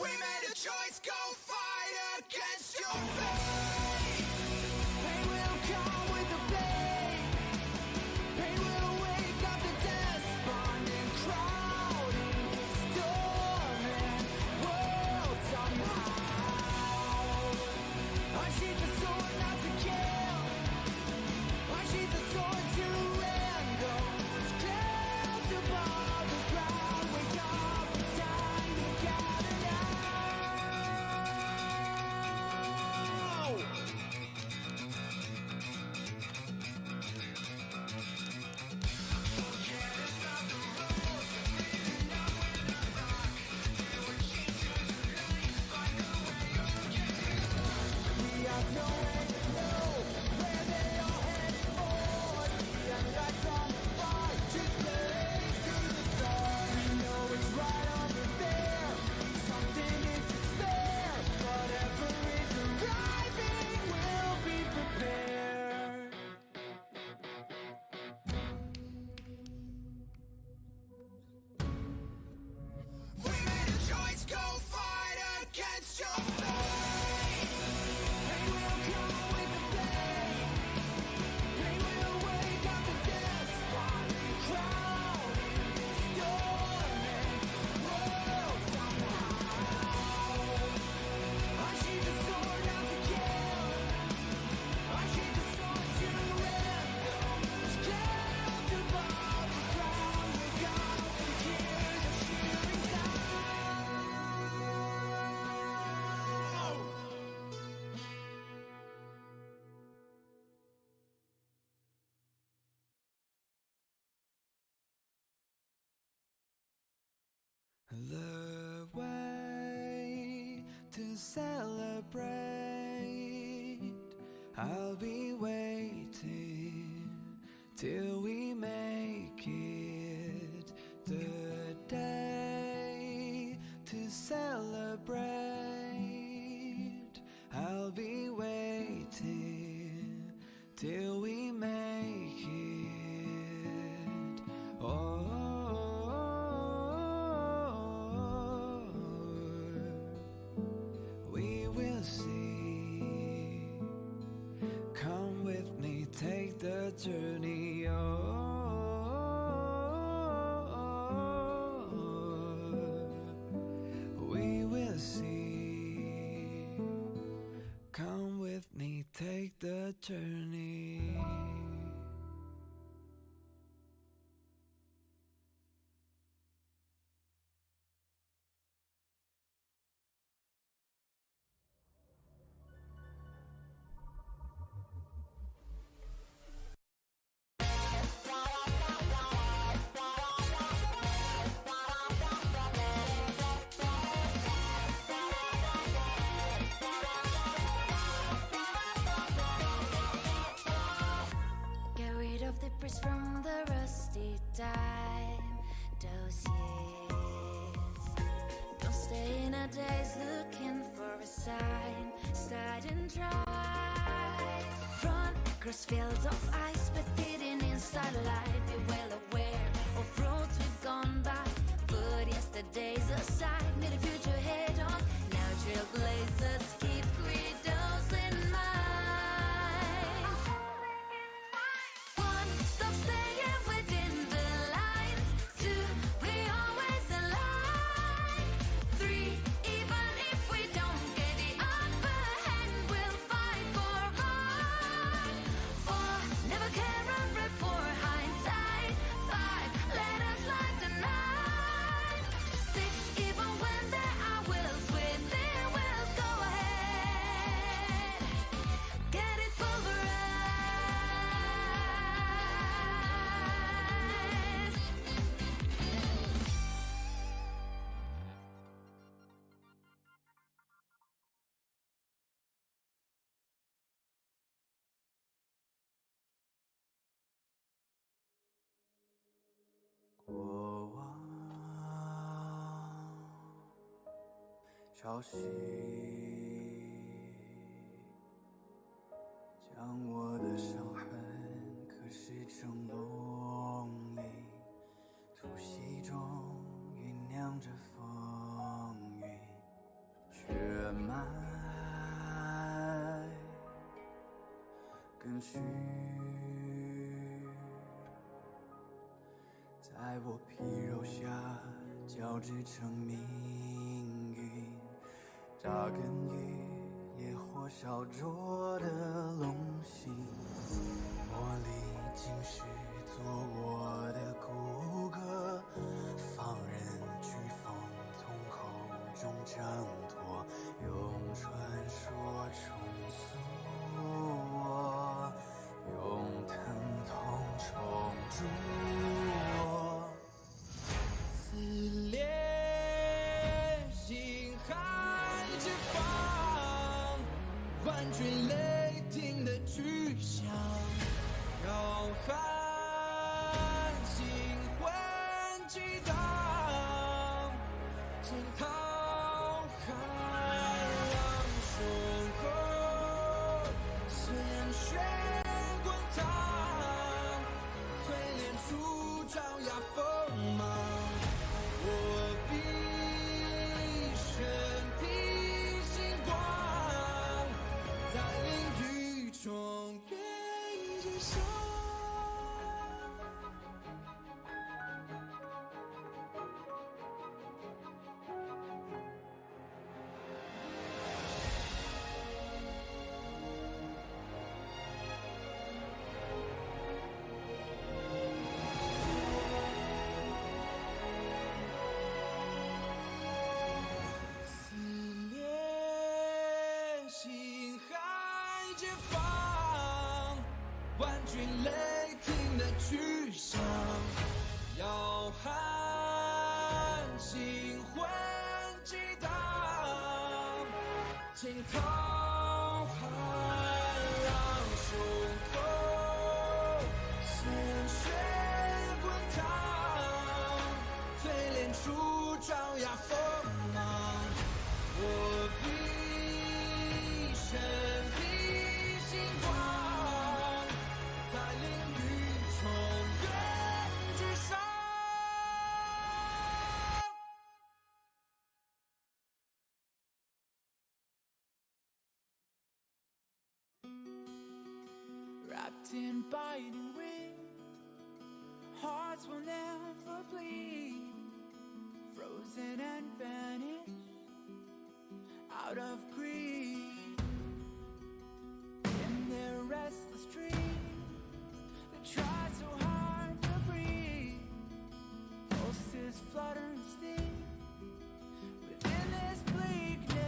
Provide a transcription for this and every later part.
We made a choice, go fight against your fate. Pain will come with the pain. Pain will wake up the despondent crowd in this storming world somehow. Unsheath the sword not to kill. Unsheath the sword to end those clouds above the ground. Wake up, it's time to gather now. We have nowhere to go, where they all head for. The unlights on fire, just blaze through the stars. We know it's right under there, something is there. Whatever is arriving, we'll be prepared. We made a choice, go fight against your fate. Pain will come with the pain. Pain will wake up the despondent crowd in this storming world somehow. Unsheath the sword not to kill. Unsheath the sword to end those clouds above the ground. Wake up to hear the shivering sound. The way to celebrate, I'll be waiting till we make it. The day to celebrate, I'll be waiting till we make it. Oh, we will see. Come with me, take the journey. We will see. Come with me, take the journey. Get rid of the press from the rusty time, those years. Don't stay in a daze looking for a sign. Slide and try. Run across fields of ice, but hidden in starlight. Be well aware of roads we've gone by. Put yesterday's aside, meet the future head on. Now trailblazers keep credos in mind. One, stop staying within the lines. Two, we always align. Three, even if we don't get the upper hand, we'll fight for right. Four, never care a rip for hindsight. Five, let us light the night. Six, even when there are wills within, we'll go ahead. Get it pulverized.过往潮汐将我的伤痕刻蚀成龙鳞，突袭中酝酿着风云。绪，在我皮肉下交织成命运，扎根于烈火烧灼的龙心，茉莉竟是做我的骨骼，放任飓风从口中挣脱，用传说重塑我，用疼痛重铸我。撕裂心海之方，万军雷霆的巨响，浩瀚星魂激荡，惊涛骇浪胸口，鲜血滚烫，淬炼出爪牙锋芒。我必身披星光，在领域中原之上。撕裂心海之方，万军雷霆的巨响，摇撼星魂激荡，惊涛骇浪胸口，鲜血滚烫，淬炼出爪牙锋芒。我必身披星光，在领域中原之上。Wrapped in biting wind, hearts will never bleed, frozen and vanished out of greed. In their restless dreams, they try so hard to breathe. Pulses flutter and sting within this bleakness.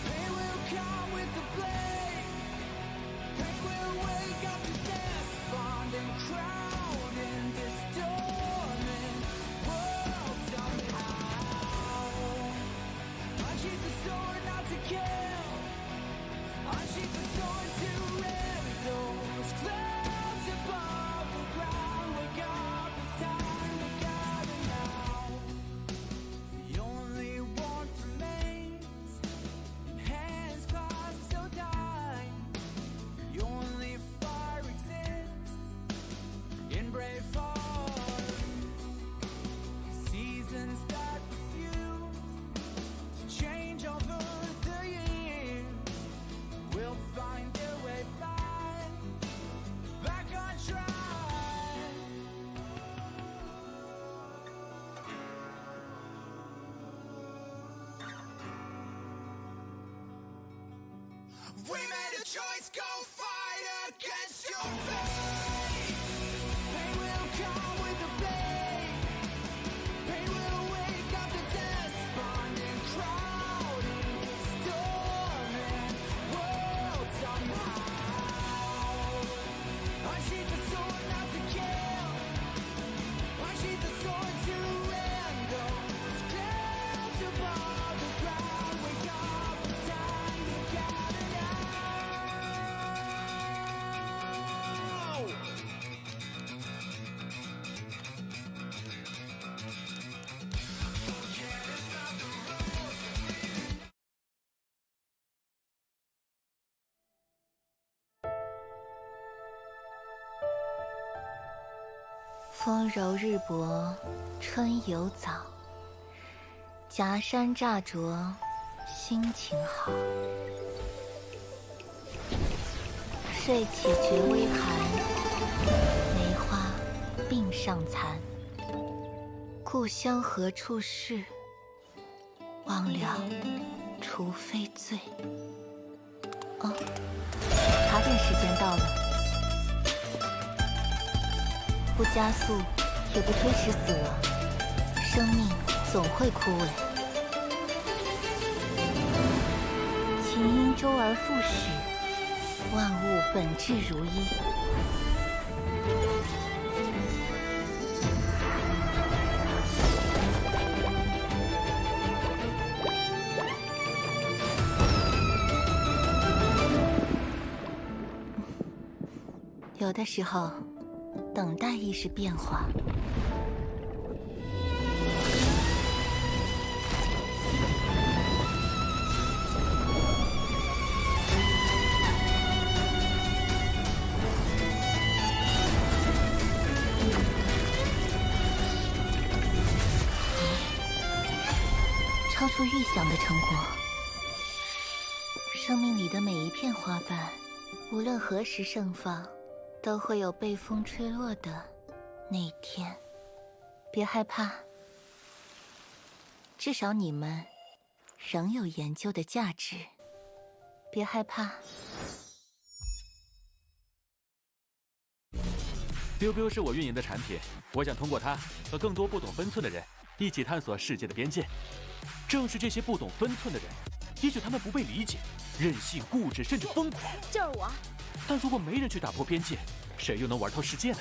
Pain will come with the blade. Pain will wake up to despondent crowd in this dormant world somehow. Unsheath the sword not to kill. Unsheath the sword to rend those clouds above the ground. Wake up, it's time to gather now. The only warmth remains in hands clasped so tight. The only fire exists in brave hearts. Seasons that refuse to change over the years will find their way back on track. We made a choice, go fight against your fate. Pain will come with the blade. Pain will wake up the despondent crowd in this dormant world somehow. Unsheath the sword not to kill. Unsheath the sword to rend those clouds above the ground. Wake up, it's time to gather now. 风柔日薄，春犹早。夹山乍着，心情好。睡起觉微寒，梅花鬓上残。故乡何处是？忘了，除非醉。哦，茶点时间到了。不加速，也不推迟死亡，生命总会枯萎。琴因周而复始，万物本质如一。有的时候，等待亦是变化。超出预想的成果。生命里的每一片花瓣，无论何时盛放，都会有被风吹落的那一天。别害怕，至少你们仍有研究的价值。别害怕。biu biu 是我运营的产品，我想通过它和更多不懂分寸的人一起探索世界的边界。正是这些不懂分寸的人，也许他们不被理解，任性、固执，甚至疯狂。就是我。但如果没人去打破边界，谁又能玩透世界呢？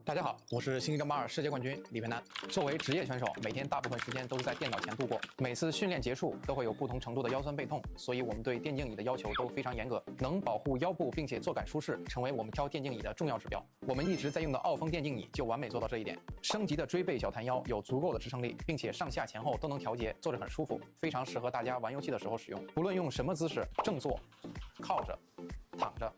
大家好，我是星际争霸2世界冠军李培南。作为职业选手，每天大部分时间都是在电脑前度过。每次训练结束都会有不同程度的腰酸背痛，所以我们对电竞椅的要求都非常严格，能保护腰部并且坐感舒适，成为我们挑电竞椅的重要指标。我们一直在用的傲风电竞椅就完美做到这一点。升级的锥背小弹腰有足够的支撑力，并且上下前后都能调节，坐着很舒服，非常适合大家玩游戏的时候使用。不论用什么姿势，正坐、靠着、躺着。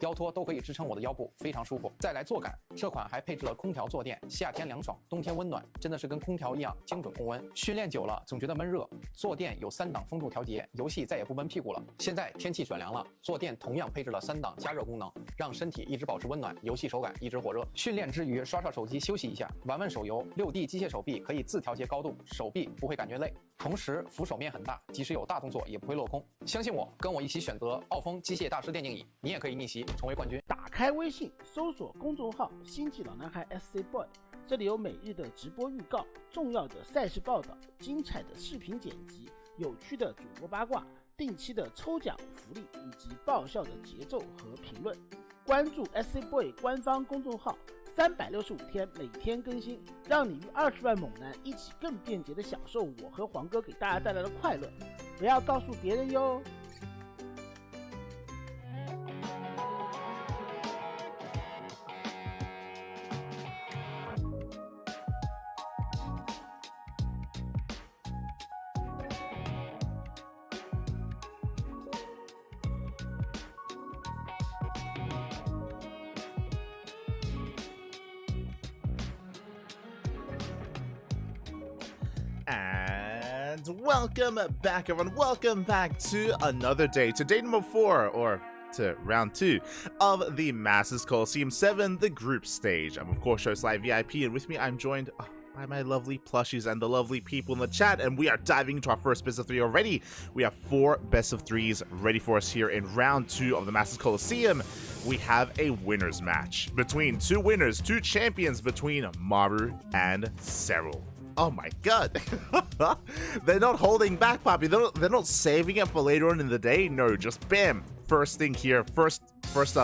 腰托都可以支撑我的腰部，非常舒服。再来坐感，这款还配置了空调坐垫，夏天凉爽，冬天温暖，真的是跟空调一样精准控温。训练久了总觉得闷热，坐垫有3档风度调节，游戏再也不闷屁股了。现在天气转凉了，坐垫同样配置了3档加热功能，让身体一直保持温暖，游戏手感一直火热。训练之余刷刷手机休息一下，玩玩手游。6D 机械手臂可以自调节高度，手臂不会感觉累，同时扶手面很大，即使有大动作也不会落空。相信我，跟我一起选择傲风机械大师电竞椅，你也可以逆袭成为冠军。打开微信，搜索公众号“星际老男孩 SC Boy”， 这里有每日的直播预告、重要的赛事报道、精彩的视频剪辑、有趣的主播八卦、定期的抽奖福利以及爆笑的节奏和评论。关注 SC Boy 官方公众号，365天每天更新，让你与20万猛男一起更便捷的享受我和黄哥给大家带来的快乐。不要告诉别人哟。And welcome back, everyone. Welcome back to another day, to day number 4, or to round 2 of the Masters Coliseum 7, the group stage. I'm, of course, Showdown VIP, and with me, I'm joined by my lovely plushies and the lovely people in the chat, and we are diving into our first best of 3 already. We have 4 best of 3s ready for us here in round 2 of the Masters Coliseum. We have a winner's match between 2 winners, 2 champions, between Maru and Cyril. Oh my god. They're not holding back, Poppy. They're not saving it for later on in the day. No, just bam. First thing here. First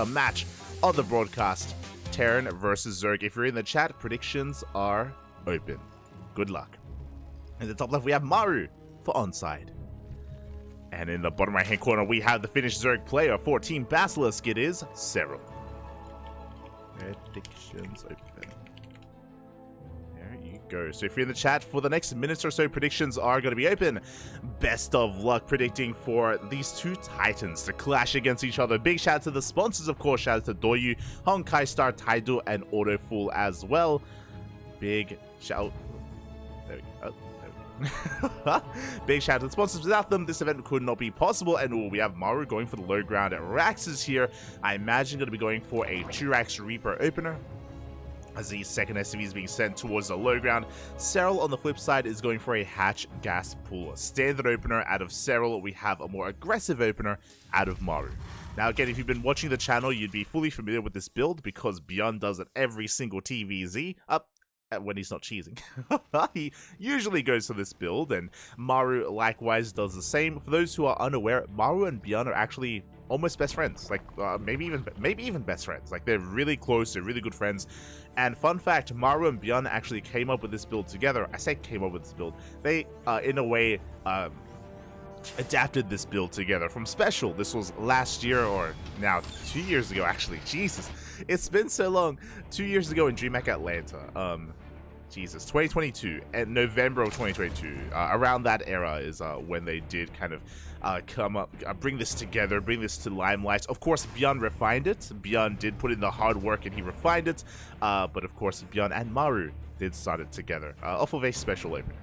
match of the broadcast. Terran versus Zerg. If you're in the chat, predictions are open. Good luck. In the top left, we have Maru for onside. And in the bottom right-hand corner, we have the Finnish Zerg player for Team Basilisk. It is Cyril. Predictions open. There you go. So if you're in the chat for the next minutes or so, predictions are going to be open. Best of luck predicting for these two titans to clash against each other. Big shout out to the sponsors, of course. Shout out to Doyu, Honkai Star, Taido, and Autofool as well. Big shout. There we go. Big shout out to the sponsors. Without them, this event could not be possible. And we have Maru going for the low ground. Rax is here. I imagine going to be going for a 2-Rax Reaper opener, as the second SCV is being sent towards the low ground. Serral on the flip side is going for a Hatch Gas Pooler. Standard opener out of Serral. We have a more aggressive opener out of Maru. Now again, if you've been watching the channel, you'd be fully familiar with this build because Beyond does it every single TVZ. When he's not cheesing. He usually goes for this build, and Maru likewise does the same. For those who are unaware, Maru and Beyond are actually almost best friends, like maybe even best friends. Like, they're really close, they're really good friends. And fun fact, Maru and Beyond actually came up with this build together. I say came up with this build. They in a way adapted this build together from Special. This was last year, or now 2 years ago actually. Jesus, it's been so long. 2 years ago in DreamHack Atlanta. Jesus, 2022, and November of 2022, around that era is when they did kind of come up, bring this together, bring this to limelight. Of course, Beyond refined it. Beyond did put in the hard work and he refined it. But of course, Beyond and Maru did start it together off of a special opener.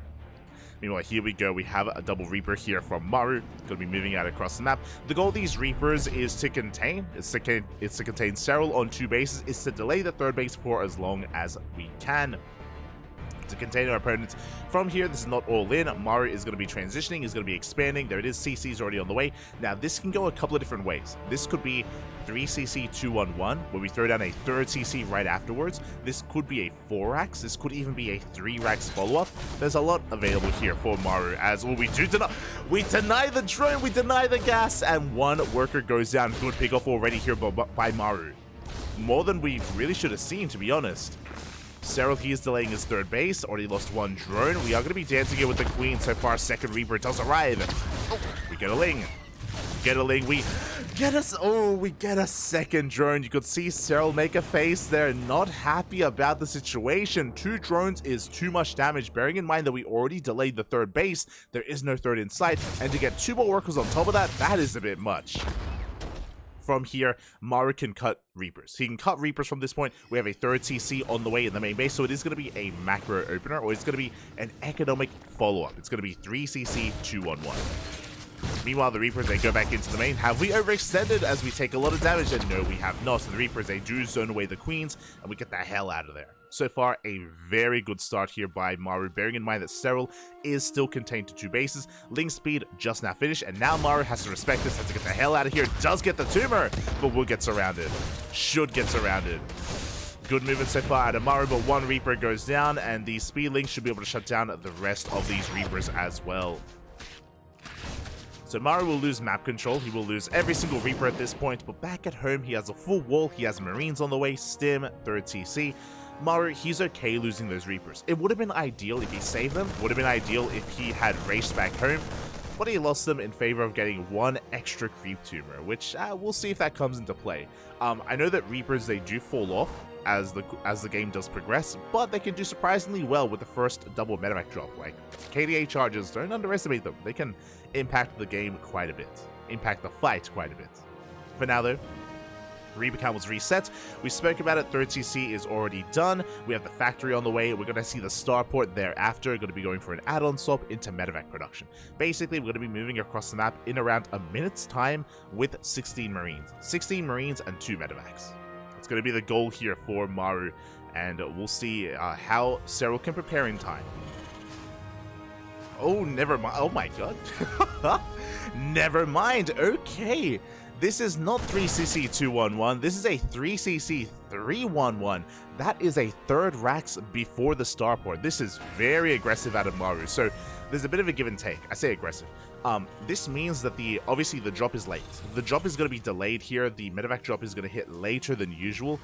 Meanwhile, here we go. We have a double Reaper here from Maru. Going to be moving out across the map. The goal of these Reapers is to contain. It's to contain Serral on 2 bases. It's to delay the 3rd base for as long as we can. To contain our opponents. From here, this is not all in. Maru is going to be transitioning, is going to be expanding. There it is, CC's already on the way. Now, this can go a couple of different ways. This could be 3CC 2-1-1, where we throw down a 3rd CC right afterwards. This could be a 4-Rax. This could even be a 3-Rax follow-up. There's a lot available here for Maru, as well, we deny the drone, we deny the gas, and 1 worker goes down. Good pick-off already here by Maru. More than we really should have seen, to be honest. Serral, he is delaying his 3rd base. Already lost 1 drone. We are going to be dancing here with the Queen. So far, 2nd Reaper does arrive. Oh, we get a Ling. We get a 2nd drone. You could see Serral make a face there. Not happy about the situation. 2 drones is too much damage. Bearing in mind that we already delayed the 3rd base. There is no 3rd in sight. And to get 2 more workers on top of that, that is a bit much. From here, Maru can cut Reapers. He can cut Reapers from this point. We have a 3rd CC on the way in the main base, so it is going to be a macro opener, or it's going to be an economic follow-up. It's going to be 3CC 2-1-1. Meanwhile, the Reapers, they go back into the main. Have we overextended as we take a lot of damage? And no, we have not. So the Reapers, they do zone away the Queens, and we get the hell out of there. So far, a very good start here by Maru, bearing in mind that Serral is still contained to 2 bases. Ling speed just now finished, and now Maru has to respect this, has to get the hell out of here. Does get the tumor, but will get surrounded. Should get surrounded. Good movement so far out of Maru, but 1 Reaper goes down, and the speed Ling should be able to shut down the rest of these Reapers as well. So Maru will lose map control, he will lose every single Reaper at this point, but back at home he has a full wall, he has Marines on the way, Stim, 3rd CC. Maru, he's okay losing those Reapers. It would have been ideal if he saved them, would have been ideal if he had raced back home, but he lost them in favor of getting 1 extra creep tumor, which we'll see if that comes into play. I know that Reapers, they do fall off as the game does progress, but they can do surprisingly well with the first double medevac drop. Like, KDA charges, don't underestimate them. They can impact the game quite a bit, impact the fight quite a bit. For now though, Reaper count was reset. We spoke about it. 3rd CC is already done. We have the factory on the way. We're going to see the starport thereafter. Going to be going for an add-on swap into medevac production. Basically, we're going to be moving across the map in around a minute's time with 16 Marines. 16 Marines and 2 medevacs. It's going to be the goal here for Maru, and we'll see how Serral can prepare in time. Oh, never mind. Oh my god. Never mind. Okay. This is not 3CC 2-1-1. This is a 3CC 3-1-1. That is a 3rd Rax before the starport. This is very aggressive out of Maru. So there's a bit of a give and take. I say aggressive. This means that obviously the drop is late. The drop is going to be delayed here. The medevac drop is going to hit later than usual.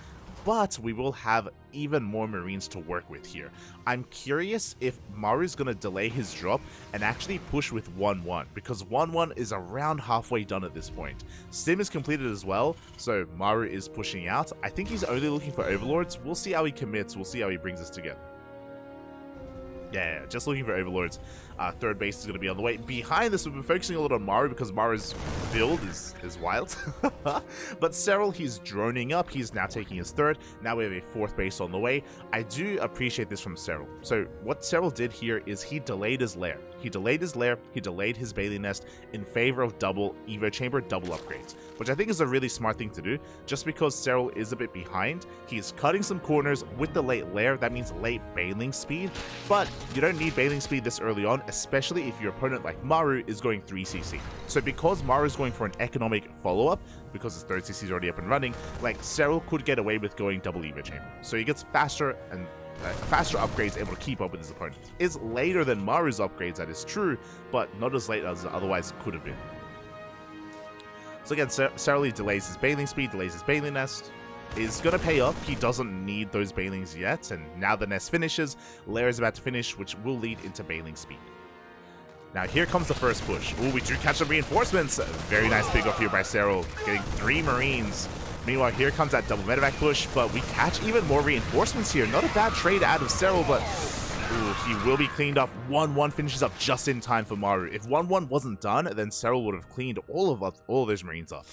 but we will have even more Marines to work with here. I'm curious if Maru's going to delay his drop and actually push with 1-1, because 1-1 is around halfway done at this point. Sim is completed as well, so Maru is pushing out. I think he's only looking for Overlords. We'll see how he commits. We'll see how he brings us together. Yeah, just looking for Overlords. Third base is going to be on the way. Behind this, we've been focusing a lot on Maru because Maru's build is wild. But Serral, he's droning up. He's now taking his third. Now we have a fourth base on the way. I do appreciate this from Serral. So what Serral did here is he delayed his lair. He delayed his lair, he delayed his Bailey Nest in favor of double Evo Chamber, double upgrades, which I think is a really smart thing to do. Just because Serral is a bit behind, he's cutting some corners with the late lair. That means late bailing speed, but you don't need bailing speed this early on, especially if your opponent like Maru is going 3cc. So because Maru is going for an economic follow-up, because his third CC is already up and running, like Serral could get away with going double Evo Chamber. So he gets faster and faster upgrades, able to keep up with his opponent. Is later than Maru's upgrades, that is true, but not as late as it otherwise could have been. So again, Serral delays his bailing speed, delays his bailing nest. Is going to pay off. He doesn't need those bailings yet, and now the nest finishes, lair is about to finish, which will lead into bailing speed. Now here comes the first push. Oh, we do catch some reinforcements. Very nice pick off here by Serral, getting 3 Marines. Meanwhile, here comes that double medevac push, but we catch even more reinforcements here. Not a bad trade out of Serral, but ooh, he will be cleaned up. 1-1 finishes up just in time for Maru. If 1-1 wasn't done, then Serral would have cleaned all of those Marines up.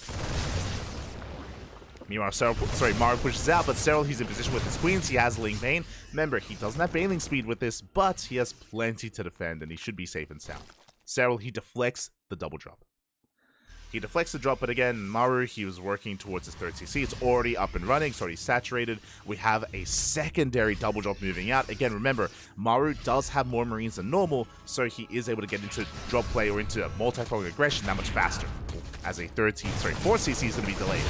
Meanwhile, Maru pushes out, but Serral, he's in position with his queens. He has Ling Bane. Remember, he doesn't have bailing speed with this, but he has plenty to defend, and he should be safe and sound. Serral, he deflects the double drop. He deflects the drop, but again, Maru, he was working towards his third CC. It's already up and running. It's already saturated. We have a secondary double drop moving out. Again, remember, Maru does have more Marines than normal, so he is able to get into drop play or into multi-pronged aggression that much faster. As a fourth CC is going to be delayed.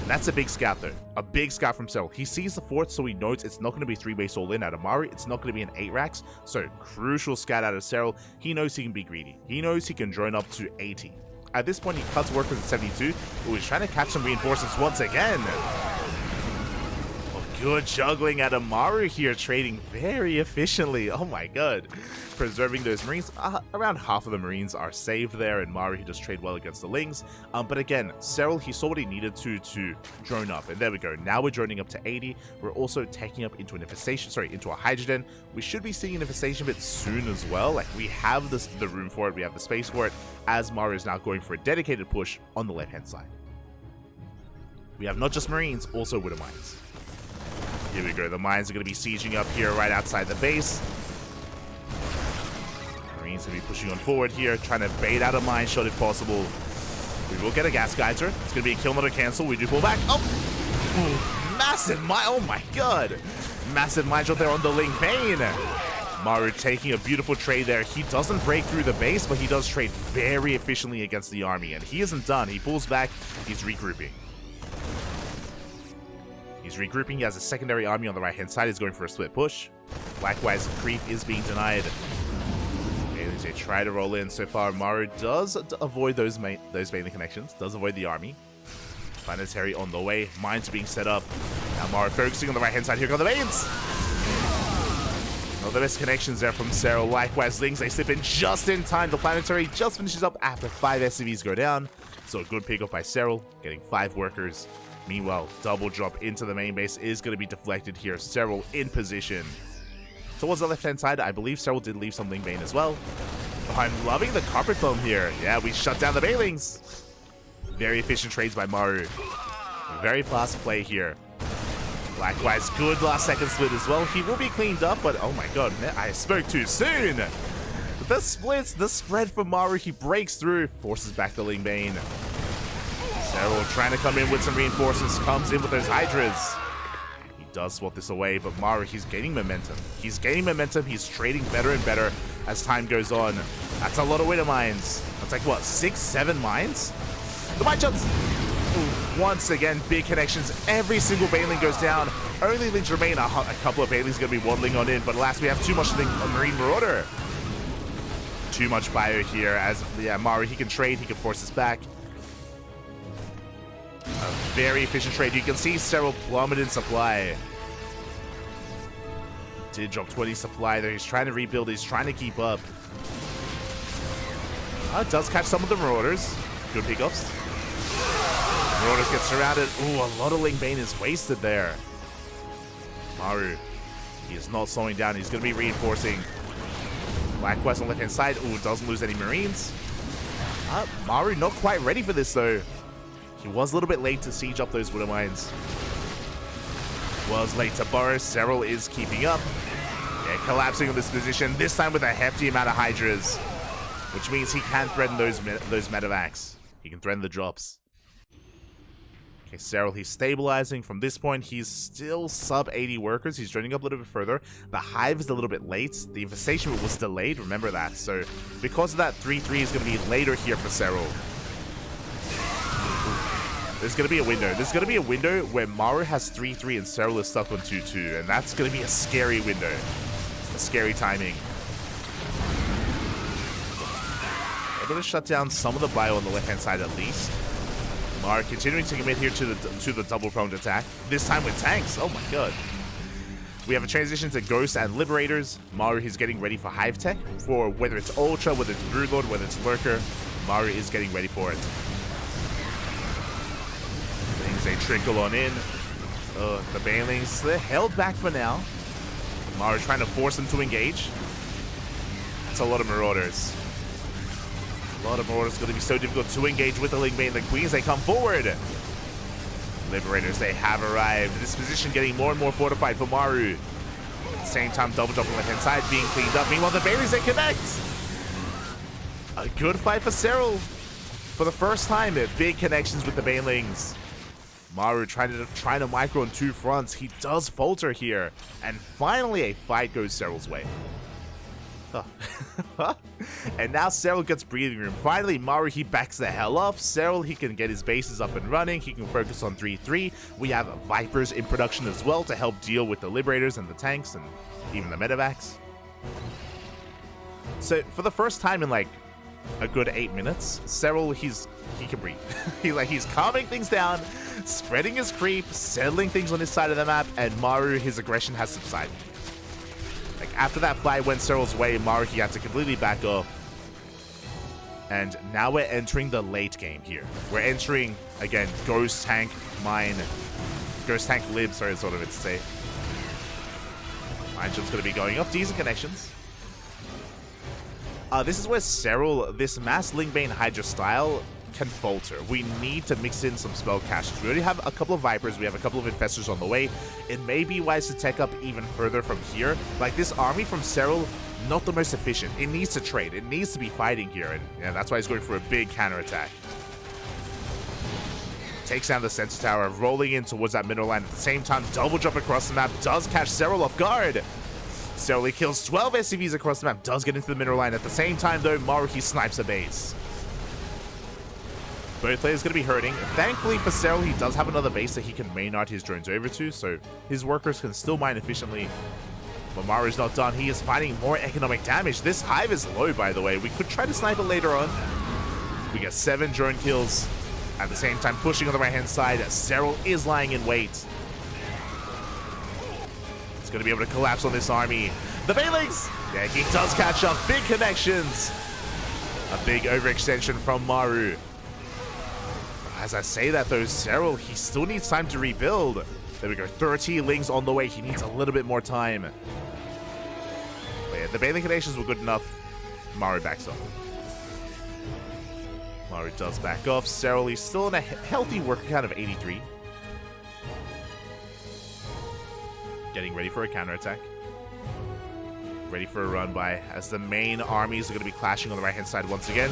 That's a big scout though. A big scout from Serral. He sees the fourth, so he knows it's not going to be 3-base all-in out of Maru. It's not going to be an 8 racks. So, crucial scout out of Serral. He knows he can be greedy. He knows he can drone up to 80. At this point, he cuts workers at 72. Ooh, he's trying to catch some reinforcements once again. Good juggling out of Maru here, trading very efficiently. Oh my god. Preserving those Marines. Around half of the Marines are saved there, and Maru, he does trade well against the Lings. But again, Serral, he saw what he needed to drone up. And there we go. Now we're droning up to 80. We're also taking up into an infestation, into a hydrogen. We should be seeing an infestation bit soon as well. Like, we have the room for it. We have the space for it, as Maru is now going for a dedicated push on the left-hand side. We have not just Marines, also Widow Mines. Here we go. The mines are going to be sieging up here right outside the base. Marines going to be pushing on forward here, trying to bait out a mine shot if possible. We will get a gas geyser. It's going to be a kill, not a cancel. We do pull back. Oh! Ooh, massive mine. Oh my god. Massive mine shot there on the Ling Bane. Maru taking a beautiful trade there. He doesn't break through the base, but he does trade very efficiently against the army. And he isn't done. He pulls back. He's regrouping. He's regrouping. He has a secondary army on the right-hand side. He's going for a split push. Likewise, creep is being denied. Aliens, they try to roll in. So far, Maru does avoid those bailing connections. Does avoid the army. Planetary on the way. Mines being set up. Now Maru focusing on the right-hand side. Here come the Banes. Well, the best connections there from Serral. Likewise, Lings, they slip in just in time. The Planetary just finishes up after 5 SCVs go down. So a good pickup by Serral, getting 5 workers. Meanwhile, double drop into the main base is going to be deflected here. Serral in position. Towards the left-hand side, I believe Serral did leave some Ling Bane as well. Oh, I'm loving the carpet foam here. Yeah, we shut down the Bailings. Very efficient trades by Maru. Very fast play here. Likewise, good last-second split as well. He will be cleaned up, but oh my god, man, I spoke too soon. The splits, the spread for Maru, he breaks through, forces back the Ling Bane. Serral trying to come in with some reinforcements, comes in with those Hydras. He does swat this away, but Maru, he's gaining momentum. He's gaining momentum, he's trading better and better as time goes on. That's a lot of Widow Mines. That's like, what, 6, 7 mines? The mine shots! Ooh, once again, big connections. Every single Bailing goes down. Only Lings remain. A couple of Bailings going to be waddling on in, but alas, we have too much Marine Marauder. Too much bio here, as, yeah, Maru, he can trade, he can force us back. A very efficient trade. You can see Cyril plummet in supply. Did drop 20 supply there. He's trying to rebuild. He's trying to keep up. Does catch some of the Marauders. Good pickups. Marauders get surrounded. Ooh, a lot of Ling Bane is wasted there. Maru, he is not slowing down. He's going to be reinforcing. Black Quest on the left-hand side. Ooh, doesn't lose any Marines. Maru not quite ready for this, though. He was a little bit late to siege up those Widow Mines. Was late to burrow. Cyril is keeping up. Yeah, collapsing on this position. This time with a hefty amount of Hydras. Which means he can threaten those medevacs. He can threaten the drops. Okay, Cyril, he's stabilizing. From this point, he's still sub 80 workers. He's joining up a little bit further. The hive is a little bit late. The infestation was delayed, remember that. So, because of that, 3-3 is going to be later here for Cyril. There's going to be a window. There's going to be a window where Maru has 3-3 and Cyril is stuck on 2-2. And that's going to be a scary window. A scary timing. Able to shut down some of the bio on the left-hand side at least. Maru continuing to commit here to the double-pronged attack. This time with tanks. Oh my god. We have a transition to Ghosts and Liberators. Maru is getting ready for Hive Tech. For whether it's Ultra, whether it's Broodlord, whether it's Lurker, Maru is getting ready for it. Things they trickle on in. The Banelings, they're held back for now. Maru trying to force them to engage. That's a lot of Marauders. A lot of Marauders going to be so difficult to engage with the Ling Bane. The Queens, they come forward. Liberators, they have arrived. This position getting more and more fortified for Maru. At the same time, double jump on the left-hand side being cleaned up. Meanwhile, the Baileys, they connect. A good fight for Cyril. For the first time, big connections with the Banelings. Maru trying to micro on two fronts. He does falter here. And finally, a fight goes Cyril's way. And now Cyril gets breathing room. Finally, Maru, he backs the hell off. Cyril, he can get his bases up and running. He can focus on 3-3. We have Vipers in production as well to help deal with the Liberators and the tanks and even the medevacs. So for the first time in like a good 8 minutes, Cyril, he can breathe. He's calming things down, spreading his creep, settling things on his side of the map, and Maru, his aggression has subsided. Like, after that fight went Cyril's way, Maru, he had to completely back off. And now we're entering the late game here. We're entering, again, Ghost Tank Mine. Ghost Tank Lib, sorry, that's what I meant to say. Mine Jump's going to be going off. Decent connections. This is where Cyril, this Mass Ling Bane Hydra style, can falter. We need to mix in some spell caches. We already have a couple of Vipers, we have a couple of Infestors on the way. It may be wise to tech up even further from here. Like, this army from Cyril, not the most efficient. It needs to trade. It needs to be fighting here, and yeah, that's why he's going for a big counterattack. Takes down the Sensor Tower, rolling in towards that middle line. At the same time, double jump across the map does catch Cyril off guard. Cyril, he kills 12 SCVs across the map, does get into the middle line. At the same time, though, Maru, he snipes a base. Both players going to be hurting. Thankfully for Cyril, he does have another base that he can main-art his drones over to, so his workers can still mine efficiently. But Maru's not done. He is finding more economic damage. This hive is low, by the way. We could try to snipe it later on. We get 7 drone kills. At the same time, pushing on the right-hand side, Cyril is lying in wait. He's going to be able to collapse on this army. The Banelings! Yeah, he does catch up. Big connections. A big overextension from Maru. As I say that, though, Cyril, he still needs time to rebuild. There we go. 30 Lings on the way. He needs a little bit more time. But yeah, the Baneling connections were good enough. Maru backs off. Maru does back off. Cyril, he's still in a healthy worker count of 83. Getting ready for a counterattack. Ready for a run by, as the main armies are going to be clashing on the right-hand side once again.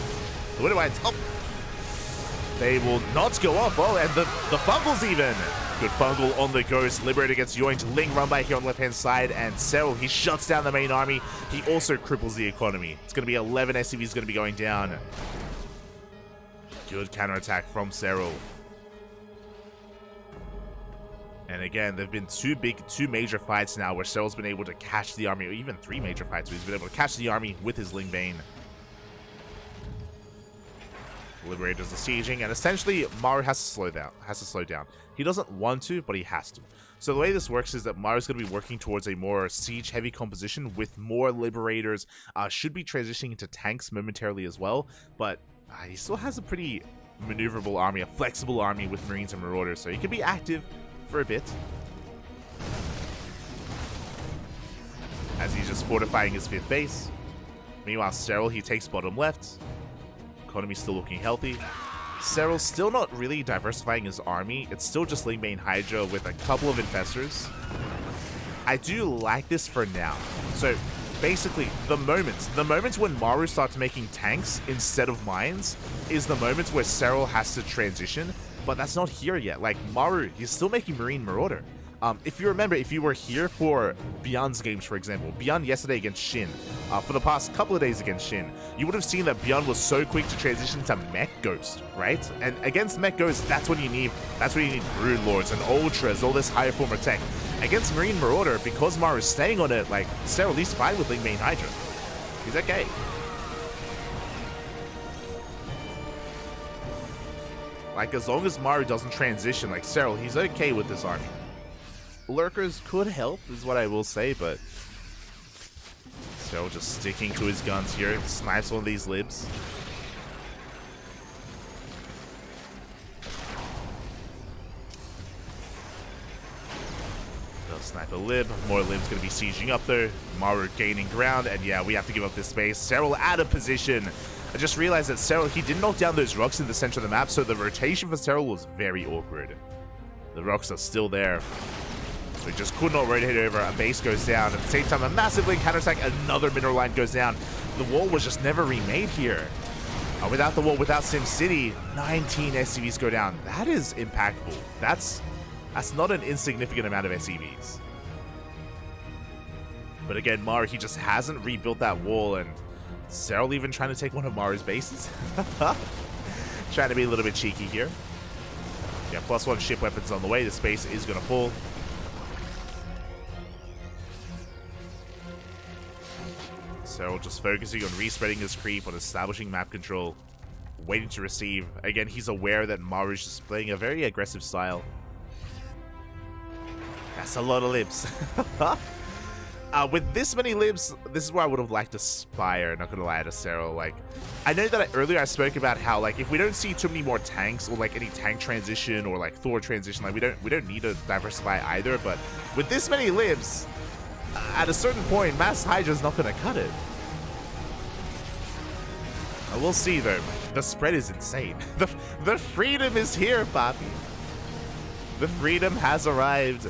The Widow Mines, oh! They will not go off. Oh, and the fungles even. Good fungal on the Ghost. Liberator gets yoinked. Ling run by here on the left-hand side. And Cyril, he shuts down the main army. He also cripples the economy. It's going to be 11 SCVs going to be going down. Good counterattack from Cyril. And again, there have been two major fights now where Cyril's been able to catch the army, or even 3 major fights where he's been able to catch the army with his Ling Bane. Liberators are sieging, and essentially Maru has to slow down. He doesn't want to, but he has to. So the way this works is that Maru's going to be working towards a more siege-heavy composition with more Liberators. Should be transitioning into tanks momentarily as well, but he still has a pretty maneuverable army, a flexible army with Marines and Marauders, so he can be active for a bit. As he's just fortifying his 5th base. Meanwhile, Cyril, he takes bottom left. Economy's still looking healthy. Cyril's still not really diversifying his army. It's still just Ling Main Hydra with a couple of Infestors. I do like this for now. So basically, the moments when Maru starts making tanks instead of mines is the moments where Cyril has to transition, but that's not here yet. Like, Maru, he's still making Marine Marauder. If you remember, if you were here for Beyond's games, for example, Beyond yesterday against Shin, for the past couple of days against Shin, you would have seen that Beyond was so quick to transition to Mech Ghost, right? And against Mech Ghost, that's when you need Brood Lords and Ultras, all this higher form of tech. Against Marine Marauder, because Maru's staying on it, like, Cyril at least fine with Ling Main Hydra. He's okay. Like, as long as Maru doesn't transition, like Cyril, he's okay with this army. Lurkers could help, is what I will say, but Cyril just sticking to his guns here. Snipes one of these libs. They'll snipe a lib. More libs going to be sieging up there. Maru gaining ground, and yeah, we have to give up this space. Cyril out of position. I just realized that Cyril, he didn't knock down those rocks in the center of the map, so the rotation for Cyril was very awkward. The rocks are still there. So he just could not rotate over. A base goes down. At the same time, a massive link counterattack. Another mineral line goes down. The wall was just never remade here. Without the wall, without Sim City, 19 SCVs go down. That is impactful. That's not an insignificant amount of SCVs. But again, Maru, he just hasn't rebuilt that wall, and Cyril even trying to take one of Maru's bases. Trying to be a little bit cheeky here. Yeah, +1 ship weapons on the way. The space is going to fall. Cyril just focusing on respreading his creep, on establishing map control, waiting to receive. Again, he's aware that Maru's just playing a very aggressive style. That's a lot of libs. With this many libs, this is where I would have liked to Spire, not gonna lie to Cyril. Like, I know that earlier I spoke about how, like, if we don't see too many more tanks or like any tank transition or like Thor transition, like we don't need to diversify either. But with this many libs, at a certain point, Mass Hydra's not gonna cut it. We'll see though. The spread is insane. The freedom is here, Papi. The freedom has arrived.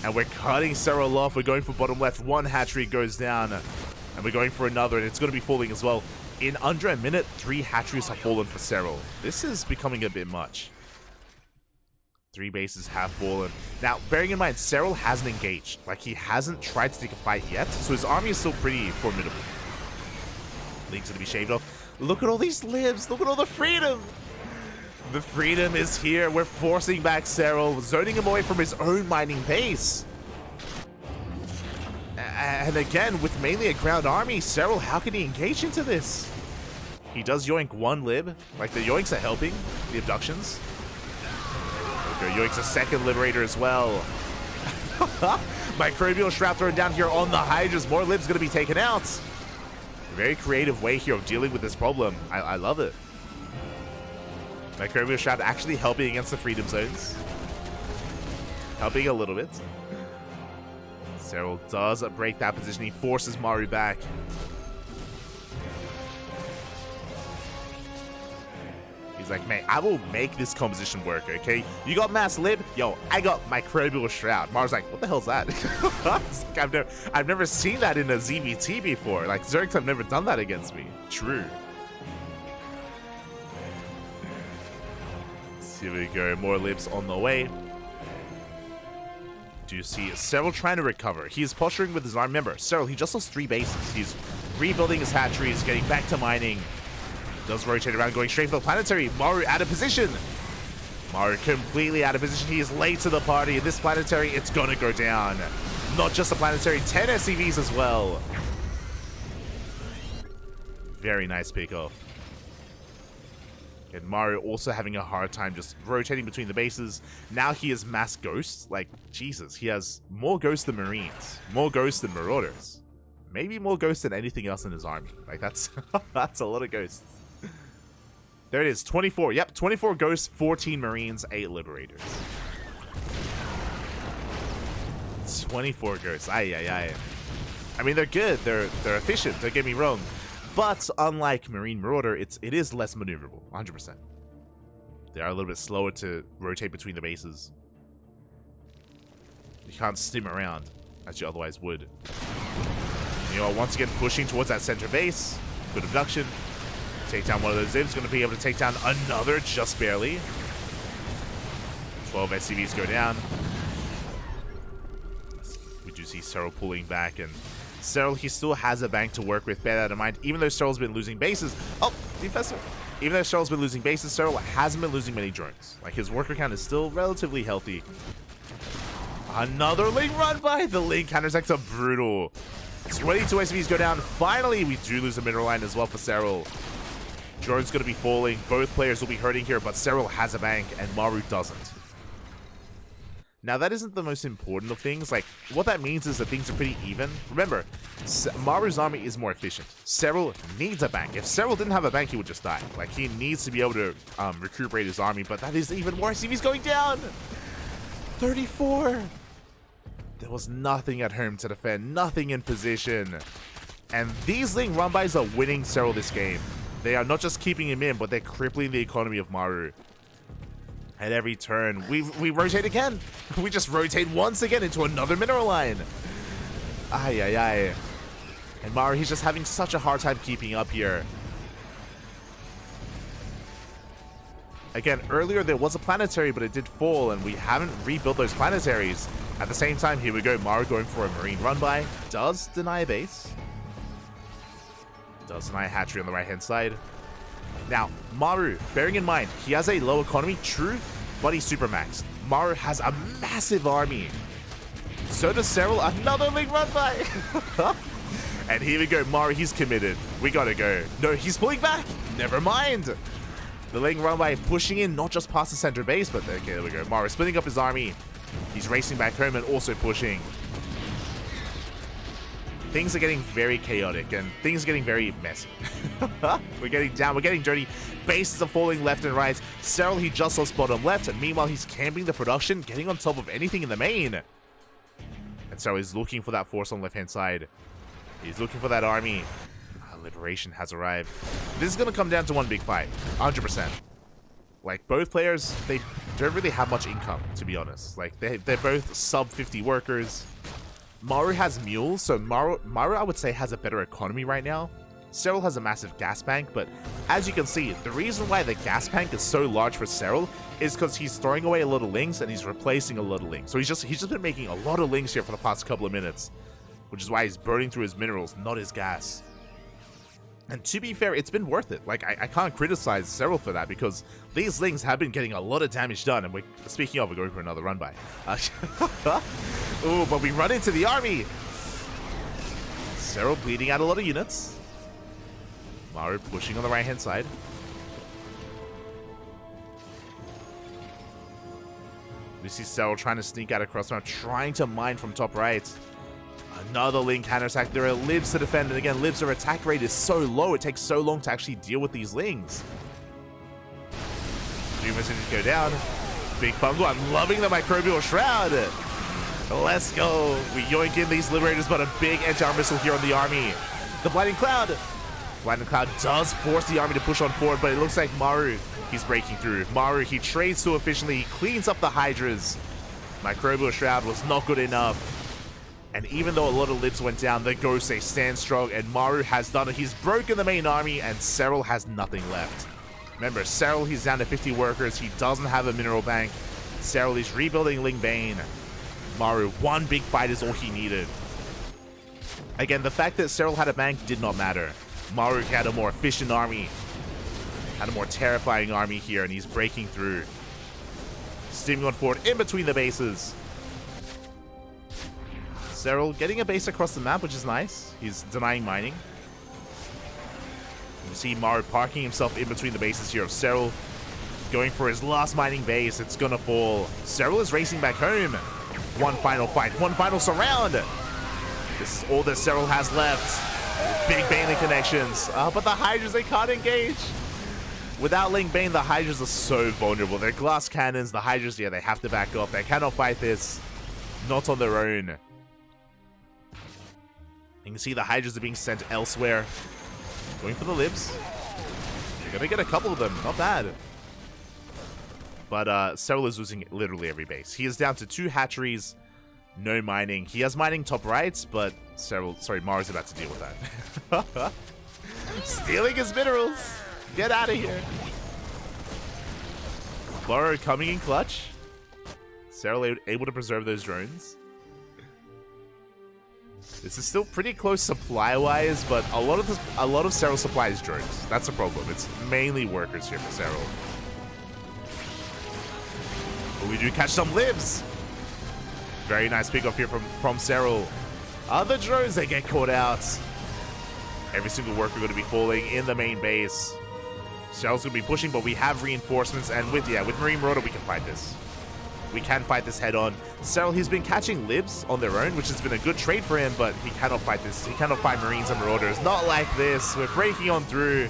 And we're cutting Cyril off. We're going for bottom left. One hatchery goes down. And we're going for another. And it's going to be falling as well. In under a minute, 3 hatcheries have fallen for Cyril. This is becoming a bit much. 3 bases have fallen. Now, bearing in mind, Cyril hasn't engaged. Like, he hasn't tried to take a fight yet. So his army is still pretty formidable. League's going to be shaved off. Look at all these libs. Look at all the freedom. The freedom is here. We're forcing back Cyril, zoning him away from his own mining base. And again, with mainly a ground army, Cyril, how can he engage into this? He does yoink 1 lib. Like, the yoinks are helping the abductions. Okay, yoinks a 2nd liberator as well. Microbial Shroud thrown down here on the Hydras. More libs going to be taken out. Very creative way here of dealing with this problem. I love it. Microbial Shroud actually helping against the freedom zones. Helping a little bit. Cyril does break that position. He forces Maru back. He's like, mate, I will make this composition work, okay? You got Mass Lib? Yo, I got Microbial Shroud. Maru's like, what the hell's that? I've never seen that in a ZVT before. Like, Zergs have never done that against me. True. Here we go, more libs on the way. Do you see Cyril trying to recover? He is posturing with his arm. Remember, Cyril, he just lost 3 bases. He's rebuilding his hatcheries, getting back to mining. Does rotate around, going straight for the planetary. Maru out of position. Maru completely out of position. He is late to the party. In this planetary, it's gonna go down. Not just the planetary, 10 SCVs as well. Very nice pick off. And Mario also having a hard time just rotating between the bases. Now he has mass ghosts. Like, Jesus, he has more ghosts than Marines. More ghosts than Marauders. Maybe more ghosts than anything else in his army. Like, that's that's a lot of ghosts. There it is, 24. Yep, 24 ghosts, 14 Marines, 8 Liberators. 24 ghosts. Aye, aye, aye. I mean, they're good. They're efficient. Don't get me wrong. But unlike Marine Marauder, it is less maneuverable. 100%. They are a little bit slower to rotate between the bases. You can't stim around as you otherwise would. You know, once again pushing towards that center base. Good abduction. Take down one of those Zibs. Going to be able to take down another just barely. 12 SCVs go down. We do see Cyril pulling back, and Cyril, he still has a bank to work with. Bear that in mind. Even though Cyril's been losing bases. Oh, Defessor. Even though Cyril's been losing bases, Cyril hasn't been losing many drones. Like, his worker count is still relatively healthy. Another Link run by. The Link counterattacks are brutal. 22 SCVs go down. Finally, we do lose a mineral line as well for Cyril. Drone's going to be falling. Both players will be hurting here, but Cyril has a bank and Maru doesn't. Now, that isn't the most important of things. Like, what that means is that things are pretty even. Remember, Maru's army is more efficient. Cyril needs a bank. If Cyril didn't have a bank, he would just die. Like, he needs to be able to recuperate his army, but that is even worse if he's going down. 34. There was nothing at home to defend, nothing in position. And these Ling run-bys are winning Cyril this game. They are not just keeping him in, but they're crippling the economy of Maru. At every turn, we rotate again. We just rotate once again into another mineral line. Ay, ay, ay. And Maru, he's just having such a hard time keeping up here. Again, earlier there was a planetary, but it did fall, and we haven't rebuilt those planetaries. At the same time, here we go. Maru going for a Marine run-by. Does deny a base. Does deny a hatchery on the right-hand side. Now, Maru, bearing in mind, he has a low economy, true, but he's super maxed. Maru has a massive army. So does Cyril, another Link run-by. And here we go, Maru, he's committed. We gotta go. No, he's pulling back. Never mind. The Link run-by pushing in, not just past the center base, but okay, there we go. Maru splitting up his army. He's racing back home and also pushing. Things are getting very chaotic and things are getting very messy. We're getting down, we're getting dirty. Bases are falling left and right. Cyril, he just lost bottom left, and meanwhile he's camping the production, getting on top of anything in the main. And Cyril is looking for that force on the left-hand side. He's looking for that army. Liberation has arrived. This is going to come down to one big fight. 100%. Like, both players, they don't really have much income, to be honest. Like, they're both sub 50 workers. Maru has mules, so Maru, I would say, has a better economy right now. Cyril has a massive gas bank, but as you can see, the reason why the gas bank is so large for Cyril is because he's throwing away a lot of links and he's replacing a lot of links. So he's just been making a lot of links here for the past couple of minutes, which is why he's burning through his minerals, not his gas. And to be fair, it's been worth it. Like, I can't criticize Cyril for that because these Lings have been getting a lot of damage done. And speaking of, we're going for another run-by. Ooh, but we run into the army. Cyril bleeding out a lot of units. Maru pushing on the right-hand side. We see Cyril trying to sneak out across now, trying to mine from top right. Another Link counterattack. There are Libs to defend, and again, Libs' attack rate is so low, it takes so long to actually deal with these Lings. Two messages go down. Big Fungal, I'm loving the Microbial Shroud. Let's go. We yoink in these Liberators, but a big anti-armor missile here on the army. The Blinding Cloud. Blinding Cloud does force the army to push on forward, but it looks like Maru, he's breaking through. Maru, he trades too efficiently, he cleans up the Hydras. Microbial Shroud was not good enough. And even though a lot of Libs went down, the Ghosts, they stand strong, and Maru has done it. He's broken the main army, and Cyril has nothing left. Remember, Cyril, he's down to 50 workers. He doesn't have a mineral bank. Cyril is rebuilding Ling Bane. Maru, one big fight is all he needed. Again, the fact that Cyril had a bank did not matter. Maru had a more efficient army, had a more terrifying army here, and he's breaking through. Steaming on forward in between the bases. Cyril getting a base across the map, which is nice. He's denying mining. You see Maru parking himself in between the bases here of Serral, going for his last mining base. It's gonna fall. Serral is racing back home. One final fight, one final surround. This is all that Serral has left. Big Baneling connections, but the Hydras, they can't engage. Without Ling Bane, the Hydras are so vulnerable. They're glass cannons. The Hydras, yeah, they have to back off. They cannot fight this. Not on their own. You can see the Hydras are being sent elsewhere. Going for the libs. They're gonna get a couple of them. Not bad. But Serral is losing literally every base. He is down to 2 hatcheries. No mining. He has mining top right, but Maru's about to deal with that. Stealing his minerals. Get out of here. Burrow coming in clutch. Serral able to preserve those drones. This is still pretty close supply-wise, but a lot of Serral's supply is drones. That's the problem. It's mainly workers here for Serral. But we do catch some libs. Very nice pick off here from Serral. The drones, they get caught out. Every single worker going to be falling in the main base. Serral's going to be pushing, but we have reinforcements, and with Marine Marauder, we can fight this. We can fight this head on. Serral, he's been catching libs on their own, which has been a good trade for him, but he cannot fight this. He cannot fight Marines and Marauders. Not like this. We're breaking on through.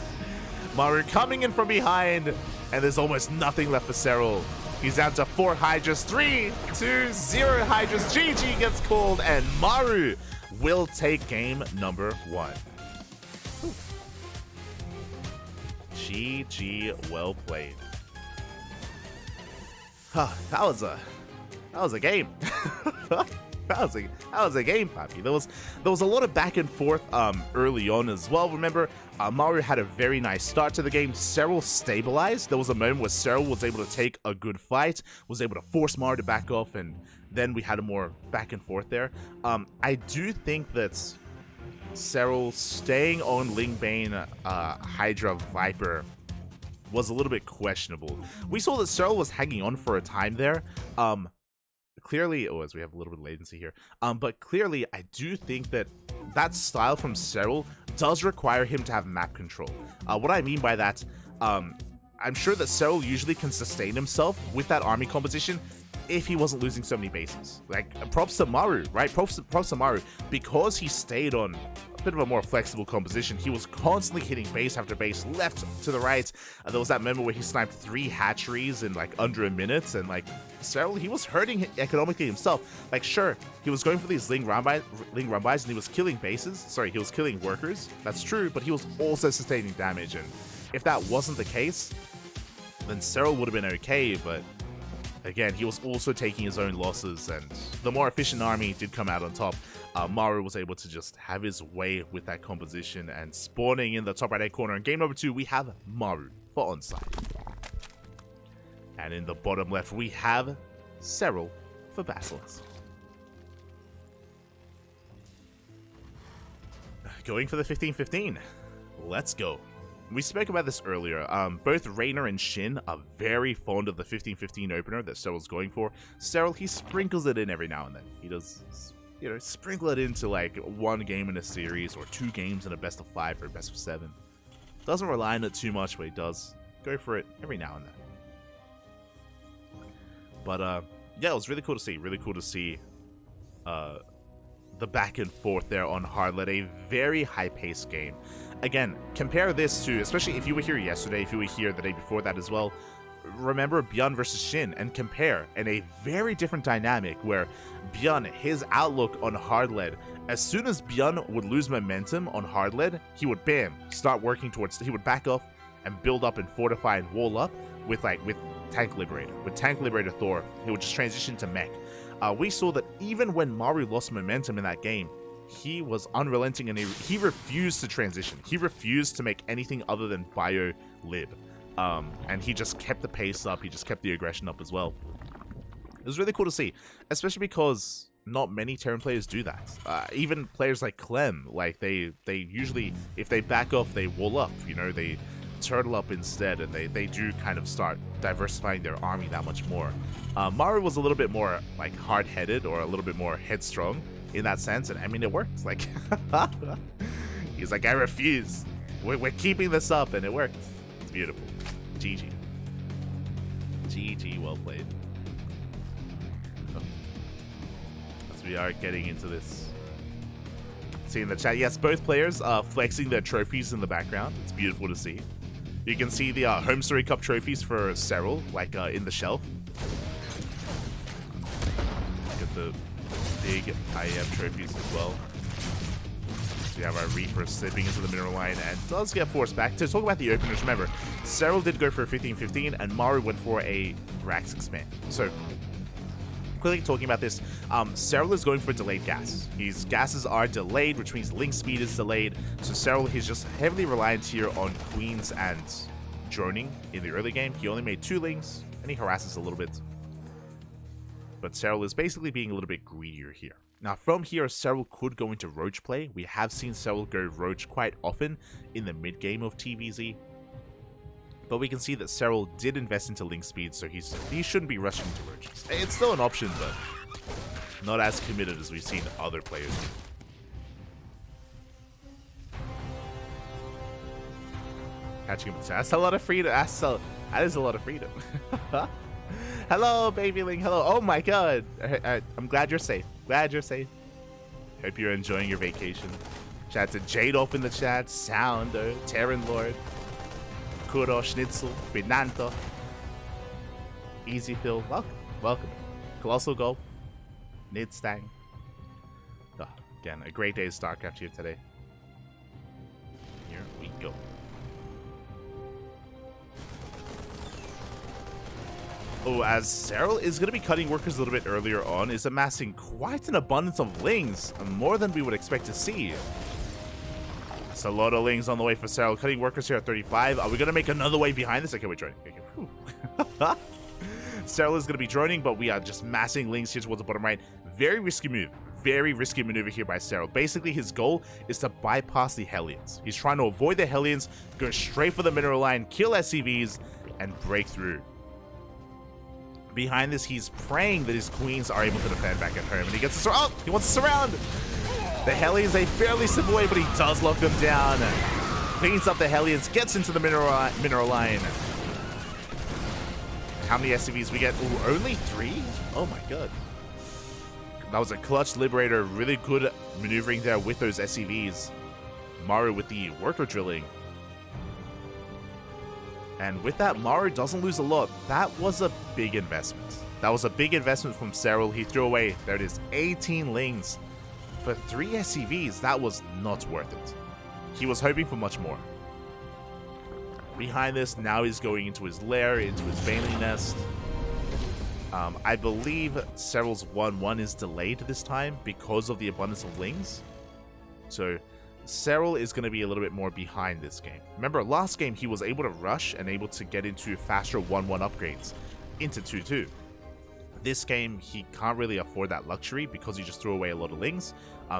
Maru coming in from behind, and there's almost nothing left for Serral. He's down to 4 Hydras. 3, 2, 0 Hydras. GG gets called, and Maru will take game number 1. GG, well played. That was a game. that was a game, Papi. There was a lot of back and forth early on as well. Remember, Maru had a very nice start to the game. Serral stabilized. There was a moment where Serral was able to take a good fight, was able to force Maru to back off, and then we had a more back and forth there. I do think that Serral staying on Ling Bane Hydra Viper was a little bit questionable. We saw that Serral was hanging on for a time there. Clearly, as we have a little bit of latency here, but clearly I do think that style from Serral does require him to have map control. What I mean by that, I'm sure that Serral usually can sustain himself with that army composition if he wasn't losing so many bases. Like, props to Maru, right? Props to Maru. Because he stayed on a bit of a more flexible composition, he was constantly hitting base after base, left to the right. There was that moment where he sniped 3 hatcheries in like under a minute, and like Serral, he was hurting economically himself. Like, sure, he was going for these Ling Rambais, and he was killing bases. Sorry, he was killing workers. That's true, but he was also sustaining damage, and if that wasn't the case, then Serral would have been okay, but again, he was also taking his own losses, and the more efficient army did come out on top. Maru was able to just have his way with that composition, and spawning in the top right-hand corner. In game number 2, we have Maru for onside. And in the bottom left, we have Serral for Basilisk. Going for the 15-15. Let's go. We spoke about this earlier. Both Raynor and Shin are very fond of the 15-15 opener that Serral's going for. Serral, he sprinkles it in every now and then. He does, you know, sprinkle it into like 1 game in a series or 2 games in a best of 5 or a best of 7. Doesn't rely on it too much, but he does go for it every now and then. But yeah, it was really cool to see. Really cool to see the back and forth there on Hardlet. A very high-paced game. Again, compare this to, especially if you were here yesterday, if you were here the day before that as well, remember Bjorn versus Shin and compare, and a very different dynamic where Bjorn, his outlook on Hardlet, as soon as Bjorn would lose momentum on Hardlet, he would bam, start working towards, he would back off and build up and fortify and wall up with Tank Liberator. With Tank Liberator Thor, he would just transition to mech. We saw that even when Maru lost momentum in that game, he was unrelenting, and he refused to transition. He refused to make anything other than bio lib. And he just kept the pace up. He just kept the aggression up as well. It was really cool to see, especially because not many Terran players do that. Even players like Clem, like they usually, if they back off, they wall up. You know, they turtle up instead, and they do kind of start diversifying their army that much more. Maru was a little bit more like hard-headed, or a little bit more headstrong in that sense, and I mean, it worked. Like, he's like, I refuse. We're keeping this up, and it worked. It's beautiful. GG. GG, well played. As we are getting into this. See in the chat, yes, both players are flexing their trophies in the background. It's beautiful to see. You can see the Home Story Cup trophies for Serral, like in the shelf. Look at the big IEM trophies as well. So we have our Reaper slipping into the mineral line and does get forced back. To talk about the openers, remember, Serral did go for a 15-15 and Maru went for a Rax expand. So, quickly talking about this, Serral is going for delayed gas. His gases are delayed, which means link speed is delayed. So Serral, he's just heavily reliant here on queens and droning in the early game. He only made 2 links and he harasses a little bit. But Serral is basically being a little bit greedier here. Now from here, Serral could go into Roach play. We have seen Serral go Roach quite often in the mid game of TVZ. But we can see that Serral did invest into link speed, so he shouldn't be rushing to Roaches. It's still an option, but not as committed as we've seen other players do. Catching him. That's a lot of freedom. That is a lot of freedom. Hello, babyling. Hello. Oh my god. I'm glad you're safe. Glad you're safe. Hope you're enjoying your vacation. Shout out to Jade off in the chat. Sounder. Terran Lord. Kuro, Schnitzel, Fernando. Easy Phil. Welcome. Welcome. Colossal Goal. Nidstang. Oh, again, a great day of StarCraft here today. Here we go. Oh, as Serral is going to be cutting workers a little bit earlier on, is amassing quite an abundance of lings, more than we would expect to see. It's a lot of lings on the way for Serral. Cutting workers here at 35. Are we going to make another wave behind this? Okay, we're joining. Okay. Serral is going to be droning, but we are just massing lings here towards the bottom right. Very risky move. Very risky maneuver here by Serral. Basically, his goal is to bypass the Hellions. He's trying to avoid the Hellions, go straight for the mineral line, kill SCVs, and break through. Behind this, he's praying that his queens are able to defend back at home, and he gets a oh, he wants to surround. The Hellions a fairly simple way, but he does lock them down. Cleans up the Hellions, gets into the mineral line. How many SCVs we get? Ooh, only 3? Oh my god. That was a clutch Liberator. Really good maneuvering there with those SCVs. Maru with the worker drilling. And with that, Maru doesn't lose a lot. That was a big investment. That was a big investment from Serral. He threw away, there it is, 18 lings. For 3 SCVs, that was not worth it. He was hoping for much more. Behind this, now he's going into his lair, into his Baneling nest. I believe Serral's 1-1 is delayed this time because of the abundance of lings. So Serral is going to be a little bit more behind this game. Remember, last game he was able to rush and able to get into faster 1-1 upgrades into 2-2. This game, he can't really afford that luxury because he just threw away a lot of lings.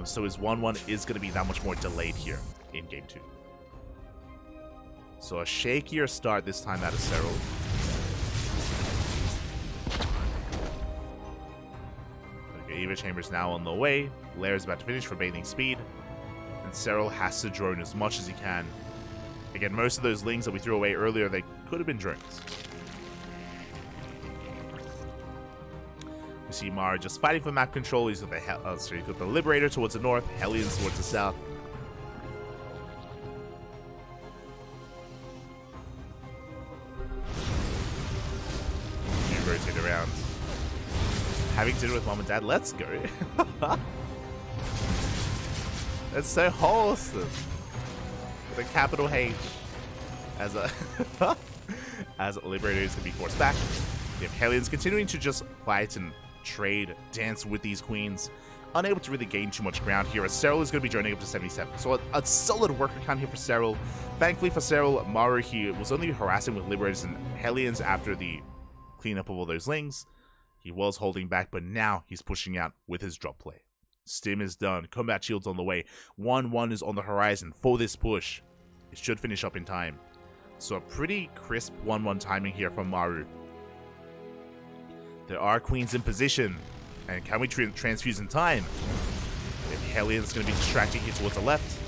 So his 1-1 is going to be that much more delayed here in game 2. So a shakier start this time out of Serral. Okay, Eva Chamber's now on the way. Lair's about to finish for bathing speed. And Serral has to drone as much as he can. Again, most of those lings that we threw away earlier, they could have been drones. We see Mara just fighting for map control. He's got the Liberator towards the north, Hellions towards the south. You rotate around. Having dinner with mom and dad. Let's go. That's so wholesome. With a capital H as a as Liberator is gonna be forced back. We have Hellions continuing to just fight and trade, dance with these queens, unable to really gain too much ground here as Serral is going to be joining up to 77. So a solid worker count here for Serral. Thankfully for Serral, Maru, he was only harassing with Liberators and Hellions after the cleanup of all those lings. He was holding back, but now he's pushing out with his drop play. Stim is done. Combat Shield's on the way. 1-1 is on the horizon for this push. It should finish up in time. So a pretty crisp 1-1 timing here from Maru. There are queens in position. And can we transfuse in time? If Hellion's going to be distracting here towards the left.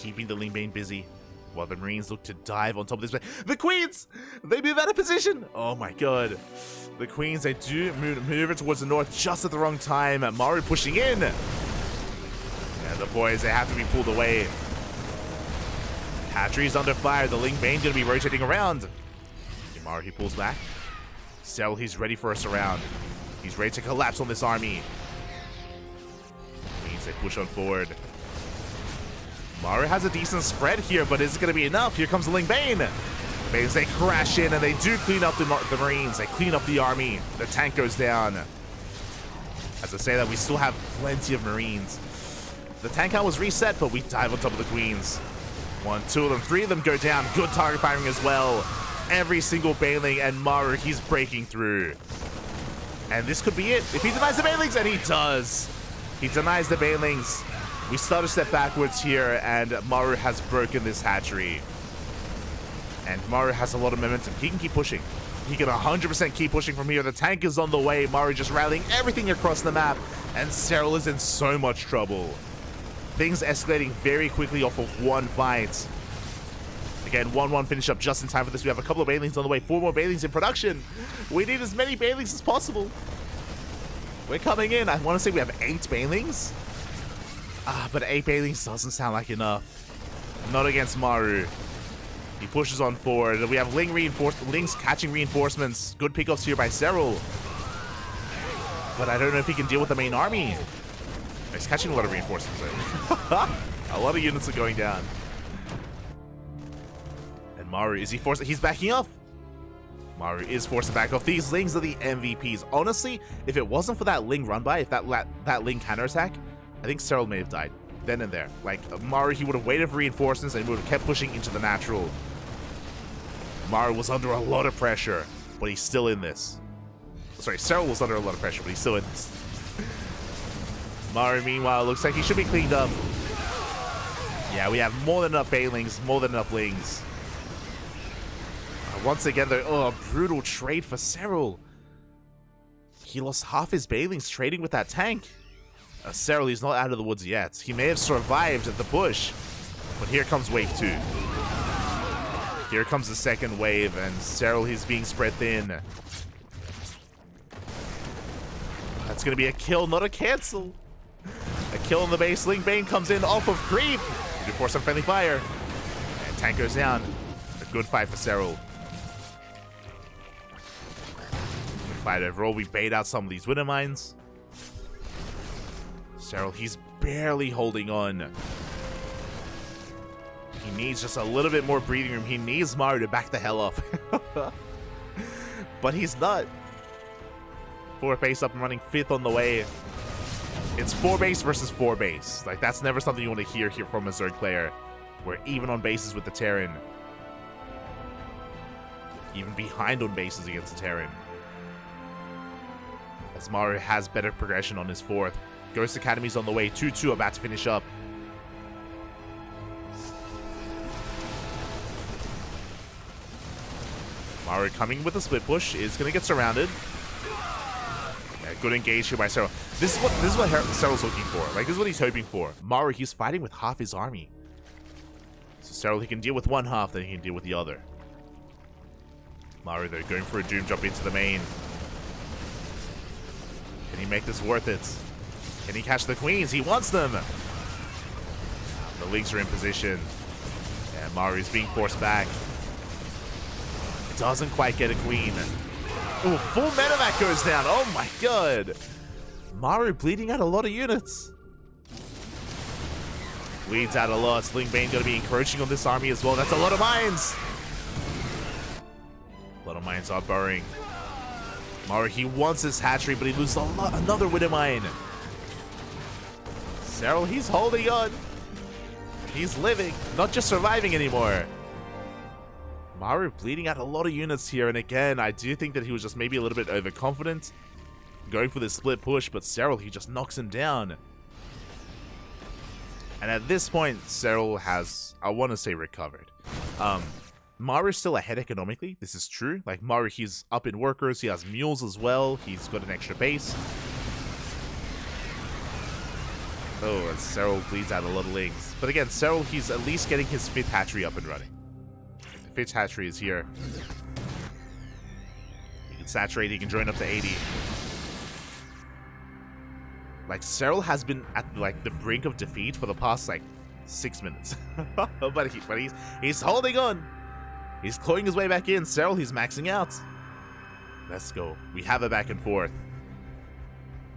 keeping the Ling Bane busy, while the Marines look to dive on top of this. The Queens! They move out of position! Oh my god. The Queens, they do move towards the north just at the wrong time. Maru pushing in. And the boys, they have to be pulled away. Hatchery's under fire. The Ling Bane's going to be rotating around. Maru, he pulls back. Cell, he's ready for a surround. He's ready to collapse on this army. Means they push on forward. Maru has a decent spread here, but is it going to be enough? Here comes the Ling Bane. Banes, they crash in, and they do clean up the Marines. They clean up the army. The tank goes down. As I say that, we still have plenty of Marines. The tank count was reset, but we dive on top of the Queens. 1, 2 of them, 3 of them go down. Good target firing as well. Every single Baneling, and Maru, he's breaking through. And this could be it. If he denies the Banelings, and he does. He denies the Banelings. We start a step backwards here, and Maru has broken this hatchery. And Maru has a lot of momentum. He can keep pushing. He can 100% keep pushing from here. The tank is on the way. Maru just rallying everything across the map. And Cyril is in so much trouble. Things escalating very quickly off of one fight. Again, 1-1 finish up just in time for this. We have a couple of Banelings on the way. 4 more Banelings in production. We need as many Banelings as possible. We're coming in. I want to say we have 8 Banelings. But 8 Banelings doesn't sound like enough. Not against Maru. He pushes on forward. We have Lings catching reinforcements. Good pickups here by Cyril. But I don't know if he can deal with the main army. He's catching a lot of reinforcements though. A lot of units are going down. And Maru, is he forced? He's backing off. Maru is forced to back off. These Lings are the MVPs. Honestly, if it wasn't for that Ling run by, if that Ling counterattack, I think Cyril may have died then and there. Like, Maru, he would have waited for reinforcements and would have kept pushing into the natural. Maru was under a lot of pressure, but he's still in this. Sorry, Cyril was under a lot of pressure, but he's still in this. Maru, meanwhile, looks like he should be cleaned up. Yeah, we have more than enough Banelings, more than enough Lings. Once again, a brutal trade for Cyril. He lost half his Banelings trading with that tank. Cyril, he's not out of the woods yet. He may have survived the push, but here comes wave 2. Here comes the second wave, and Cyril, he's being spread thin. That's going to be a kill, not a cancel. A kill on the base. Ling Bane comes in off of creep. We do force some friendly fire. And tank goes down. A good fight for Cyril. Good fight overall. We bait out some of these winter mines. Cyril, he's barely holding on. He needs just a little bit more breathing room. He needs Maru to back the hell up. But he's not. 4 base up and running, 5th on the way. It's 4 base versus 4 base. Like, that's never something you want to hear from a Zerg player. We're even on bases with the Terran. Even behind on bases against the Terran. As Maru has better progression on his 4th. Ghost Academy's on the way. 2-2 about to finish up. Maru coming with a split push. Is going to get surrounded. Yeah, good engage here by Cyril. This is what Cyril's looking for. Like, this is what he's hoping for. Maru, he's fighting with half his army. So Cyril, he can deal with one half, then he can deal with the other. Maru, though, going for a doom jump into the main. Can he make this worth it? Can he catch the Queens? He wants them. The Lings are in position. And Maru's being forced back. Doesn't quite get a Queen. Oh, full medevac goes down. Oh my god. Maru bleeding out a lot of units. Bleeds out a lot. Ling Bane going to be encroaching on this army as well. That's a lot of mines. A lot of mines are burrowing. Maru, he wants this hatchery, but he loses another winter mine. Cyril, he's holding on. He's living, not just surviving anymore. Maru bleeding out a lot of units here, and again, I do think that he was just maybe a little bit overconfident, going for this split push, but Cyril, he just knocks him down. And at this point, Cyril has, I want to say, recovered. Maru's still ahead economically, this is true. Like, Maru, he's up in workers, he has mules as well, he's got an extra base. Oh, and Cyril bleeds out a lot of lings. But again, Cyril, he's at least getting his 5th hatchery up and running. The 5th hatchery is here. He can saturate, he can join up to 80. Like, Cyril has been at, like, the brink of defeat for the past, like, 6 minutes. but he's holding on. He's clawing his way back in. Cyril, he's maxing out. Let's go. We have a back and forth.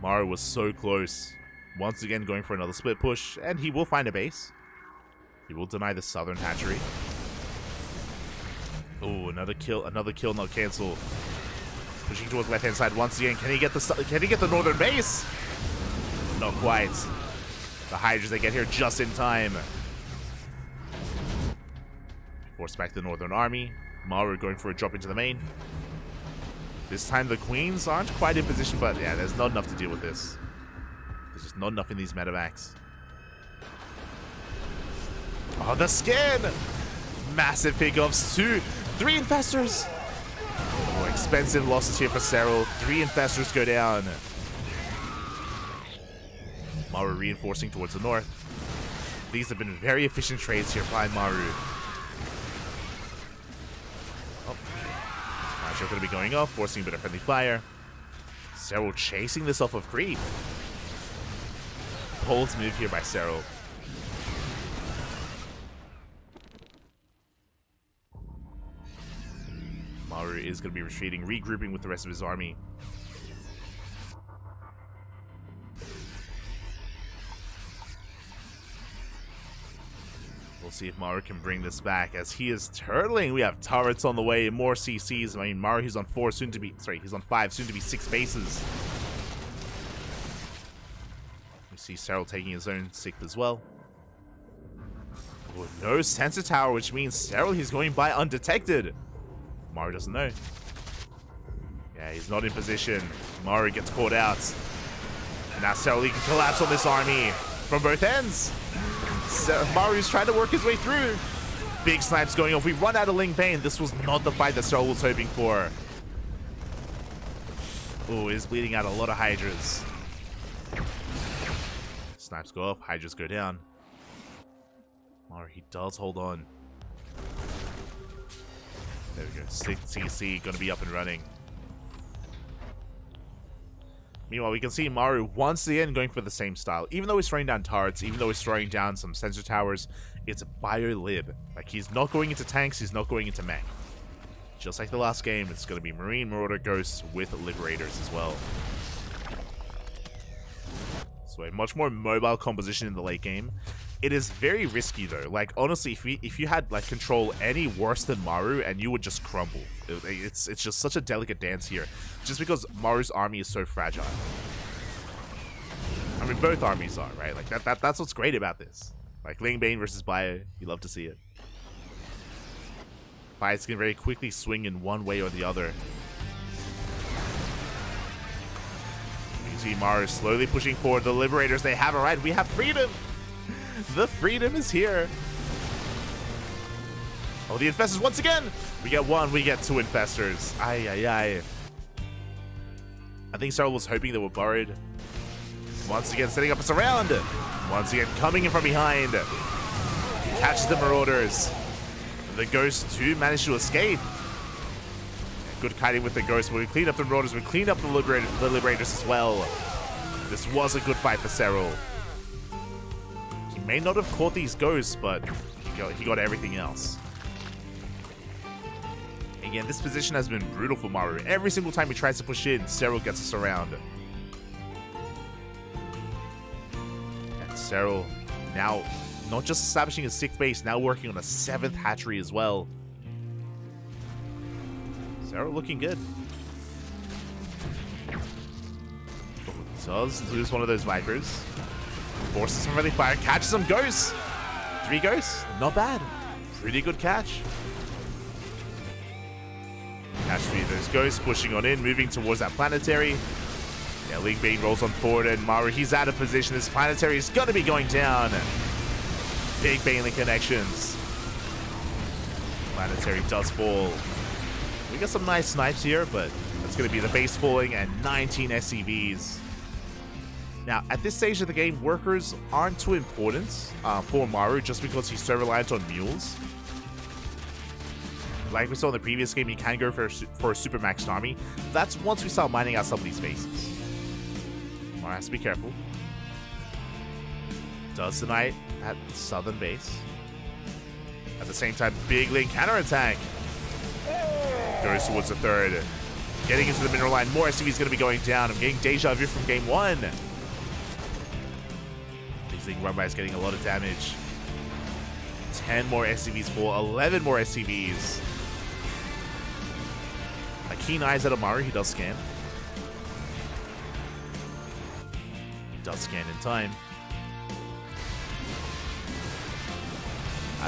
Maru was so close. Once again going for another split push, and he will find a base. He will deny the southern hatchery. Oh, another kill not cancel. Pushing towards the left-hand side once again. Can he get the northern base? Not quite. The Hydras, they get here just in time. Force back the northern army. Maru going for a drop into the main. This time the queens aren't quite in position, but yeah, there's not enough to deal with this. There's just not enough in these medevacs. Oh, the skin! Massive pickoffs. 3 infestors. Oh, expensive losses here for Cyril. 3 infestors go down. Maru reinforcing towards the north. These have been very efficient trades here by Maru. Oh. Macho going to be going off, forcing a bit of friendly fire. Cyril chasing this off of creep. Bold move here by Cyril. Maru is going to be retreating, regrouping with the rest of his army. We'll see if Maru can bring this back as he is turtling. We have turrets on the way, more CCs. I mean, Maru, he's on 5, soon to be 6 bases. We see Cyril taking his own 6th as well. Oh, no sensor tower, which means Cyril, he's going by undetected. Maru doesn't know. Yeah, he's not in position. Maru gets caught out. And now Cyril, he can collapse on this army from both ends. Maru's trying to work his way through. Big snipes going off. We run out of Ling Bane. This was not the fight that Cyril was hoping for. Oh, he's bleeding out a lot of Hydras. Snipes go off. Hydras go down. Maru, he does hold on. There we go. 6 CC going to be up and running. Meanwhile, we can see Maru once again going for the same style. Even though he's throwing down turrets, even though he's throwing down some sensor towers, it's bio-lib. Like, he's not going into tanks, he's not going into mech. Just like the last game, it's going to be Marine, Marauder, Ghosts with Liberators as well. So a much more mobile composition in the late game. It is very risky though. Like, honestly, if you had like control any worse than Maru, and you would just crumble. It's just such a delicate dance here, just because Maru's army is so fragile. I mean, both armies are, right? Like that's what's great about this. Like Ling Bane versus Bio, you love to see it. Fights can very quickly swing in one way or the other. You see Maru slowly pushing forward. The Liberators, they have a right. We have freedom. The freedom is here. Oh, the infestors once again. We get 1, we get 2 infestors. Ay, ay, ay. I think Cyril was hoping they were buried. Once again, setting up a surround. Once again, coming in from behind. Catches the Marauders. The Ghosts too managed to escape. Good kiting with the Ghosts, but we cleaned up the Marauders. We cleaned up the Liberators as well. This was a good fight for Cyril. He may not have caught these Ghosts, but he got everything else. Again, this position has been brutal for Maru. Every single time he tries to push in, Cyril gets us around. And Cyril now not just establishing his 6th base, now working on a 7th hatchery as well. Cyril looking good. Oh, does lose one of those Vipers. Forces some friendly fire, catches some Ghosts. 3 Ghosts, not bad. Pretty good catch. Catch 3 of those Ghosts, pushing on in, moving towards that planetary. Yeah, Ling Bane rolls on forward, and Maru, he's out of position. This planetary is going to be going down. Big Baneling connections. Planetary does fall. We got some nice snipes here, but that's going to be the base falling and 19 SCVs. Now, at this stage of the game, workers aren't too important for Maru just because he's so reliant on mules. Like we saw in the previous game, you can go for a super maxed army. That's once we start mining out some of these bases. Maru has to be careful. Does deny at southern base. At the same time, big lane counterattack. Goes towards the third. Getting into the mineral line. More SCVs going to be going down. I'm getting deja vu from game 1. These Ling Runby is getting a lot of damage. 10 more SCVs fall. 11 more SCVs. A keen eyes at Amaru. He does scan. He does scan in time.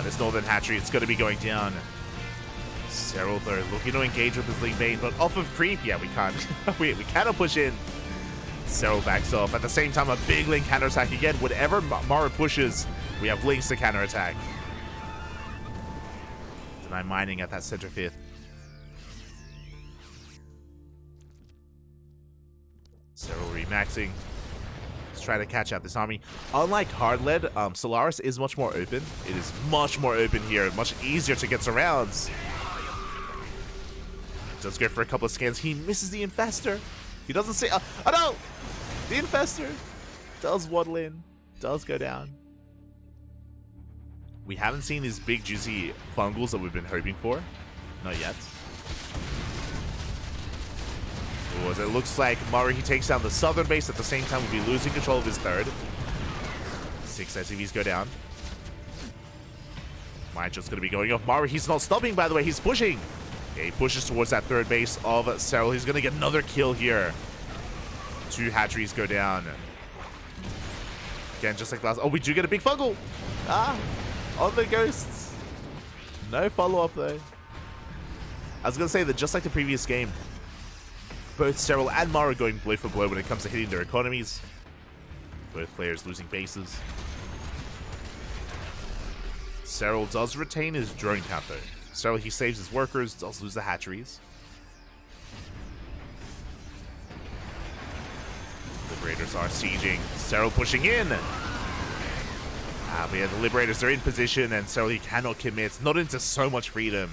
This northern hatchery, it's going to be going down. Cyril, though, looking to engage with his Ling Bane, but off of creep. Yeah, we can't. we cannot push in. Cyril backs off. At the same time, a big Ling counterattack again. Whatever Maru pushes, we have Lings to counterattack. Deny mining at that center 5th. Cyril remaxing. Try to catch out this army. Unlike Hard-Led, Solaris is much more open. It is much more open here, much easier to get surrounds. Does go for a couple of scans. He misses the Infestor. He doesn't see. Oh no! The Infestor does waddle in, does go down. We haven't seen these big juicy fungals that we've been hoping for. Not yet. As it looks like Maru, he takes down the southern base. At the same time, we'll be losing control of his third. 6 SCVs go down. Just going to be going off. Maru, he's not stopping, by the way. He's pushing. Okay, he pushes towards that third base of Cyril. He's going to get another kill here. 2 hatcheries go down. Again, just like last. Oh, we do get a big fungal. On the ghosts. No follow-up, though. I was going to say that just like the previous game, both Cyril and Maru going blow for blow when it comes to hitting their economies. Both players losing bases. Cyril does retain his drone count though. Cyril, he saves his workers, does lose the hatcheries. Liberators are sieging. Cyril pushing in. But yeah, the Liberators are in position and Cyril, he cannot commit. Not into so much freedom.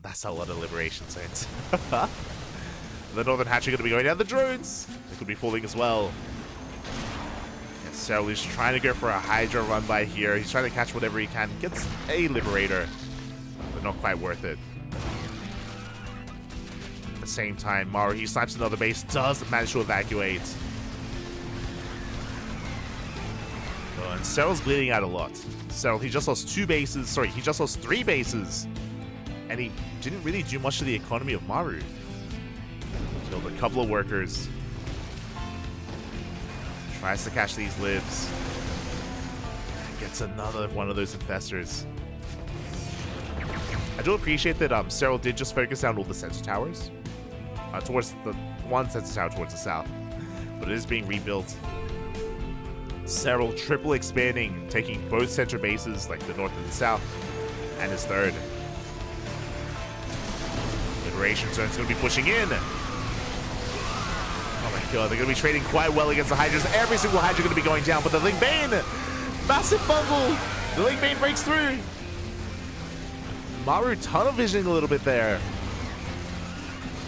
That's a lot of liberation, Saints. The northern hatchery going to be going down. The drones, they could be falling as well. And Cyril is trying to go for a Hydra run by here. He's trying to catch whatever he can. Gets a Liberator, but not quite worth it. At the same time, Maru, he snipes another base. Does manage to evacuate. Oh, and Cyril's bleeding out a lot. Cyril, he just lost 2 bases. Sorry, he just lost 3 bases. And he didn't really do much to the economy of Maru. Killed a couple of workers. Tries to catch these libs. Gets another one of those infestors. I do appreciate that Cyril did just focus down all the sensor towers. Towards the one sensor tower towards the south. But it is being rebuilt. Cyril triple expanding, taking both center bases, like the north and the south, and his third. Liberation Zone's going to be pushing in. Oh my god, they're going to be trading quite well against the Hydras. Every single Hydra going to be going down, but the Ling Bane, massive fungal. The Ling Bane breaks through. Maru tunnel visioning a little bit there.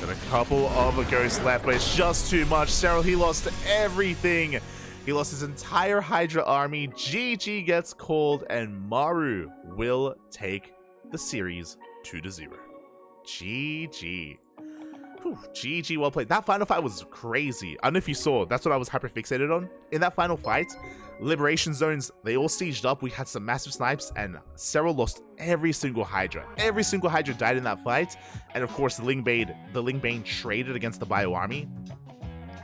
Got a couple of ghosts left, but it's just too much. Cyril, he lost everything. He lost his entire Hydra army. GG gets called, and Maru will take the series 2-0. GG. Whew, GG, well played. That final fight was crazy. I don't know if you saw. That's what I was hyper fixated on. In that final fight, Liberation Zones, they all sieged up. We had some massive snipes, and Cyril lost every single Hydra. Every single Hydra died in that fight. And of course, the Ling Bane traded against the Bio Army.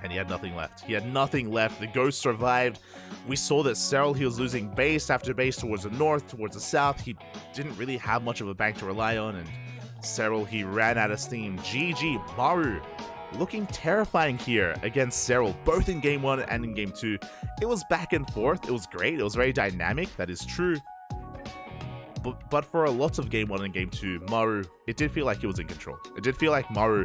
And he had nothing left. He had nothing left. The Ghost survived. We saw that Cyril, he was losing base after base towards the north, towards the south. He didn't really have much of a bank to rely on, and Cyril, he ran out of steam. GG. Maru looking terrifying here against Cyril, both in game 1 and in game 2. It was back and forth. It was great. It was very dynamic. That is true. But for a lot of game 1 and game 2, Maru, it did feel like he was in control. It did feel like Maru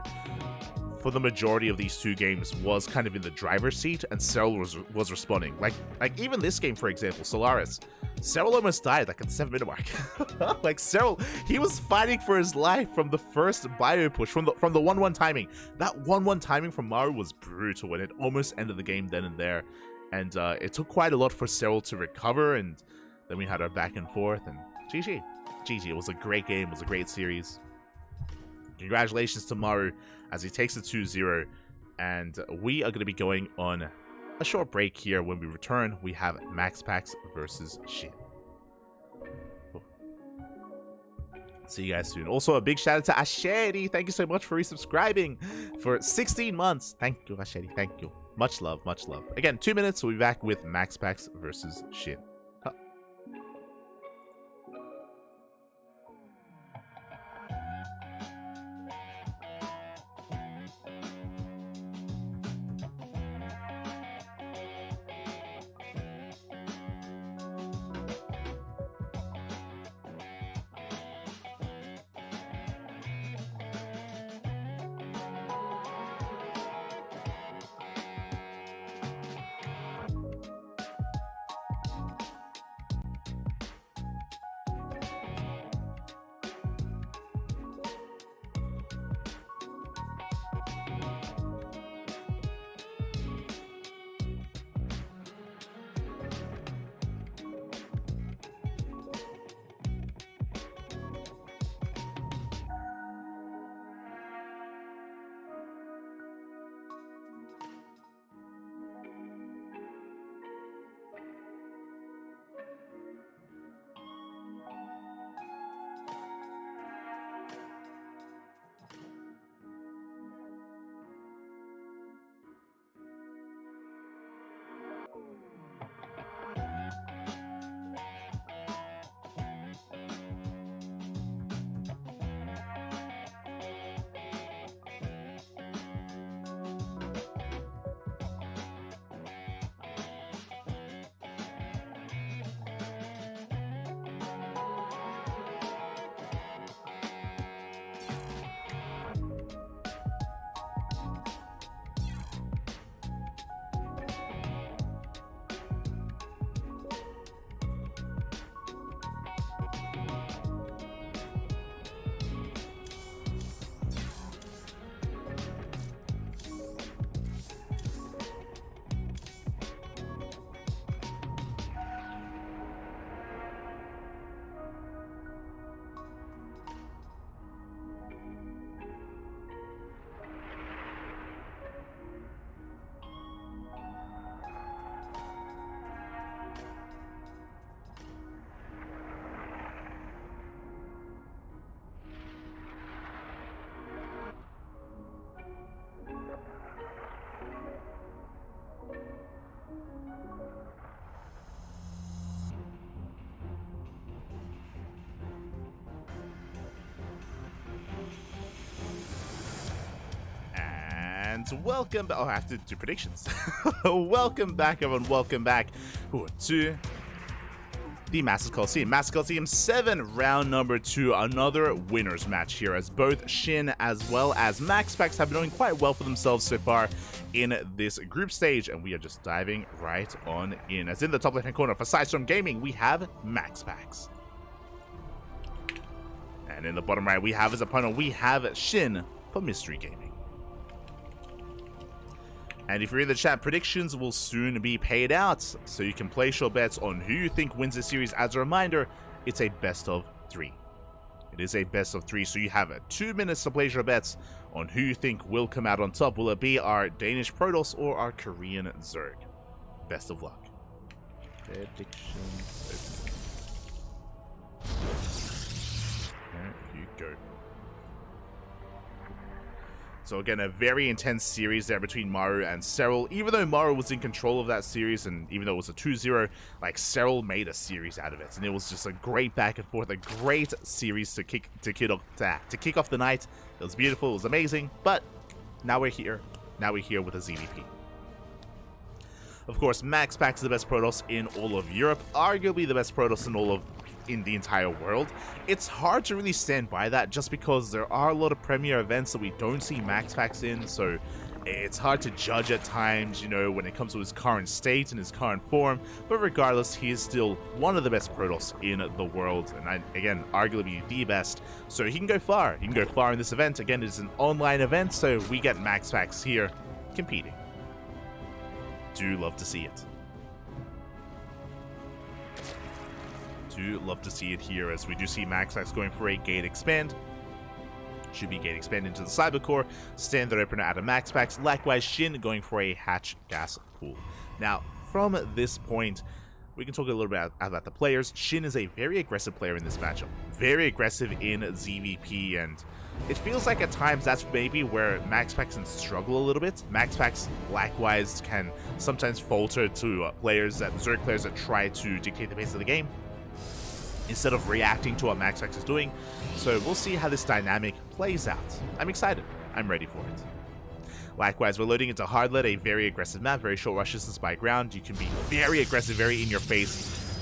for the majority of these two games was kind of in the driver's seat, and Cyril was responding. Like even this game, for example, Solaris. Cyril almost died like at the 7-minute mark. Like Cyril, he was fighting for his life from the first bio push, from the 1-1 timing. That 1-1 timing from Maru was brutal, and it almost ended the game then and there. And it took quite a lot for Cyril to recover, and then we had our back and forth, and GG. GG, it was a great game, it was a great series. Congratulations to Maru as he takes the 2-0, and we are going to be going on a short break here. When we return, we have MaxPax versus Shin. Cool. See you guys soon. Also, a big shout out to Asheri. Thank you so much for resubscribing for 16 months. Thank you, Asheri. Thank you. Much love, much love. Again, 2 minutes, we'll be back with MaxPax versus Shin. And welcome back. Oh, I have to do predictions. Welcome back, everyone. Welcome back to the Masters Coliseum. Masters Coliseum 7, round number 2. Another winner's match here, as both Shin as well as MaxPax have been doing quite well for themselves so far in this group stage. And we are just diving right on in. As in the top left-hand corner for Sidestorm Gaming, we have MaxPax. And in the bottom right, we have his opponent. We have Shin for Mystery Gaming. And if you're in the chat, predictions will soon be paid out, so you can place your bets on who you think wins the series. As a reminder, it's a best of 3. It is a best of 3, so you have 2 minutes to place your bets on who you think will come out on top. Will it be our Danish Protoss or our Korean Zerg? Best of luck. Predictions. There you go. So again, a very intense series there between Maru and Cyril. Even though Maru was in control of that series, and even though it was a 2-0, like, Cyril made a series out of it. And it was just a great back and forth, a great series to kick off the night. It was beautiful, it was amazing, but now we're here. Now we're here with a ZVP. Of course, MaxPax is the best Protoss in all of Europe, arguably the best Protoss in all of in the entire world. It's hard to really stand by that just because there are a lot of premier events that we don't see max packs in, so it's hard to judge at times, you know, when it comes to his current state and his current form. But regardless, he is still one of the best Protoss in the world, and again, arguably the best. So he can go far. He can go far in this event. Again, it's an online event, so we get max packs here competing. Do love to see it. Do love to see it here, as we do see max packs going for a gate expand. Should be gate expand into the Cybercore, standard opener out of max packs. Likewise, Shin going for a hatch gas pool. Now, from this point, we can talk a little bit about the players. Shin is a very aggressive player in this matchup. Very aggressive in ZVP, and it feels like at times that's maybe where max packs can struggle a little bit. Max packs, likewise, can sometimes falter to players, Zerg players that try to dictate the pace of the game instead of reacting to what max packs is doing. So we'll see how this dynamic plays out. I'm excited. I'm ready for it. Likewise, we're loading into Hardlet, a very aggressive map, very short rush distance by ground. You can be very aggressive, very in your face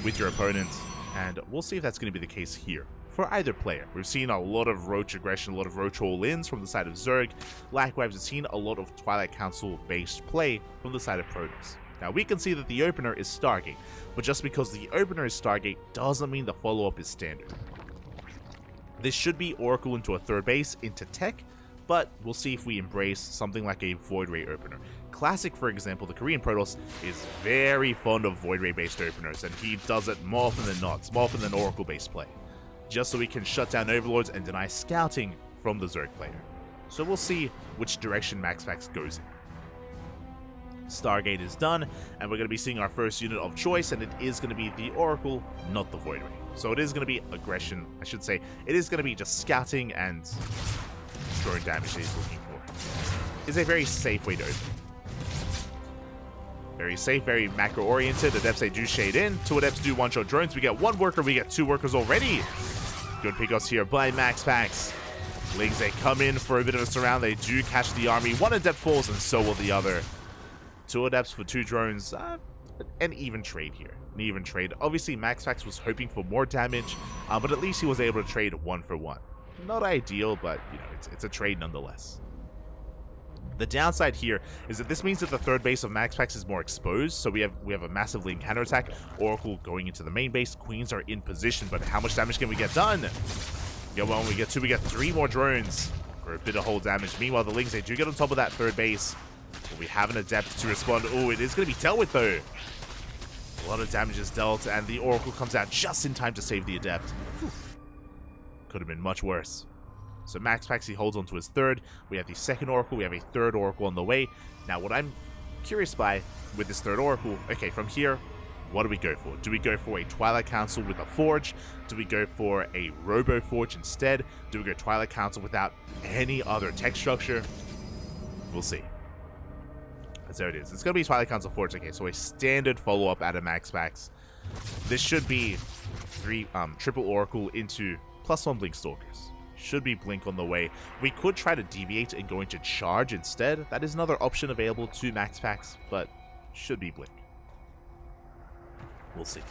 with your opponent, and we'll see if that's going to be the case here for either player. We've seen a lot of Roach aggression, a lot of Roach all-ins from the side of Zerg. Likewise, we've seen a lot of Twilight Council-based play from the side of Protoss. Now, we can see that the opener is Stargate, but just because the opener is Stargate doesn't mean the follow-up is standard. This should be Oracle into a third base, into Tech, but we'll see if we embrace something like a Void Ray opener. Classic, for example, the Korean Protoss is very fond of Void Ray based openers, and he does it more often than not, more often than Oracle based play, just so he can shut down Overlords and deny scouting from the Zerg player. So we'll see which direction Max Packs goes in. Stargate is done, and we're going to be seeing our first unit of choice, and it is going to be the Oracle, not the Void Ray. So it is going to be aggression, I should say. It is going to be just scouting and destroying damage that he's looking for. It's a very safe way to open. Very safe, very macro-oriented. Adepts, they do shade in. Two Adepts do one-shot drones. We get one worker, we get two workers already. Good pickups here by Max Packs. Lings, they come in for a bit of a surround. They do catch the army. One Adept falls, and so will the other. Two Adepts for two drones. An even trade here. An even trade. Obviously, Max Packs was hoping for more damage, but at least he was able to trade 1 for 1. Not ideal, but you know, it's a trade nonetheless. The downside here is that this means that the third base of Max Packs is more exposed, so we have a massive lane counterattack. Oracle going into the main base. Queens are in position, but how much damage can we get done? Get one, we get two, we get 3 more drones for a bit of whole damage. Meanwhile, the Lings, they do get on top of that third base. But we have an Adept to respond. Oh, it is going to be dealt with, though. A lot of damage is dealt, and the Oracle comes out just in time to save the Adept. Whew. Could have been much worse. So Max Packs, he holds on to his third. We have the second Oracle. We have a third Oracle on the way. Now, what I'm curious by with this third Oracle, okay, from here, what do we go for? Do we go for a Twilight Council with a Forge? Do we go for a Robo Forge instead? Do we go Twilight Council without any other tech structure? We'll see. There it is. It's going to be Twilight Council Forge. Okay, so a standard follow-up out of Max Packs. This should be triple Oracle into +1 Blink Stalkers. Should be Blink on the way. We could try to deviate and go into Charge instead. That is another option available to Max Packs, but should be Blink. We'll see.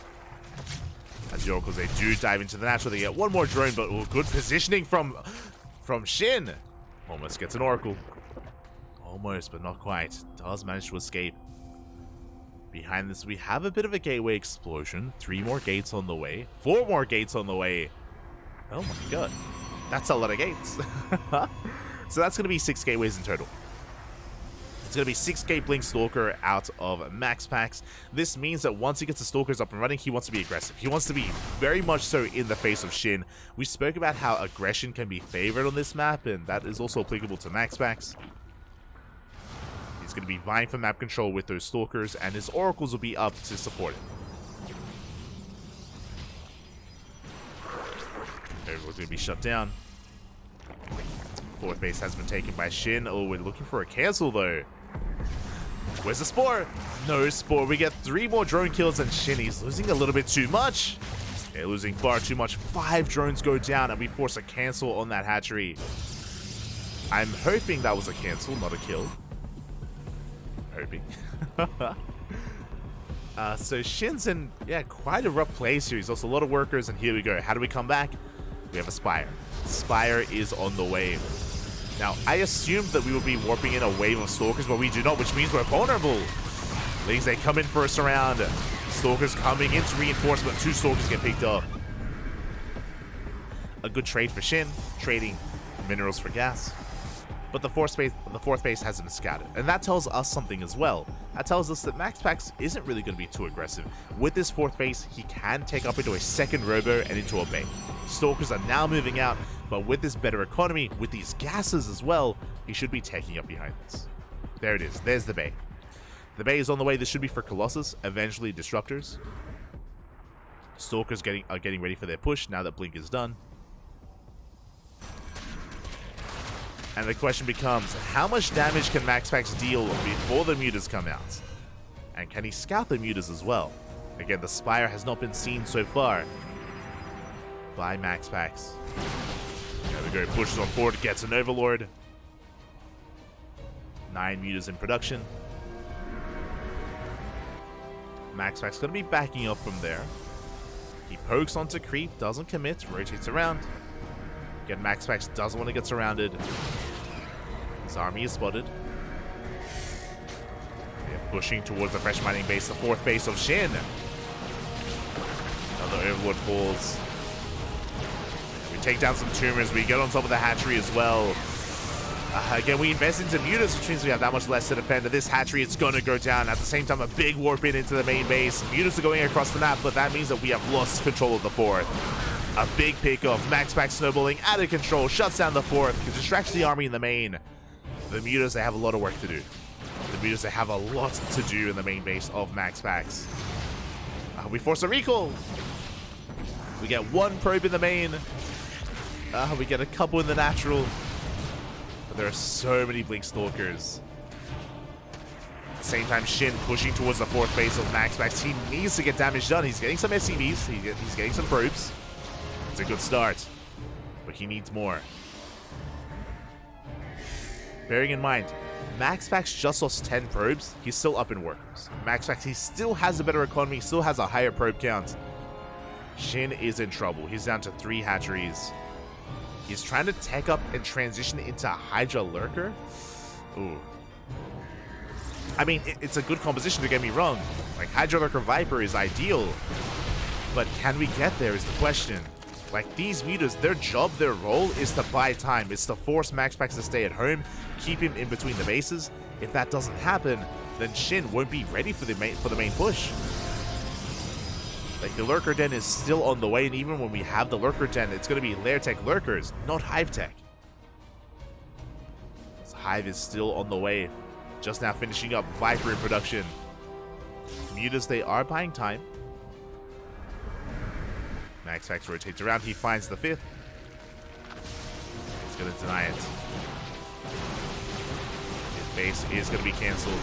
As the Oracles, they do dive into the natural. They get one more drone, but good positioning from Shin. Almost gets an Oracle. Almost, but not quite. Does manage to escape. Behind this, we have a bit of a gateway explosion. 3 more gates on the way. 4 more gates on the way. Oh my god. That's a lot of gates. So that's going to be 6 gateways in total. It's going to be 6 gate Blink Stalker out of Max Packs. This means that once he gets the Stalkers up and running, he wants to be aggressive. He wants to be very much so in the face of Shin. We spoke about how aggression can be favored on this map, and that is also applicable to Max Packs. He's going to be vying for map control with those Stalkers, and his Oracles will be up to support it. Everyone's going to be shut down. Fourth base has been taken by Shin. Oh, we're looking for a cancel, though. Where's the Spore? No Spore. We get 3 more drone kills, and Shin, he's losing a little bit too much. They're losing far too much. 5 drones go down, and we force a cancel on that hatchery. I'm hoping that was a cancel, not a kill. Hoping. So Shin's in, quite a rough place here. He's also a lot of workers, and here we go. How do we come back? We have a Spire. Spire is on the way. Now, I assumed that we would be warping in a wave of Stalkers, but we do not, which means we're vulnerable. Ladies, they come in for a surround. Stalkers coming into reinforcement. 2 Stalkers get picked up. A good trade for Shin, trading minerals for gas. But the fourth base hasn't been scattered, and that tells us something as well. That tells us that MaxPax isn't really going to be too aggressive. With this 4th base, he can take up into a second robo and into a bay. Stalkers are now moving out, but with this better economy, with these gases as well, he should be taking up behind this. There it is. There's the bay. The bay is on the way. This should be for Colossus, eventually Disruptors. Stalkers are getting ready for their push now that Blink is done. And the question becomes, how much damage can MaxPax deal before the mutas come out? And can he scout the mutas as well? Again, the Spire has not been seen so far by MaxPax. There we go, pushes on forward, gets an Overlord. 9 mutas in production. MaxPax going to be backing up from there. He pokes onto creep, doesn't commit, rotates around. Again, MaxPax doesn't want to get surrounded. His army is spotted. They're pushing towards the fresh mining base, the 4th base of Shin. Another Overlord falls. We take down some tumors. We get on top of the hatchery as well. Again, we invest into mutas, which means we have that much less to defend. This hatchery is going to go down. At the same time, a big warp in into the main base. Mutas are going across the map, but that means that we have lost control of the 4th. A big pickoff. MaxPax snowballing out of control. Shuts down the 4th. Distracts the army in the main. The mutas, they have a lot of work to do. The mutas, they have a lot to do in the main base of MaxPax. We force a recall. We get 1 probe in the main. We get a couple in the natural. But there are so many Blink Stalkers. At the same time, Shin pushing towards the 4th base of MaxPax. He needs to get damage done. He's getting some SCVs. He's getting some probes. It's a good start, but he needs more. Bearing in mind, MaxPax just lost 10 probes. He's still up in workers. MaxPax, he still has a better economy, still has a higher probe count. Shin is in trouble. He's down to 3 hatcheries. He's trying to tech up and transition into Hydra Lurker. Ooh. I mean, it's a good composition, to get me wrong. Like, Hydra Lurker Viper is ideal. But can we get there is the question. Like, these mutas, their job, their role is to buy time. It's to force MaxPax to stay at home, keep him in between the bases. If that doesn't happen, then Shin won't be ready for the main push. Like, the Lurker Den is still on the way, and even when we have the Lurker Den, it's going to be Lair Tech Lurkers, not Hive Tech. So Hive is still on the way. Just now finishing up Viper in production. Mutas, they are buying time. MaxPax rotates around. He finds the 5th. He's going to deny it. His base is going to be cancelled.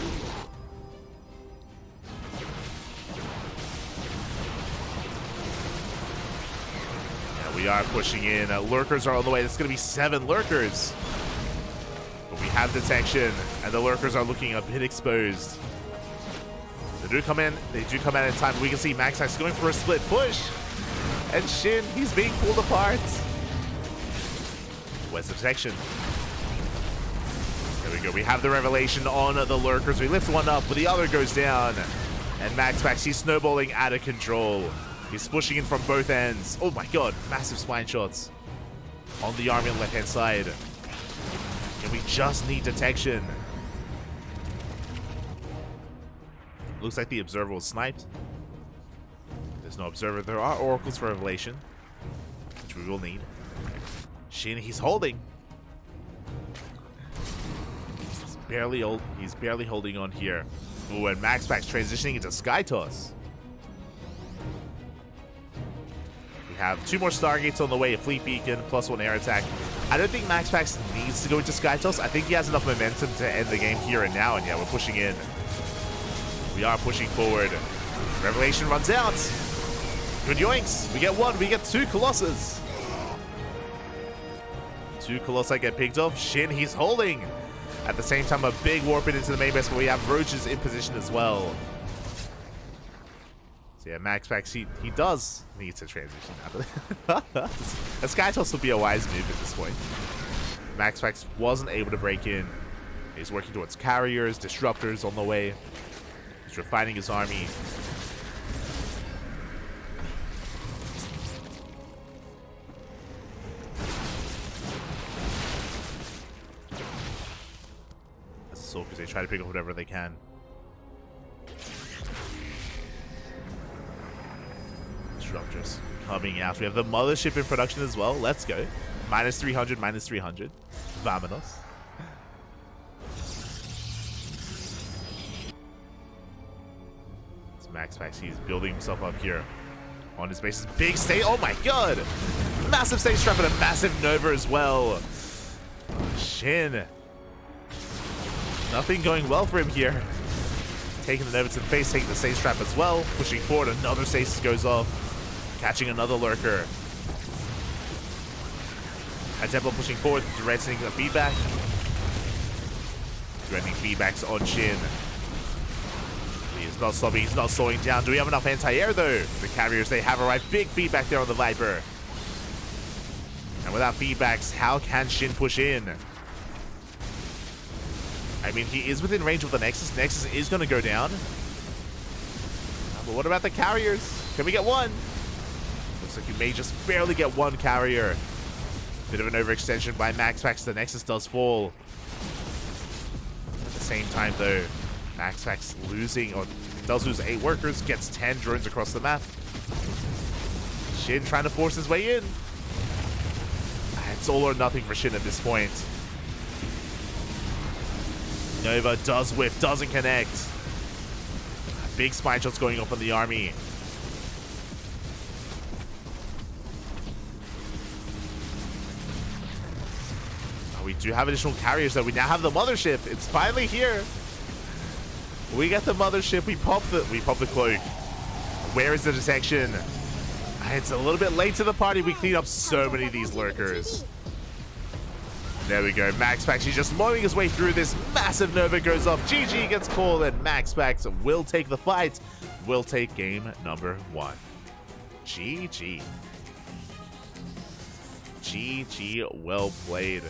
Yeah, we are pushing in. Lurkers are on the way. There's going to be 7 Lurkers. But we have detection, and the Lurkers are looking a bit exposed. They do come in. They do come out in time. We can see MaxPax going for a split push. And Shin, he's being pulled apart. Where's the protection? There we go. We have the revelation on the Lurkers. We lift one up, but the other goes down. And MaxPax, he's snowballing out of control. He's pushing in from both ends. Oh my god, massive spine shots on the army on the left-hand side. And we just need detection. Looks like the observer was sniped. There's no observer. There are oracles for revelation, which we will need. Shin, he's holding. He's barely holding on here. Ooh, and MaxPax transitioning into Sky Toss. We have 2 more Stargates on the way, a Fleet Beacon, +1 air attack. I don't think MaxPax needs to go into Sky Toss. I think he has enough momentum to end the game here and now, and yeah, we're pushing in. We are pushing forward. Revelation runs out. Good yoinks. We get 1. We get 2 Colossus. 2 Colossi get picked off. Shin, he's holding. At the same time, a big warp into the main base, but we have Roaches in position as well. So yeah, MaxPax, he does need to transition out of it. A Sky Toss would be a wise move at this point. MaxPax wasn't able to break in. He's working towards carriers, disruptors on the way. He's refining his army. Because they try to pick up whatever they can. Disruptors coming out. We have the mothership in production as well. Let's go. Minus 300, minus 300. Vamonos. It's MaxPax. He's building himself up here on his bases. Big state. Oh my god! Massive stage trap and a massive Nova as well. Shin. Nothing going well for him here. Taking the Nova to the face, taking the stage trap as well. Pushing forward, another stasis goes off. Catching another lurker. Templar pushing forward, threatening the feedback. Threatening feedbacks on Shin. He is not stopping, he's not slowing down. Do we have enough anti-air though? The carriers, they have arrived. Big feedback there on the Viper. And without feedbacks, how can Shin push in? I mean, he is within range of the Nexus. Nexus is going to go down. But what about the carriers? Can we get one? Looks like we may just barely get one carrier. Bit of an overextension by MaxPax. The Nexus does fall. At the same time, though, MaxPax losing, or does lose 8 workers, gets 10 drones across the map. Shin trying to force his way in. It's all or nothing for Shin at this point. Nova does whiff, doesn't connect. Big spine shots going up on the army. Oh, we do have additional carriers though. We now have the mothership. It's finally here. We get the mothership. We pop the cloak. Where is the detection? It's a little bit late to the party. We clean up so many of these lurkers. There we go. MaxPax, he's just mowing his way through this. Massive Nova goes off. GG gets called, and MaxPax will take the fight. Will take game number 1. GG. GG, well played.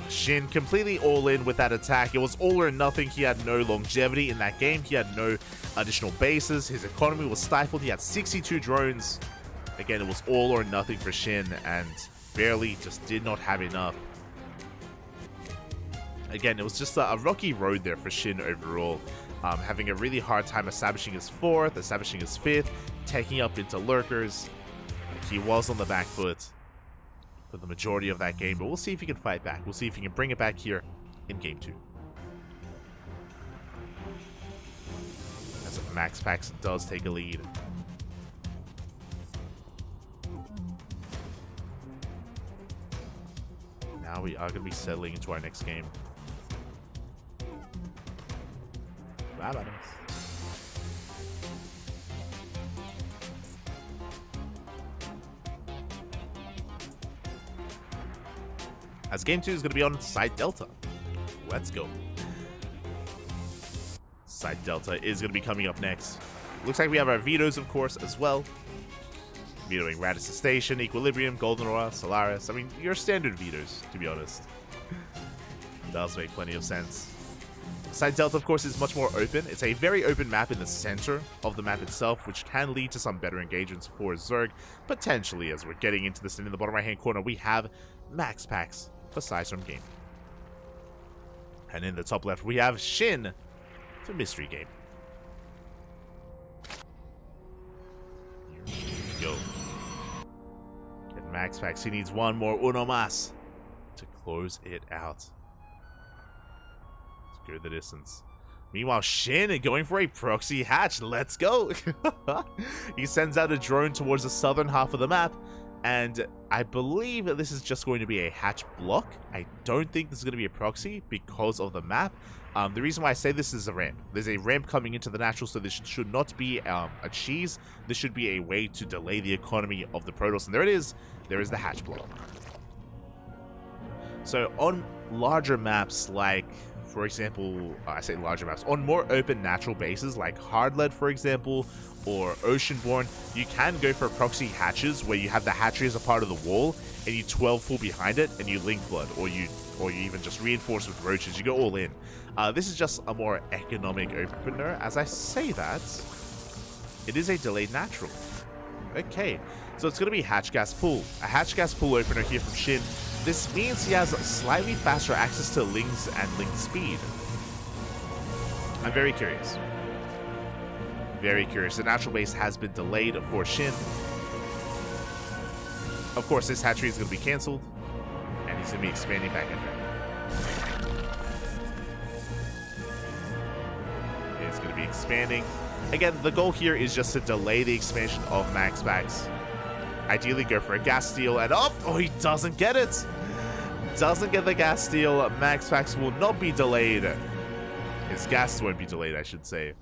Shin completely all in with that attack. It was all or nothing. He had no longevity in that game. He had no additional bases. His economy was stifled. He had 62 drones. Again, it was all or nothing for Shin, and barely just did not have enough. Again, it was just a rocky road there for Shin overall. Having a really hard time establishing his 4th, establishing his 5th, taking up into lurkers. He was on the back foot for the majority of that game, but we'll see if he can fight back. We'll see if he can bring it back here in game 2. As MaxPax does take a lead. Now we are going to be settling into our next game. Vámonos. As game 2 is going to be on Side Delta. Let's go. Side Delta is going to be coming up next. Looks like we have our vetoes, of course, as well. Vetoing Radisson Station, Equilibrium, Golden Aura, Solaris. I mean, your standard vetoes, to be honest. Does make plenty of sense. Side Delta, of course, is much more open. It's a very open map in the center of the map itself, which can lead to some better engagements for Zerg. Potentially, as we're getting into this, in the bottom right-hand corner, we have MaxPax for Sizerm Game. And in the top left, we have Shin for Mystery Game. Here we go. Get MaxPax. He needs one more uno mas to close it out. Let's go the distance. Meanwhile, Shin going for a proxy hatch. Let's go. He sends out a drone towards the southern half of the map. And I believe that this is just going to be a hatch block. I don't think this is going to be a proxy because of the map. The reason why I say this is a ramp. There's a ramp coming into the natural, so this should not be a cheese. This should be a way to delay the economy of the Protoss. And there it is. There is the hatch block. So on larger maps like, for example, I say larger maps, on more open natural bases like Hardlead, for example, or Oceanborn, you can go for proxy hatches where you have the hatchery as a part of the wall and you 12 full behind it and you link blood, or you even just reinforce with roaches. You go all in. This is just a more economic opener. As I say that, it is a delayed natural. Okay, so it's going to be Hatch Gas Pool. A Hatch Gas Pool opener here from Shin. This means he has slightly faster access to Lings and Link speed. I'm very curious. Very curious. The natural base has been delayed for Shin. Of course, this hatchery is going to be cancelled, and he's going to be expanding back in there. It's going to be expanding. Again, the goal here is just to delay the expansion of Max Packs. Ideally, go for a gas steal, and oh, he doesn't get it. Doesn't get the gas steal. Max Packs will not be delayed. His gas won't be delayed, I should say.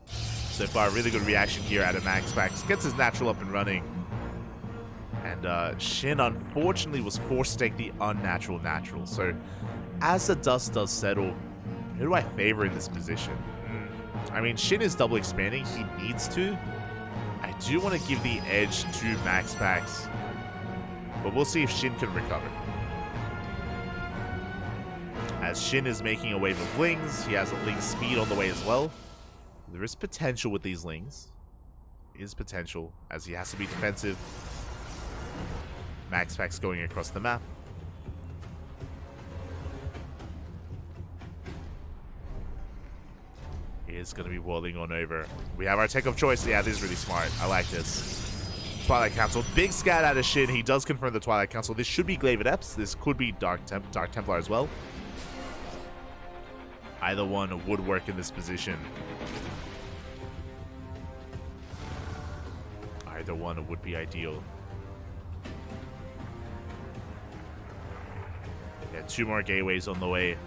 So far, really good reaction here out of Max Packs. Gets his natural up and running. And Shin, unfortunately, was forced to take the unnatural natural. So, as the dust does settle, who do I favor in this position? I mean, Shin is double expanding. He needs to. I do want to give the edge to Max Packs, but we'll see if Shin can recover. As Shin is making a wave of Lings, he has a Ling speed on the way as well. There is potential with these Lings. Is potential, as he has to be defensive. Max Packs going across the map. He is going to be rolling on over. We have our tech of choice. Yeah, this is really smart. I like this. Twilight Council. Big scat out of Shin. He does confirm the Twilight Council. This should be Glaive Adepts. This could be Dark Templar as well. Either one would work in this position. Either one would be ideal. Yeah, 2 more gateways on the way.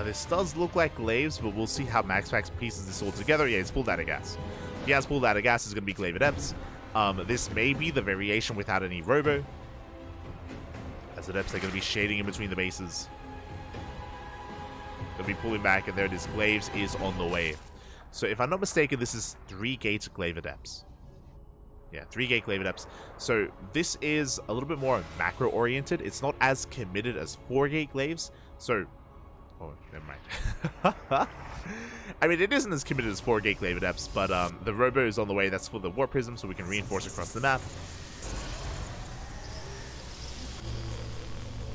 This does look like Glaives, but we'll see how Max Packs pieces this all together. Yeah, he's pulled out of gas. He has pulled out of gas. It's going to be Glaive Adepts. This may be the variation without any Robo. As Adepts, they're going to be shading in between the bases. Going to be pulling back, and there it is. Glaives is on the way. So if I'm not mistaken, this is 3-gate Glaive Adepts. Yeah, 3-gate Glaive Adepts. So this is a little bit more macro-oriented. It's not as committed as 4-gate Glaives. So... oh, never mind. I mean, it isn't as committed as 4-gate Glaive Adepts, but the Robo is on the way. That's for the Warp Prism, so we can reinforce across the map.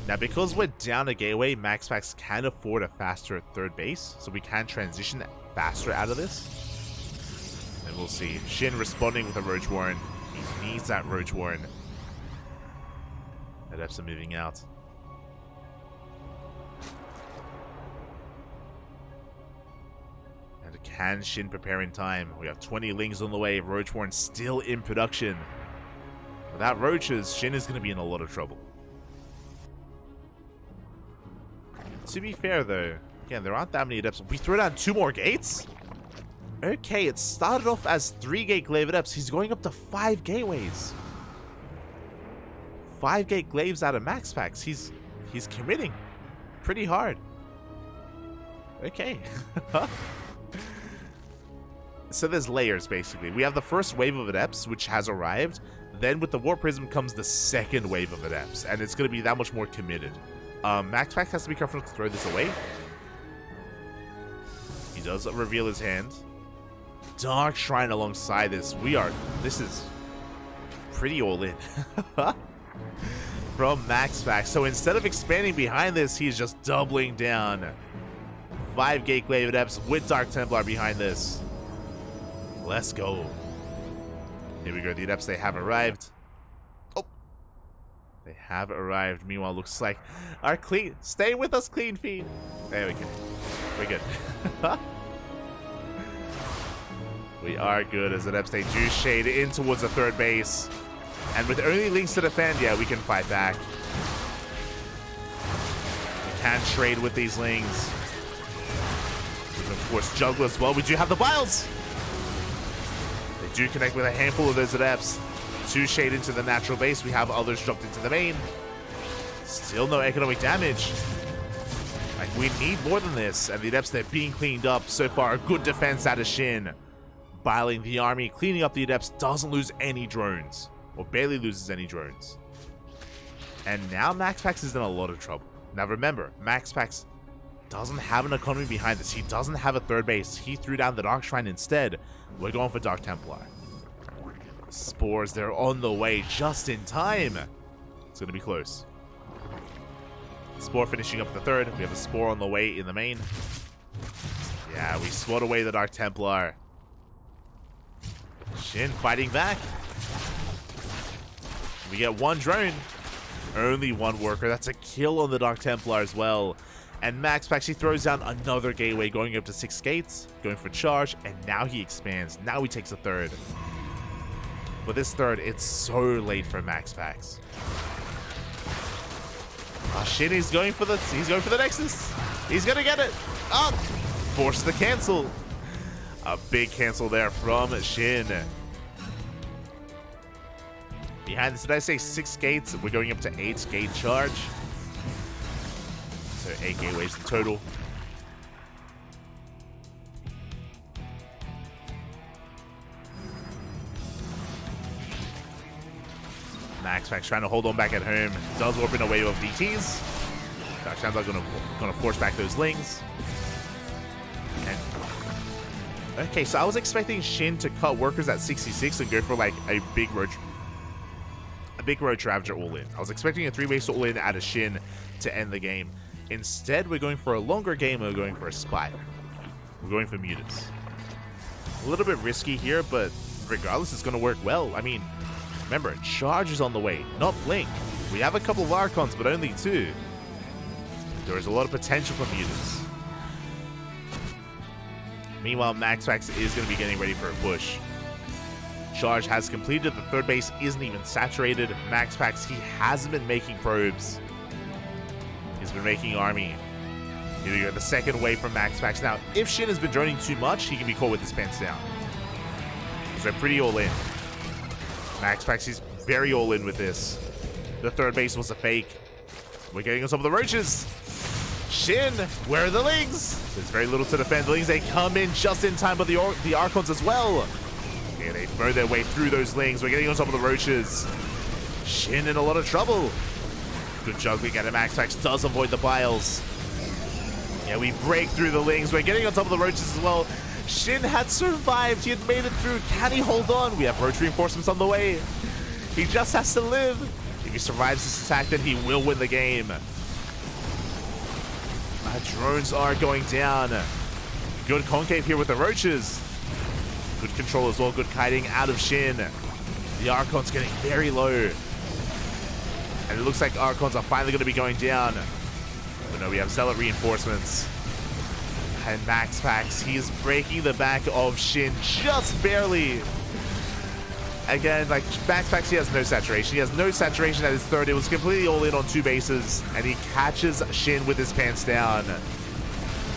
Now, because we're down a gateway, Max Packs can afford a faster third base, so we can transition faster out of this. And we'll see. Shin responding with a Roach Warren. He needs that Roach Warren. Adepts are moving out. And can Shin prepare in time? We have 20 Lings on the way. Roach Warren still in production. Without Roaches, Shin is going to be in a lot of trouble. To be fair, though, again, there aren't that many Adepts. We throw down 2 more gates? Okay, it started off as 3-gate Glaive Adepts. He's going up to 5 gateways. 5-gate Glaives out of Max Packs. He's committing pretty hard. Okay. So there's layers, basically. We have the first wave of Adepts, which has arrived. Then with the Warp Prism comes the second wave of Adepts, and it's going to be that much more committed. Max Pack has to be careful to throw this away. He does reveal his hand. Dark Shrine alongside this. This is pretty all in. From Max Pack. So instead of expanding behind this, he's just doubling down. 5-gate Glaive Adepts with Dark Templar behind this. Let's go. Here we go. The Adepts, they have arrived. They have arrived. Meanwhile, looks like our clean... stay with us, Clean Feed. There we go. We're good. We are good as Adepts, they do shade in towards the third base. And with only Links to defend, yeah, we can fight back. We can trade with these Lings. We can, of course, juggle as well. We do have the Biles. They do connect with a handful of those Adepts. 2 shade into the natural base. We have others dropped into the main. Still no economic damage. Like, we need more than this. And the Adepts, they're being cleaned up. So far, a good defense out of Shin. Biling the army, cleaning up the Adepts, doesn't lose any drones. Or barely loses any drones. And now MaxPax is in a lot of trouble. Now remember, MaxPax doesn't have an economy behind this. He doesn't have a third base. He threw down the Dark Shrine instead. We're going for Dark Templar. Spores, they're on the way just in time. It's going to be close. Spore finishing up the third. We have a Spore on the way in the main. Yeah, we swat away the Dark Templar. Shin fighting back. We get 1 drone. Only 1 worker. That's a kill on the Dark Templar as well. And Max actually throws down another gateway, going up to 6 gates, going for charge, and now he expands. Now he takes a third. But this third, it's so late for MaxPax. Oh shit, he's going for the Nexus. He's gonna get it. Oh, force the cancel. A big cancel there from Shin. Behind this, did I say 6 gates? We're going up to 8 gate charge. So 8 gateways in total. MaxPax trying to hold on back at home. Does open a wave of DTs. Dark Templar gonna force back those lings. And okay, so I was expecting Shin to cut workers at 66 and go for like a big road Ravager all in. I was expecting a 3-base all in out of Shin to end the game. Instead, we're going for a longer game. We're going for a Spider. We're going for Mutants. A little bit risky here, but regardless, it's going to work well. I mean, remember, Charge is on the way, not Blink. We have a couple of Archons, but only 2. There is a lot of potential for Mutants. Meanwhile, MaxPax is going to be getting ready for a push. Charge has completed. The third base isn't even saturated. MaxPax, he hasn't been making probes. He's been making army. Here we go, the second wave from MaxPax. Now, if Shin has been droning too much, he can be caught with his pants down. So they're pretty all in. MaxPax is very all in with this. The third base was a fake. We're getting on some of the roaches. Shin, where are the Lings? There's very little to defend. The Lings, they come in just in time, but the Archons as well. Okay, they throw their way through those Lings. We're getting on top of the roaches. Shin in a lot of trouble. Good juggling at MaxPax does avoid the Biles. Yeah, we break through the Lings. We're getting on top of the roaches as well. Shin had survived. He had made it through. Can he hold on? We have roach reinforcements on the way. He just has to live. If he survives this attack, then he will win the game. Drones are going down. Good concave here with the roaches. Good control as well. Good kiting out of Shin. The Archon's getting very low. And it looks like Archons are finally going to be going down. But no, we have Zealot reinforcements. And MaxPax, he's breaking the back of Shin just barely. Again, like, MaxPax, he has no saturation. He has no saturation at his third. It was completely all in on 2 bases. And he catches Shin with his pants down.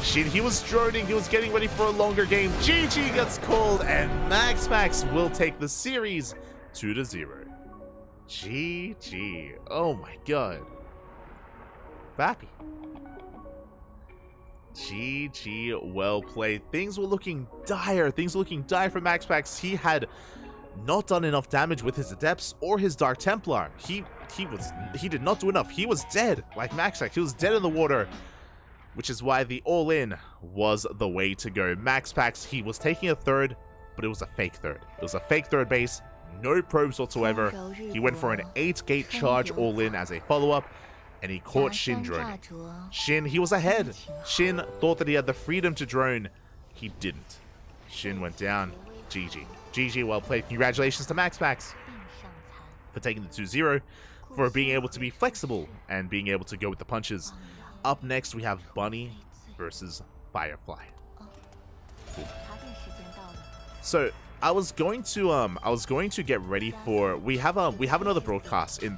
Shin, he was droning. He was getting ready for a longer game. GG gets called. And MaxPax will take the series 2-0. GG. Oh my god. Happy. GG, well played. Things were looking dire. Things were looking dire for MaxPax. He had not done enough damage with his Adepts or his Dark Templar. He did not do enough. He was dead, like MaxPax. He was dead in the water, which is why the all-in was the way to go. MaxPax, he was taking a third, but it was a fake third. It was a fake third base, no probes whatsoever. He went for an 8-gate charge all-in as a follow-up, and he caught Shin droning. Shin, he was ahead. Shin thought that he had the freedom to drone. He didn't. Shin went down. GG. GG, well played. Congratulations to MaxPax for taking the 2-0, for being able to be flexible and being able to go with the punches. Up next, we have Bunny versus Firefly. Cool. So I was going to get ready for, we have another broadcast in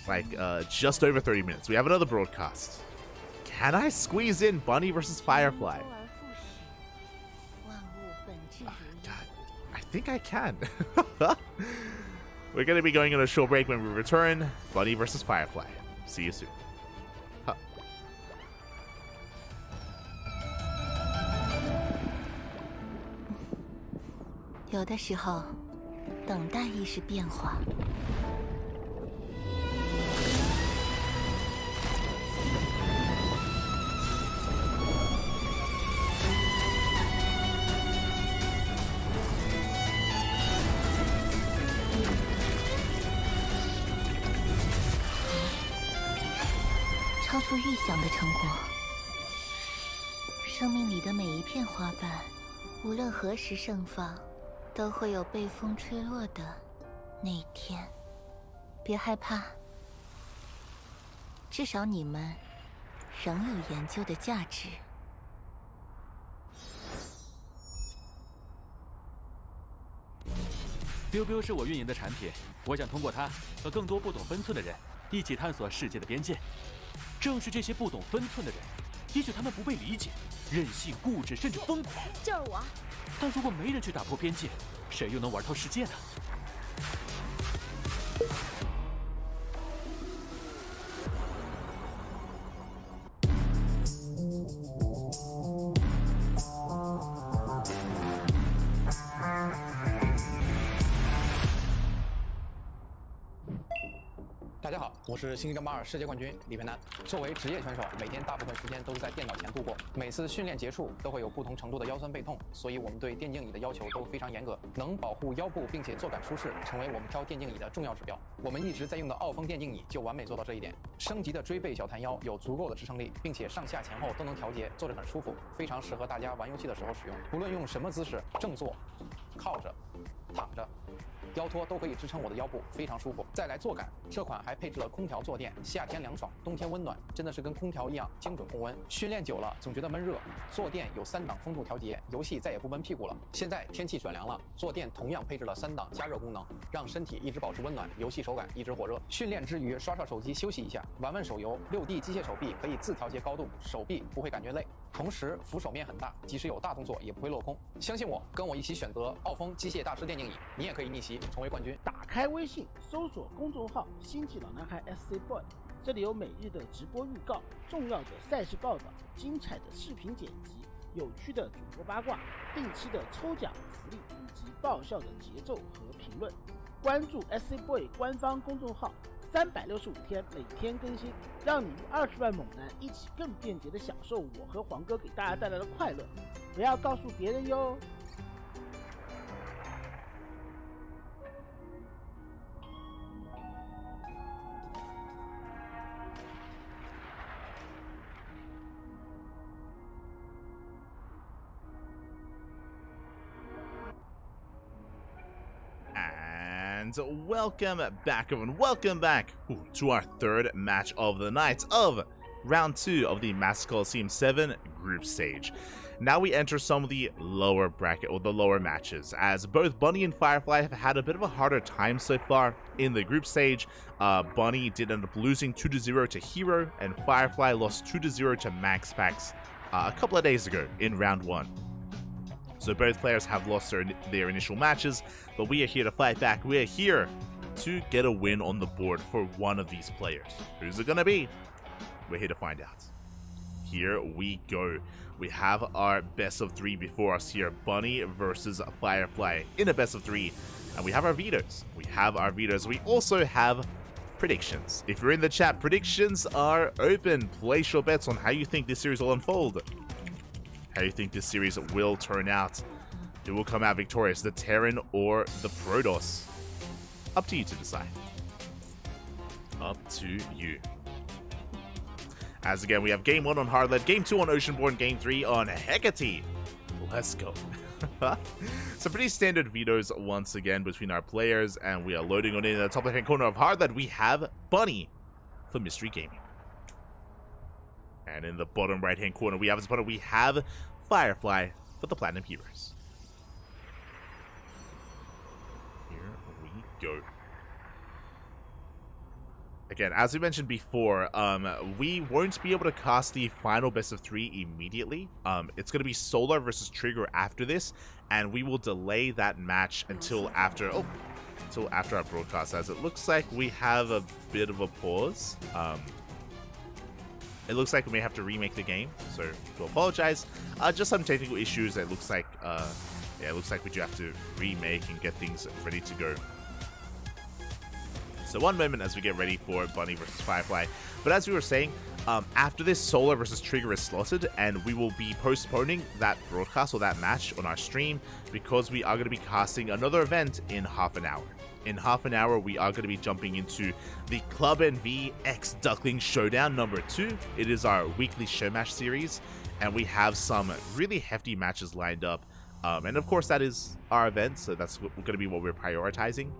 like just over 30 minutes. We have another broadcast. Can I squeeze in Bunny versus Firefly? I think I can. We're going to be going on a short break. When we return, Bunny versus Firefly. See you soon. Huh. 有的时候，等待亦是变化。超出预想的成果。生命里的每一片花瓣，无论何时盛放，都会有被风吹落的那一天。别害怕，至少你们仍有研究的价值。biu 是我运营的产品，我想通过它和更多不懂分寸的人一起探索世界的边界。正是这些不懂分寸的人，也许他们不被理解，任性、固执，甚至疯狂。就是我。但如果没人去打破边界，谁又能玩透世界呢？大家好，我是星际争霸2世界冠军李培南。作为职业选手，每天大部分时间都是在电脑前度过。每次训练结束都会有不同程度的腰酸背痛，所以我们对电竞椅的要求都非常严格，能保护腰部并且坐感舒适，成为我们挑电竞椅的重要指标。我们一直在用的傲风电竞椅就完美做到这一点。升级的锥背小弹腰有足够的支撑力，并且上下前后都能调节，坐着很舒服，非常适合大家玩游戏的时候使用。无论用什么姿势，正坐、靠着、躺着。腰托都可以支撑我的腰部，非常舒服。再来坐感，这款还配置了空调坐垫，夏天凉爽，冬天温暖，真的是跟空调一样精准控温。训练久了总觉得闷热，坐垫有3档风度调节，游戏再也不闷屁股了。现在天气转凉了，坐垫同样配置了3档加热功能，让身体一直保持温暖，游戏手感一直火热。训练之余刷刷手机休息一下，玩玩手游。6D 机械手臂可以自调节高度，手臂不会感觉累。同时扶手面很大，即使有大动作也不会落空。相信我，跟我一起选择傲风机械大师电竞椅，你也可以逆袭成为冠军。打开微信，搜索公众号“星际老男孩 SC Boy”， 这里有每日的直播预告、重要的赛事报道、精彩的视频剪辑、有趣的主播八卦、定期的抽奖福利以及爆笑的节奏和评论。关注 SC Boy 官方公众号，365天每天更新，让你与20万猛男一起更便捷的享受我和黄哥给大家带来的快乐。不要告诉别人哟。And welcome back, everyone. Welcome back to our third match of the night of round 2 of the Master Coliseum 7 group stage. Now we enter some of the lower bracket, or the lower matches, as both Bunny and Firefly have had a bit of a harder time so far in the group stage. Bunny did end up losing 2-0 to Hero, and Firefly lost 2-0 to Max Pax a couple of days ago in round 1. So both players have lost their initial matches, but we are here to fight back. We are here to get a win on the board for one of these players. Who's it gonna be? We're here to find out. Here we go. We have our best of 3 before us here. Bunny versus Firefly in a best of 3. And we have our vetoes. We also have predictions. If you're in the chat, predictions are open. Place your bets on how you think this series will unfold. How you think this series will turn out. Who will come out victorious, the Terran or the Protoss? Up to you to decide. Up to you. As again, we have Game 1 on Hardlet, Game 2 on Oceanborn, Game 3 on Hecate. Let's go. Some pretty standard vetoes once again between our players, and we are loading on in the top left-hand corner of Hardlet. We have Bunny for Mystery Gaming. And in the bottom right-hand corner, we have Firefly for the Platinum Heroes. Here we go. Again, as we mentioned before, we won't be able to cast the final best of 3 immediately. It's going to be Solar versus Trigger after this, and we will delay that match until after... Oh, till after our broadcast, as it looks like we have a bit of a pause. It looks like we may have to remake the game, so to apologize. Just some technical issues. It looks like, yeah, it looks like we do have to remake and get things ready to go. So one moment as we get ready for Bunny versus Firefly. But as we were saying, after this, Solar versus Trigger is slotted, and we will be postponing that broadcast or that match on our stream because we are going to be casting another event in half an hour. In half an hour, we are going to be jumping into the Club NV X Duckling Showdown number 2. It is our weekly show match series, and we have some really hefty matches lined up. And of course, that is our event, so that's going to be what we're prioritizing.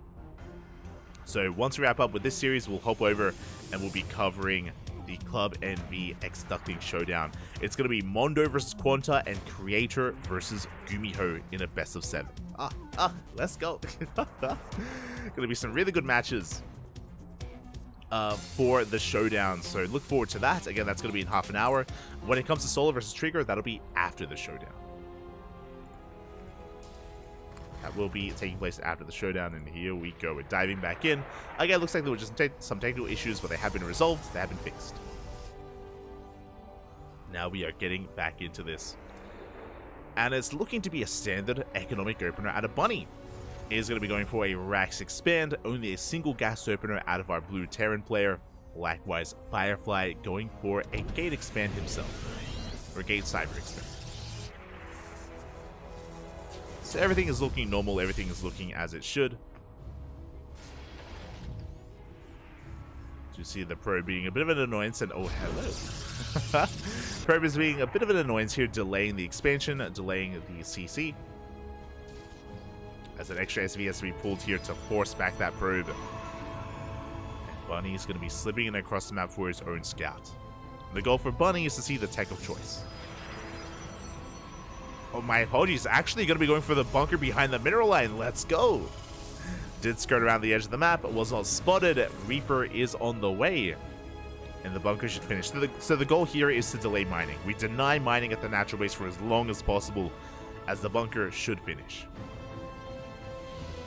So once we wrap up with this series, we'll hop over and we'll be covering the Club NV X Duckling Showdown. It's going to be Mondo versus Quanta and Creator versus Gumiho in a best of 7. Let's go. Gonna be some really good matches for the showdown, so look forward to that. Again, that's gonna be in half an hour. When it comes to Solar versus Trigger, that'll be after the showdown. That will be taking place after the showdown, and here we go. We're diving back in. Again, looks like there were just some technical issues, but they have been resolved. They have been fixed. Now we are getting back into this. And it's looking to be a standard economic opener out of Bunny. It is going to be going for a Rax Expand, only a single gas opener out of our blue Terran player. Likewise, Firefly going for a Gate Expand himself, or Gate Cyber Expand. So everything is looking normal, everything is looking as it should. You see the Probe being a bit of an annoyance, and oh, hello. Probe is being a bit of an annoyance here, delaying the expansion, delaying the CC. As an extra SV has to be pulled here to force back that Probe. And Bunny is going to be slipping in across the map for his own scout. The goal for Bunny is to see the tech of choice. Oh, my apologies. Actually going to be going for the bunker behind the mineral line. Let's go. Did skirt around the edge of the map, was not spotted. Reaper is on the way, and the bunker should finish. So the goal here is to delay mining. We deny mining at the natural base for as long as possible, as the bunker should finish.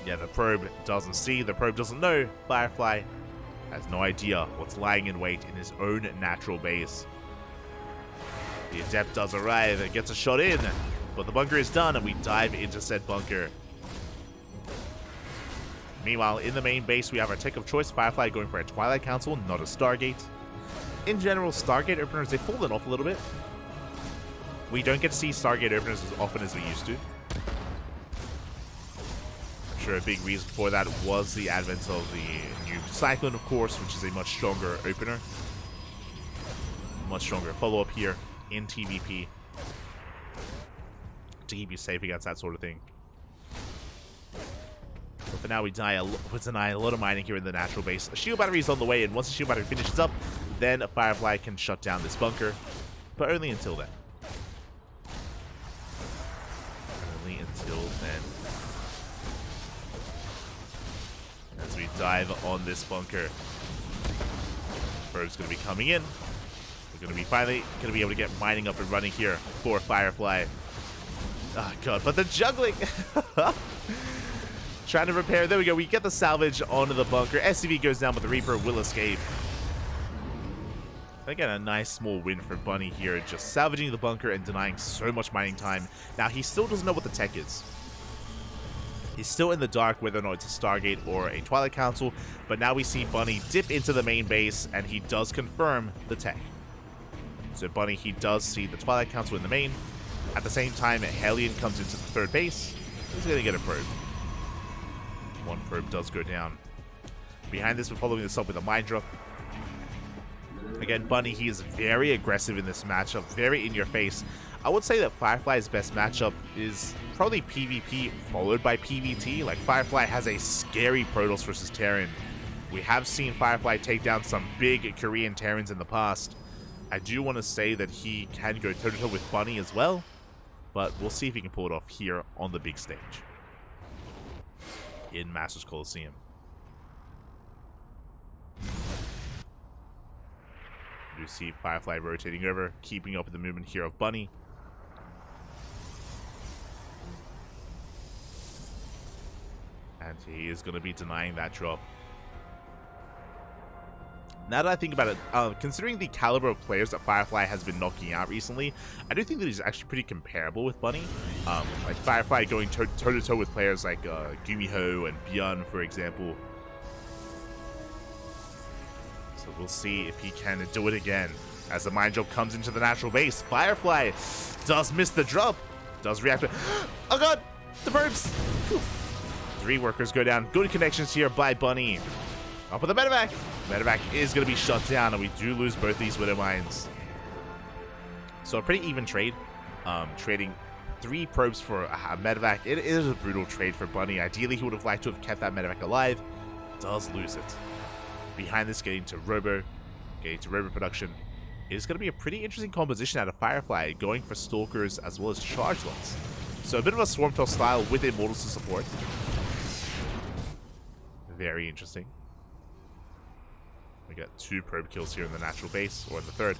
Yeah, the Probe doesn't see, the Probe doesn't know. Firefly has no idea what's lying in wait in his own natural base. The Adept does arrive and gets a shot in, but the bunker is done, and we dive into said bunker. Meanwhile, in the main base, we have our tech of choice, Firefly going for a Twilight Council, not a Stargate. In general, Stargate openers, they've fallen off a little bit. We don't get to see Stargate openers as often as we used to. I'm sure a big reason for that was the advent of the new Cyclone, of course, which is a much stronger opener. Much stronger follow-up here in TVP to keep you safe against that sort of thing. But for now, we deny a lot of mining here in the natural base. A shield battery is on the way, and once the shield battery finishes up, then Firefly can shut down this bunker. But only until then. Only until then. As we dive on this bunker. Probe's going to be coming in. We're going to be finally going to be able to get mining up and running here for Firefly. Oh, God. But the juggling! Trying to repair. There we go. We get the salvage onto the bunker. SCV goes down, but the Reaper will escape. Again, a nice small win for Bunny here. Just salvaging the bunker and denying so much mining time. Now, he still doesn't know what the tech is. He's still in the dark whether or not it's a Stargate or a Twilight Council. But now we see Bunny dip into the main base, and he does confirm the tech. So Bunny, he does see the Twilight Council in the main. At the same time, Hellion comes into the third base. He's going to get a Probe. One Probe does go down. Behind this, we're following this up with a mine drop. Again, Bunny, he is very aggressive in this matchup, very in your face. I would say that Firefly's best matchup is probably PvP followed by PvT. Like, Firefly has a scary Protoss versus Terran. We have seen Firefly take down some big Korean Terrans in the past. I do want to say that he can go toe-to-toe with Bunny as well, but we'll see if he can pull it off here on the big stage in Masters Coliseum. You see Firefly rotating over, keeping up with the movement here of Bunny. And And he is going to be denying that drop. Now that I think about it, considering the caliber of players that Firefly has been knocking out recently, I do think that he's actually pretty comparable with Bunny. Like Firefly going toe-to-toe with players like Gumiho and Bjorn, for example. So we'll see if he can do it again. As the Mind Drop comes into the natural base, Firefly does miss the drop. Does react. Oh god! The verbs! 3 workers go down. Good connections here by Bunny. Up with the medevac. Medevac is going to be shut down, and we do lose both these Widow Mines. So a pretty even trade. Trading 3 probes for a medevac. It is a brutal trade for Bunny. Ideally, he would have liked to have kept that medevac alive. Does lose it. Behind this, getting to Robo production. Is going to be a pretty interesting composition out of Firefly, going for Stalkers as well as Charge Lots. So a bit of a Swarmtail style with Immortals to support. Very interesting. We got 2 probe kills here in the natural base, or in the third.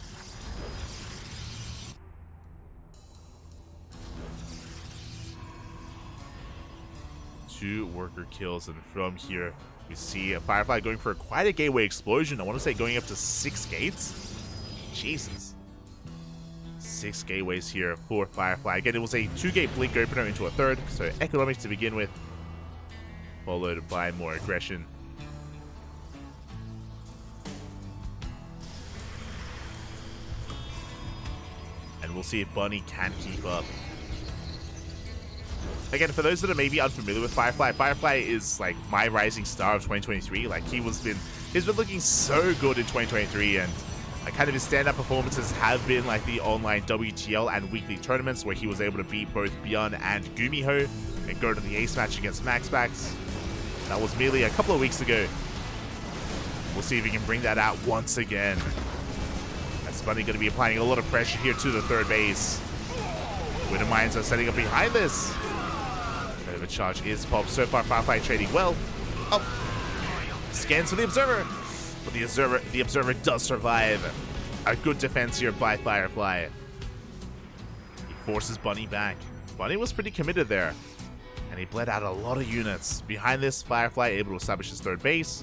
Two worker kills, and from here we see a Firefly going for quite a gateway explosion. I want to say going up to 6 gates. Jesus. 6 gateways here for Firefly. Again, it was a 2-gate blink opener into a third, so economics to begin with, followed by more aggression. And we'll see if Bunny can keep up. Again, for those that are maybe unfamiliar with Firefly, Firefly is like my rising star of 2023. Like he's been looking so good in 2023, and kind of his stand-up performances have been like the online WTL and weekly tournaments where he was able to beat both Bjorn and Gumiho and go to the ace match against Maxbax. That was merely a couple of weeks ago. We'll see if he can bring that out once again. That's Bunny going to be applying a lot of pressure here to the third base. Widow Mines are setting up behind this. Bit of a charge is popped. So far, Firefly trading well. Oh, scans for the Observer. But the Observer does survive. A good defense here by Firefly. He forces Bunny back. Bunny was pretty committed there. And he bled out a lot of units. Behind this, Firefly able to establish his third base.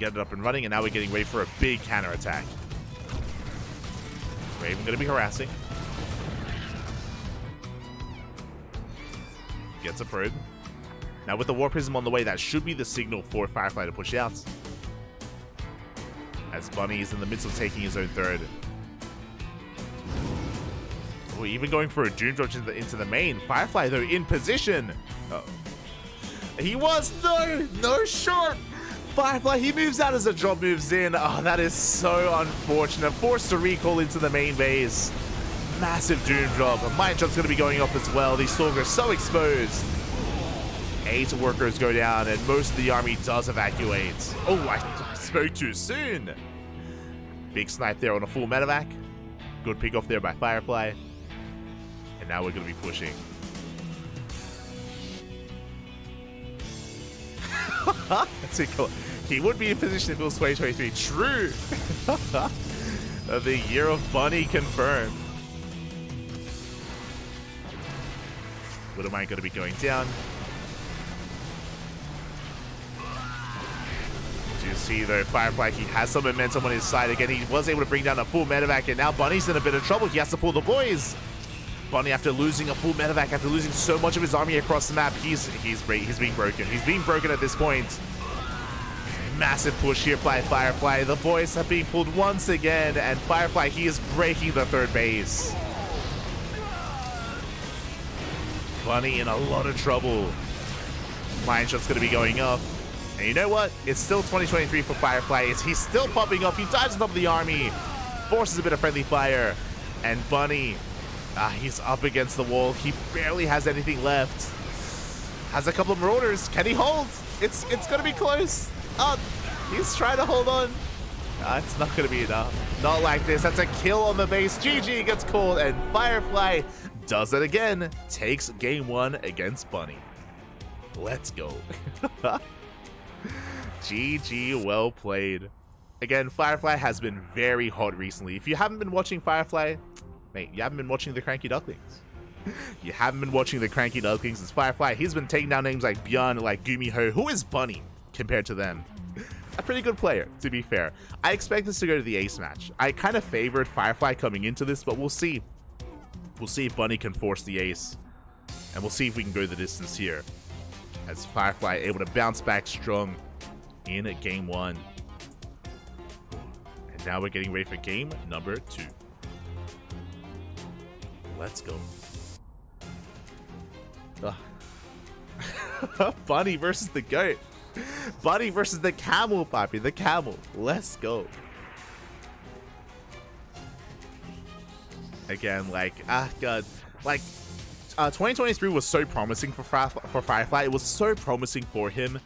Get it up and running, and now we're getting ready for a big counterattack. Raven going to be harassing. Gets a probe. Now with the War Prism on the way, that should be the signal for Firefly to push out. As Bunny is in the midst of taking his own third. Oh, even going for a Doom Drop into the main. Firefly, though, in position. Uh-oh. He was, no short. Firefly, he moves out as the drop moves in. Oh, that is so unfortunate. Forced to recall into the main base. Massive Doom Drop. A Mind Drop's going to be going off as well. These Stalkers so exposed. 8 workers go down, and most of the army does evacuate. Oh, I spoke too soon. Big snipe there on a full medevac. Good pick off there by Firefly. And now we're going to be pushing. That's it. He would be in position if it was 2023. True. The year of Bunny confirmed. What am I going to be going down? You see though, Firefly, he has some momentum on his side again. He was able to bring down a full medevac, and now Bunny's in a bit of trouble. He has to pull the boys. Bunny, after losing a full medevac, after losing so much of his army across the map, he's being broken. He's being broken at this point. Massive push here by Firefly. The boys have been pulled once again, and Firefly, he is breaking the third base. Bunny in a lot of trouble. Mind Shot's going to be going up. And you know what? It's still 2023 for Firefly. He's still popping up. He dives on top of the army. Forces a bit of friendly fire. And Bunny, he's up against the wall. He barely has anything left. Has a couple of Marauders. Can he hold? It's going to be close. Oh, he's trying to hold on. It's not going to be enough. Not like this. That's a kill on the base. GG gets called. And Firefly does it again. Takes game 1 against Bunny. Let's go. GG, well played. Again, Firefly has been very hot recently. If you haven't been watching Firefly, mate, you haven't been watching the CranKy Ducklings. You haven't been watching the CranKy Ducklings as Firefly. He's been taking down names like Bjorn, like Gumiho. Who is Bunny compared to them? A pretty good player, to be fair. I expect this to go to the ace match. I kind of favored Firefly coming into this, but we'll see. We'll see if Bunny can force the ace. And we'll see if we can go the distance here. As Firefly able to bounce back strong in game 1. And now we're getting ready for game number 2. Let's go. Bunny versus the goat. Bunny versus the camel, Papi. The camel. Let's go. Again, like, God. Like, 2023 was so promising for Firefly. It was so promising for him.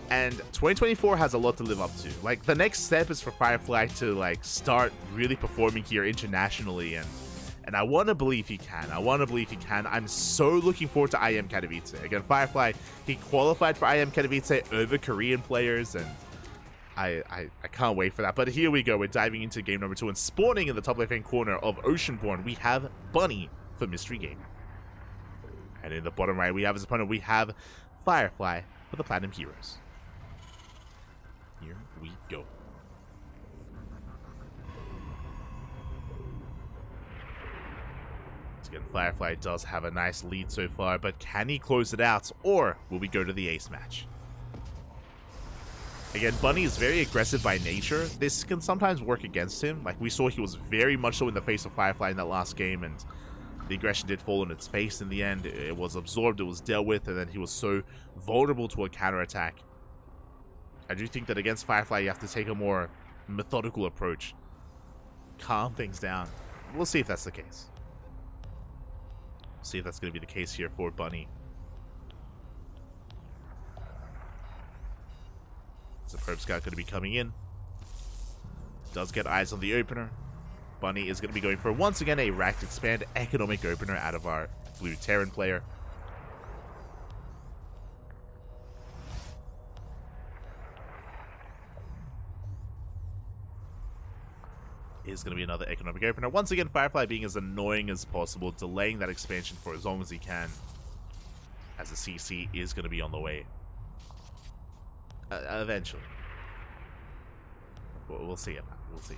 And 2024 has a lot to live up to. Like, the next step is for Firefly to, like, start really performing here internationally. And I want to believe he can. I want to believe he can. I'm so looking forward to IM Katowice. Again, Firefly, he qualified for IM Katowice over Korean players, and I can't wait for that. But here we go. We're diving into game number 2, and spawning in the top left-hand corner of Oceanborn, we have Bunny for Mystery Game. And in the bottom right, we have his opponent, we have Firefly for the Platinum Heroes. Here we go. Again, Firefly does have a nice lead so far, but can he close it out, or will we go to the ace match? Again, Bunny is very aggressive by nature. This can sometimes work against him. Like we saw, he was very much so in the face of Firefly in that last game, and the aggression did fall on its face in the end. It was absorbed, it was dealt with, and then he was so vulnerable to a counterattack. I do think that against Firefly, you have to take a more methodical approach. Calm things down. We'll see if that's the case. See if that's going to be the case here for Bunny. So Probe Scout going to be coming in. Does get eyes on the opener. Bunny is going to be going for, once again, a racked expand economic opener out of our blue Terran player. Is going to be another economic opener. Once again, Firefly being as annoying as possible, delaying that expansion for as long as he can, as the CC is going to be on the way. Eventually. We'll see about it. We'll see.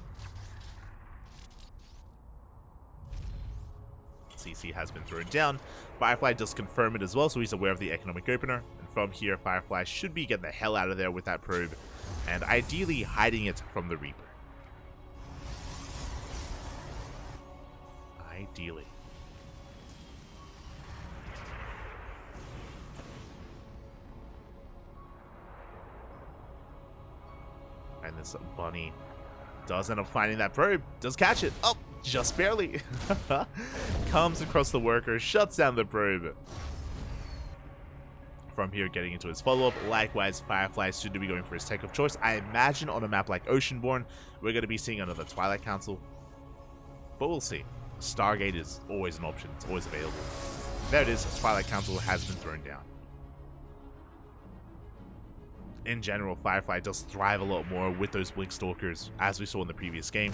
CC has been thrown down. Firefly does confirm it as well, so he's aware of the economic opener. And from here, Firefly should be getting the hell out of there with that probe, and ideally hiding it from the Reaper. Ideally. And this Bunny does end up finding that probe. Does catch it. Oh, just barely. Comes across the worker, shuts down the probe. From here, getting into his follow-up. Likewise, Firefly is soon to be going for his tech of choice. I imagine on a map like Oceanborn, we're going to be seeing another Twilight Council. But we'll see. Stargate is always an option. It's always available. There it is. Twilight Council has been thrown down. In general, Firefly does thrive a lot more with those Blink Stalkers, as we saw in the previous game.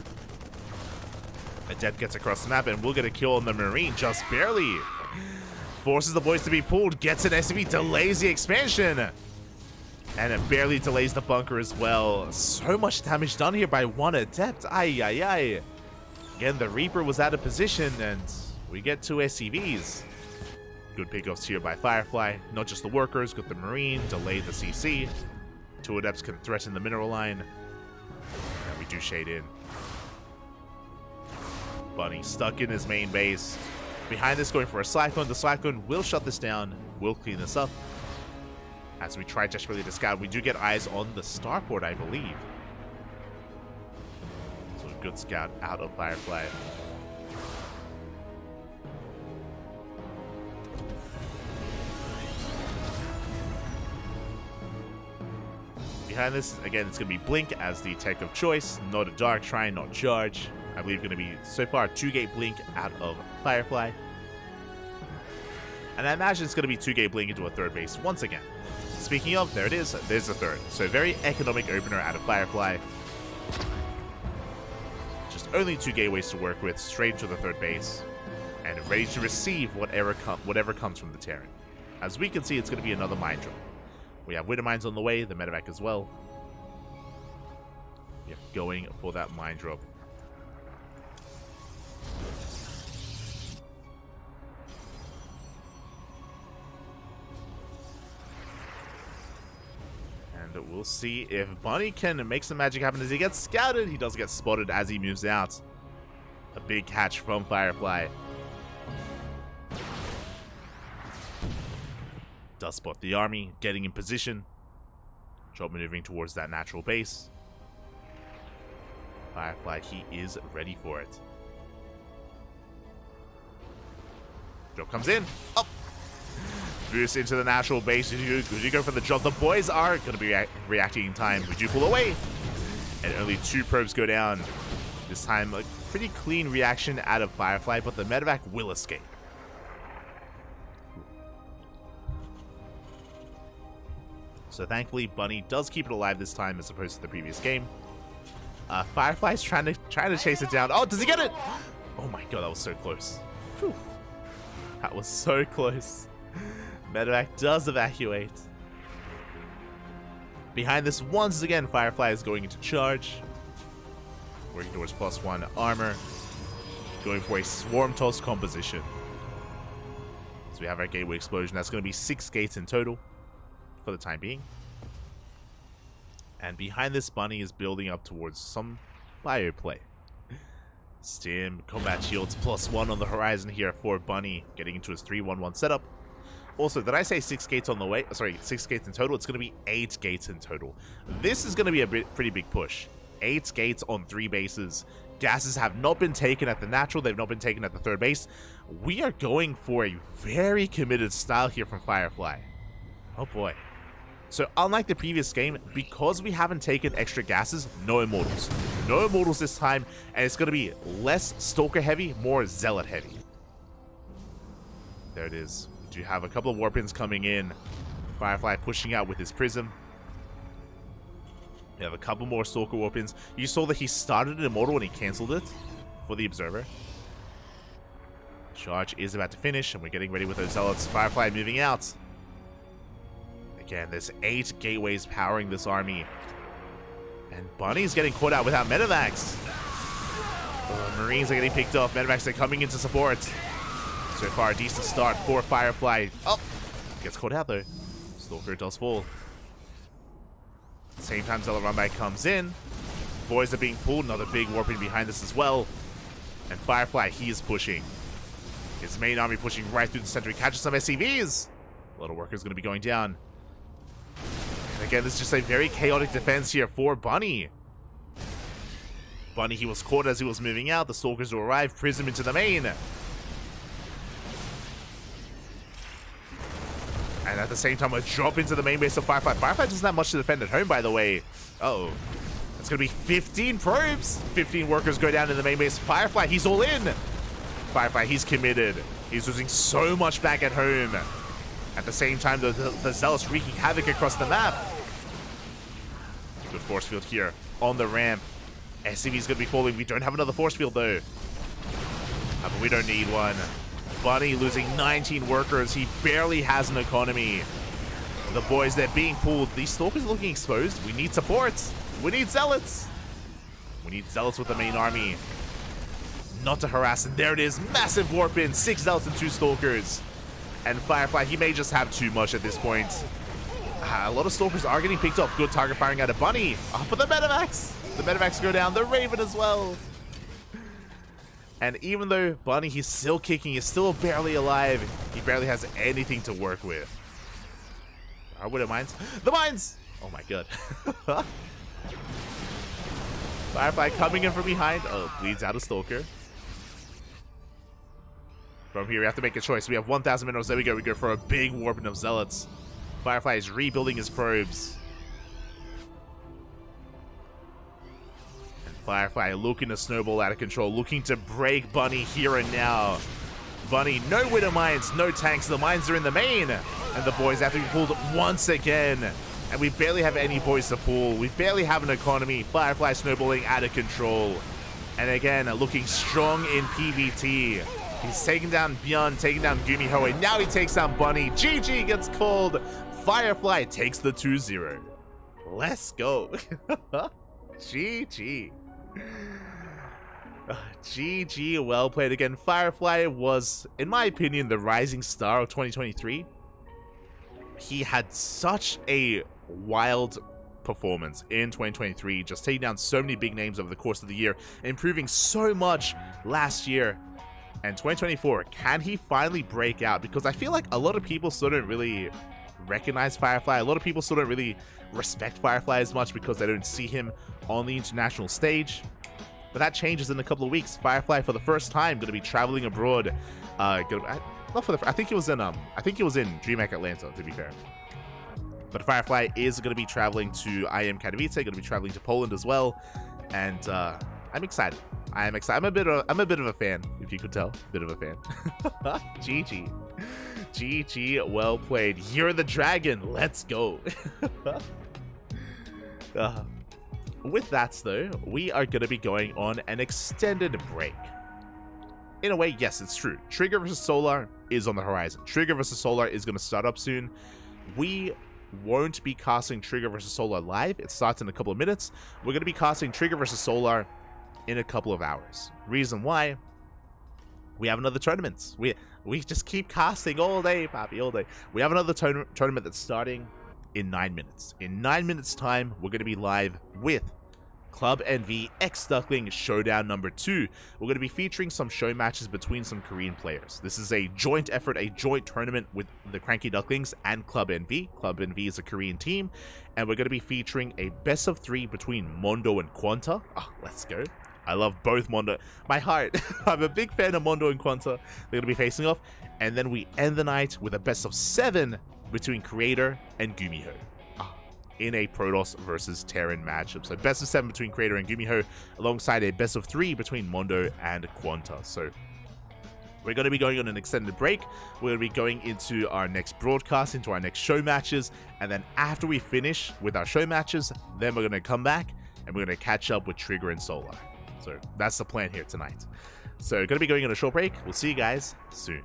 Adept gets across the map, and we'll get a kill on the Marine, just barely. Forces the boys to be pulled, gets an SCV, delays the expansion. And it barely delays the bunker as well. So much damage done here by one Adept. Ay, ay, ay. Again, the Reaper was out of position, and we get 2 SCVs. Good pickoffs here by Firefly. Not just the workers, got the Marine, delayed the CC. 2 Adepts can threaten the mineral line. And we do shade in. Bunny stuck in his main base. Behind this, going for a Cyclone. The Cyclone will shut this down, will clean this up. As we try desperately to scout, we do get eyes on the starport, I believe. Good scout out of Firefly. Behind this, again, it's going to be Blink as the tech of choice. Not a Dark Shrine, not Charge. I believe going to be, so far, 2-gate Blink out of Firefly. And I imagine it's going to be 2-gate Blink into a third base once again. Speaking of, there it is. There's a third. So very economic opener out of Firefly. Only 2 gateways to work with, straight to the third base. and ready to receive whatever comes from the Terran. As we can see, it's going to be another mine drop. We have Widow Mines on the way, the medevac as well. Yeah, going for that mine drop. And we'll see if Bunny can make some magic happen as he gets scouted. He does get spotted as he moves out. A big catch from Firefly. Does spot the army, getting in position. Drop maneuvering towards that natural base. Firefly, he is ready for it. Drop comes in. Up. Boost into the natural base. Good you go for the drop. The boys are going to be reacting in time. We do pull away. And only 2 probes go down. This time, a pretty clean reaction out of Firefly, but the medevac will escape. So thankfully, Bunny does keep it alive this time as opposed to the previous game. Firefly's trying to chase it down. Oh, does he get it? Oh my god, that was so close. Whew. That was so close. Medevac does evacuate. Behind this, once again, Firefly is going into charge. Working towards +1 armor. Going for a swarm toss composition. So we have our gateway explosion. That's going to be 6 gates in total for the time being. And behind this, Bunny is building up towards some bio play. Stim, combat shields +1 on the horizon here for Bunny, getting into his 3-1-1 setup. Also, did I say 6 gates on the way? Sorry, 6 gates in total. It's going to be 8 gates in total. This is going to be a pretty big push. 8 gates on 3 bases. Gases have not been taken at the natural. They've not been taken at the 3rd base. We are going for a very committed style here from Firefly. Oh boy. So unlike the previous game, because we haven't taken extra gases, no immortals. No immortals this time, and it's going to be less Stalker heavy, more Zealot heavy. There it is. We do have a couple of warpins coming in. Firefly pushing out with his prism. We have a couple more Stalker warpins. You saw that he started an immortal and he cancelled it for the Observer. Charge is about to finish, and we're getting ready with those Zealots. Firefly moving out. Again, there's 8 gateways powering this army. And Bunny's getting caught out without medevacs. Oh, Marines are getting picked off. Medevacs are coming into support. So far, a decent start for Firefly. Oh, gets caught out though. Stalker does fall. Same time, Zealot run back comes in. Boys are being pulled. Another big warping behind us as well. And Firefly, he is pushing. His main army pushing right through the center. He catches some SCVs. A lot of workers going to be going down. And again, this is just a very chaotic defense here for Bunny. Bunny, he was caught as he was moving out. The Stalkers will arrive. Prism into the main. And at the same time, a drop into the main base of Firefly. Firefly doesn't have much to defend at home, by the way. Uh-oh. It's going to be 15 probes. 15 workers go down in the main base. Firefly, he's all in. Firefly, he's committed. He's losing so much back at home. At the same time, the Zealots wreaking havoc across the map. Good force field here on the ramp. SCV's going to be falling. We don't have another force field, though. But we don't need one. Bunny losing 19 workers. He barely has an economy. The boys, they're being pulled. These Stalkers are looking exposed. We need support. We need Zealots. We need Zealots with the main army. Not to harass. And there it is. Massive warp in. 6 Zealots and 2 Stalkers. And Firefly, he may just have too much at this point. A lot of Stalkers are getting picked off. Good target firing out of Bunny. Oh, but the medevacs. The medevacs go down. The Raven as well. And even though Bunny, he's still kicking, he's still barely alive, he barely has anything to work with. Our Widow Mines. The mines! Oh my god. Firefly coming in from behind. Oh, bleeds out a Stalker. From here, we have to make a choice. We have 1,000 minerals. There we go. We go for a big warping of Zealots. Firefly is rebuilding his probes. Firefly looking to snowball out of control, looking to break Bunny here and now. Bunny, no Widow Mines, no tanks. The mines are in the main. And the boys have to be pulled once again. And we barely have any boys to pull. We barely have an economy. Firefly snowballing out of control. And again, looking strong in PvT. He's taking down Bjorn, taking down Gumiho, and now he takes down Bunny. GG gets called. Firefly takes the 2-0. Let's go. GG. GG, well played again. Firefly was, in my opinion, the rising star of 2023. He had such a wild performance in 2023, just taking down so many big names over the course of the year, improving so much last year. And 2024, can he finally break out? Because I feel like a lot of people still don't really recognize Firefly. A lot of people still don't really respect Firefly as much because they don't see him on the international stage. But that changes in a couple of weeks. Firefly, for the first time, going to be traveling abroad. I think he was in DreamHack Atlanta, to be fair. But Firefly is going to be traveling to IM Katowice, going to be traveling to Poland as well, and I'm excited. I'm excited. I'm a bit of a fan, if you could tell. Bit of a fan. GG. GG, well played. You're the dragon. Let's go. With that, though, we are going to be going on an extended break. In a way, yes, it's true. Trigger vs. Solar is on the horizon. Trigger vs. Solar is going to start up soon. We won't be casting Trigger vs. Solar live. It starts in a couple of minutes. We're going to be casting Trigger vs. Solar in a couple of hours. Reason why? We have another tournament. We just keep casting all day, Papi, all day. We have another tournament that's starting in 9 minutes. In 9 minutes time, we're going to be live with Club NV X Duckling Showdown number 2. We're going to be featuring some show matches between some Korean players. This is a joint effort, a joint tournament with the CranKy Ducklings and Club NV. Club NV is a Korean team, and we're going to be featuring a best of 3 between Mondo and Quanta. Let's go. I love both Mondo. My heart. I'm a big fan of Mondo and Quanta. They're going to be facing off, and then we end the night with a best of 7 between Creator and Gumiho in a Protoss versus Terran matchup. So best of 7 between Creator and Gumiho alongside a best of 3 between Mondo and Quanta. So we're going to be going on an extended break. We're going to be going into our next broadcast, into our next show matches, and then after we finish with our show matches, then we're going to come back and we're going to catch up with Trigger and Solar. So that's the plan here tonight. So going to be going on a short break. We'll see you guys soon.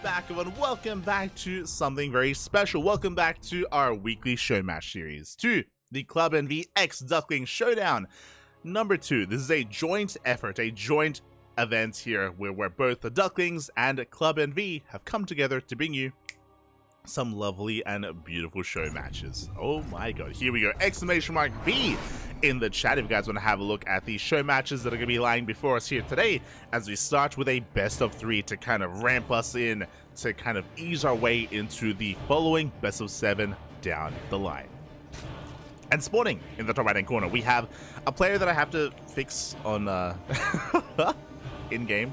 back, everyone. Welcome back to something very special. Welcome back to our weekly show match series, to the Club NV X Duckling Showdown number 2. This is a joint effort, a joint event here where both the Ducklings and Club NV have come together to bring you some lovely and beautiful show matches. Oh my god, here we go. Exclamation mark B in the chat if you guys want to have a look at the show matches that are going to be lying before us here today, as we start with a best of 3 to kind of ramp us in, to kind of ease our way into the following best of 7 down the line. And spawning in the top right hand corner, we have a player that I have to fix on in game.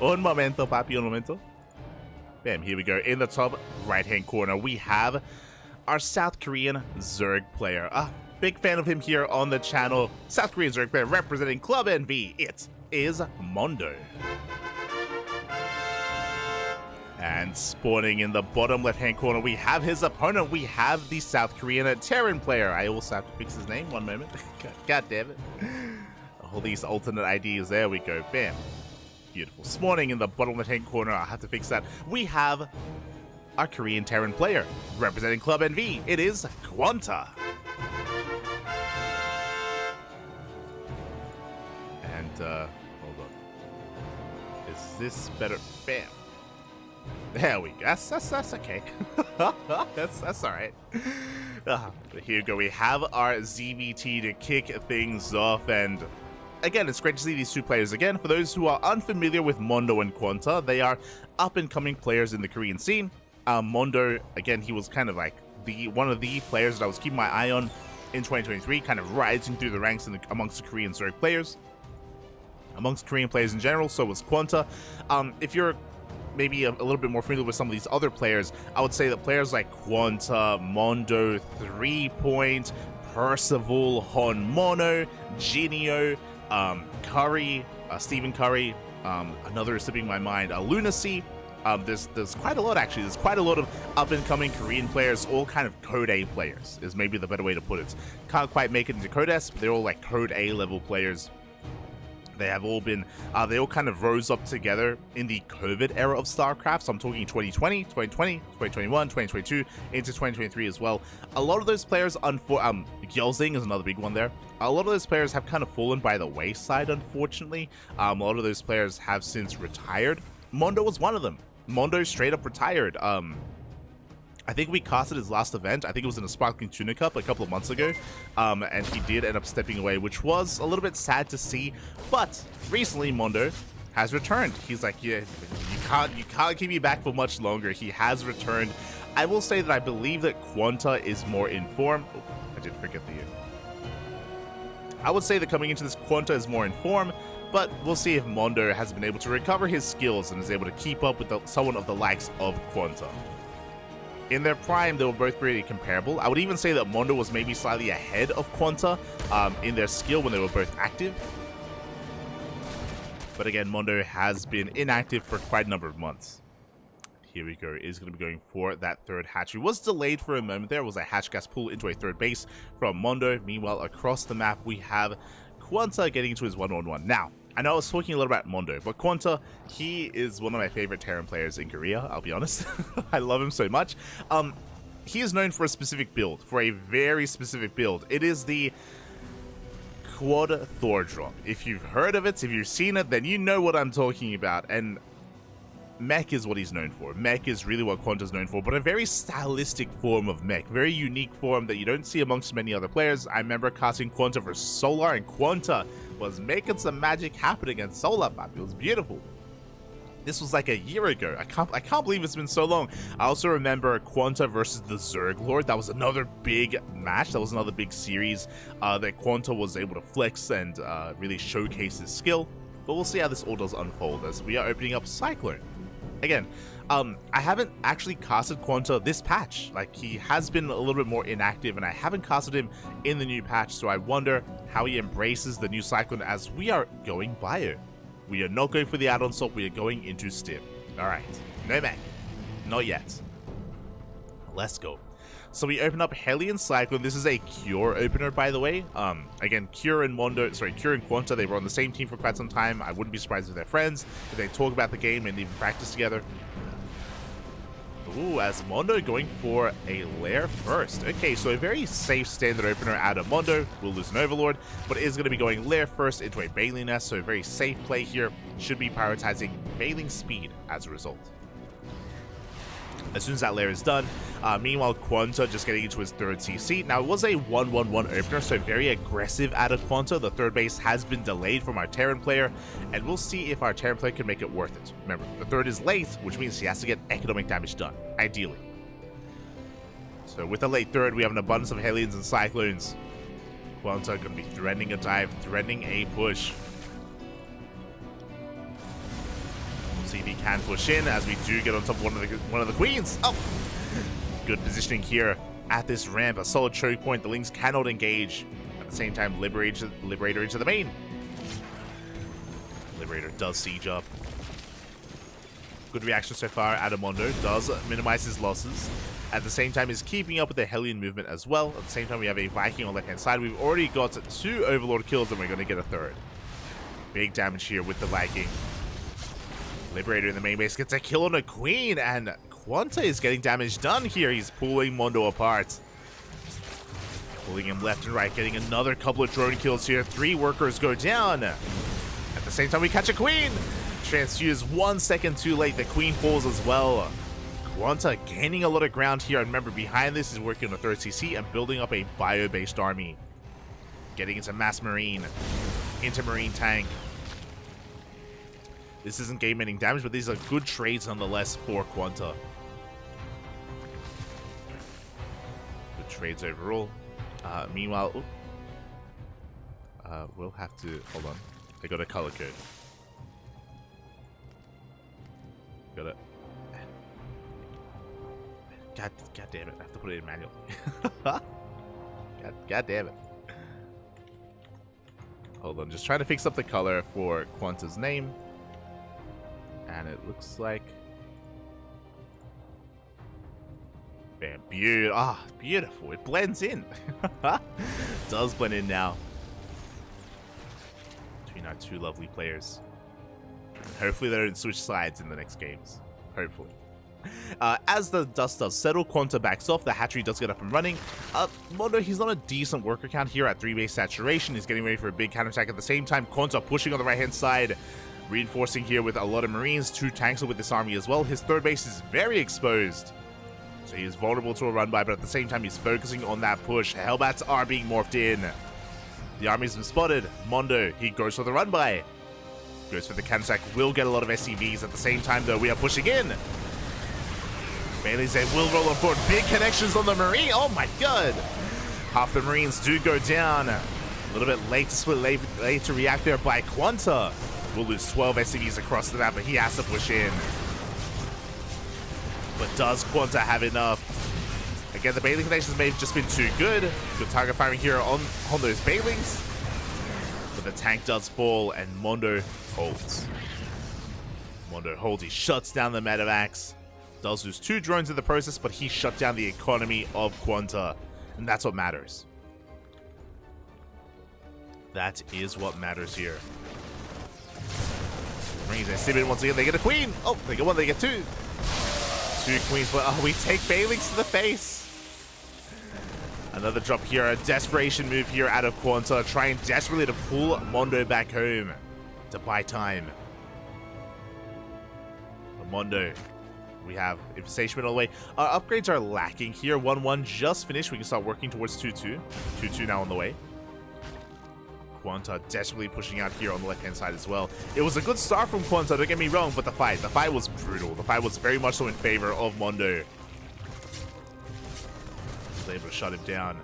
Un momento, papi, un momento. Bam, here we go. In the top right-hand corner, we have our South Korean Zerg player. Big fan of him here on the channel. South Korean Zerg player representing Club NV. It is Mondo. And spawning in the bottom left-hand corner, we have his opponent. We have the South Korean Terran player. I also have to fix his name. One moment. God damn it. All these alternate IDs. There we go. Bam. Beautiful. Spawning in the bottom left-hand corner, I have to fix that. We have our Korean Terran player representing Club NV. It is Quanta. And hold on. Is this better? Bam. There we go. That's okay. that's all right. Here we go. We have our ZVT to kick things off, and again, it's great to see these two players again. For those who are unfamiliar with Mondo and Quanta, they are up-and-coming players in the Korean scene. Mondo, again, he was kind of like one of the players that I was keeping my eye on in 2023, kind of rising through the ranks amongst the Korean Zerg players. Amongst Korean players in general, so was Quanta. If you're maybe a little bit more familiar with some of these other players, I would say that players like Quanta, Mondo, 3 Point, Percival, Hon Mono, Genio, Curry, Stephen Curry, another is slipping my mind, Lunacy. There's quite a lot, actually. There's quite a lot of up-and-coming Korean players, all kind of Code A players, is maybe the better way to put it. Can't quite make it into Code S, but they're all like Code A level players. They have all been, they all kind of rose up together in the COVID era of StarCraft. So I'm talking 2020, 2021, 2022, into 2023 as well. A lot of those players, Gyelzing is another big one there. A lot of those players have kind of fallen by the wayside, unfortunately. A lot of those players have since retired. Mondo was one of them. Mondo straight up retired. I think we casted his last event. I think it was in a Sparkling Tuna Cup a couple of months ago. And he did end up stepping away, which was a little bit sad to see. But recently, Mondo has returned. He's like, yeah, you can't keep me back for much longer. He has returned. I will say that I believe that Quanta is more informed. Oh, I did forget the... I would say that coming into this, Quanta is more informed, but we'll see if Mondo has been able to recover his skills and is able to keep up with someone of the likes of Quanta. In their prime, they were both pretty comparable. I would even say that Mondo was maybe slightly ahead of Quanta in their skill when they were both active. But again, Mondo has been inactive for quite a number of months. Here we go. Is going to be going for that third hatch. It was delayed for a moment there. It was a hatch gas pull into a third base from Mondo. Meanwhile, across the map, we have Quanta getting into his 1-1-1. Now, I know I was talking a little about Mondo, but Quanta, he is one of my favorite Terran players in Korea, I'll be honest. I love him so much. He is known for a specific build, for a very specific build. It is the Quad Thor drop. If you've heard of it, if you've seen it, then you know what I'm talking about. And mech is what he's known for. Mech is really what Quanta's known for, but a very stylistic form of mech. Very unique form that you don't see amongst many other players. I remember casting Quanta for Solar, and Quanta was making some magic happen against Solar Map. It was beautiful. This was like a year ago. I can't believe it's been so long. I also remember Quanta versus the Zerg Lord. That was another big match. That was another big series that Quanta was able to flex and really showcase his skill. But we'll see how this all does unfold as we are opening up Cyclone. Again, I haven't actually casted Quanta this patch. Like, he has been a little bit more inactive, and I haven't casted him in the new patch, so I wonder how he embraces the new Cyclone as we are going Bio. We are not going for the add-on swap, we are going into Stim. Alright, no mech. Not yet. Let's go. So we open up Hellion Cyclone. This is a Cure opener, by the way. Again, Cure and Quanta, they were on the same team for quite some time. I wouldn't be surprised if they're friends, if they talk about the game and even practice together. Ooh, as Mondo going for a lair first. Okay, so a very safe standard opener out of Mondo. Will lose an Overlord, but is going to be going lair first into a Baleen nest, so a very safe play here. Should be prioritizing Baleen speed as a result. As soon as that lair is done, meanwhile, Quanta just getting into his third CC. Now, it was a 1-1-1 opener, so very aggressive out of Quanta. The third base has been delayed from our Terran player, and we'll see if our Terran player can make it worth it. Remember, the third is late, which means he has to get economic damage done, ideally. So with the late third, we have an abundance of Hellions and Cyclones. Quanta going to be threatening a dive, threatening a push. See if he can push in as we do get on top of one of the queens. Oh, good positioning here at this ramp. A solid choke point. The Lings cannot engage. At the same time, Liberator into the main. Liberator does siege up. Good reaction so far. Adamondo does minimize his losses. At the same time, is keeping up with the Hellion movement as well. At the same time, we have a Viking on the left-hand side. We've already got 2 Overlord kills, and we're going to get a third. Big damage here with the Viking. Liberator in the main base gets a kill on a queen, and Quanta is getting damage done here. He's pulling Mondo apart. Pulling him left and right, getting another couple of drone kills here. 3 workers go down. At the same time, we catch a queen. Transfuse 1 second too late. The queen falls as well. Quanta gaining a lot of ground here. And remember, behind this is working on a third CC and building up a bio-based army. Getting into mass marine, into marine tank. This isn't game-ending damage, but these are good trades nonetheless for Quanta. Good trades overall. Meanwhile, we'll have to... Hold on. I got a color code. Got it. God damn it. I have to put it in manually. God damn it. Hold on. Just trying to fix up the color for Quanta's name. And it looks like... Bam. Beautiful. It blends in. Does blend in now. Between our 2 lovely players. Hopefully they don't switch sides in the next games. Hopefully. As the dust does settle, Quanta backs off. The hatchery does get up and running. Mondo, he's on a decent worker count here at 3 base saturation. He's getting ready for a big counterattack. At the same time, Quanta pushing on the right-hand side. Reinforcing here with a lot of Marines. 2 tanks with this army as well. His third base is very exposed. So he is vulnerable to a run-by, but at the same time, he's focusing on that push. Hellbats are being morphed in. The army's been spotted. Mondo, he goes for the run-by. Goes for the counterattack. Will get a lot of SCVs. At the same time, though, we are pushing in. Bailey's will roll on forward. Big connections on the Marine. Oh my god. Half the Marines do go down. A little bit late to split, late to react there by Quanta. Will lose 12 SCVs across the map, but he has to push in. But does Quanta have enough? Again, the Bailey connections may have just been too good. Good target firing here on those Bailings. But the tank does fall, and Mondo holds. Mondo holds. He shuts down the Medivacs. Does lose 2 drones in the process, but he shut down the economy of Quanta. And that's what matters. That is what matters here. Marines and Simeon once again. They get a queen. Oh, they get 1, they get 2. 2 queens, but we take Bailings to the face. Another drop here. A desperation move here out of Quanta. Trying desperately to pull Mondo back home to buy time. But Mondo, we have Infestation all the way. Our upgrades are lacking here. 1-1 just finished. We can start working towards 2-2. 2-2 now on the way. Quanta desperately pushing out here on the left-hand side as well. It was a good start from Quanta, don't get me wrong, but the fight was brutal. The fight was very much so in favor of Mondo. Was able to shut him down.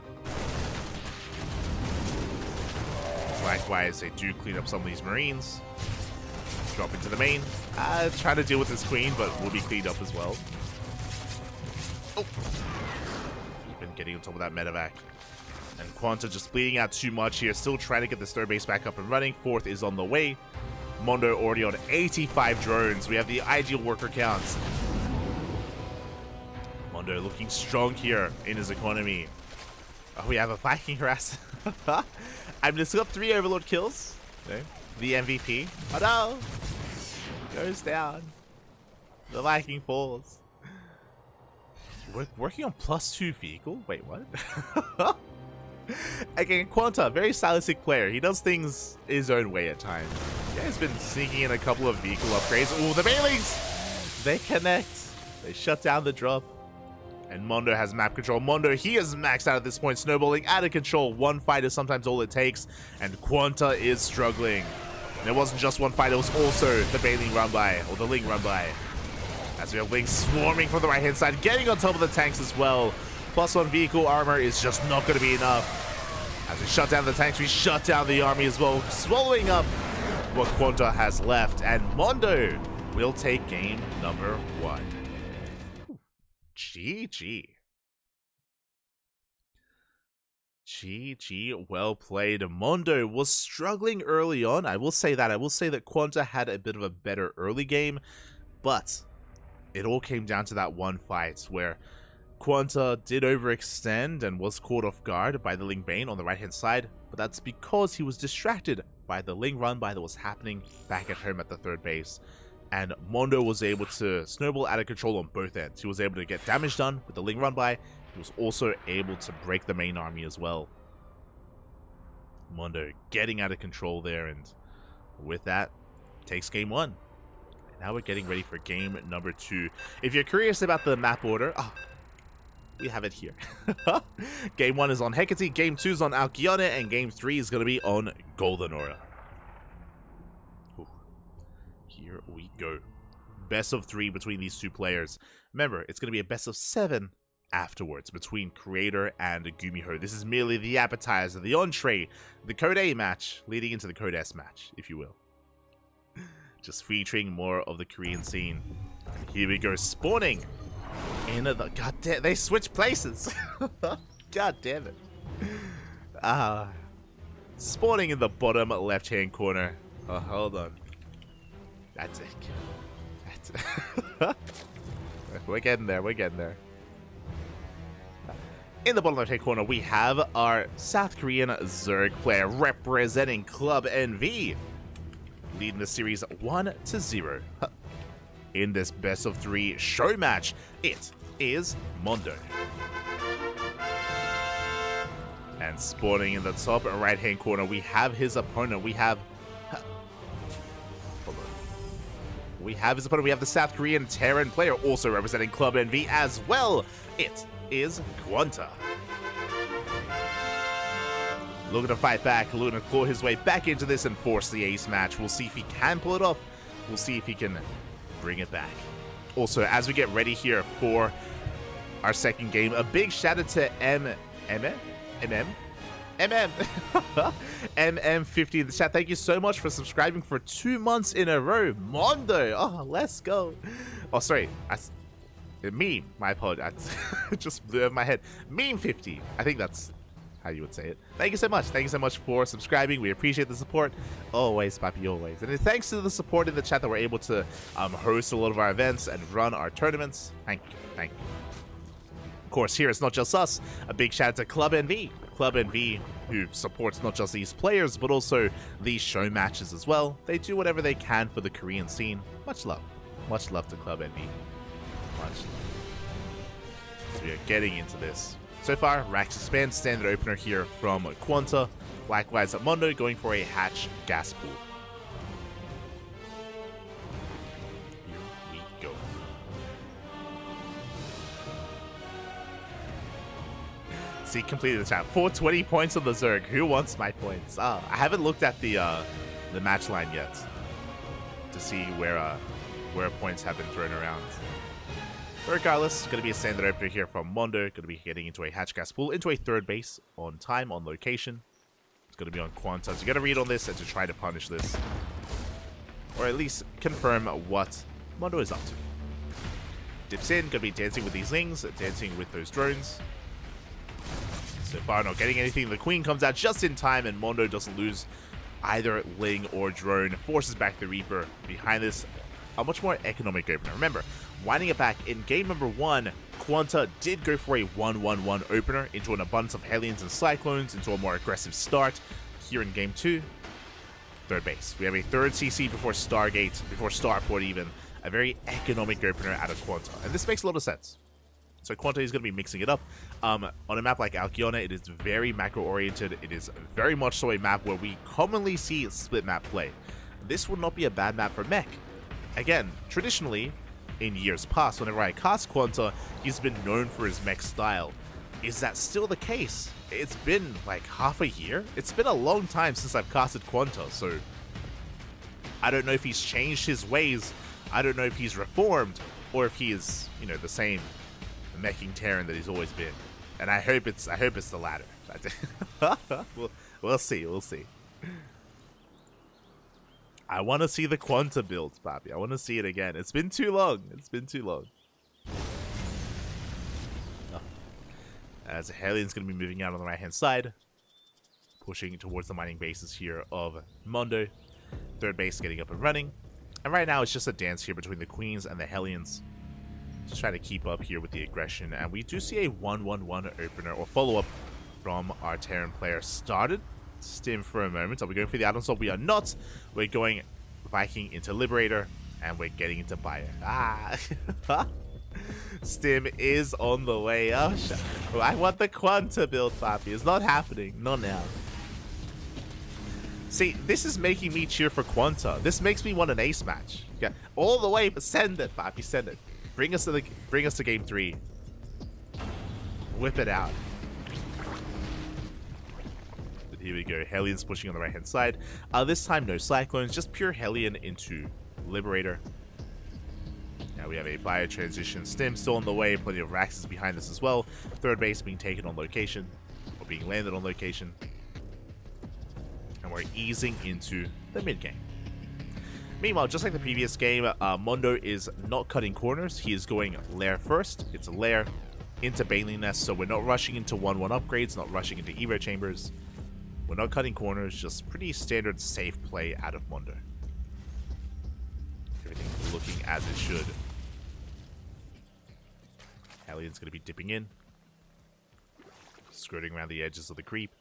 Likewise, they do clean up some of these Marines. Drop into the main. Trying to deal with this queen, but will be cleaned up as well. Oh! Even getting on top of that medevac. And Quanta just bleeding out too much here. Still trying to get this third base back up and running. 4th is on the way. Mondo already on 85 drones. We have the ideal worker counts. Mondo looking strong here in his economy. Oh, we have a Viking harass. I'm just up 3 Overlord kills. Okay. The MVP. Oh no! Goes down. The Viking falls. working on +2 vehicle? Wait, what? Again, Quanta, very stylistic player. He does things his own way at times. Yeah, he's been sneaking in a couple of vehicle upgrades. Oh, the Baileys! They connect. They shut down the drop. And Mondo has map control. Mondo, he is maxed out at this point, snowballing out of control. One fight is sometimes all it takes, and Quanta is struggling. And it wasn't just one fight, it was also the Bailing run by, or the Ling run by. As we have Ling swarming from the right-hand side, getting on top of the tanks as well. +1 vehicle armor is just not going to be enough. As we shut down the tanks, we shut down the army as well, swallowing up what Quanta has left. And Mondo will take game number 1. GG. GG, well played. Mondo was struggling early on. I will say that. I will say that Quanta had a bit of a better early game, but it all came down to that one fight where Quanta did overextend and was caught off guard by the Ling Bane on the right-hand side, but that's because he was distracted by the Ling run-by that was happening back at home at the third base. And Mondo was able to snowball out of control on both ends. He was able to get damage done with the Ling run-by. He was also able to break the main army as well. Mondo getting out of control there, and with that, takes game 1. And now we're getting ready for game number 2. If you're curious about the map order, we have it here. Game 1 is on Hecate, Game 2 is on Alcyone, and Game 3 is going to be on Golden Aura. Here we go. Best of 3 between these two players. Remember, it's going to be a best of 7 afterwards between Creator and Gumiho. This is merely the appetizer, the entree, the Code A match leading into the Code S match, if you will. Just featuring more of the Korean scene. Here we go, spawning in the... God damn, they switched places. God damn it. Spawning in the bottom left-hand corner. Oh, hold on. That's it. That's it. We're getting there. We're getting there. In the bottom left-hand corner, we have our South Korean Zerg player representing Club NV, leading the series 1-0. In this best of 3 show match, it is Mondo. And spawning in the top right-hand corner, we have his opponent. We have his opponent. We have the South Korean Terran player, also representing Club NV as well. It is Quanta. Looking to fight back, looking to claw his way back into this and force the ace match. We'll see if he can pull it off. We'll see if he can bring it back. Also, as we get ready here for our second game, a big shout out to MM50 in the chat. Thank you so much for subscribing for 2 months in a row. Mondo. Oh, let's go. Oh, sorry. Meme. My apologies. It just blew over my head. Meme50. I think that's how you would say it. Thank you so much. Thank you so much for subscribing. We appreciate the support. Always, papi, always. And thanks to the support in the chat that we're able to host a lot of our events and run our tournaments. Thank you. Thank you. Of course, here it's not just us. A big shout out to Club NV. Club NV, who supports not just these players, but also these show matches as well. They do whatever they can for the Korean scene. Much love. Much love to Club NV. Much love. So we are getting into this. So far, Rax Expand, standard opener here from Quanta. Likewise, at Mondo, going for a hatch gas pool. Here we go. See, completed the chat. 420 points on the Zerg. Who wants my points? I haven't looked at the match line yet to see where points have been thrown around. But regardless, it's going to be a standard opener here from Mondo. Going to be getting into a hatch gas pool, into a third base on time, on location. It's going to be on Quanta. So you got to read on this and to try to punish this, or at least confirm what Mondo is up to. Dips in, going to be dancing with these Lings, dancing with those drones. So far, not getting anything. The Queen comes out just in time, and Mondo doesn't lose either Ling or drone. Forces back the Reaper. Behind this, a much more economic opener. Remember, winding it back, in game number 1, Quanta did go for a 1-1-1 opener into an abundance of Hellions and Cyclones, into a more aggressive start. Here in game 2, third base. We have a third CC before Stargate, before Starport even. A very economic opener out of Quanta. And this makes a lot of sense. So Quanta is going to be mixing it up. On a map like Alcyona, it is very macro-oriented. It is very much so a map where we commonly see split map play. This would not be a bad map for mech. Again, traditionally, in years past, whenever I cast Quanta, he's been known for his mech style. Is that still the case? It's been like half a year? It's been a long time since I've casted Quanta, so I don't know if he's changed his ways. I don't know if he's reformed, or if he is, you know, the same meching Terran that he's always been. And I hope it's the latter. We'll see. I want to see the Quanta build, Papi. I want to see it again. It's been too long. Oh. As Hellions going to be moving out on the right-hand side, pushing towards the mining bases here of Mondo. Third base getting up and running. And right now it's just a dance here between the Queens and the Hellions. Just trying to keep up here with the aggression. And we do see a 1-1-1 opener or follow-up from our Terran player. Started Stim for a moment. Are we going for the add-on swap? We are not. We're going Viking into Liberator. And we're getting into Buyer. Stim is on the way. Oh, I want the Quanta build, Papi. It's not happening. Not now. See, this is making me cheer for Quanta. This makes me want an ace match. Yeah, all the way. Send it, Papi. Send it. Bring us to game 3. Whip it out. But here we go. Hellions pushing on the right-hand side. This time, no Cyclones. Just pure Hellion into Liberator. Now we have a Bio transition. Stim still on the way. Plenty of Raxes behind us as well. Third base being taken on location. Or being landed on location. And we're easing into the mid-game. Meanwhile, just like the previous game, Mondo is not cutting corners. He is going lair first. It's a lair into Baneling Nest, so we're not rushing into 1-1 upgrades, not rushing into Evo Chambers. We're not cutting corners, just pretty standard safe play out of Mondo. Everything looking as it should. Hellion's going to be dipping in. Skirting around the edges of the creep.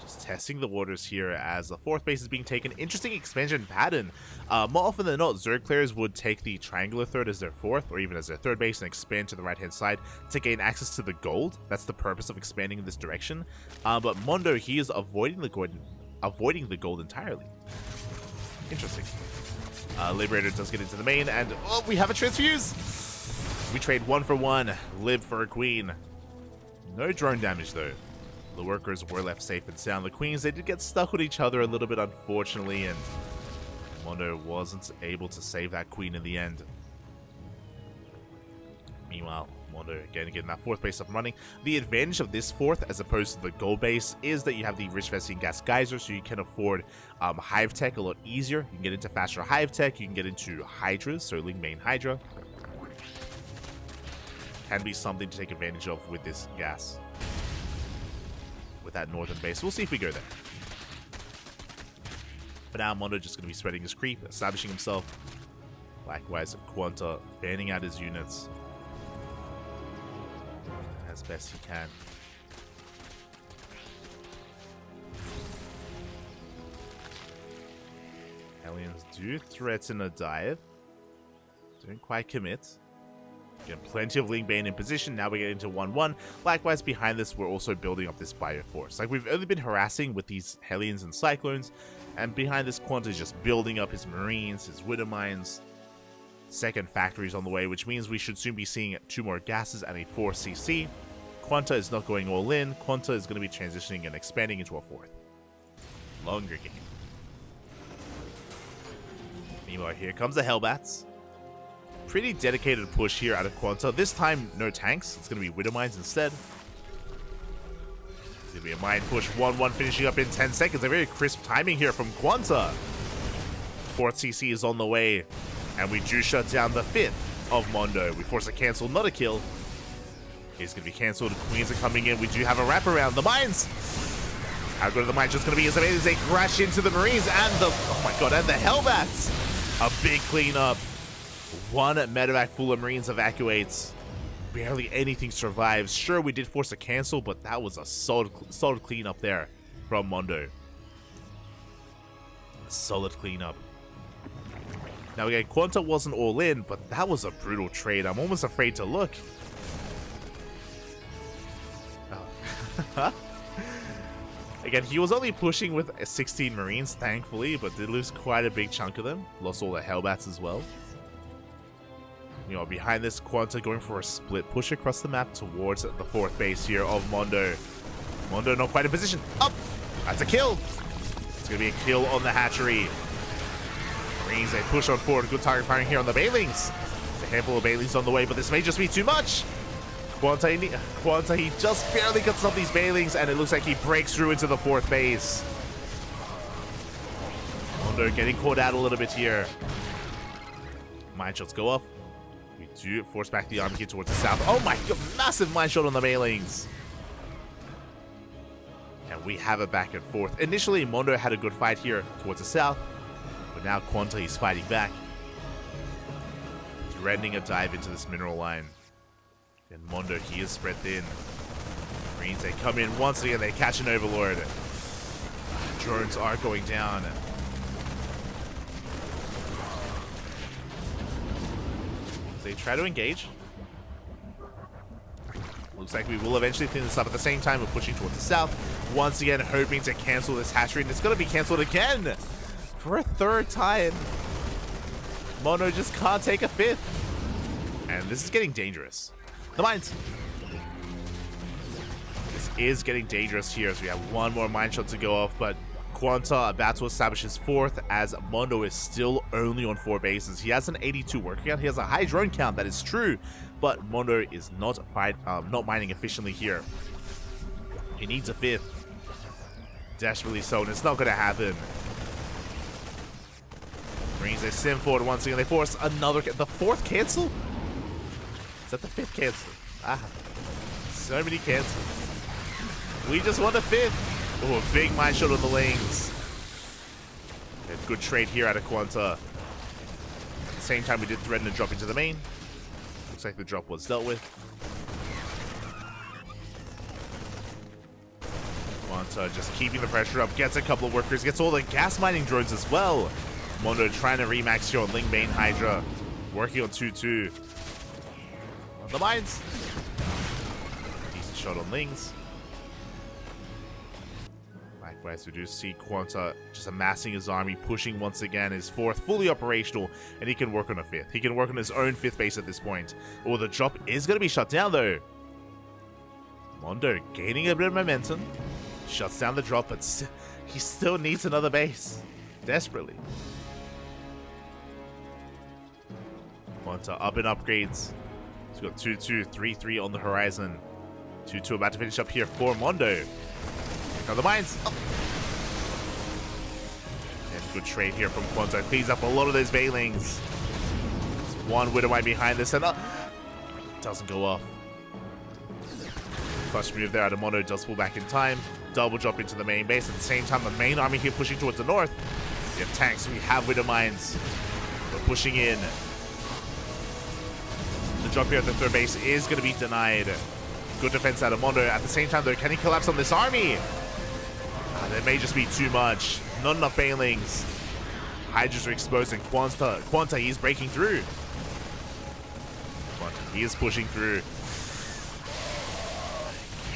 Just testing the waters here as the fourth base is being taken. Interesting expansion pattern. More often than not, Zerg players would take the triangular third as their fourth, or even as their third base, and expand to the right-hand side to gain access to the gold. That's the purpose of expanding in this direction. But Mondo, he is avoiding the gold entirely. Interesting. Liberator does get into the main, and oh, we have a transfuse! We trade 1 for 1. Lib for a queen. No drone damage, though. The workers were left safe and sound. The queens, they did get stuck with each other a little bit, unfortunately, and Mondo wasn't able to save that queen in the end. Meanwhile, Mondo again getting that fourth base up and running. The advantage of this fourth, as opposed to the gold base, is that you have the Rich Vesting Gas Geyser, so you can afford Hive Tech a lot easier. You can get into faster Hive Tech, you can get into Hydras, so Ling Main Hydra. Can be something to take advantage of with this gas. With that northern base. We'll see if we go there. But now Mondo just going to be spreading his creep, establishing himself. Likewise, Quanta banning out his units as best he can. Aliens do threaten a dive. Don't quite commit. Again, plenty of Ling Bane in position. Now we get into 1-1. Likewise, behind this, we're also building up this Bio Force. Like, we've only been harassing with these Hellions and Cyclones, and behind this, Quanta is just building up his Marines, his Widow Mines. Second factory is on the way, which means we should soon be seeing 2 more gases and a 4 CC. Quanta is not going all in. Quanta is going to be transitioning and expanding into a 4th. Longer game. Meanwhile, here comes the Hellbats. Pretty dedicated push here out of Quanta. This time, no tanks. It's going to be Widow Mines instead. It's going to be a mine push. 1-1 finishing up in 10 seconds. A very crisp timing here from Quanta. 4th CC is on the way. And we do shut down the 5th of Mondo. We force a cancel, not a kill. It's going to be cancelled. Queens are coming in. We do have a wraparound. The mines. How good are the mines just going to be as they crash into the Marines and the... Oh my god, and the Hellbats. A big cleanup. 1 medevac full of Marines evacuates. Barely anything survives. Sure, we did force a cancel, but that was a solid cleanup there from Mondo. A solid cleanup. Now again, Quanta wasn't all in, but that was a brutal trade. I'm almost afraid to look. Oh. Again, he was only pushing with 16 Marines, thankfully, but did lose quite a big chunk of them. Lost all the Hellbats as well. You know, behind this, Quanta going for a split push across the map towards the 4th base here of Mondo. Mondo not quite in position. Up! That's a kill! It's going to be a kill on the hatchery. Marines, they push on forward. Good target firing here on the Bailings. There's a handful of Bailings on the way, but this may just be too much. Quanta, he just barely cuts off these Bailings, and it looks like he breaks through into the 4th base. Mondo getting caught out a little bit here. Mine shots go off. We do force back the army here towards the south. Oh my god, massive mine shot on the Bailings. And we have it back and forth. Initially, Mondo had a good fight here towards the south, but now Quanta is fighting back. Threatening a dive into this mineral line. And Mondo, he is spread thin. Marines, they come in once again, they catch an Overlord. Drones are going down. They try to engage. Looks like we will eventually clean this up. At the same time, we're pushing towards the south. Once again, hoping to cancel this hatchery, and it's going to be canceled again for a 3rd time. Mono just can't take a 5th. And this is getting dangerous. The mines. This is getting dangerous here as we have one more mine shot to go off, but Quanta about to establish his 4th as Mondo is still only on 4 bases. He has an 82 work count. He has a high drone count, that is true, but Mondo is not mining efficiently here. He needs a 5th. Desperately so, and it's not going to happen. Marines, they sim forward once again. They force another, the 4th cancel? Is that the 5th cancel? Ah, so many cancels. We just want a 5th. Oh, a big mine shot on the lanes. A good trade here out of Quanta. At the same time, we did threaten to drop into the main. Looks like the drop was dealt with. Quanta just keeping the pressure up. Gets a couple of workers. Gets all the gas mining drones as well. Mondo trying to remax here on Ling Bane Hydra. Working on 2-2. On the mines. Decent shot on Lings. Likewise, we do see Quanta just amassing his army, pushing once again. His 4th fully operational, and he can work on a 5th. He can work on his own 5th base at this point. Oh, the drop is going to be shut down, though. Mondo gaining a bit of momentum. Shuts down the drop, but he still needs another base. Desperately. Quanta up in upgrades. He's got 2-2, 3-3 on the horizon. 2-2 about to finish up here for Mondo. Now the mines. Oh. And good trade here from Quanta. Cleans up a lot of those Bailings. There's one Widowmine behind this, and doesn't go off. Clutch move there out of Mondo, does pull back in time. Double drop into the main base. At the same time, the main army here pushing towards the north. We have tanks, we have Widowmines. We're pushing in. The drop here at the 3rd base is going to be denied. Good defense out of Mondo. At the same time, though, can he collapse on this army? There may just be too much. Not enough Bailings. Hydras are exposed, and Quanta, he is breaking through. Quanta, he is pushing through.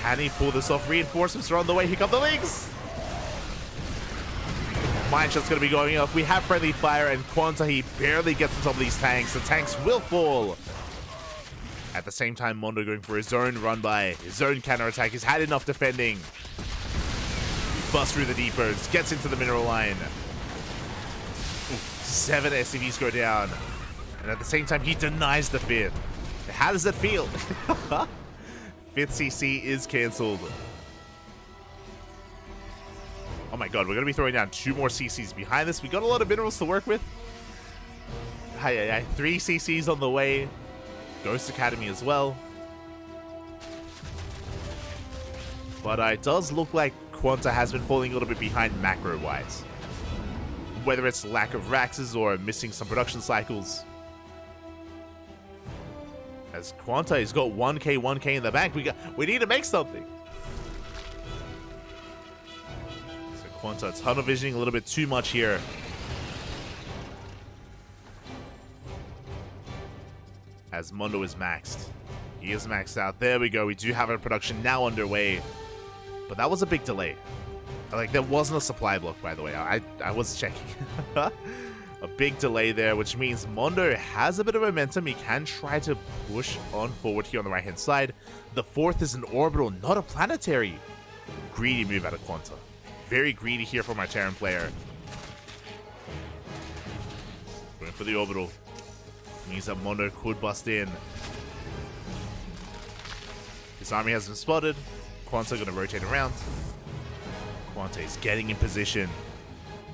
Can he pull this off? Reinforcements are on the way. Here come the Lings. Mine shot's going to be going off. We have friendly fire, and Quanta, he barely gets on top of these tanks. The tanks will fall. At the same time, Mondo going for his own run by, his own counterattack. He's had enough defending. Busts through the depots, gets into the mineral line. Ooh, 7 SCVs go down. And at the same time, he denies the 5th. How does it feel? 5th CC is cancelled. Oh my god, we're going to be throwing down 2 more CCs behind this. We got a lot of minerals to work with. 3 CCs on the way. Ghost Academy as well. But it does look like Quanta has been falling a little bit behind macro-wise. Whether it's lack of Raxes or missing some production cycles. As Quanta has got 1k in the bank, we need to make something. So Quanta tunnel visioning a little bit too much here. as Mondo is maxed. He is maxed out. There we go. We do have our production now underway. But that was a big delay. Like, there wasn't a supply block, by the way. I was checking. A big delay there, which means Mondo has a bit of momentum. He can try to push on forward here on the right-hand side. The fourth is an orbital, not a planetary. Greedy move out of Quanta. Very greedy here from our Terran player. Going for the orbital. Means that Mondo could bust in. His army has been spotted. Quanta going to rotate around. Quanta is getting in position.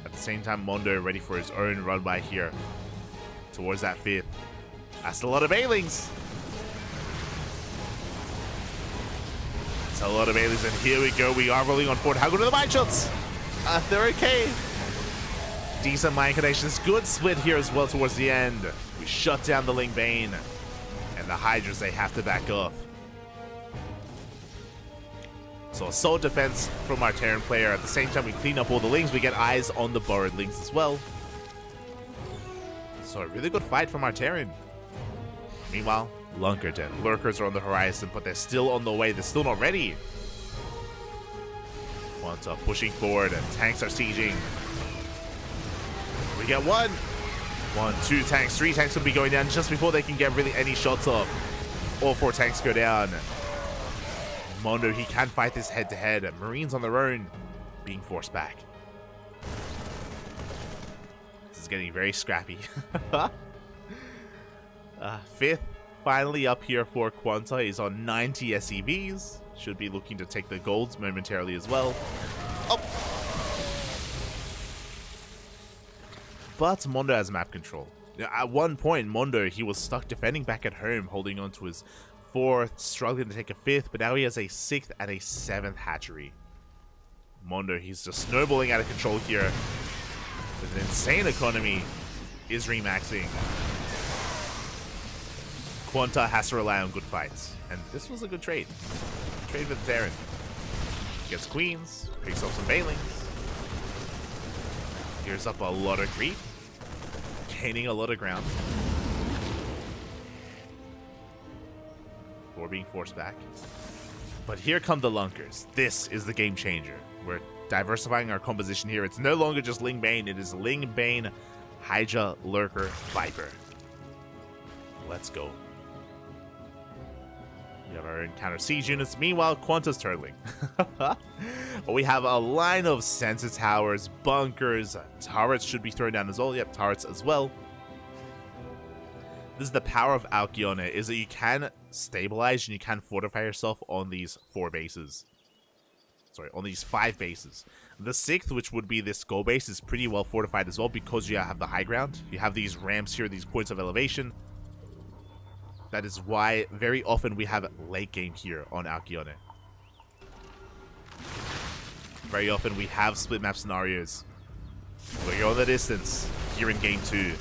At the same time, Mondo ready for his own run by here. Towards that fifth. That's a lot of Bailings. That's a lot of Bailings, and here we go. We are rolling on forward. How good are the mine shots? They're okay. Decent mine connections. Good split here as well towards the end. We shut down the Ling Bane. And the Hydras, they have to back off. So a solid defense from our Terran player. At the same time, we clean up all the Lings. We get eyes on the borrowed Lings as well. So a really good fight from our Terran. Meanwhile, Lunker dead. Lurkers are on the horizon, but they're still on the way. They're still not ready. Quanta pushing forward, and tanks are sieging. We get one. 1, 2 tanks. 3 tanks will be going down just before they can get really any shots off. All 4 tanks go down. Mondo, he can fight this head-to-head. Marines on their own, being forced back. This is getting very scrappy. Fifth, finally up here for Quanta, is on 90 SEVs. Should be looking to take the golds momentarily as well. Oh! But Mondo has map control. At one point, Mondo, he was stuck defending back at home, holding on to his 4th, struggling to take a 5th, but now he has a 6th and a 7th hatchery. Mondo, he's just snowballing out of control here. With an insane economy, is remaxing. Quanta has to rely on good fights, and this was a good trade. Trade with the Terran. Gets queens, picks up some Bailings. Gears up a lot of creep, gaining a lot of ground. We're being forced back. But here come the Lunkers. This is the game changer. We're diversifying our composition here. It's no longer just Ling Bane. It is Ling Bane, Hydra, Lurker, Viper. Let's go. We have our own counter siege units. Meanwhile, Quanta's turtling. We have a line of sensor towers, bunkers, turrets should be thrown down as well. Yep, turrets as well. This is the power of Alcyone, is that you can stabilize and you can fortify yourself on these 4 bases. Sorry, on these 5 bases. The 6th, which would be this goal base, is pretty well fortified as well because you have the high ground. You have these ramps here, these points of elevation. That is why very often we have late game here on Alcyone. Very often we have split map scenarios. We go the distance here in game 2.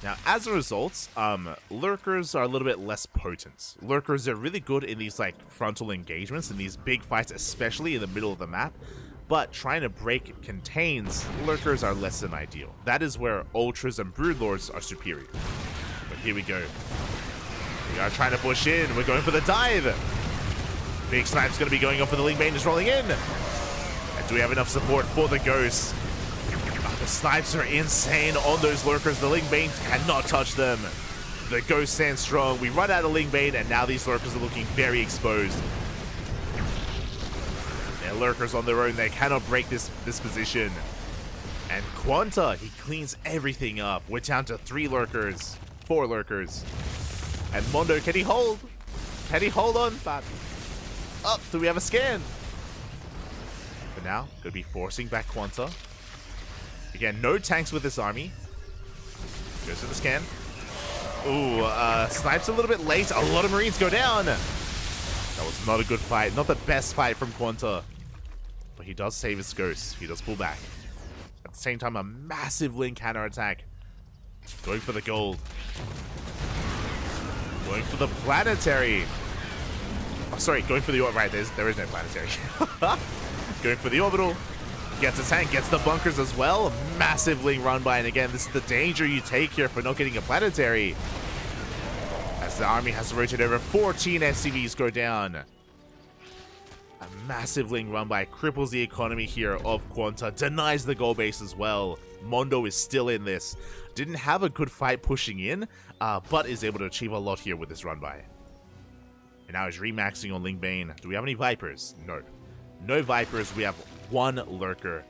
Now, as a result, Lurkers are a little bit less potent. Lurkers are really good in these, like, frontal engagements, in these big fights, especially in the middle of the map. But trying to break contains, Lurkers are less than ideal. That is where Ultras and Broodlords are superior. But here we go. We are trying to push in. We're going for the dive. Big Snipe's going to be going up for the Ling Bane, is rolling in. And do we have enough support for the Ghost? The Snipes are insane on those Lurkers. The Ling Bane cannot touch them. The Ghost stands strong. We run out of Ling Bane, and now these Lurkers are looking very exposed. They're Lurkers on their own. They cannot break this position. And Quanta, he cleans everything up. We're down to 3 Lurkers. 4 Lurkers. And Mondo, can he hold? Can he hold on? But up, do we have a scan? For now, could be forcing back Quanta. Again, no tanks with this army. Goes to the scan. Ooh, Snipes a little bit late. A lot of Marines go down. That was not a good fight. Not the best fight from Quanta. But he does save his Ghost. He does pull back. At the same time, a massive Ling counter attack. Going for the gold. Going for the planetary. Oh, sorry, going for the orbital. Right, there is no planetary. Going for the orbital. Gets a tank, gets the bunkers as well. Massive Ling run by, and again, this is the danger you take here for not getting a planetary. As the army has to rotate over, 14 SCVs go down. A massive Ling run by cripples the economy here of Quanta, denies the goal base as well. Mondo is still in this. Didn't have a good fight pushing in, but is able to achieve a lot here with this run by. And now he's remaxing on Ling Bane. Do we have any Vipers? No. No Vipers, we have one Lurker.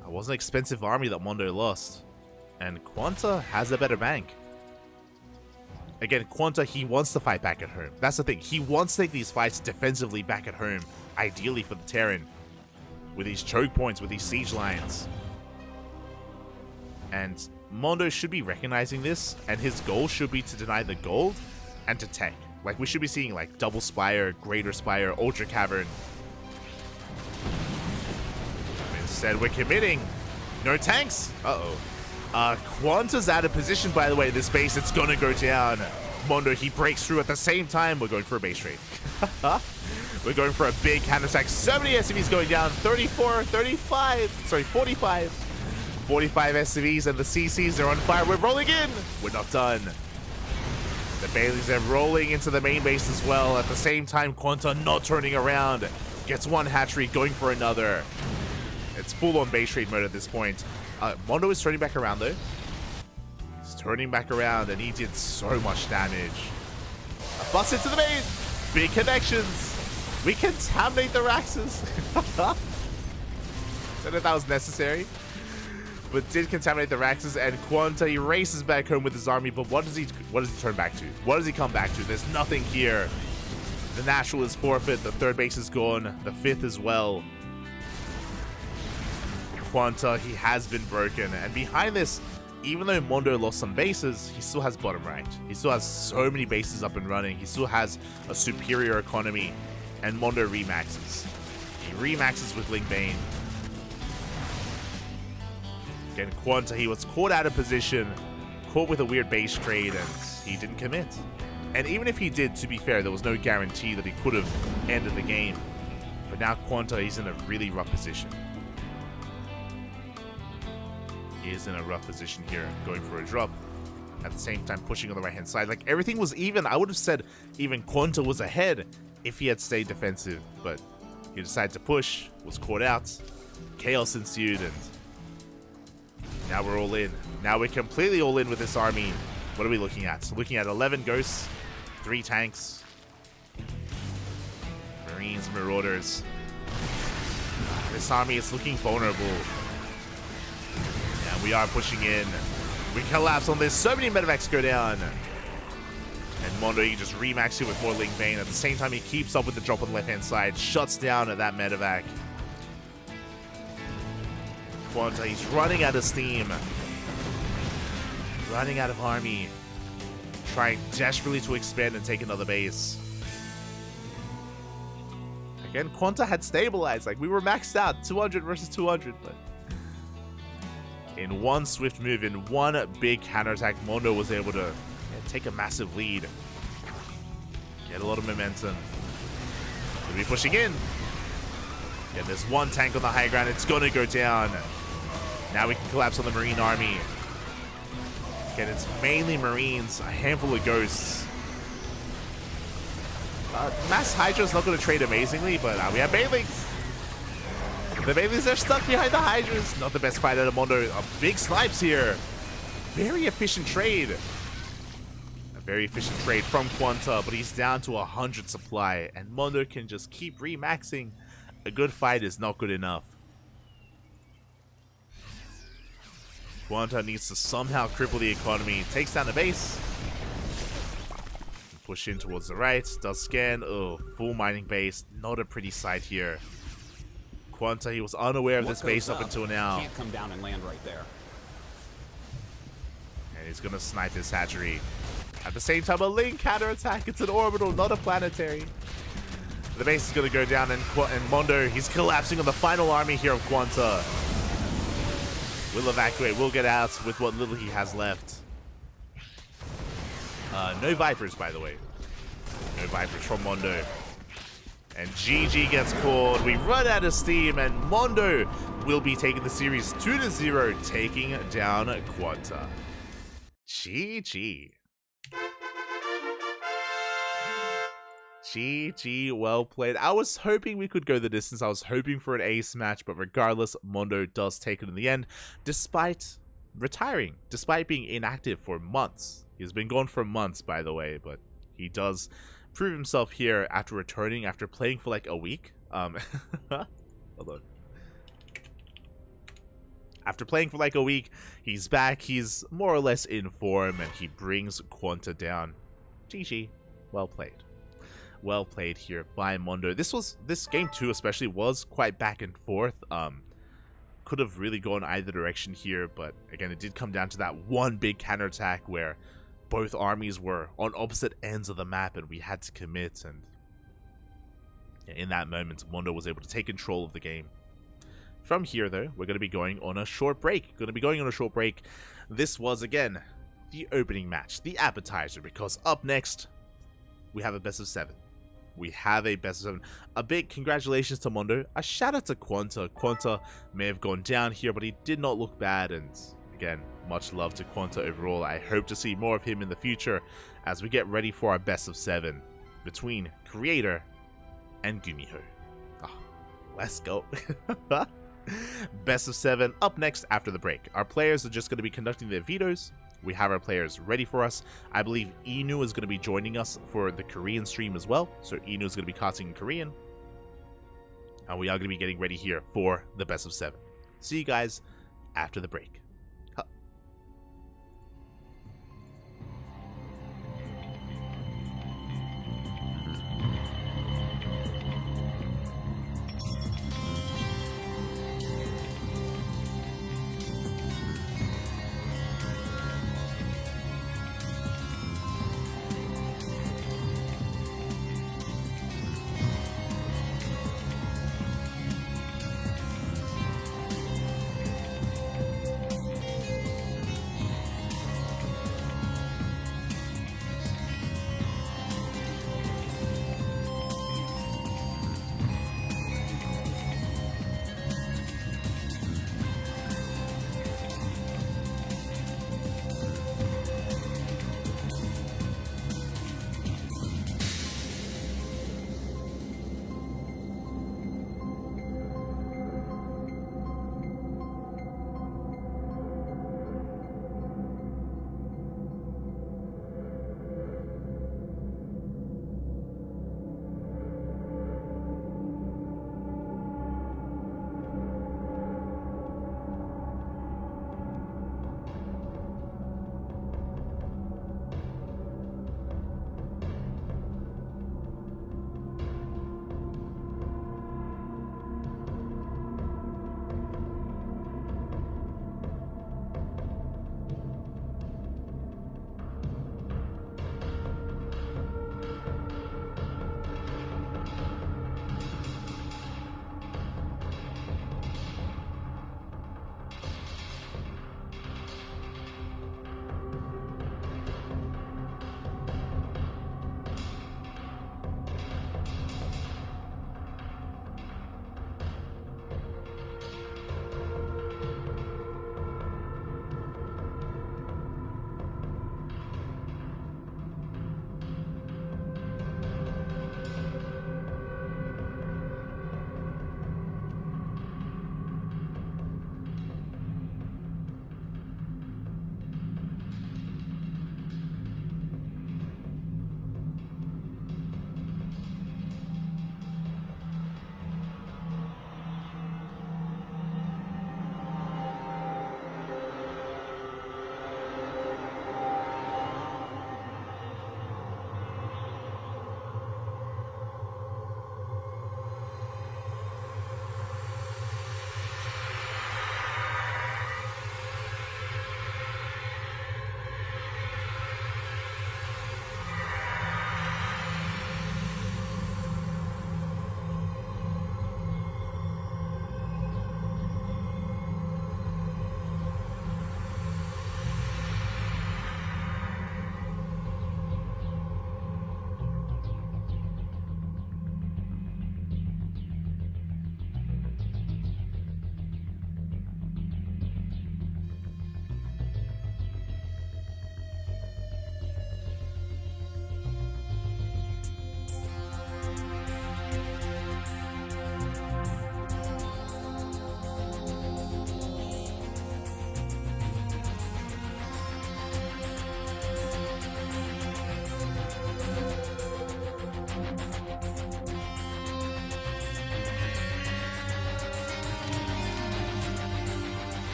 That was an expensive army that Mondo lost. And Quanta has a better bank. Again, Quanta, he wants to fight back at home. That's the thing. He wants to take these fights defensively back at home, ideally for the Terran. With these choke points, with these siege lines. And Mondo should be recognizing this, and his goal should be to deny the gold and to tech. Like, we should be seeing, like, Double Spire, Greater Spire, Ultra Cavern. Instead, we're committing. No tanks. Uh-oh. Quanta's out of position, by the way, this base. It's gonna go down. Mondo, he breaks through at the same time. We're going for a base trade. We're going for a big counterattack. So many SCVs going down. 34, 35. Sorry, 45. 45 SCVs, and the CCs are on fire. We're rolling in. We're not done. The Baileys are rolling into the main base as well. At the same time, Quanta not turning around. Gets one hatchery, going for another. It's full-on base trade mode at this point. Mondo is turning back around, though. He's turning back around, and he did so much damage. A bust into the main. Big connections. We contaminate the Raxes. Don't know if that was necessary, but did contaminate the Raxes, and Quanta, he races back home with his army. But what does he turn back to? What does he come back to? There's nothing here. The natural is forfeit. The third base is gone. The fifth as well. Quanta, he has been broken, and behind this, even though Mondo lost some bases, he still has bottom right. He still has so many bases up and running. He still has a superior economy, and Mondo remaxes. He remaxes with Ling Bane. Again, Quanta, he was caught out of position, caught with a weird base trade, and he didn't commit. And even if he did, to be fair, there was no guarantee that he could have ended the game. But now Quanta, he's in a really rough position. He is in a rough position here, going for a drop. At the same time, pushing on the right-hand side. Like, everything was even. I would have said even Quanta was ahead if he had stayed defensive. But he decided to push, was caught out. Chaos ensued, and now we're all in. Now we're completely all in with this army. What are we looking at? So looking at 11 ghosts, 3 tanks, Marines, Marauders. This army is looking vulnerable. And we are pushing in. We collapse on this. So many medevacs go down. And Mondo, he just remaxes it with more Ling Bane. At the same time, he keeps up with the drop on the left-hand side. Shuts down at that medevac. Quanta, he's running out of steam. Running out of army. Trying desperately to expand and take another base. Again, Quanta had stabilized. Like, we were maxed out. 200 versus 200, but in one swift move, in one big counterattack, Mondo was able to take a massive lead. Get a lot of momentum. We'll be pushing in. Yeah, there's one tank on the high ground. It's going to go down. Now we can collapse on the Marine army. Again, it's mainly Marines, a handful of ghosts. Mass Hydra's not going to trade amazingly, but we have Banelings. The Banelings are stuck behind the Hydras. Not the best fight out of Mondo. Big snipes here. Very efficient trade. A very efficient trade from Quanta, but he's down to 100 supply, and Mondo can just keep remaxing. A good fight is not good enough. Quanta needs to somehow cripple the economy. Takes down the base. Push in towards the right. Does scan. Oh, full mining base. Not a pretty sight here. Quanta, he was unaware of this base up until now. Can't come down and land right there. And he's gonna snipe his hatchery. At the same time, a Ling counterattack. It's an orbital, not a planetary. The base is gonna go down, and Mondo, he's collapsing on the final army here of Quanta. We'll evacuate. We'll get out with what little he has left. No Vipers, by the way. No Vipers from Mondo. And GG gets called. We run out of steam, and Mondo will be taking the series 2-0, taking down Quanta. GG. GG, well played. I was hoping we could go the distance. I was hoping for an ace match, but regardless, Mondo does take it in the end, despite retiring, despite being inactive for months. He's been gone for months, by the way, but he does prove himself here after returning, after playing for like a week. Hold on. After playing for like a week, he's back. He's more or less in form, and he brings Quanta down. GG, well played. Well played here by Mondo. This game 2 especially was quite back and forth. Could have really gone either direction here, but again, it did come down to that one big counterattack where both armies were on opposite ends of the map, and we had to commit. And in that moment, Mondo was able to take control of the game. From here, though, we're going to be going on a short break. This was, again, the opening match, the appetizer, because up next, we have a best of 7. We have a best of 7. A big congratulations to Mondo. A shout out to Quanta. Quanta may have gone down here, but he did not look bad. And again, much love to Quanta overall. I hope to see more of him in the future as we get ready for our best of 7 between Creator and Gumiho. Oh, let's go. Best of 7 up next after the break. Our players are just going to be conducting their vetoes. We have our players ready for us. I believe Inu is going to be joining us for the Korean stream as well. So Inu is going to be casting in Korean. And we are going to be getting ready here for the best of 7. See you guys after the break.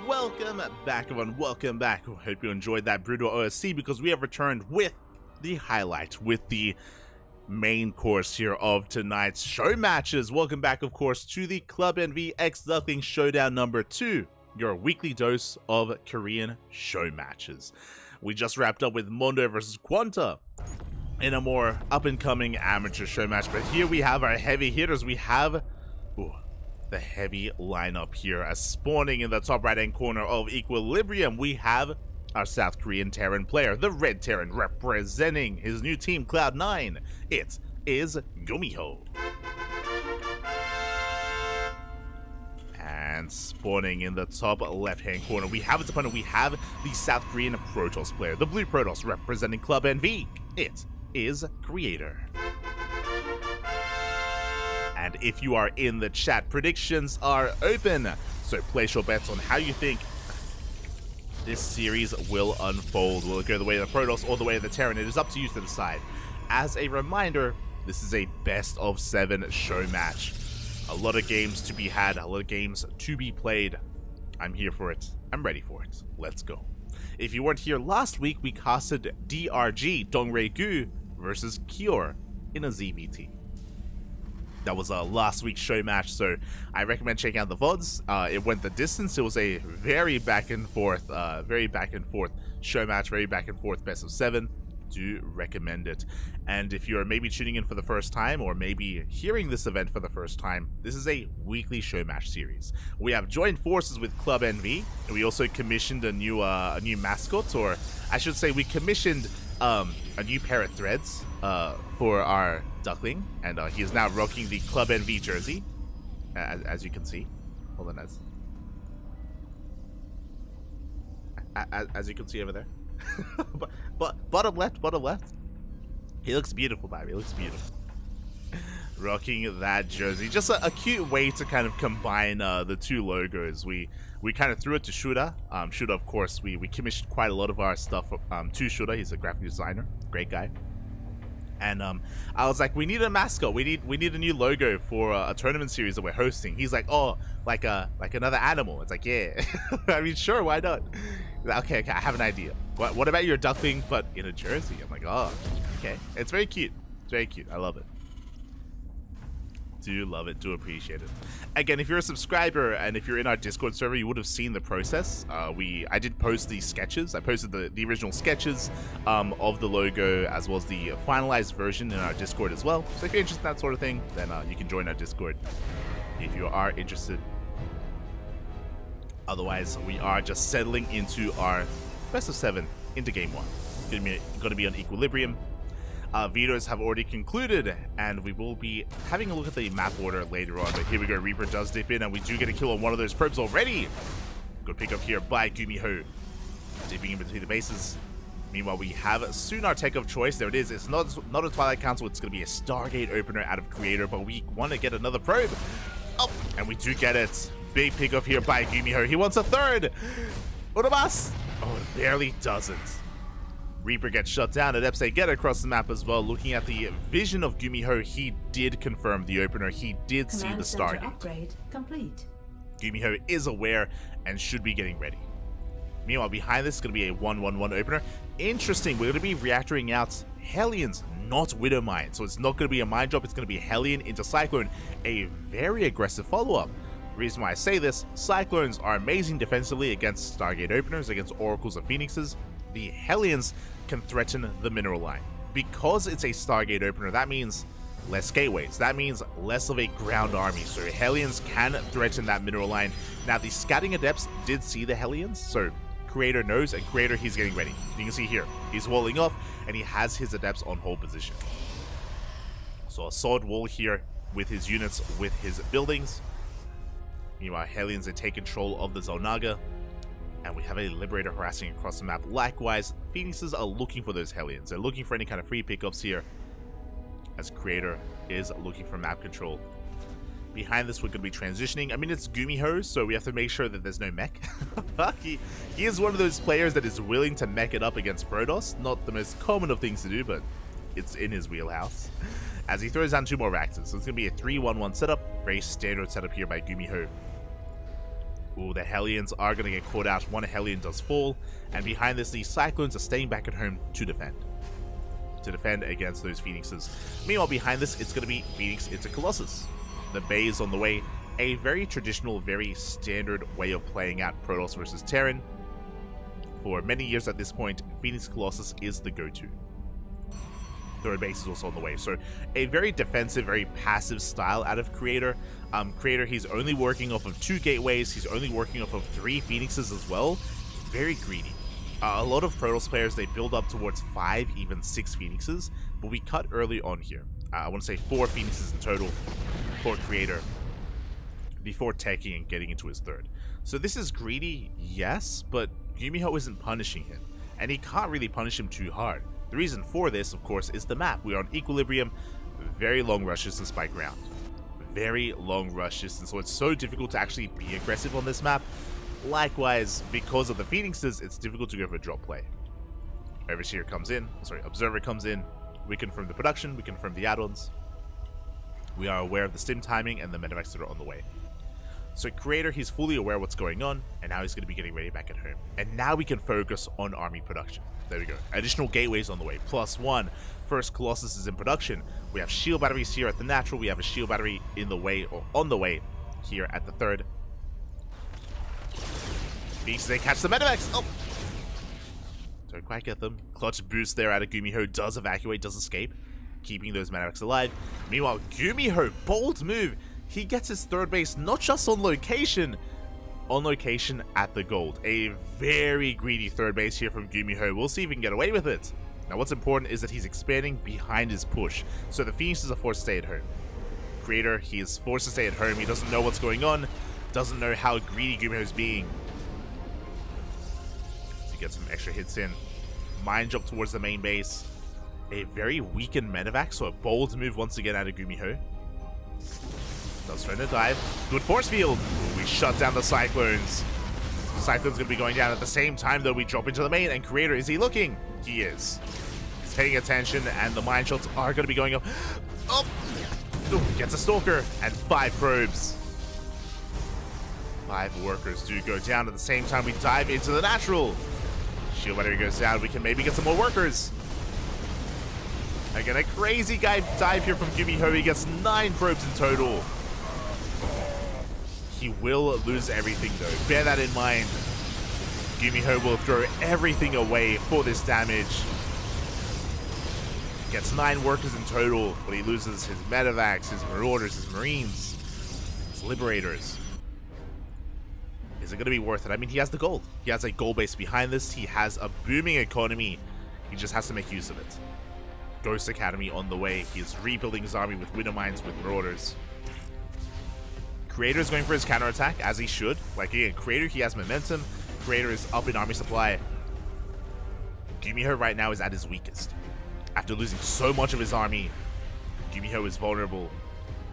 Welcome back, everyone. Welcome back. Hope you enjoyed that brutal OSC, because we have returned with the highlight, with the main course here of tonight's show matches. Welcome back, of course, to the Club NV X Duckling Showdown number 2, your weekly dose of Korean show matches. We just wrapped up with Mondo versus Quanta in a more up-and-coming amateur show match, but here we have our heavy hitters. We have the heavy lineup here, as spawning in the top right-hand corner of Equilibrium, we have our South Korean Terran player, the Red Terran, representing his new team, Cloud9. It is Gumiho. And spawning in the top left-hand corner, we have its opponent. We have the South Korean Protoss player, the Blue Protoss, representing Club NV. It is Creator. And if you are in the chat, predictions are open. So place your bets on how you think this series will unfold. Will it go the way of the Protoss or the way of the Terran? It is up to you to decide. As a reminder, this is a best of 7 show match. A lot of games to be had, a lot of games to be played. I'm here for it. I'm ready for it. Let's go. If you weren't here last week, we casted DRG, Dongre-gu, versus Kyor in a ZVT. That was last week's show match, so I recommend checking out the VODs. It went the distance. It was a very back and forth show match, very back and forth best of 7. Do recommend it. And if you're maybe tuning in for the first time, or maybe hearing this event for the first time, this is a weekly show match series. We have joined forces with Club NV, and we also commissioned a new mascot, or I should say we commissioned a new pair of threads for our Duckling, and he is now rocking the Club NV jersey, as you can see. Hold on, as you can see over there. but bottom left. He looks beautiful, baby. He looks beautiful. Rocking that jersey, just a cute way to kind of combine the two logos. We kind of threw it to Shuda. Shuda, of course, we commissioned quite a lot of our stuff to Shuda. He's a graphic designer, great guy. And I was like, we need a mascot. We need a new logo for a tournament series that we're hosting. He's like, oh, like another animal. It's like, yeah. I mean, sure, why not? Okay, I have an idea. What about your Duckling, but in a jersey? I'm like, oh, okay. It's very cute. It's very cute. I love it. Do love it, do appreciate it. Again, if you're a subscriber and if you're in our Discord server, you would have seen the process. I did post the sketches. I posted the original sketches of the logo, as well as the finalized version in our Discord as well. So if you're interested in that sort of thing, then you can join our Discord if you are interested. Otherwise, we are just settling into our best of 7 into game 1. Going to be on Equilibrium. Vetoes have already concluded, and we will be having a look at the map order later on. But here we go, Reaper does dip in, and we do get a kill on one of those probes already. Good pick up here by Gumiho, dipping in between the bases. Meanwhile, we have soon our tech of choice. There it is. It's not a Twilight Council. It's going to be a Stargate opener out of Creator, but we want to get another probe. Oh, and we do get it. Big pick up here by Gumiho. He wants a third. Urabas. Oh, it barely doesn't. Reaper gets shut down. Adepts, they get across the map as well. Looking at the vision of Gumiho, he did confirm the opener. He did see the Stargate. Upgrade complete. Gumiho is aware and should be getting ready. Meanwhile, behind this is going to be a 1-1-1 opener. Interesting, we're going to be reactoring out Hellions, not Widow Mine. So it's not going to be a mine drop, it's going to be Hellion into Cyclone. A very aggressive follow-up. The reason why I say this, Cyclones are amazing defensively against Stargate openers, against Oracles or Phoenixes. The Hellions can threaten the mineral line. Because it's a Stargate opener, that means less gateways. That means less of a ground army. So Hellions can threaten that mineral line. Now, the scouting adepts did see the Hellions, so Creator knows, and Creator, he's getting ready. You can see here, he's walling off, and he has his adepts on hold position. So a solid wall here with his units, with his buildings. Meanwhile, Hellions, they take control of the Zolnaga. And we have a Liberator harassing across the map. Likewise, Phoenixes are looking for those Hellions. They're looking for any kind of free pickups here, as Creator is looking for map control. Behind this, we're going to be transitioning. I mean, it's Gumiho, so we have to make sure that there's no mech. he is one of those players that is willing to mech it up against Protoss. Not the most common of things to do, but it's in his wheelhouse. As he throws down 2 more Raxes. So it's going to be a 3-1-1 setup. Very standard setup here by Gumiho. Ooh, the Hellions are going to get caught out. One Hellion does fall. And behind this, the Cyclones are staying back at home to defend. To defend against those Phoenixes. Meanwhile, behind this, it's going to be Phoenix into Colossus. The Bay is on the way. A very traditional, very standard way of playing out Protoss versus Terran. For many years at this point, Phoenix Colossus is the go-to. Third base is also on the way. So a very defensive, very passive style out of Creator. Creator, he's only working off of 2 gateways. He's only working off of 3 Phoenixes as well. Very greedy. A lot of Protoss players, they build up towards 5, even 6 Phoenixes. But we cut early on here. I want to say 4 Phoenixes in total for Creator before teching and getting into his third. So this is greedy, yes, but Gumiho isn't punishing him. And he can't really punish him too hard. The reason for this, of course, is the map. We are on Equilibrium, very long rush distance by ground. Very long rush distance, so it's so difficult to actually be aggressive on this map. Likewise, because of the Phoenixes, it's difficult to go for a drop play. Overseer comes in, Observer comes in. We confirm the production, we confirm the add-ons. We are aware of the stim timing and the medevacs that are on the way. So Creator, he's fully aware of what's going on, and now he's going to be getting ready back at home. And now we can focus on army production. There we go. Additional gateways on the way. +1. First Colossus is in production. We have shield batteries here at the natural. We have a shield battery in the way, or on the way, here at the third. Beasts, they catch the medevacs. Oh! Don't quite get them. Clutch boost there out of Gumiho. Does evacuate, does escape, keeping those medevacs alive. Meanwhile, Gumiho, bold move. He gets his third base not just on location at the gold. A very greedy third base here from Gumiho. We'll see if he can get away with it. Now what's important is that he's expanding behind his push. So the Phoenixes are forced to stay at home. Creator, he is forced to stay at home. He doesn't know what's going on. Doesn't know how greedy Gumiho is being. So he gets some extra hits in. Mine jump towards the main base. A very weakened medevac, so a bold move once again out of Gumiho. Does try to dive. Good force field. Ooh, we shut down the Cyclones. Cyclone's going to be going down at the same time, though. We drop into the main, and Creator, is he looking? He is. He's paying attention, and the mine shots are going to be going up. Oh! Ooh, gets a Stalker, and 5 probes. 5 workers do go down at the same time. We dive into the natural. Shield battery goes down. We can maybe get some more workers. Again, a crazy guy dive here from Gumiho. He gets 9 probes in total. He will lose everything, though. Bear that in mind. Gumiho will throw everything away for this damage. Gets 9 workers in total, but he loses his medevacs, his marauders, his marines, his liberators. Is it going to be worth it? I mean, he has the gold. He has a gold base behind this. He has a booming economy. He just has to make use of it. Ghost Academy on the way. He is rebuilding his army with winter mines, with marauders. Creator is going for his counterattack, as he should. Like, again, Creator, he has momentum. Creator is up in army supply. Gumiho right now is at his weakest. After losing so much of his army, Gumiho is vulnerable.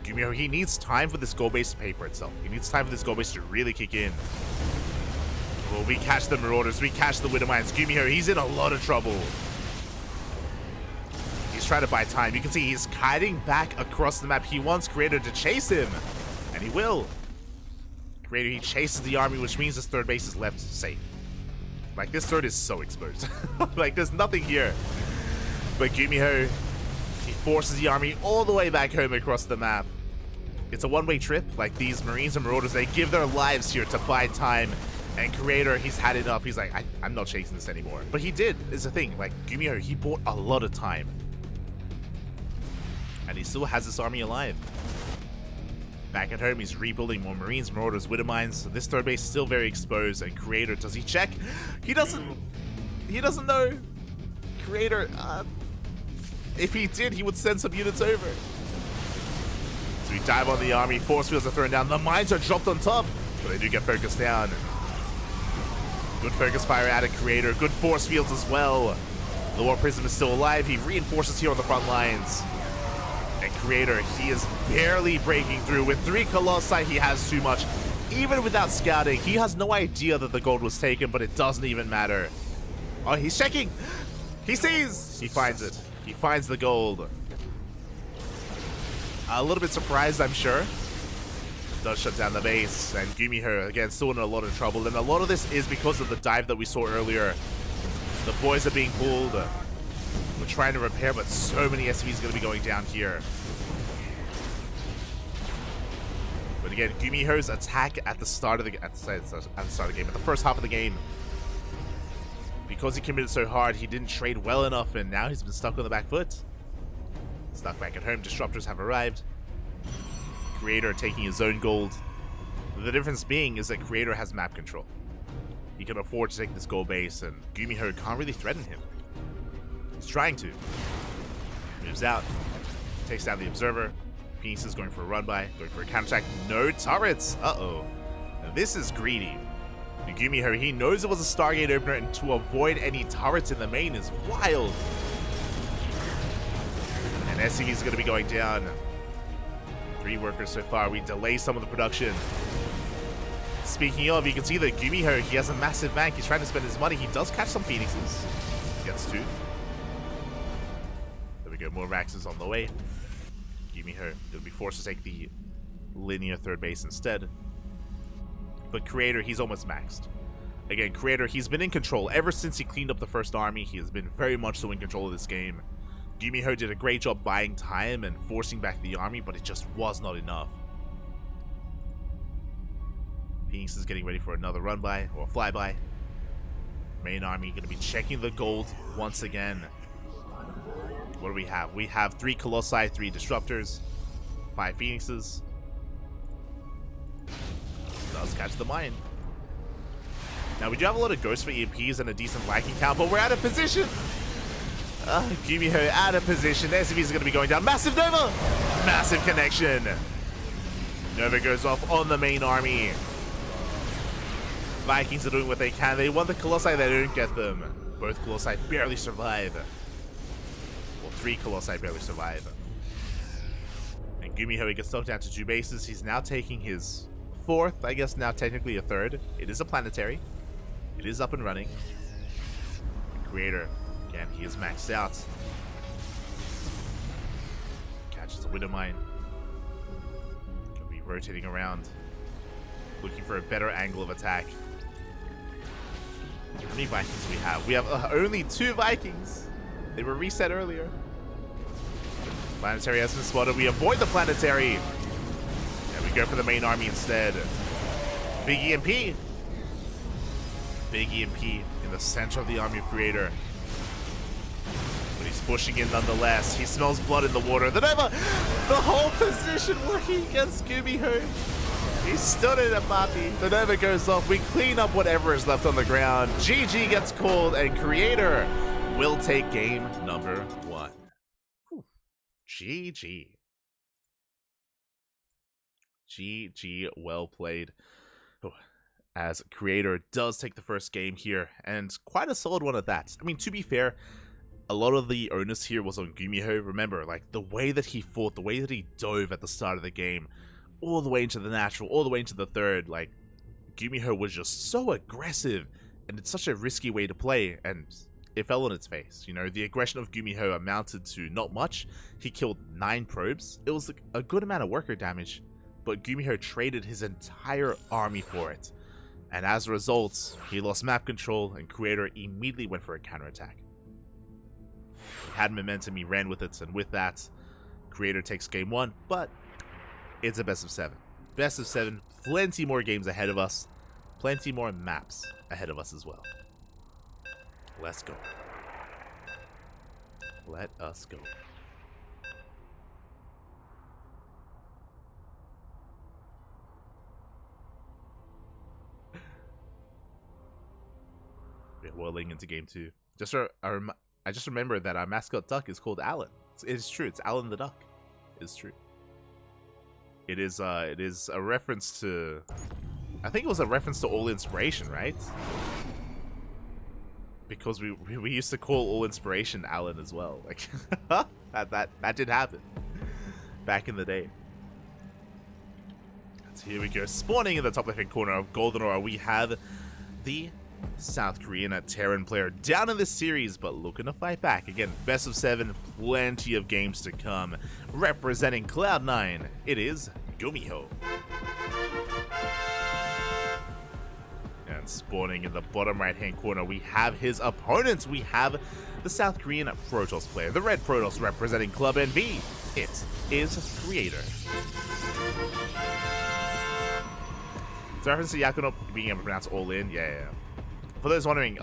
Gumiho, he needs time for this gold base to pay for itself. He needs time for this gold base to really kick in. Well, we catch the marauders. We catch the winter mines. Gumiho, he's in a lot of trouble. He's trying to buy time. You can see he's kiting back across the map. He wants Creator to chase him. And he will. Creator, he chases the army, which means his third base is left safe. Like, this third is so exposed. Like, there's nothing here. But Gumiho, he forces the army all the way back home across the map. It's a one-way trip. Like, these Marines and Marauders, they give their lives here to buy time. And Creator, he's had enough. He's like, I'm not chasing this anymore. But he did, is the thing. Like, Gumiho, he bought a lot of time. And he still has this army alive. Back at home, he's rebuilding more Marines, Marauders, Widow Mines. So this third base is still very exposed. And Creator, does he check? He doesn't know. Creator, if he did, he would send some units over. So we dive on the army, force fields are thrown down, the mines are dropped on top, but they do get focused down. Good focus fire out of Creator, good force fields as well. The War Prism is still alive, he reinforces here on the front lines. And Creator, he is barely breaking through. With 3 Colossi, he has too much. Even without scouting, he has no idea that the gold was taken, but it doesn't even matter. Oh, he's checking! He sees! He finds it. He finds the gold. A little bit surprised, I'm sure. Does shut down the base, and Gumiho, again, still in a lot of trouble. And a lot of this is because of the dive that we saw earlier. The boys are being pulled. We're trying to repair, but so many SCVs are going to be going down here. But again, Gumiho's attack at the start of the at the first half of the game, because he committed so hard, he didn't trade well enough, and now he's been stuck on the back foot. Stuck back at home, disruptors have arrived. Creator taking his own gold. The difference being is that Creator has map control. He can afford to take this gold base, and Gumiho can't really threaten him. He's trying to. Moves out, takes down the observer. Phoenix is going for a run by, going for a counterattack. No turrets. Uh-oh. Now this is greedy. Gumiho, he knows it was a Stargate opener, and to avoid any turrets in the main is wild. And SCV is going to be going down. 3 workers so far. We delay some of the production. Speaking of, you can see that Gumiho, he has a massive bank. He's trying to spend his money. He does catch some Phoenixes. Gets 2. There we go. More Raxes on the way. Gumiho will be forced to take the linear third base instead. But Creator, he's almost maxed. Again, Creator, he's been in control. Ever since he cleaned up the first army, he has been very much so in control of this game. Gumiho did a great job buying time and forcing back the army, but it just was not enough. Phoenix is getting ready for another run-by, or flyby. Main army going to be checking the gold once again. What do we have? We have 3 Colossi, 3 Disruptors, 5 Phoenixes. Does catch the mine. Now, we do have a lot of ghosts for EMPs and a decent Viking count, but we're out of position. Gumiho out of position. SCVs are going to be going down. Massive Nova! Massive connection. Nova goes off on the main army. Vikings are doing what they can. They want the Colossi, they don't get them. Both Colossi barely survive. Well, 3 Colossi barely survive. And Gumiho, he gets stuck down to 2 bases. He's now taking his 4th, I guess now technically a 3rd. It is a planetary. It is up and running. Creator, again, he is maxed out. Catches a Widow Mine. Gonna be rotating around, looking for a better angle of attack. How many Vikings do we have? We have only 2 Vikings. They were reset earlier. Planetary has been spotted. We avoid the planetary. And we go for the main army instead. Big EMP. Big EMP in the center of the army of Creator. But he's pushing in nonetheless. He smells blood in the water. The Nova! The whole position working against Gumiho. He stood in a puppy. The Nova goes off. We clean up whatever is left on the ground. GG gets called, and Creator will take game number 1. Whew. GG. GG, well played. Oh, as Creator does take the first game here, and quite a solid one at that. I mean, to be fair, a lot of the onus here was on Gumiho. Remember, like, the way that he fought, the way that he dove at the start of the game, all the way into the natural, all the way into the 3rd, like, Gumiho was just so aggressive, and it's such a risky way to play, and it fell on its face. You know, the aggression of Gumiho amounted to not much. He killed 9 probes. It was a good amount of worker damage, but Gumiho traded his entire army for it. And as a result, he lost map control, and Creator immediately went for a counterattack. He had momentum, he ran with it, and with that, Creator takes game 1, but it's a best of 7. Best of 7, plenty more games ahead of us, plenty more maps ahead of us as well. Let's go. Let us go. We're whirling into game 2. I just remembered that our mascot duck is called Alan. It's true. It's Alan the duck. It's true. It is a reference to, I think it was a reference to All Inspiration, right? Because we used to call All Inspiration Alan as well. Like that did happen back in the day. So here we go. Spawning in the top left-hand corner of Golden Aura, we have the South Korean Terran player down in this series, but looking to fight back. Again, best of 7, plenty of games to come. Representing Cloud9, it is Gumiho. And spawning in the bottom right-hand corner, we have his opponents. We have the South Korean Protoss player, the Red Protoss representing Club NV. It is Creator. It's a reference to Yakuno being able to pronounce all in. Yeah. For those wondering,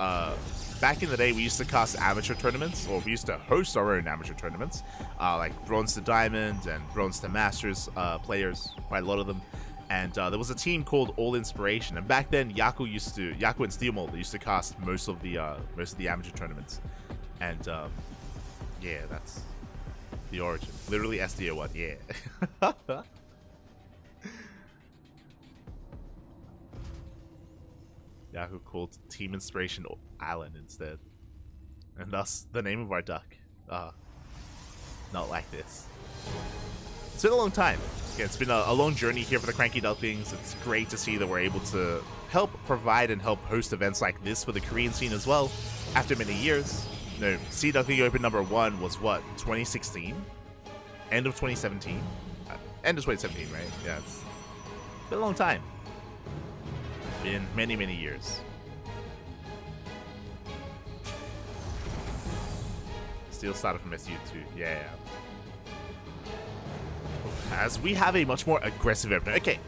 back in the day, we used to cast amateur tournaments, or we used to host our own amateur tournaments, like Bronze to Diamond and Bronze to Masters players, quite a lot of them. And there was a team called All Inspiration, and back then Yaku and Steelmold used to cast most of the amateur tournaments. And yeah, that's the origin. Literally SDO1, yeah. Yaku called Team Inspiration Alan instead. And thus, the name of our duck. Not like this. It's been a long time. Yeah, it's been a long journey here for the CranKy Ducklings. It's great to see that we're able to help provide and help host events like this for the Korean scene as well. After many years. No, Sea Duckling Open #1 was what, 2016? End of 2017? End of 2017, right? Yeah, it's been a long time. Been many, many years. Still started from SU2, yeah. As we have a much more aggressive opener. Okay,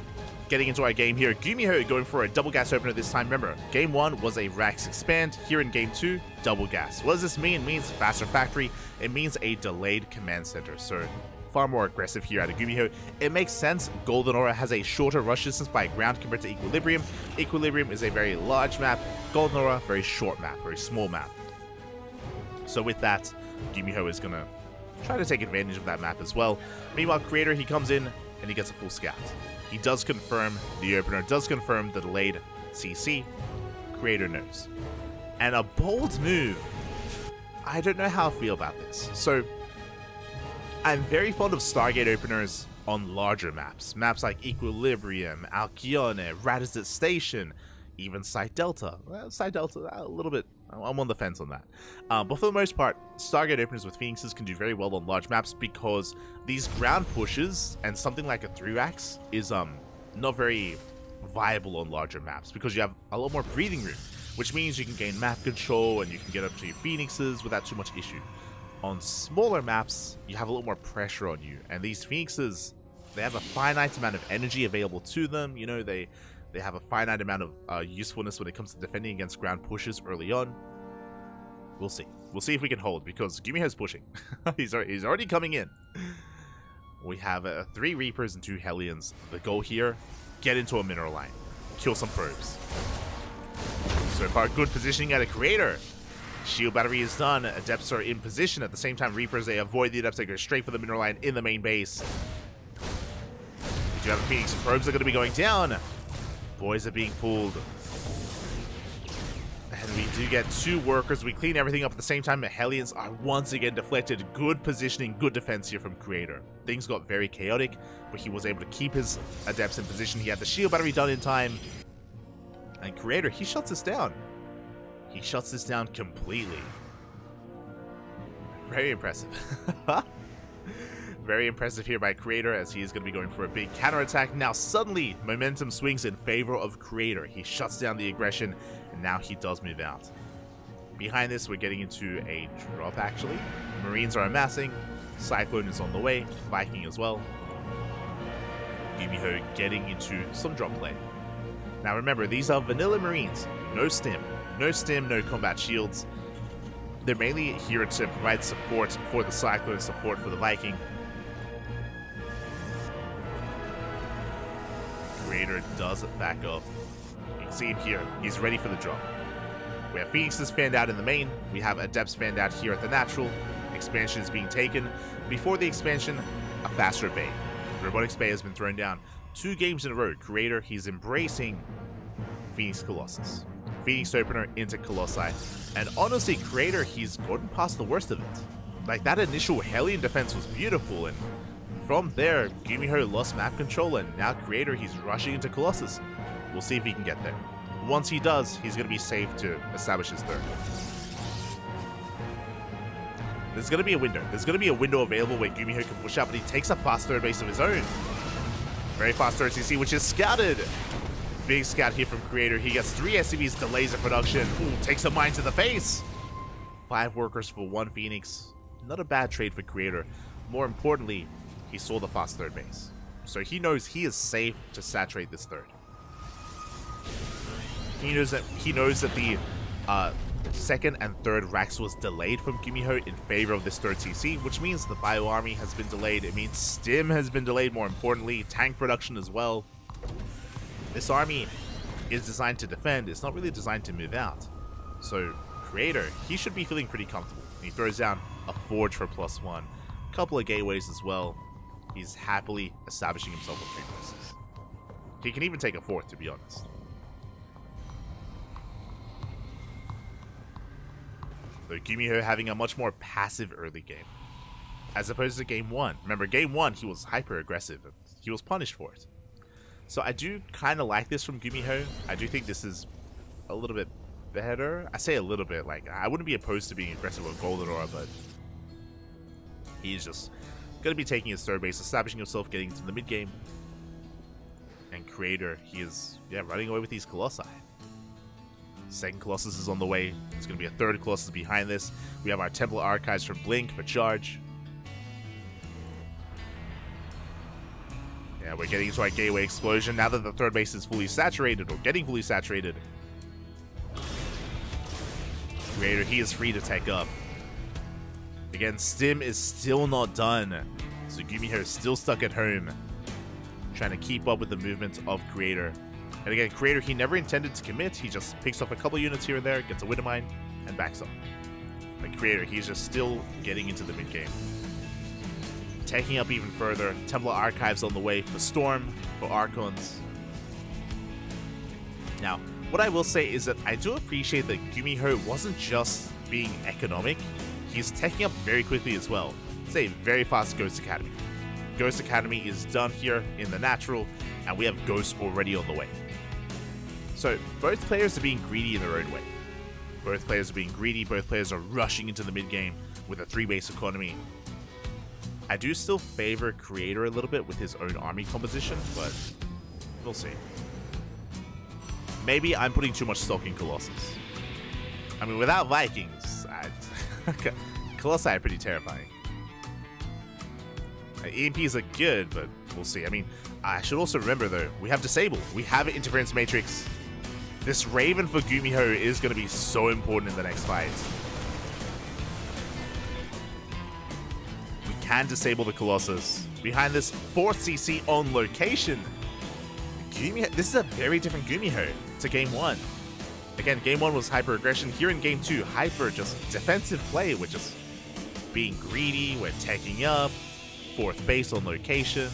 getting into our game here. Gumiho going for a double gas opener this time. Remember, game 1 was a Rax expand. Here in game 2, double gas. What does this mean? It means faster factory. It means a delayed command center. So far more aggressive here out of Gumiho. It makes sense. Golden Aura has a shorter rush distance by ground compared to Equilibrium. Equilibrium is a very large map. Golden Aura, very short map, very small map. So with that, Gumiho is going to try to take advantage of that map as well. Meanwhile, Creator, he comes in and he gets a full scout. He does confirm the opener, does confirm the delayed CC. Creator knows. And a bold move. I don't know how I feel about this. So, I'm very fond of Stargate openers on larger maps. Maps like Equilibrium, Alkyone, Radizet Station, even Site Delta. Well, Site Delta, a little bit, I'm on the fence on that. But for the most part, Stargate openers with Phoenixes can do very well on large maps because these ground pushes and something like a 3-ax is not very viable on larger maps because you have a lot more breathing room, which means you can gain map control and you can get up to your Phoenixes without too much issue. On smaller maps, you have a lot more pressure on you, and these Phoenixes, they have a finite amount of energy available to them. You know, they have a finite amount of usefulness when it comes to defending against ground pushes early on. We'll see. We'll see if we can hold, because Gumiho's pushing. he's already coming in. We have 3 Reapers and 2 Hellions. The goal here, get into a mineral line. Kill some probes. So far, good positioning at a Creator. Shield battery is done. Adepts are in position. At the same time, Reapers, they avoid the Adepts. They go straight for the mineral line in the main base. We do have a Phoenix. Probes are going to be going down. Boys are being pulled. And we do get 2 workers. We clean everything up at the same time. The Hellions are once again deflected. Good positioning, good defense here from Creator. Things got very chaotic, but he was able to keep his Adepts in position. He had the shield battery done in time. And Creator, he shuts us down. He shuts this down completely. Very impressive. Very impressive here by Creator, as he is going to be going for a big counterattack. Now suddenly, momentum swings in favor of Creator. He shuts down the aggression, and now he does move out. Behind this, we're getting into a drop, actually. Marines are amassing. Cyclone is on the way. Viking as well. Gumiho getting into some drop play. Now remember, these are vanilla Marines. No stim. No stim, no combat shields. They're mainly here to provide support for the Cyclone, support for the Viking. Creator does back off. You can see him here. He's ready for the drop. We have Phoenixes fanned out in the main. We have Adepts fanned out here at the natural. Expansion is being taken. Before the expansion, a faster bait. Robotics Bay has been thrown down 2 games in a row. Creator, he's embracing Phoenix Colossus. Phoenix Opener into Colossi. And honestly, Creator, he's gotten past the worst of it. Like, that initial Hellion defense was beautiful, and from there, Gumiho lost map control, and now Creator, he's rushing into Colossus. We'll see if he can get there. Once he does, he's going to be safe to establish his third. There's going to be a window. There's going to be a window available where Gumiho can push up, but he takes a fast third base of his own. Very fast third CC, which is scouted. Big scout here from Creator. He gets 3 SCVs, delays the production. Ooh, takes a mine to the face. 5 workers for 1 Phoenix. Not a bad trade for Creator. More importantly, he saw the fast third base. So he knows he is safe to saturate this third. He knows that the second and third racks was delayed from Gumiho in favor of this third CC, which means the Bio Army has been delayed. It means Stim has been delayed, more importantly, tank production as well. This army is designed to defend. It's not really designed to move out. So Creator, he should be feeling pretty comfortable. He throws down a Forge for +1, a couple of gateways as well. He's happily establishing himself with 3 places. He can even take a 4th, to be honest. So Gumiho having a much more passive early game, as opposed to game 1. Remember, game 1, he was hyper aggressive, and he was punished for it. So I do kind of like this from Gumiho. I do think this is a little bit better. I say a little bit, like, I wouldn't be opposed to being aggressive with Golden Aura, but he's just going to be taking his third base, establishing himself, getting into the mid game. And Creator, he is, running away with these Colossi. Second Colossus is on the way. There's going to be a third Colossus behind this. We have our Templar Archives for Blink, for Charge. Yeah, we're getting into our Gateway Explosion now that the third base is fully saturated, or getting fully saturated. Creator, he is free to tech up. Again, Stim is still not done. So Gumiho is still stuck at home, trying to keep up with the movements of Creator. And again, Creator, he never intended to commit. He just picks up a couple units here and there, gets a Widow Mine, and backs up. But Creator, he's just still getting into the mid-game. Taking up even further. Templar Archives on the way for Storm, for Archons. Now, what I will say is that I do appreciate that Gumiho wasn't just being economic. He's taking up very quickly as well. It's a very fast Ghost Academy. Ghost Academy is done here in the natural, and we have Ghosts already on the way. So both players are being greedy in their own way. Both players are being greedy, both players are rushing into the mid-game with a 3-base economy. I do still favor Creator a little bit with his own army composition, but we'll see. Maybe I'm putting too much stock in Colossus. I mean, without Vikings, Colossi are pretty terrifying. EMPs are good, but we'll see. I mean, I should also remember, though, we have Disable. We have Interference Matrix. This Raven for Gumiho is going to be so important in the next fight. We can disable the Colossus. Behind this 4th CC on location. Gumiho, this is a very different Gumiho to Game 1. Again, Game 1 was hyper aggression. Here in Game 2, hyper just defensive play. We're just being greedy. We're taking up. 4th base on location.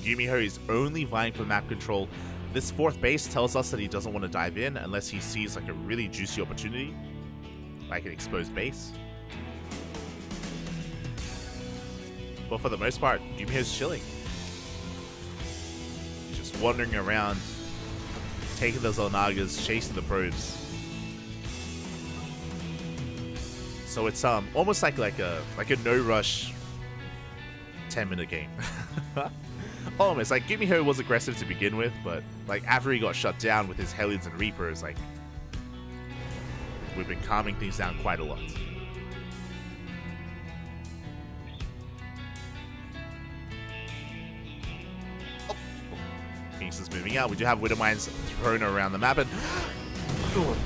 Gumiho is only vying for map control. This 4th base tells us that he doesn't want to dive in unless he sees like a really juicy opportunity, like an exposed base. But for the most part, Gumiho's chilling. Just wandering around, taking those Elnagas, chasing the probes. So it's almost like a no rush 10-minute game. Almost like Gumiho was aggressive to begin with, but like after he got shut down with his Hellions and Reapers, like we've been calming things down quite a lot. Oh. Phoenix is moving out. We do have Widow Mines thrown around the map, and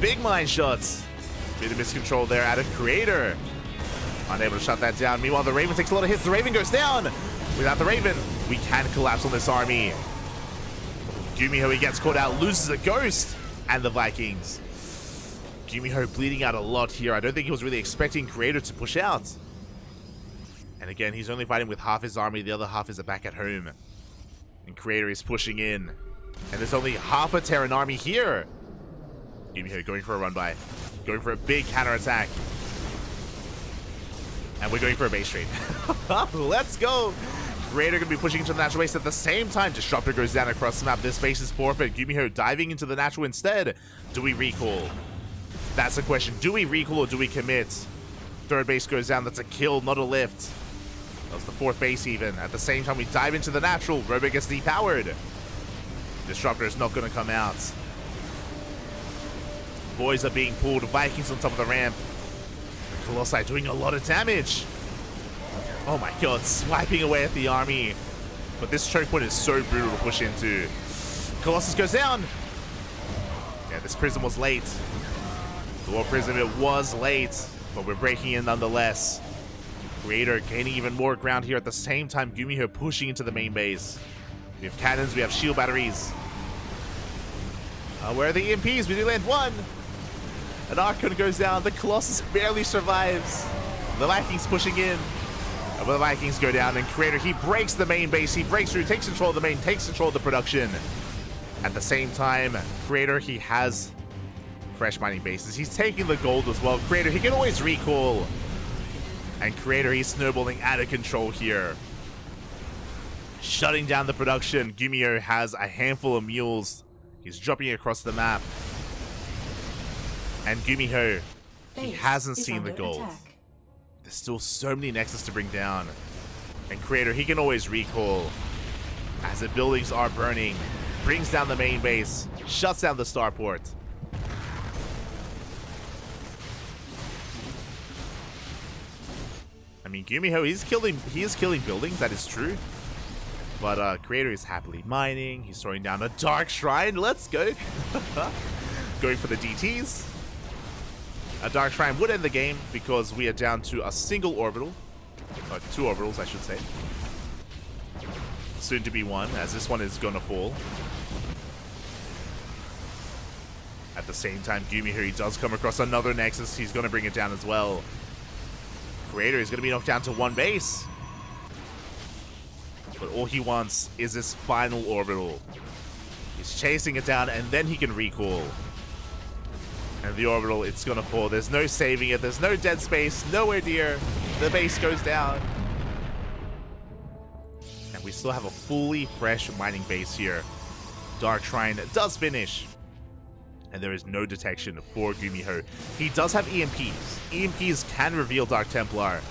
big mine shots. Bit of miscontrol there out of Creator. Unable to shut that down. Meanwhile, the Raven takes a lot of hits. The Raven goes down. Without the Raven, we can collapse on this army. Gumiho, he gets caught out, loses a Ghost, and the Vikings. Gumiho bleeding out a lot here. I don't think he was really expecting Creator to push out. And again, he's only fighting with half his army. The other half is back at home. And Creator is pushing in. And there's only half a Terran army here. Gumiho going for a run by. Going for a big counterattack. And we're going for a base trade. Let's go. Creator going to be pushing into the natural base at the same time. Disruptor goes down across the map. This base is forfeit. Gumiho diving into the natural instead. Do we recall? That's the question. Do we recall or do we commit? Third base goes down. That's a kill, not a lift. That was the fourth base even. At the same time, we dive into the natural. Robo gets depowered. Disruptor is not going to come out. Boys are being pulled. Vikings on top of the ramp. The Colossi doing a lot of damage. Oh my god, swiping away at the army. But this choke point is so brutal to push into. Colossus goes down. Yeah, this prism was late. The War Prism, it was late. But we're breaking in nonetheless. Creator gaining even more ground here at the same time. Gumiho pushing into the main base. We have cannons, we have shield batteries. Where are the EMPs? We do land one. An Archon goes down. The Colossus barely survives. The Vikings pushing in. But the Vikings go down, and Creator, he breaks the main base. He breaks through, takes control of the main, takes control of the production. At the same time, Creator, he has fresh mining bases. He's taking the gold as well. Creator, he can always recall. And Creator, he's snowballing out of control here. Shutting down the production. Gumiho has a handful of mules. He's dropping it across the map. And Gumiho, he hasn't seen the gold. There's still so many nexus to bring down. And Creator, he can always recall. As the buildings are burning, brings down the main base, shuts down the starport. I mean, Gumiho, he is killing buildings, that is true. But Creator is happily mining. He's throwing down a Dark Shrine. Let's go. Going for the DTs. A Dark Shrine would end the game because we are down to a single orbital. Two orbitals, I should say. Soon to be one, as this one is going to fall. At the same time, Gumiho, he does come across another Nexus. He's going to bring it down as well. Creator is going to be knocked down to one base. But all he wants is this final orbital. He's chasing it down, and then he can recall. And the orbital, it's going to fall. There's no saving it. There's no dead space. Nowhere near. The base goes down. And we still have a fully fresh mining base here. Dark Shrine does finish. And there is no detection for Gumiho. He does have EMPs. EMPs can reveal Dark Templar.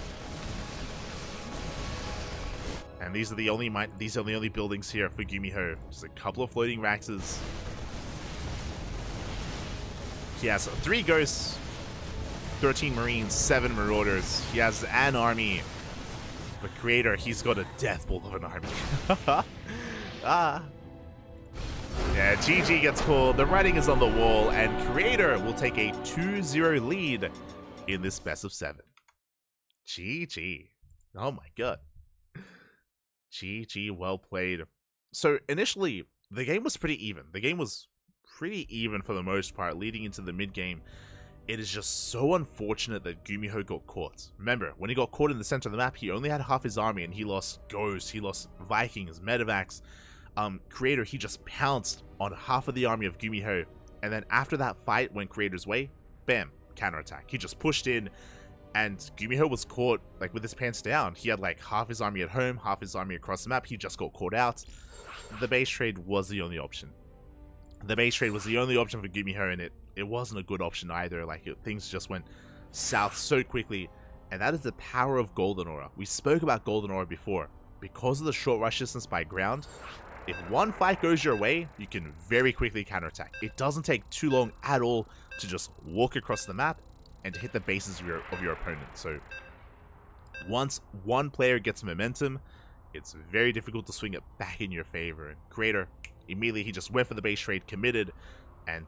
And these are the only buildings here for Gumiho. Just a couple of floating Raxes. He has 3 Ghosts, 13 Marines, 7 Marauders. He has an army. But Creator, he's got a death ball of an army. Yeah, GG gets called. The writing is on the wall, and Creator will take a 2-0 lead in this best of 7. GG. Oh my god. GG, well played. So initially, the game was pretty even. The game was pretty even for the most part, leading into the mid-game. It is just so unfortunate that Gumiho got caught. Remember, when he got caught in the center of the map, he only had half his army, and he lost Ghosts, he lost Vikings, Medivacs. Creator, he just pounced on half of the army of Gumiho, and then after that fight went Creator's way, bam, counterattack. He just pushed in, and Gumiho was caught like with his pants down. He had like half his army at home, half his army across the map. He just got caught out. The base trade was the only option. The base trade was the only option for Gumiho, and it wasn't a good option either. Like, things just went south so quickly, and that is the power of Golden Aura. We spoke about Golden Aura before. Because of the short rush distance by ground, if one fight goes your way, you can very quickly counterattack. It doesn't take too long at all to just walk across the map and to hit the bases of your opponent. So once one player gets momentum, it's very difficult to swing it back in your favor. And Creator, immediately he just went for the base trade, committed, and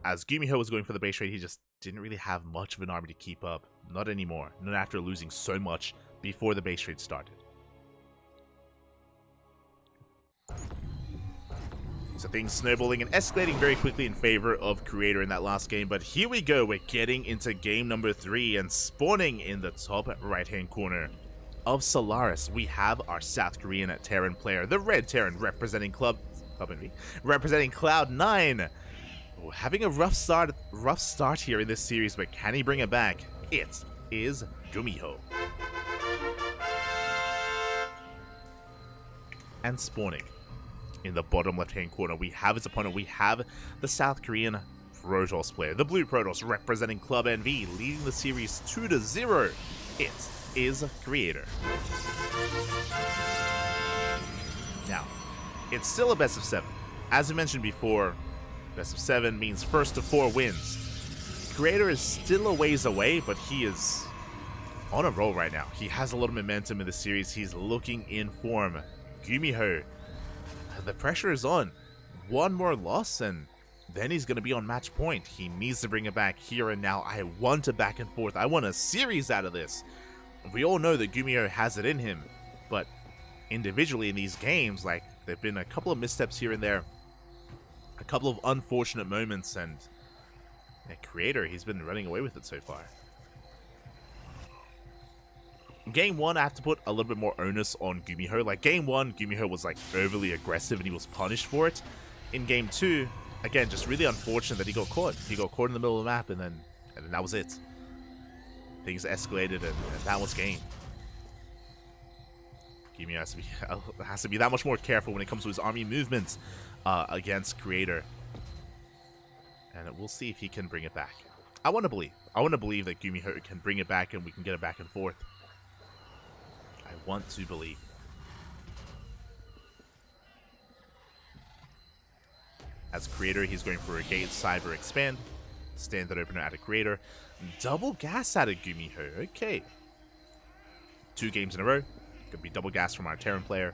as Gumiho was going for the base trade, he just didn't really have much of an army to keep up. Not anymore. Not after losing so much before the base trade started. So things snowballing and escalating very quickly in favor of Creator in that last game. But here we go. We're getting into game number 3 and spawning in the top right-hand corner. of Solaris, we have our South Korean Terran player, the Red Terran, representing representing Cloud9. Having a rough start here in this series, but can he bring it back? It is Gumiho. And spawning in the bottom left-hand corner, we have his opponent. We have the South Korean Protoss player, the Blue Protoss, representing Club NV, leading the series 2-0. It is Creator. Now, it's still a best of 7. As I mentioned before, best of 7 means first to 4 wins. Creator is still a ways away, but he is on a roll right now. He has a lot of momentum in the series. He's looking in form. Gumiho, the pressure is on. One more loss and then he's going to be on match point. He needs to bring it back here and now. I want a back and forth. I want a series out of this. We all know that Gumiho has it in him, but individually in these games, like, there have been a couple of missteps here and there, a couple of unfortunate moments, and Creator, he's been running away with it so far. Game 1, I have to put a little bit more onus on Gumiho. Like, Game 1, Gumiho was, like, overly aggressive and he was punished for it. In Game 2, again, just really unfortunate that he got caught. He got caught in the middle of the map, and then that was it. Things escalated, and that was game. Gumiho has to be that much more careful when it comes to his army movements against Creator. And we'll see if he can bring it back. I want to believe. I want to believe that Gumiho can bring it back and we can get it back and forth. I want to believe. As Creator, he's going for a Gate, Cyber, Expand. Standard opener out of Creator. Double gas out of Gumiho. Okay. 2 games in a row. Gonna be double gas from our Terran player.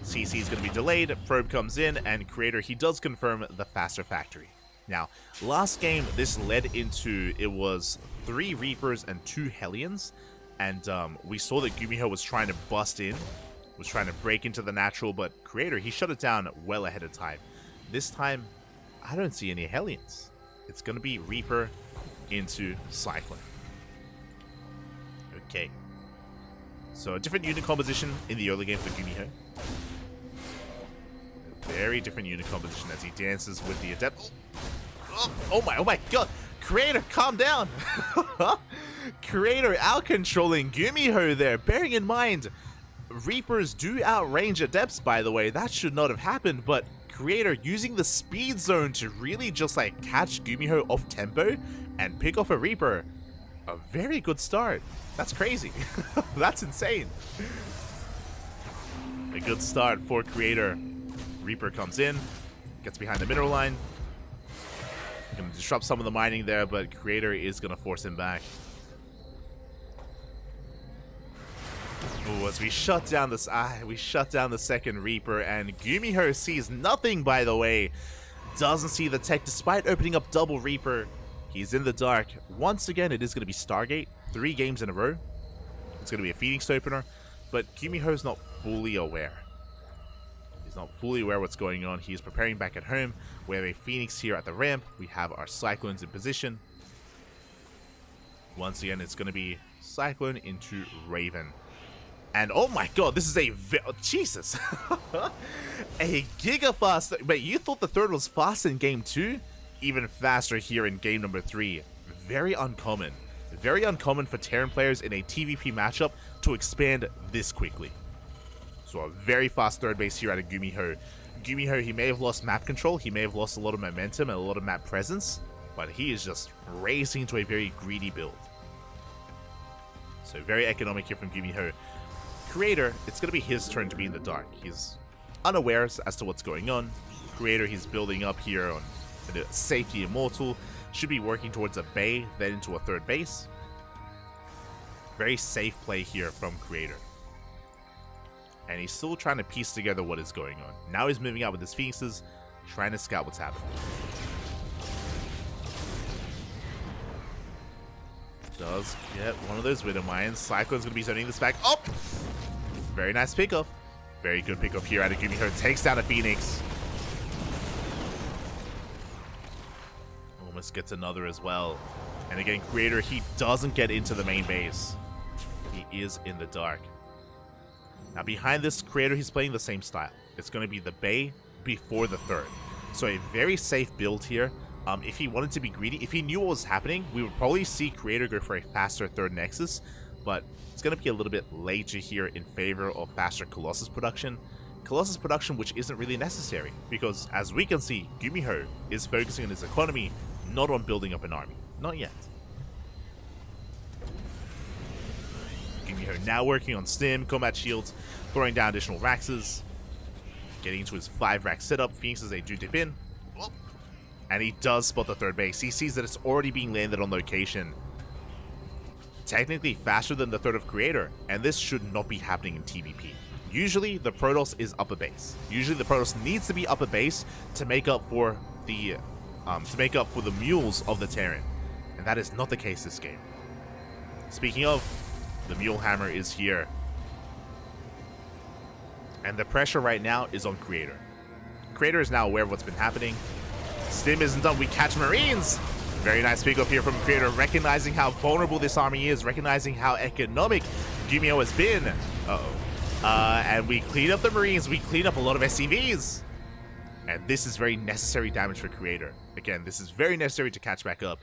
CC is gonna be delayed. Probe comes in, and Creator, he does confirm the faster factory. Now, last game, this led into, it was 3 Reapers and 2 Hellions. And we saw that Gumiho was trying to bust in, was trying to break into the natural, but Creator, he shut it down well ahead of time. This time, I don't see any Hellions. It's going to be Reaper into Cyclone. Okay. So a different unit composition in the early game for Gumiho. A very different unit composition as he dances with the Adept. Oh my god! Creator, calm down! Creator out-controlling Gumiho there. Bearing in mind, Reapers do outrange Adepts, by the way. That should not have happened, but Creator using the speed zone to really just like catch Gumiho off tempo and pick off a Reaper. A very good start. That's crazy. That's insane. A good start for Creator. Reaper comes in, gets behind the mineral line. Gonna disrupt some of the mining there, but Creator is gonna force him back. Ooh, as we shut down this, we shut down the second Reaper, and Gumiho sees nothing, by the way. Doesn't see the tech despite opening up double Reaper. He's in the dark. Once again, it is going to be Stargate. 3 games in a row. It's going to be a Phoenix opener, but Gumiho's not fully aware. He's not fully aware what's going on. He's preparing back at home. We have a Phoenix here at the ramp. We have our Cyclones in position. Once again, it's going to be Cyclone into Raven. And oh my god, this is a Jesus. A giga fast. But you thought the third was fast in game 2? Even faster here in game number 3. Very uncommon. Very uncommon for Terran players in a TVP matchup to expand this quickly. So a very fast third base here out of Gumiho. Gumiho, he may have lost map control. He may have lost a lot of momentum and a lot of map presence. But he is just racing to a very greedy build. So very economic here from Gumiho. Creator, it's going to be his turn to be in the dark. He's unaware as to what's going on. Creator, he's building up here on the Safety Immortal. Should be working towards a bay, then into a third base. Very safe play here from Creator. And he's still trying to piece together what is going on. Now he's moving out with his Phoenixes, trying to scout what's happening. Does get one of those Widow Mines. Cyclone's going to be zoning this back. Oh! Very nice pickup. Very good pickup here out of Gumiho. Takes down a Phoenix. Almost gets another as well. And again, Creator, he doesn't get into the main base. He is in the dark. Now behind this creator, he's playing the same style. It's going to be the Bay before the third. So a very safe build here. If he wanted to be greedy, if he knew what was happening, we would probably see creator go for a faster third Nexus. But it's going to be a little bit later here in favor of faster Colossus production. Colossus production which isn't really necessary. Because as we can see, Gumiho is focusing on his economy, not on building up an army. Not yet. Gumiho now working on stim, combat shields, throwing down additional Raxes. Getting into his 5 rack setup. Phoenixes, they do dip in. And he does spot the third base. He sees that it's already being landed on location. Technically faster than the third of Creator. And this should not be happening in TVP. Usually the Protoss is upper base. Usually the Protoss needs to be upper base to make up for the mules of the Terran. And that is not the case this game. Speaking of, the Mule Hammer is here. And the pressure right now is on Creator. Creator is now aware of what's been happening. Stim isn't done. We catch Marines. Very nice pick up here from Creator, recognizing how vulnerable this army is, recognizing how economic Gumiho has been. And we clean up the Marines. We clean up a lot of SCVs. And this is very necessary damage for Creator. Again, this is very necessary to catch back up.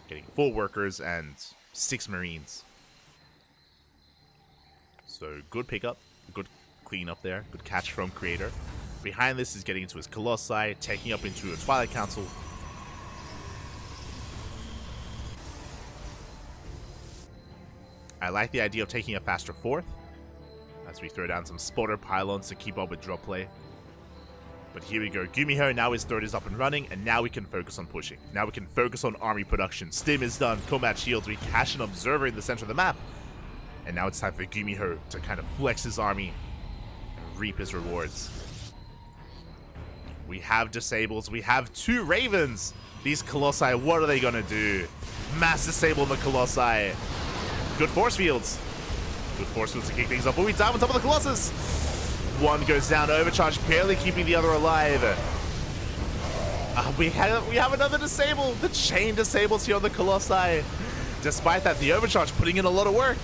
Getting 4 workers and 6 Marines. So good pickup, good clean up there, good catch from Creator. Behind this is getting into his Colossi, taking up into a Twilight Council. I like the idea of taking a faster 4th, as we throw down some spotter pylons to keep up with drop play. But here we go, Gumiho, now his 3rd is up and running, and now we can focus on pushing. Now we can focus on army production. Stim is done, combat shields, we cache an observer in the center of the map. And now it's time for Gumiho to kind of flex his army and reap his rewards. We have disables, we have 2 Ravens. These Colossi, what are they gonna do? Mass disable the Colossi. Good force fields. Good force fields to kick things off, but we dive on top of the Colossus. 1 goes down, overcharge, barely keeping the other alive. We have another disable. The chain disables here on the Colossi. Despite that, the overcharge putting in a lot of work.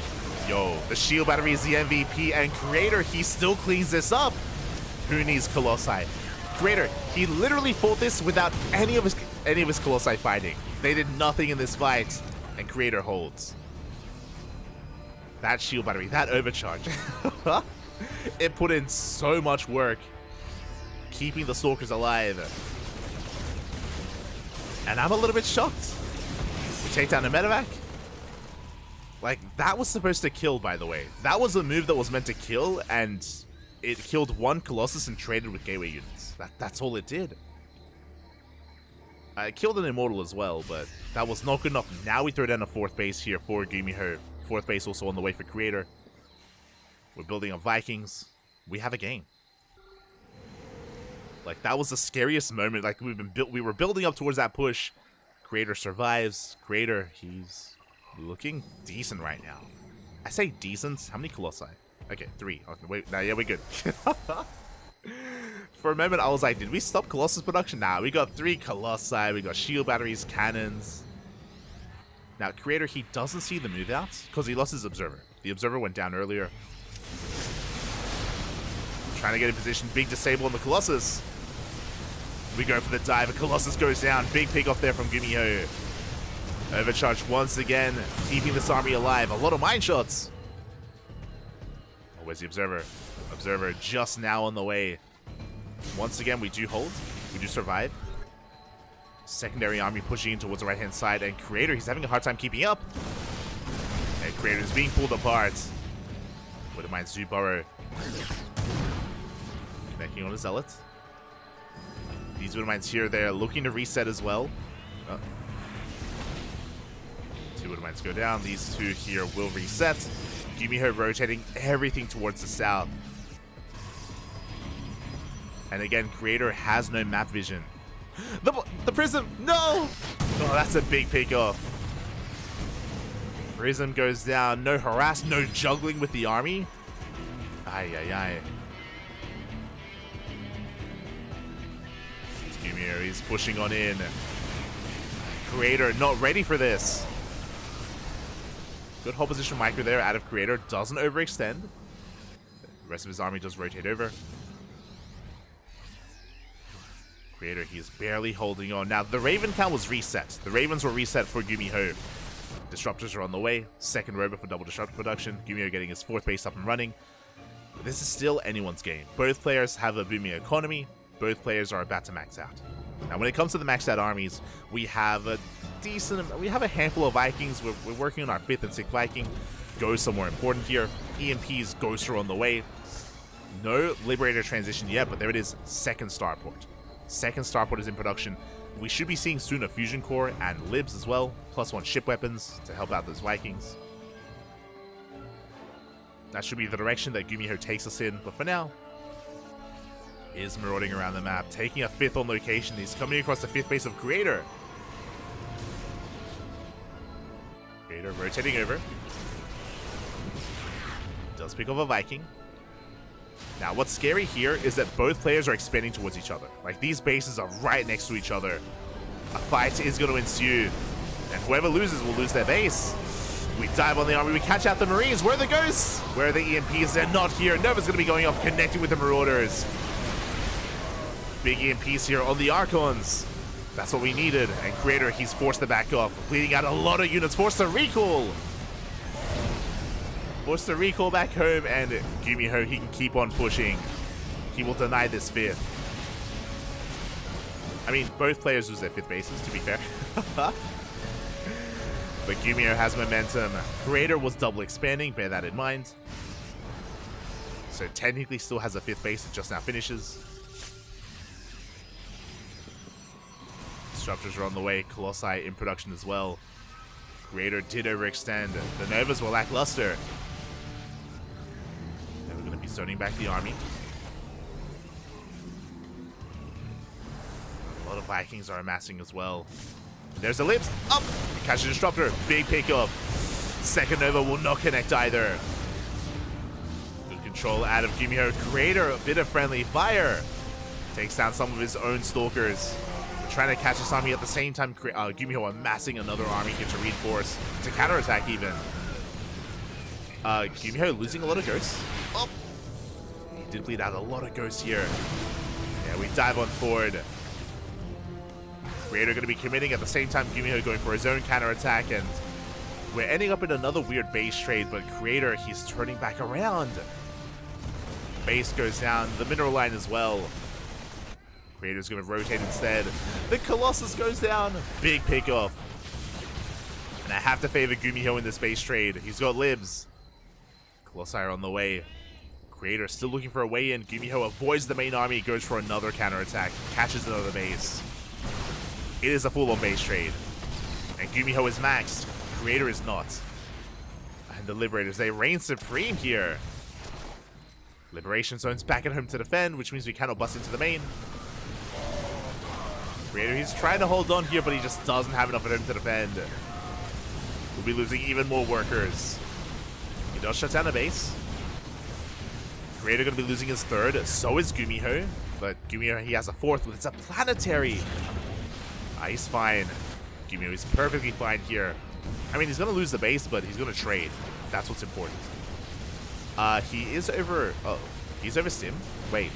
Yo, the shield battery is the MVP, and Creator, he still cleans this up. Who needs Colossi? Creator, he literally fought this without any of his Colossi fighting. They did nothing in this fight, and Creator holds. That shield battery, that overcharge. It put in so much work keeping the Stalkers alive. And I'm a little bit shocked. We take down a medevac. Like, that was supposed to kill, by the way. That was a move that was meant to kill, and it killed 1 Colossus and traded with gateway units. That's all it did. It killed an Immortal as well, but that was not good enough. Now we throw down a 4th base here for Gumiho. 4th base also on the way for Creator. We're building on Vikings. We have a game. Like, that was the scariest moment. Like, we were building up towards that push. Creator survives. Creator, he's looking decent right now. I say decent. How many Colossi? Okay, 3. Okay, wait, nah, yeah, we're good. For a moment, I was like, did we stop Colossus production? Nah, we got 3 Colossi. We got shield batteries, cannons. Now, Creator, he doesn't see the move out because he lost his Observer. The Observer went down earlier. Trying to get in position. Big disable on the Colossus. We go for the dive. A Colossus goes down. Big pick off there from Gumiho. Overcharge once again, keeping this army alive. A lot of mine shots. Oh, where's the Observer? Observer just now on the way. Once again, we do hold. We do survive. Secondary army pushing in towards the right-hand side. And Creator, he's having a hard time keeping up. And Creator is being pulled apart. Wouldn't mind Zoo Burrow. Connecting on a Zealot. These Woodmines here, they're looking to reset as well. 2 Woodmines go down. These 2 here will reset. Gumiho rotating everything towards the south. And again, Creator has no map vision. The Prism! No! Oh, that's a big pick off. Prism goes down. No harass, no juggling with the army. Ay, ay, ay. Gumiho, he's pushing on in. Creator not ready for this. Good hold position micro there out of Creator. Doesn't overextend. The rest of his army does rotate over. Creator, he is barely holding on. Now, the Raven count was reset. The Ravens were reset for Gumiho. Disruptors are on the way. Second robot for double disruptor production. Gumiho getting his 4th base up and running. But this is still anyone's game. Both players have a booming economy. Both players are about to max out. Now, when it comes to the maxed out armies, we have a handful of Vikings. We're working on our 5th and 6th Viking. Ghosts are more important here. EMPs, Ghosts are on the way. No Liberator transition yet, but there it is. Second starport. Second starport is in production. We should be seeing soon a fusion core and libs as well. +1 ship weapons to help out those Vikings. That should be the direction that Gumiho takes us in. But for now, is marauding around the map, taking a 5th on location. He's coming across the 5th base of Creator. Creator rotating over. Does pick up a Viking. Now, what's scary here is that both players are expanding towards each other. Like, these bases are right next to each other. A fight is going to ensue. And whoever loses will lose their base. We dive on the army. We catch out the Marines. Where are the Ghosts? Where are the EMPs? They're not here. Nova's going to be going off, connecting with the Marauders. Big EMPs here on the Archons. That's what we needed. And Creator, he's forced to back off. Bleeding out a lot of units. Forced to recall. Forced to recall back home. And Gumiho, he can keep on pushing. He will deny this 5th. I mean, both players lose their 5th bases, to be fair. But Gumiho has momentum. Creator was double expanding. Bear that in mind. So technically still has a 5th base. It just now finishes. Disruptors are on the way. Colossi in production as well. Creator did overextend. The Novas were lackluster. Now we're going to be zoning back the army. A lot of Vikings are amassing as well. There's the Lips. Up! Catch a Disruptor. Big pickup. Second Nova will not connect either. Good control out of Gumiho. Creator, a bit of friendly fire. Takes down some of his own Stalkers. Trying to catch this army at the same time. Gumiho amassing another army here to reinforce, to counterattack even. Gumiho losing a lot of Ghosts. Oh! He did bleed out a lot of Ghosts here. Yeah, we dive on forward. Creator going to be committing at the same time. Gumiho going for his own counterattack, and we're ending up in another weird base trade, but Creator, he's turning back around. Base goes down, the mineral line as well. Creator's going to rotate instead. The Colossus goes down. Big pickoff. And I have to favor Gumiho in this base trade. He's got libs. Colossi are on the way. Creator still looking for a way in. Gumiho avoids the main army, goes for another counterattack, catches another base. It is a full-on base trade. And Gumiho is maxed. Creator is not. And the Liberators, they reign supreme here. Liberation zone's back at home to defend, which means we cannot bust into the main. Creator, he's trying to hold on here, but he just doesn't have enough at home to defend. We'll be losing even more workers. He does shut down a base. Creator going to be losing his 3rd. So is Gumiho. But Gumiho, he has a 4th, but it's a planetary. He's fine. Gumiho is perfectly fine here. I mean, he's going to lose the base, but he's going to trade. That's what's important. He is over... Oh, he's over Sim. Wait.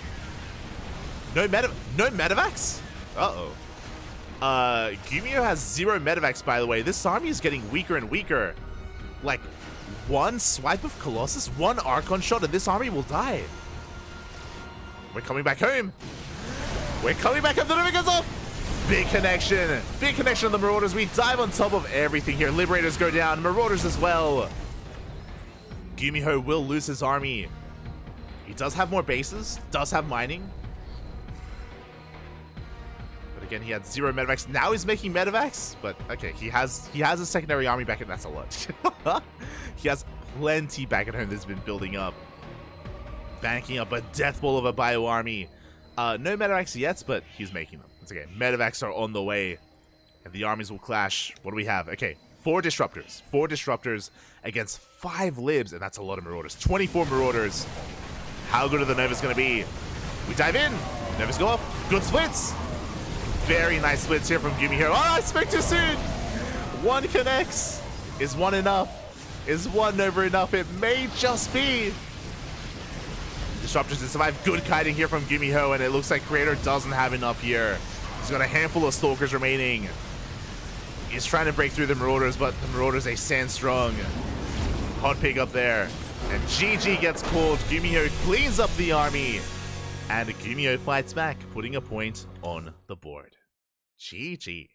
No Medivacs? Uh-oh. Gumiho has 0 Medivacs, by the way. This army is getting weaker and weaker. Like, one swipe of Colossus, one Archon shot, and this army will die. We're coming back home. We're coming back home. The Nova goes off. Big connection. Big connection on the Marauders. We dive on top of everything here. Liberators go down. Marauders as well. Gumiho will lose his army. He does have more bases. Does have mining. Again, he had 0 medevacs. Now he's making medevacs, but okay, he has a secondary army back, and that's a lot. He has plenty back at home that's been building up, banking up a death ball of a bio army. No medevacs yet, but he's making them. It's okay. Medevacs are on the way, and the armies will clash. What do we have? Okay, 4 disruptors. 4 disruptors against 5 libs, and that's a lot of Marauders. 24 Marauders. How good are the Novas going to be? We dive in. Novas go off. Good splits. Very nice splits here from Gumiho. Oh, I spoke too soon. 1 connects. Is 1 enough? Is 1 Nova enough? It may just be. Disruptors to survive. Good kiting here from Gumiho, and it looks like Creator doesn't have enough here. He's got a handful of Stalkers remaining. He's trying to break through the Marauders, but the Marauders, they stand strong. Hot pig up there. And GG gets called. Gumiho cleans up the army. And Gumiho fights back, putting a point on the board. GG.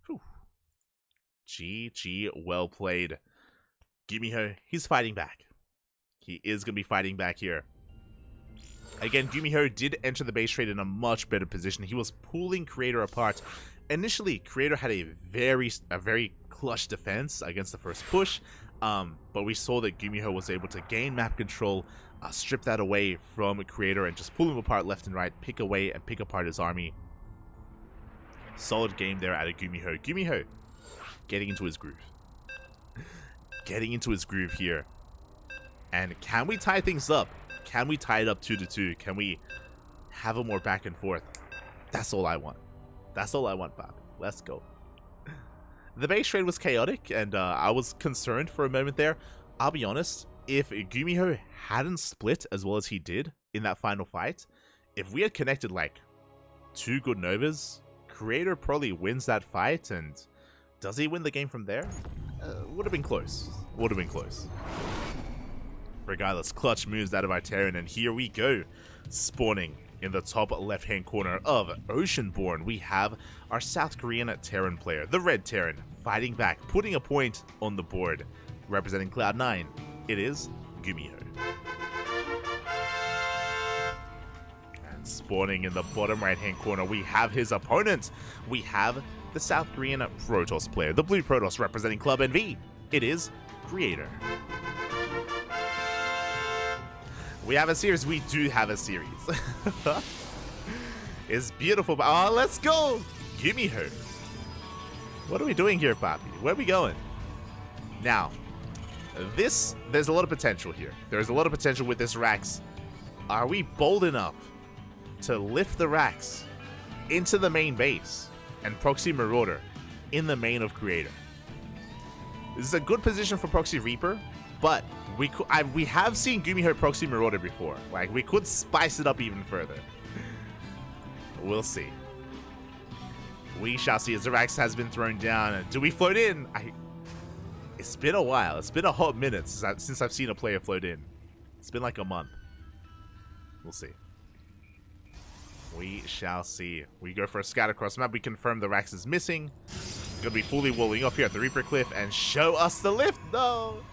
Whew. GG, well played. Gumiho, he's fighting back. He is going to be fighting back here. Again, Gumiho did enter the base trade in a much better position. He was pulling Creator apart. Initially, Creator had a very clutch defense against the first push, but we saw that Gumiho was able to gain map control, strip that away from Creator, and just pull him apart left and right, pick away and pick apart his army. Solid game there out of Gumiho. Gumiho getting into his groove. Getting into his groove here. And can we tie things up? Can we tie it up 2-2? Can we have a more back and forth? That's all I want. That's all I want, Bob. Let's go. The base trade was chaotic, and I was concerned for a moment there. I'll be honest, if Gumiho hadn't split as well as he did in that final fight, if we had connected like 2 good Novas, Creator probably wins that fight, and does he win the game from there? Would have been close. Would have been close. Regardless, clutch moves out of our Terran, and here we go. Spawning in the top left-hand corner of Oceanborn, we have our South Korean Terran player, the Red Terran, fighting back, putting a point on the board. Representing Cloud9, it is Gumiho. And spawning in the bottom right-hand corner, we have his opponent. We have the South Korean Protoss player, the Blue Protoss, representing Club NV. It is Creator. We have a series. We do have a series. It's beautiful. Oh, let's go. Gumiho. What are we doing here, Papi? Where are we going? Now, there's a lot of potential here. There's a lot of potential with this Rax. Are we bold enough to lift the Rax into the main base and Proxy Marauder in the main of Creator? This is a good position for Proxy Reaper, but we have seen Gumiho Proxy Marauder before. Like, we could spice it up even further. We'll see. We shall see. As the Rax has been thrown down. Do we float in? It's been a while. It's been a hot minute since I've seen a player float in. It's been like a month. We'll see. We shall see. We go for a scout across map. We confirm the Rax is missing. Gonna be fully walling off here at the Reaper Cliff and show us the lift. No!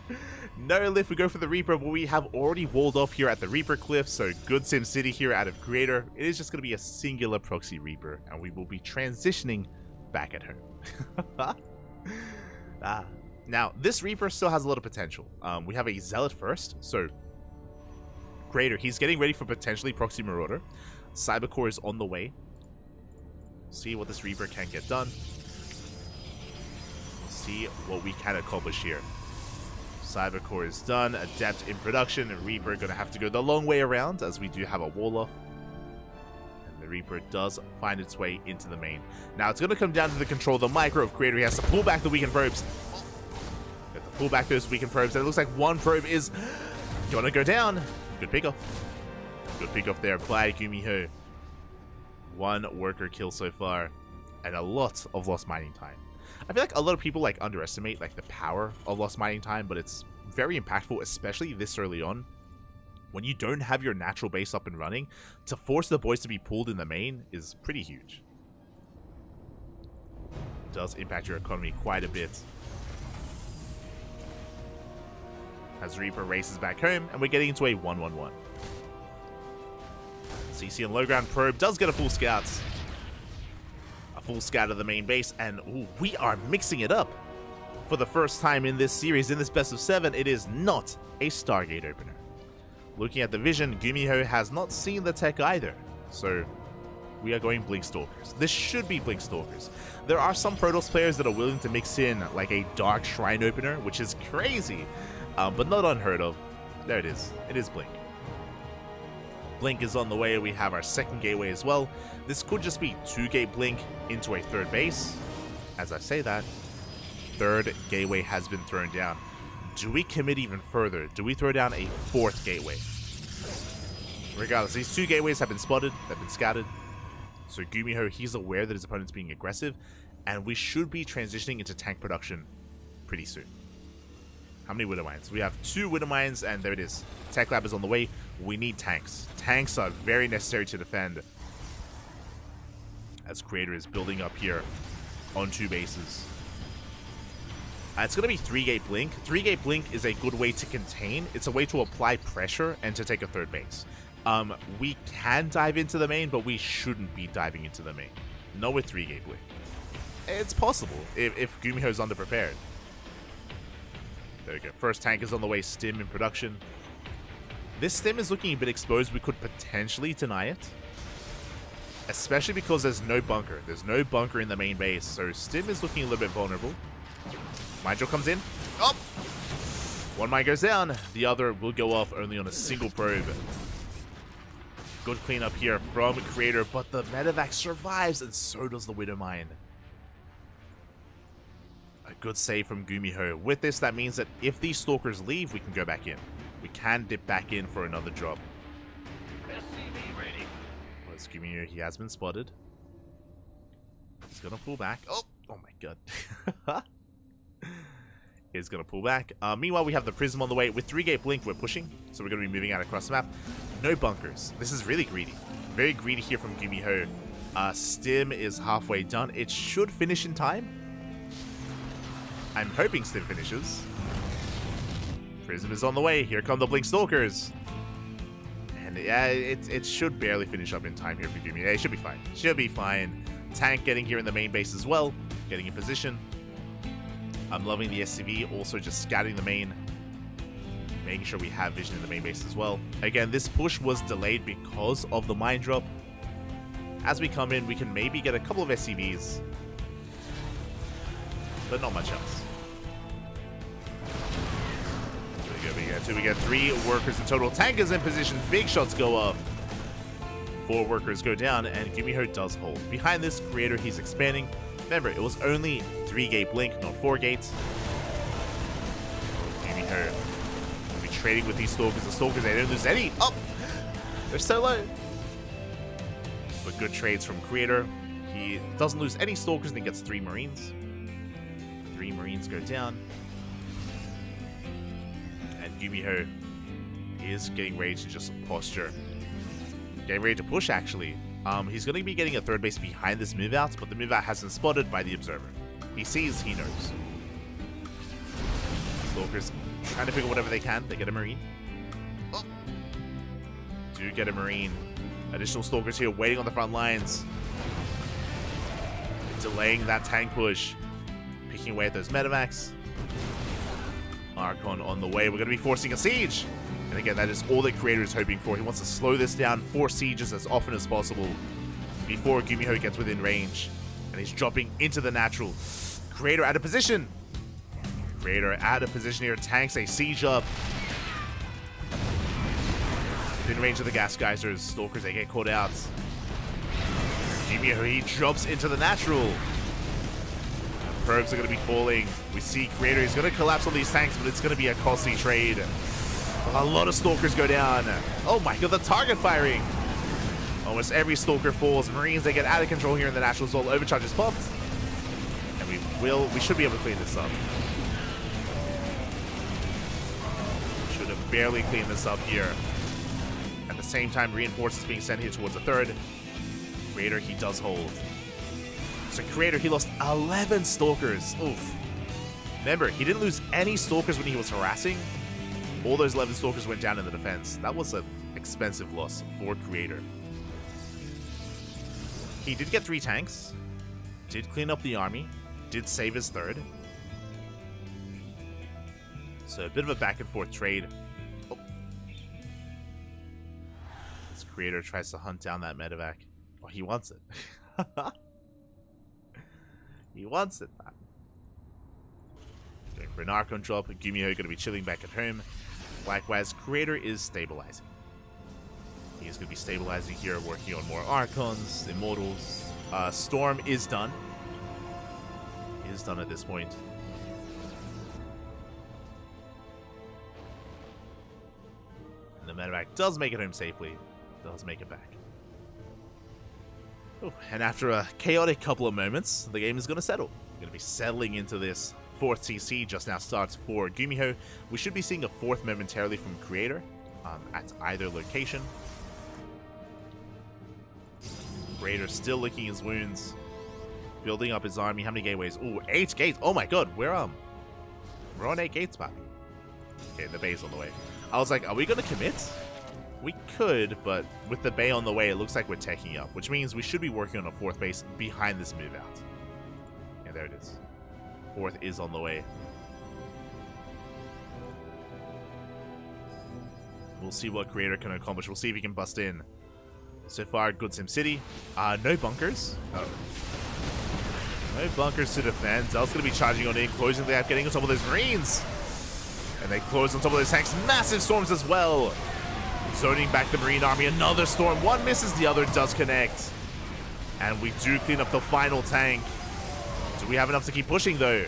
No lift. We go for the Reaper, but we have already walled off here at the Reaper Cliff, so good Sim City here out of Creator. It is just gonna be a singular Proxy Reaper, and we will be transitioning back at home. Now, this Reaper still has a lot of potential. We have a Zealot first, so Creator, he's getting ready for potentially Proxy Marauder. Cybercore is on the way. See what this Reaper can get done. See what we can accomplish here. Cybercore is done. Adept in production. Reaper gonna have to go the long way around, as we do have a wall off. And the Reaper does find its way into the main. Now it's gonna come down to the control of the micro of Creator. He has to pull back the weakened probes. Got to pull back those weakened probes. And it looks like one probe is gonna go down. Good pick off. Good pick off there by Gumiho. One worker kill so far, and a lot of lost mining time. I feel like a lot of people underestimate the power of lost mining time, but it's very impactful, especially this early on. When you don't have your natural base up and running, to force the boys to be pulled in the main is pretty huge. It does impact your economy quite a bit. As Reaper races back home, and we're getting into a 1-1-1. CC and low ground probe does get a full scout. A full scout of the main base, and ooh, we are mixing it up. For the first time in this series, in this best of 7, it is not a Stargate opener. Looking at the vision, Gumiho has not seen the tech either, so we are going Blink Stalkers. This should be Blink Stalkers. There are some Protoss players that are willing to mix in like a Dark Shrine opener, which is crazy, but not unheard of. There it is. It is Blink. Blink is on the way. We have our second gateway as well. This could just be 2-gate Blink into a third base. As I say that, third gateway has been thrown down. do we commit even further? Do we throw down a 4th gateway? Regardless, these 2 gateways have been spotted, they've been scattered. So Gumiho, he's aware that his opponent's being aggressive, and we should be transitioning into tank production pretty soon. How many Widow Mines? We have 2 Widow Mines, and there it is. Tech Lab is on the way. We need tanks. Tanks are very necessary to defend. As Creator is building up here on 2 bases. It's going to be 3-gate Blink. 3-gate Blink is a good way to contain. It's a way to apply pressure and to take a 3rd base. We can dive into the main, but we shouldn't be diving into the main. No with 3-gate Blink. It's possible if Gumiho's underprepared. There we go. First tank is on the way. Stim in production. This Stim is looking a bit exposed. We could potentially deny it. Especially because there's no bunker. There's no bunker in the main base. So Stim is looking a little bit vulnerable. Mind Drill comes in. Oh! 1 mine goes down. The other will go off only on a single probe. Good cleanup here from Creator, but the Medevac survives, and so does the Widow Mine. A good save from Gumiho. With this, that means that if these Stalkers leave, we can go back in. We can dip back in for another drop. SCV ready. Well, it's Gumiho. He has been spotted. He's going to pull back. Oh my god. Is going to pull back. Meanwhile, we have the Prism on the way. With 3-gate Blink, we're pushing. So we're going to be moving out across the map. No bunkers. This is really greedy. Very greedy here from Gumiho. Stim is halfway done. It should finish in time. I'm hoping Stim finishes. Prism is on the way. Here come the Blink Stalkers. And yeah, it should barely finish up in time here for Gumiho. Yeah, it should be fine. Should be fine. Tank getting here in the main base as well. Getting in position. I'm loving the SCV, also just scouting the main, making sure we have vision in the main base as well. Again, this push was delayed because of the mine drop. As we come in, we can maybe get a couple of SCVs, but not much else. We get 3 workers in total. Tank is in position, big shots go up. 4 workers go down, and Gumiho does hold. Behind this Creator, he's expanding. Remember, it was only 3-gate Blink, not 4 gates. Gumiho will be trading with these Stalkers. The Stalkers, they don't lose any. Oh! They're so low. But good trades from Creator. He doesn't lose any Stalkers and he gets 3 Marines. 3 Marines go down. And Gumiho is getting ready to just posture. Getting ready to push, actually. He's going to be getting a 3rd base behind this move out, but the move out hasn't spotted by the observer. He sees, he knows. Stalkers trying to pick up whatever they can. They get a Marine. Oh. Do get a Marine. Additional Stalkers here waiting on the front lines. Delaying that tank push. Picking away at those Medevacs. Archon on the way. We're going to be forcing a siege. And again, that is all the Creator is hoping for. He wants to slow this down, force sieges as often as possible before Gumiho gets within range. And he's dropping into the natural. Creator out of position. Creator out of position here. Tanks a siege up. Within range of the gas geysers. Stalkers, they get caught out. Gumiho, he drops into the natural. Probes are going to be falling. We see Creator, he's going to collapse on these tanks, but it's going to be a costly trade. A lot of Stalkers go down. Oh my god, the target firing. Almost every Stalker falls. Marines, they get out of control here in the natural zone. Overcharge is popped. And we should be able to clean this up. Should have barely cleaned this up here. At the same time, reinforcements being sent here towards the 3rd. Creator, he does hold. So Creator, he lost 11 Stalkers. Oof. Remember, he didn't lose any Stalkers when he was harassing. All those 11 Stalkers went down in the defense. That was an expensive loss for Creator. He did get 3 tanks. Did clean up the army. Did save his 3rd. So a bit of a back and forth trade. Oh. This Creator tries to hunt down that Medevac. Oh, he wants it. He wants it, man. Going for an Archon drop. Gumiho going to be chilling back at home. Likewise, Creator is stabilizing. He is going to be stabilizing here, working on more Archons, Immortals. Storm is done. He is done at this point. And the medevac does make it home safely. Does make it back. Ooh, and after a chaotic couple of moments, the game is going to settle. We're going to be settling into this fourth CC. Just now starts for Gumiho. We should be seeing a fourth momentarily from Creator at either location. Creator still licking his wounds, building up his army. How many gateways? Ooh, 8 gates. Oh my god, we're on 8 gates, papi. Okay, the bay's on the way. I was like, are we going to commit? We could, but with the bay on the way, it looks like we're taking up, which means we should be working on a 4th base behind this move out. Yeah, there it is. 4th is on the way. We'll see what Creator can accomplish. We'll see if he can bust in. So far, good Sim City. No bunkers. Oh. No bunkers to defend. Zell's going to be charging on in, closing the gap, getting on top of those Marines. And they close on top of those tanks. Massive storms as well. Zoning back the Marine army. Another storm. One misses, the other does connect. And we do clean up the final tank. Do we have enough to keep pushing, though?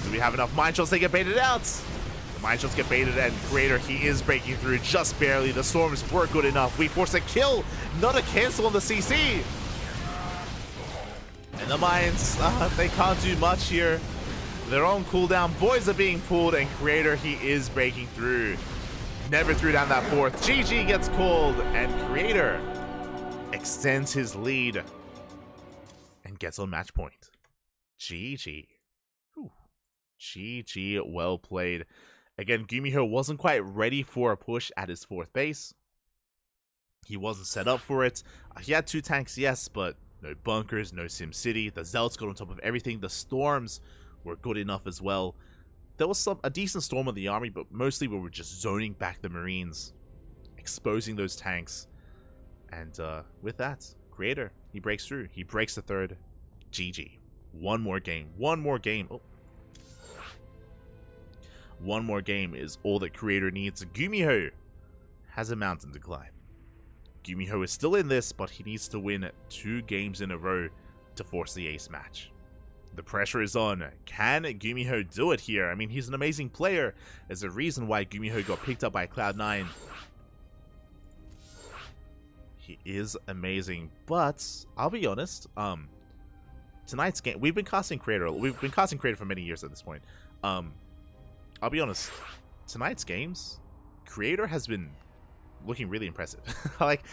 Do we have enough mine shots? They get baited out. The mine shots get baited, and Creator, he is breaking through just barely. The storms were good enough. We force a kill, not a cancel on the CC. And the mines, they can't do much here. They're on cooldown. Boys are being pulled, and Creator, he is breaking through. Never threw down that 4th. GG gets called, and Creator extends his lead and gets on match point. GG. Whew. GG, well played. Again, Gumiho wasn't quite ready for a push at his 4th base. He wasn't set up for it. He had 2 tanks, yes, but no bunkers, no Sim City. The Zealots got on top of everything. The storms were good enough as well. There was a decent storm on the army, but mostly we were just zoning back the Marines, exposing those tanks. And with that, Creator, he breaks through. He breaks the 3rd. GG. One more game. One more game. Oh. One more game is all that Creator needs. Gumiho has a mountain to climb. Gumiho is still in this, but he needs to win 2 games in a row to force the ace match. The pressure is on. Can Gumiho do it here? I mean, he's an amazing player. There's a reason why Gumiho got picked up by Cloud9. He is amazing, but I'll be honest. Tonight's game, we've been casting Creator for many years at this point. I'll be honest. Tonight's games, Creator has been looking really impressive. Like,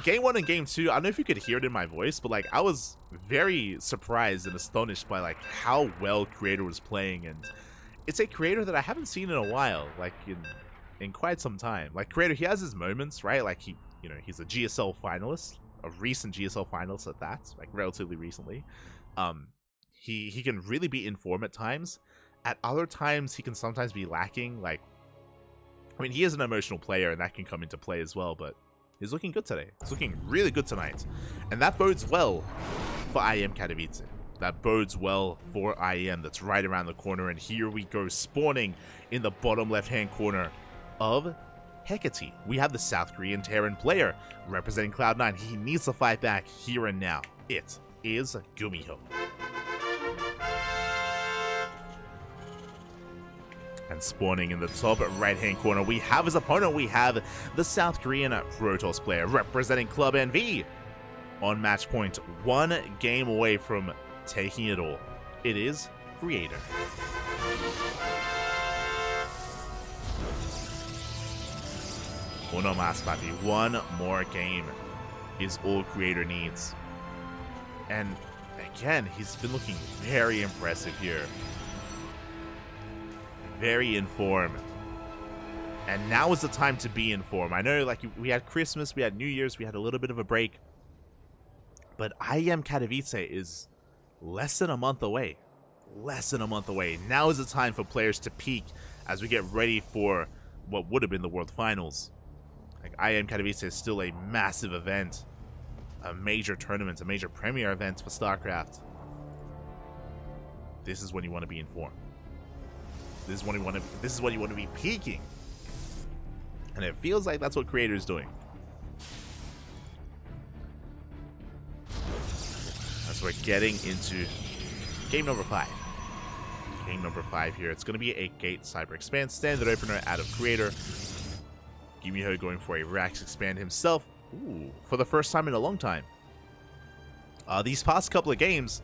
game 1 and game 2, I don't know if you could hear it in my voice, but like, I was very surprised and astonished by like how well Creator was playing. And it's a Creator that I haven't seen in a while, like in quite some time. Like, Creator, he has his moments, right? Like, he's a GSL finalist, a recent GSL finalist at that, like relatively recently. He can really be in form at times. At other times, he can sometimes be lacking. Like, I mean, he is an emotional player, and that can come into play as well, but he's looking good today. He's looking really good tonight. And that bodes well for IEM Katowice. That bodes well for IEM. That's right around the corner, and here we go, spawning in the bottom left-hand corner of Hecate. We have the South Korean Terran player representing Cloud9. He needs to fight back here and now. It is Gumiho. And spawning in the top right-hand corner, we have his opponent. We have the South Korean Protoss player representing Club NV on match point. 1 game away from taking it all. It is Creator. Uno más, papi. 1 more game is all Creator needs. And again, he's been looking very impressive here. Very in form. And now is the time to be in form. I know, like, we had Christmas, we had New Year's, we had a little bit of a break. But IEM Katowice is less than a month away. Less than a month away. Now is the time for players to peak as we get ready for what would have been the World Finals. Like, IEM Katowice is still a massive event. A major tournament, a major premier event for StarCraft. This is when you want to be in form. This is when you want to be peaking. And it feels like that's what Creator is doing. As we're getting into game number 5. Game number 5 here. It's going to be a Gate Cyber Expanse standard opener out of Creator. Gumiho going for a Rax expand himself. Ooh, for the first time in a long time. These past couple of games,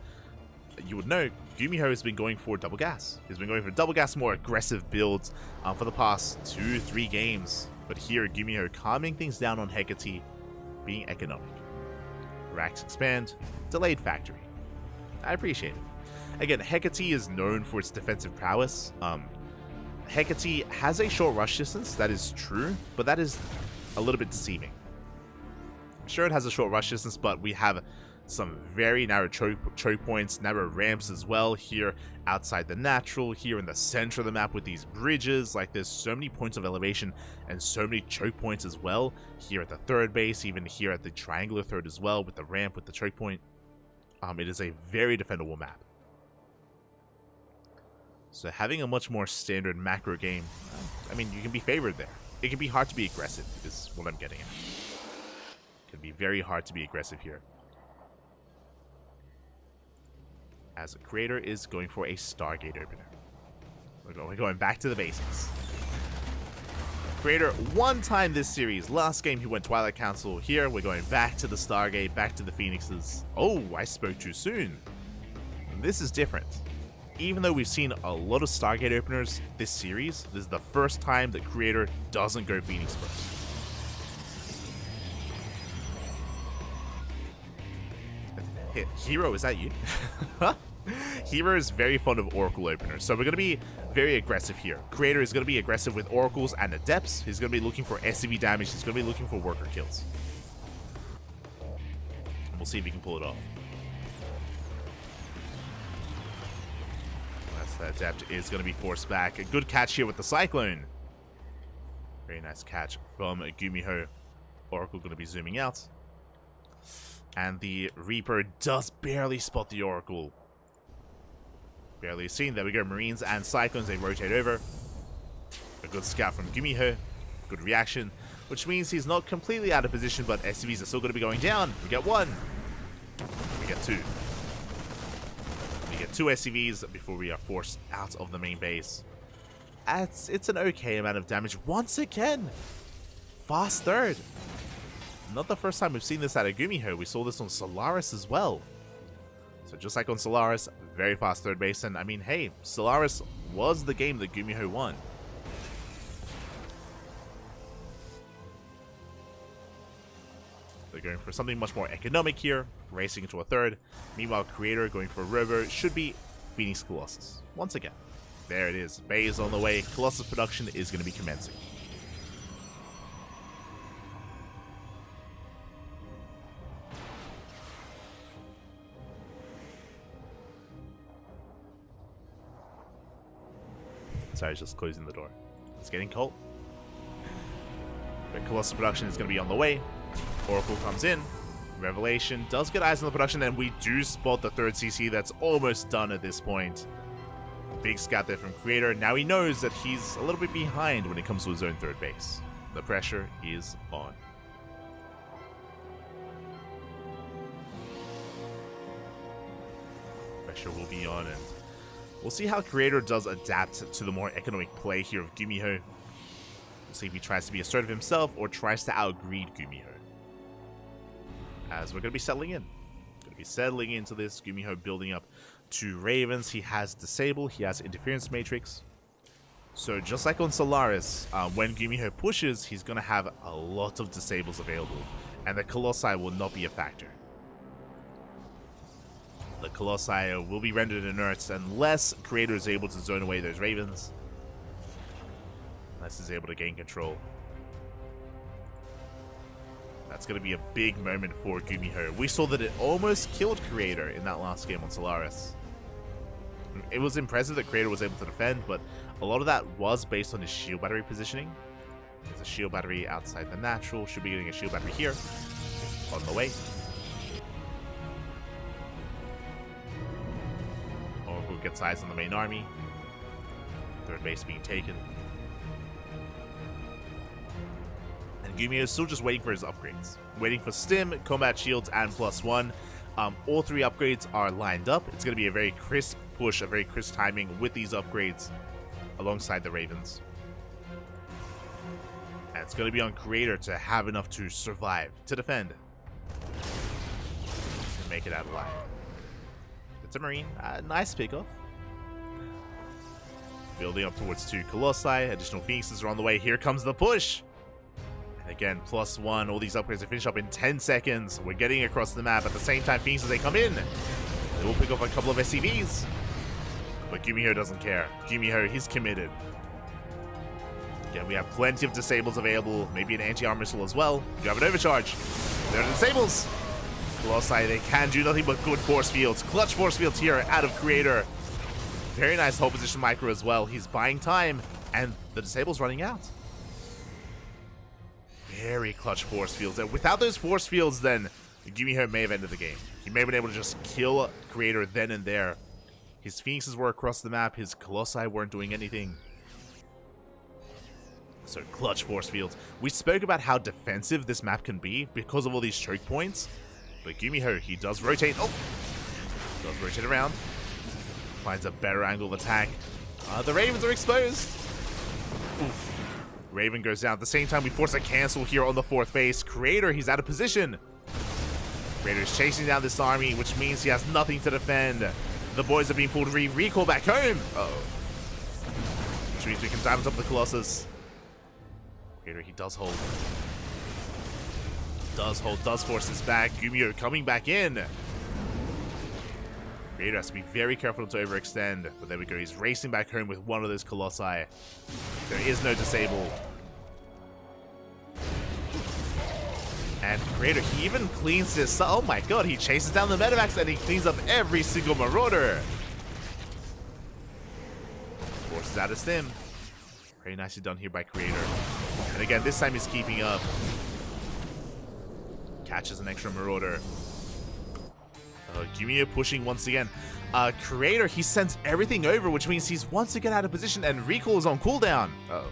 you would know, Gumiho has been going for double gas. He's been going for double gas, more aggressive builds for the past 2-3 games. But here, Gumiho calming things down on Hecate, being economic. Rax expand, delayed factory. I appreciate it. Again, Hecate is known for its defensive prowess. Hecate has a short rush distance, that is true, but that is a little bit deceiving. Sure, it has a short rush distance, but we have some very narrow choke points, narrow ramps as well here outside the natural, here in the center of the map with these bridges. Like, there's so many points of elevation and so many choke points as well here at the third base, even here at the triangular third as well with the ramp, with the choke point. It is a very defendable map. So having a much more standard macro game, I mean, you can be favored there. It can be hard to be aggressive, is what I'm getting at. It can be very hard to be aggressive here. As a creator is going for a Stargate opener. We're going back to the basics. Creator one time this series. Last game he went Twilight Council. Here we're going back to the Stargate, back to the Phoenixes. Oh, I spoke too soon. This is different. Even though we've seen a lot of Stargate openers this series, this is the first time that Creator doesn't go Phoenix first. Hero, is that you? Hero is very fond of Oracle openers, so we're going to be very aggressive here. Creator is going to be aggressive with Oracles and Adepts. He's going to be looking for SCV damage. He's going to be looking for worker kills. We'll see if he can pull it off. That Adept is going to be forced back. A good catch here with the Cyclone. Very nice catch from Gumiho. Oracle going to be zooming out. And the Reaper does barely spot the Oracle. Barely seen. There we go. Marines and Cyclones, they rotate over. A good scout from Gumiho. Good reaction. Which means he's not completely out of position, but SCVs are still going to be going down. We get one. We get two. We get 2 SCVs before we are forced out of the main base. It's an okay amount of damage. Once again, fast third. Not the first time we've seen this out of Gumiho. We saw this on Solaris as well. So just like on Solaris, very fast third base. And I mean, hey, Solaris was the game that Gumiho won. They're going for something much more economic here, racing into a third. Meanwhile, Creator going for Robo should be Phoenix Colossus. Once again, there it is. Bay is on the way. Colossus production is going to be commencing. Sorry, just closing the door. It's getting cold. But Colossus production is going to be on the way. Oracle comes in. Revelation does get eyes on the production, and we do spot the third CC that's almost done at this point. Big scout there from Creator. Now he knows that he's a little bit behind when it comes to his own third base. The pressure is on. Pressure will be on, and we'll see how Creator does adapt to the more economic play here of Gumiho. We'll see if he tries to be assertive himself or tries to outgreed Gumiho. As we're going to be settling in. Going to be settling into this. Gumiho building up 2 Ravens. He has Disable. He has Interference Matrix. So just like on Solaris, when Gumiho pushes, he's going to have a lot of Disables available. And the Colossi will not be a factor. The Colossi will be rendered inert unless Creator is able to zone away those Ravens. Unless he's able to gain control. That's going to be a big moment for Gumiho. We saw that it almost killed Creator in that last game on Solaris. It was impressive that Creator was able to defend, but a lot of that was based on his shield battery positioning. There's a shield battery outside the natural. Should be getting a shield battery here. On the way. Oracle gets eyes on the main army. Third base being taken. Gumiho is still just waiting for his upgrades. Waiting for Stim, Combat Shields, and +1. All 3 upgrades are lined up. It's going to be a very crisp push, a very crisp timing with these upgrades alongside the Ravens. And it's going to be on Creator to have enough to survive, to defend. To make it out alive. It's a Marine. Nice pickoff. Building up towards 2 Colossi. Additional Phoenixes are on the way. Here comes the push. And again, +1. All these upgrades to finish up in 10 seconds. We're getting across the map. At the same time, Phoenixes, they come in. They will pick up a couple of SCVs. But Gumiho doesn't care. Gumiho, he's committed. Again, we have plenty of disables available. Maybe an anti-armor missile as well. You have an overcharge. There are the disables. Colossi, they can do nothing but good force fields. Clutch force fields here out of Creator. Very nice hold position micro as well. He's buying time, and the disable's running out. Very clutch force fields. And without those force fields, then Gumiho may have ended the game. He may have been able to just kill Creator then and there. His Phoenixes were across the map. His Colossi weren't doing anything. So clutch force fields. We spoke about how defensive this map can be because of all these choke points. But Gumiho, he does rotate. Oh! Does rotate around. Finds a better angle of attack. The Ravens are exposed. Oof. Raven goes down. At the same time, we force a cancel here on the 4th base. Creator, he's out of position. Creator is chasing down this army, which means he has nothing to defend. The boys are being pulled recall back home. Uh-oh. Which means we can dive on top of the Colossus. Creator, he does hold. Does hold, does force this back. Gumiho coming back in. Creator has to be very careful not to overextend. But there we go. He's racing back home with one of those Colossi. There is no disable. And Creator, he even cleans this. Oh my god, he chases down the Medivacs and he cleans up every single Marauder. Forces out a stim. Very nicely done here by Creator. And again, this time he's keeping up. Catches an extra Marauder. Gumiho pushing once again. Creator, he sends everything over, which means he's once again out of position, and recall is on cooldown. Uh-oh.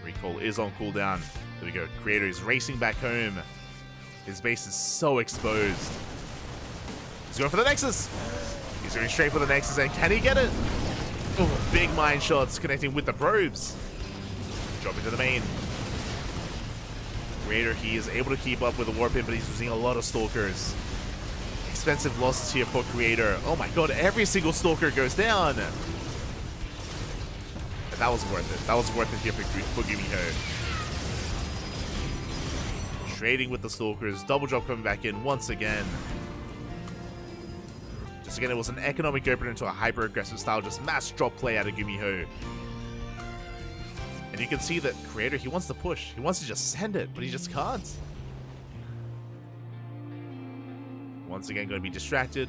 Recall is on cooldown. There we go. Creator is racing back home. His base is so exposed. He's going for the Nexus. He's going straight for the Nexus, and can he get it? Oh, big mine shots connecting with the probes. Dropping to the main. Creator, he is able to keep up with the Warpin, but he's using a lot of Stalkers. Expensive losses here for Creator. Oh my god, every single Stalker goes down. And that was worth it. That was worth it here for Gumiho. Trading with the Stalkers. Double drop coming back in once again. Just again, it was an economic opener into a hyper-aggressive style. Just mass drop play out of Gumiho. And you can see that Creator, he wants to push. He wants to just send it, but he just can't. Once again, going to be distracted.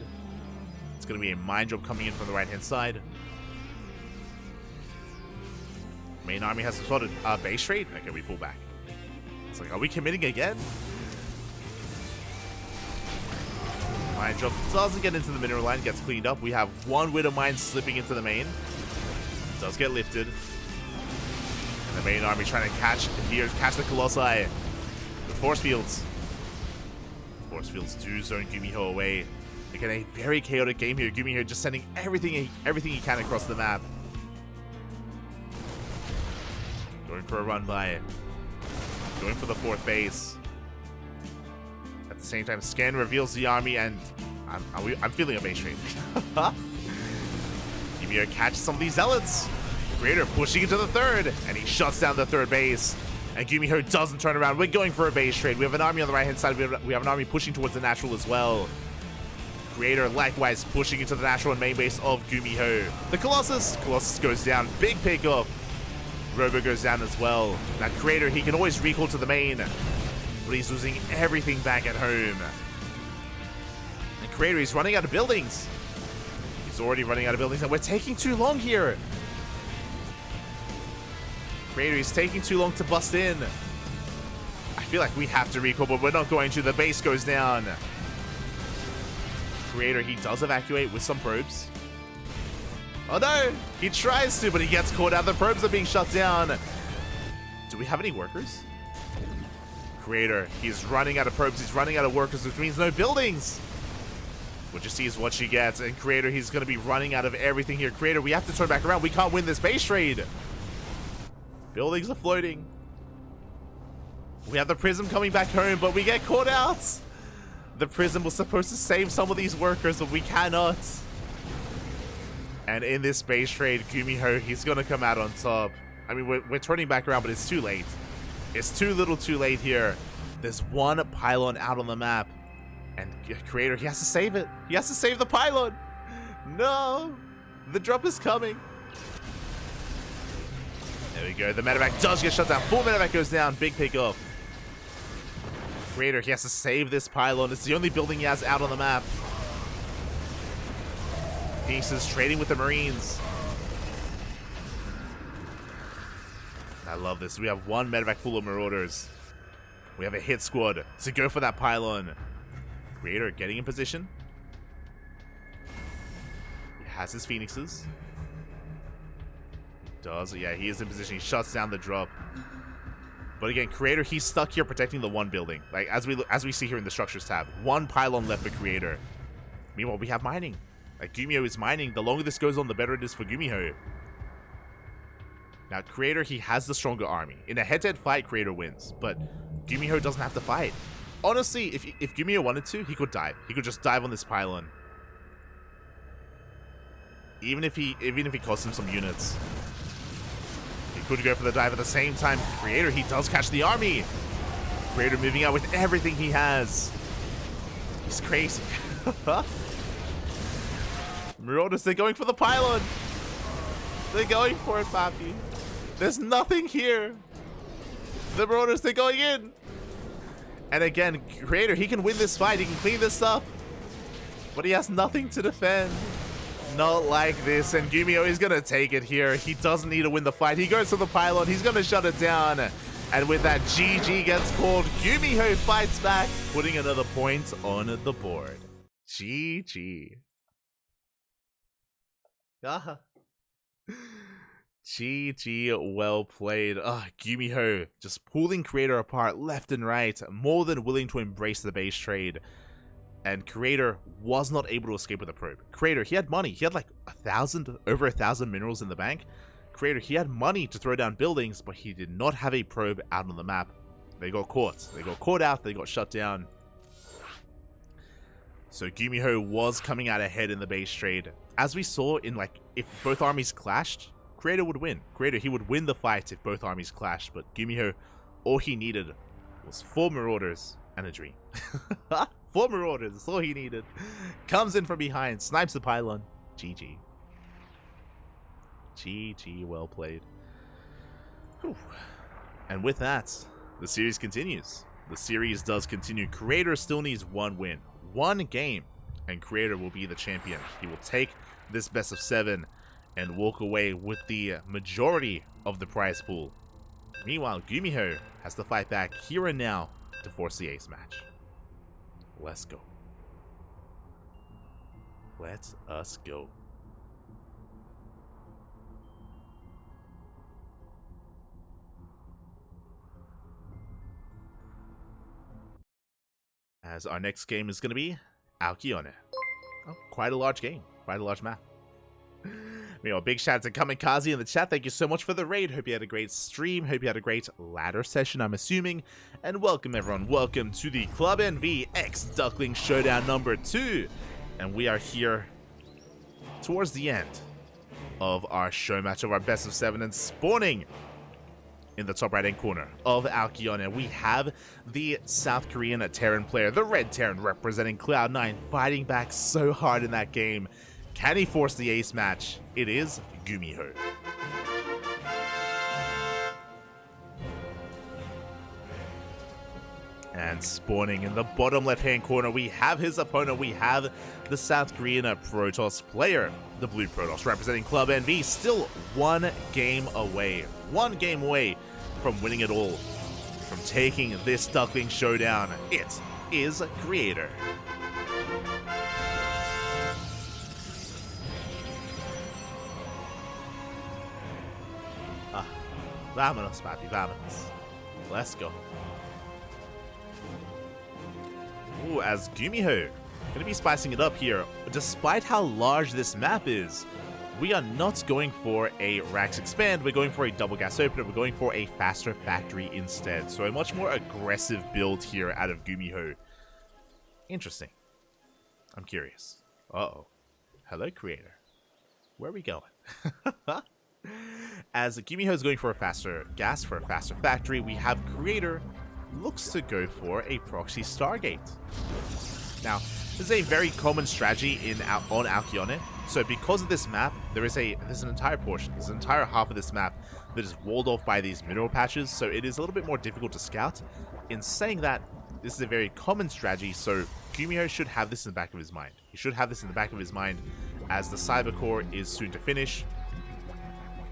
It's going to be a mine drop coming in from the right-hand side. Main army has spotted base trade. Okay, we pull back. It's like, are we committing again? Mine drop doesn't get into the mineral line, gets cleaned up. We have one Widow Mine slipping into the main. Does get lifted. And the main army trying to catch the Colossi. The force fields. Force fields do zone Gumiho away. Again, a very chaotic game here. Gumiho just sending everything he can across the map. Going for a run by. Going for the 4th base. At the same time, Scan reveals the army, and I'm feeling a base trade. Gumiho catches some of these Zealots. Creator pushing into the 3rd, and he shuts down the 3rd base. And Gumiho doesn't turn around. We're going for a base trade. We have an army on the right-hand side. We have an army pushing towards the natural as well. Creator likewise pushing into the natural and main base of Gumiho. The Colossus goes down. Big pickoff. Robo goes down as well. Now Creator, he can always recall to the main, but he's losing everything back at home. And Creator, he's running out of buildings. He's already running out of buildings, and we're taking too long here. Creator is taking too long to bust in. I feel like we have to recall, but we're not going to. The base goes down. Creator, he does evacuate with some probes. Oh no! He tries to, but he gets caught out. The probes are being shut down. Do we have any workers? Creator, he's running out of probes. He's running out of workers, which means no buildings. What you see is what you get. And Creator, he's going to be running out of everything here. Creator, we have to turn back around. We can't win this base trade. Buildings are floating. We have the Prism coming back home, but we get caught out. The Prism was supposed to save some of these workers, but we cannot. And in this base trade, Gumiho, he's going to come out on top. I mean, we're turning back around, but it's too late. It's too little too late here. There's one pylon out on the map. And Creator, he has to save it. He has to save the pylon. No. The drop is coming. There we go. The medevac does get shut down. Full medevac goes down. Big pick up. Creator, he has to save this pylon. It's the only building he has out on the map. Pieces trading with the Marines. I love this. We have one medevac full of Marauders. We have a hit squad to go for that pylon. Creator getting in position. He has his Phoenixes. He does. Yeah, he is in position. He shuts down the drop. But again, Creator, he's stuck here protecting the one building. Like, as we see here in the Structures tab. One pylon left for Creator. Meanwhile, we have mining. Like, Gumiho is mining. The longer this goes on, the better it is for Gumiho. Now, Creator, he has the stronger army. In a head-to-head fight, Creator wins. But Gumiho doesn't have to fight. Honestly, if Gumiho wanted to, he could dive. He could just dive on this pylon. Even if he costs him some units. He could go for the dive at the same time. Creator, he does catch the army. Creator moving out with everything he has. He's crazy. Marauders, they're going for the pylon. They're going for it, Papi. There's nothing here. The Marauders, they're going in. And again, Creator, he can win this fight. He can clean this up. But he has nothing to defend. Not like this. And Gumiho is going to take it here. He doesn't need to win the fight. He goes to the pylon. He's going to shut it down. And with that, GG gets called. Gumiho fights back, putting another point on the board. GG. GG, well played. Gumiho just pulling Creator apart left and right, more than willing to embrace the base trade. And Creator was not able to escape with a probe. Creator, he had money. He had like over 1,000 minerals in the bank. Creator, he had money to throw down buildings, but he did not have a probe out on the map. They got caught. They got caught out. They got shut down. So Gumiho was coming out ahead in the base trade. As we saw in, like, if both armies clashed, Creator would win. Creator, he would win the fight if both armies clashed. But Gumiho, all he needed was 4 Marauders and a dream. 4 Marauders, that's all he needed. Comes in from behind, snipes the pylon. GG. GG, well played. Whew. And with that, the series continues. The series does continue. Creator still needs 1 win. 1 game, and Creator will be the champion. He will take this best of 7 and walk away with the majority of the prize pool. Meanwhile, Gumiho has to fight back here and now to force the ace match. Let's go. Let us go. As our next game is going to be Alkione. Oh, quite a large game. Quite a large map. Meanwhile, big shout out to Kamikaze in the chat. Thank you so much for the raid. Hope you had a great stream. Hope you had a great ladder session, I'm assuming. And welcome, everyone. Welcome to the Club NV X Duckling Showdown number 2. And we are here towards the end of our show match of our best of 7 and spawning in the top right-hand corner of Alkione. We have the South Korean Terran player, the Red Terran, representing Cloud9, fighting back so hard in that game. Can he force the ace match? It is Gumiho. And spawning in the bottom left-hand corner, we have his opponent. We have the South Korean Protoss player, the Blue Protoss, representing Club NV. Still 1 game away. 1 game away from winning it all. From taking this Duckling Showdown. It is Creator. Vámonos, papi, vámonos. Let's go. Ooh, as Gumiho going to be spicing it up here. Despite how large this map is, we are not going for a Rax Expand, we're going for a double gas opener, we're going for a faster factory instead. So a much more aggressive build here out of Gumiho. Interesting. I'm curious. Uh-oh. Hello, creator. Where are we going? As Gumiho is going for a faster gas, for a faster factory, we have creator looks to go for a proxy Stargate. Now, this is a very common strategy on Alcyone. So because of this map, there's an entire portion, there's an entire half of this map that is walled off by these mineral patches, so it is a little bit more difficult to scout. In saying that, this is a very common strategy, so Gumiho should have this in the back of his mind. He should have this in the back of his mind as the Cyber Core is soon to finish,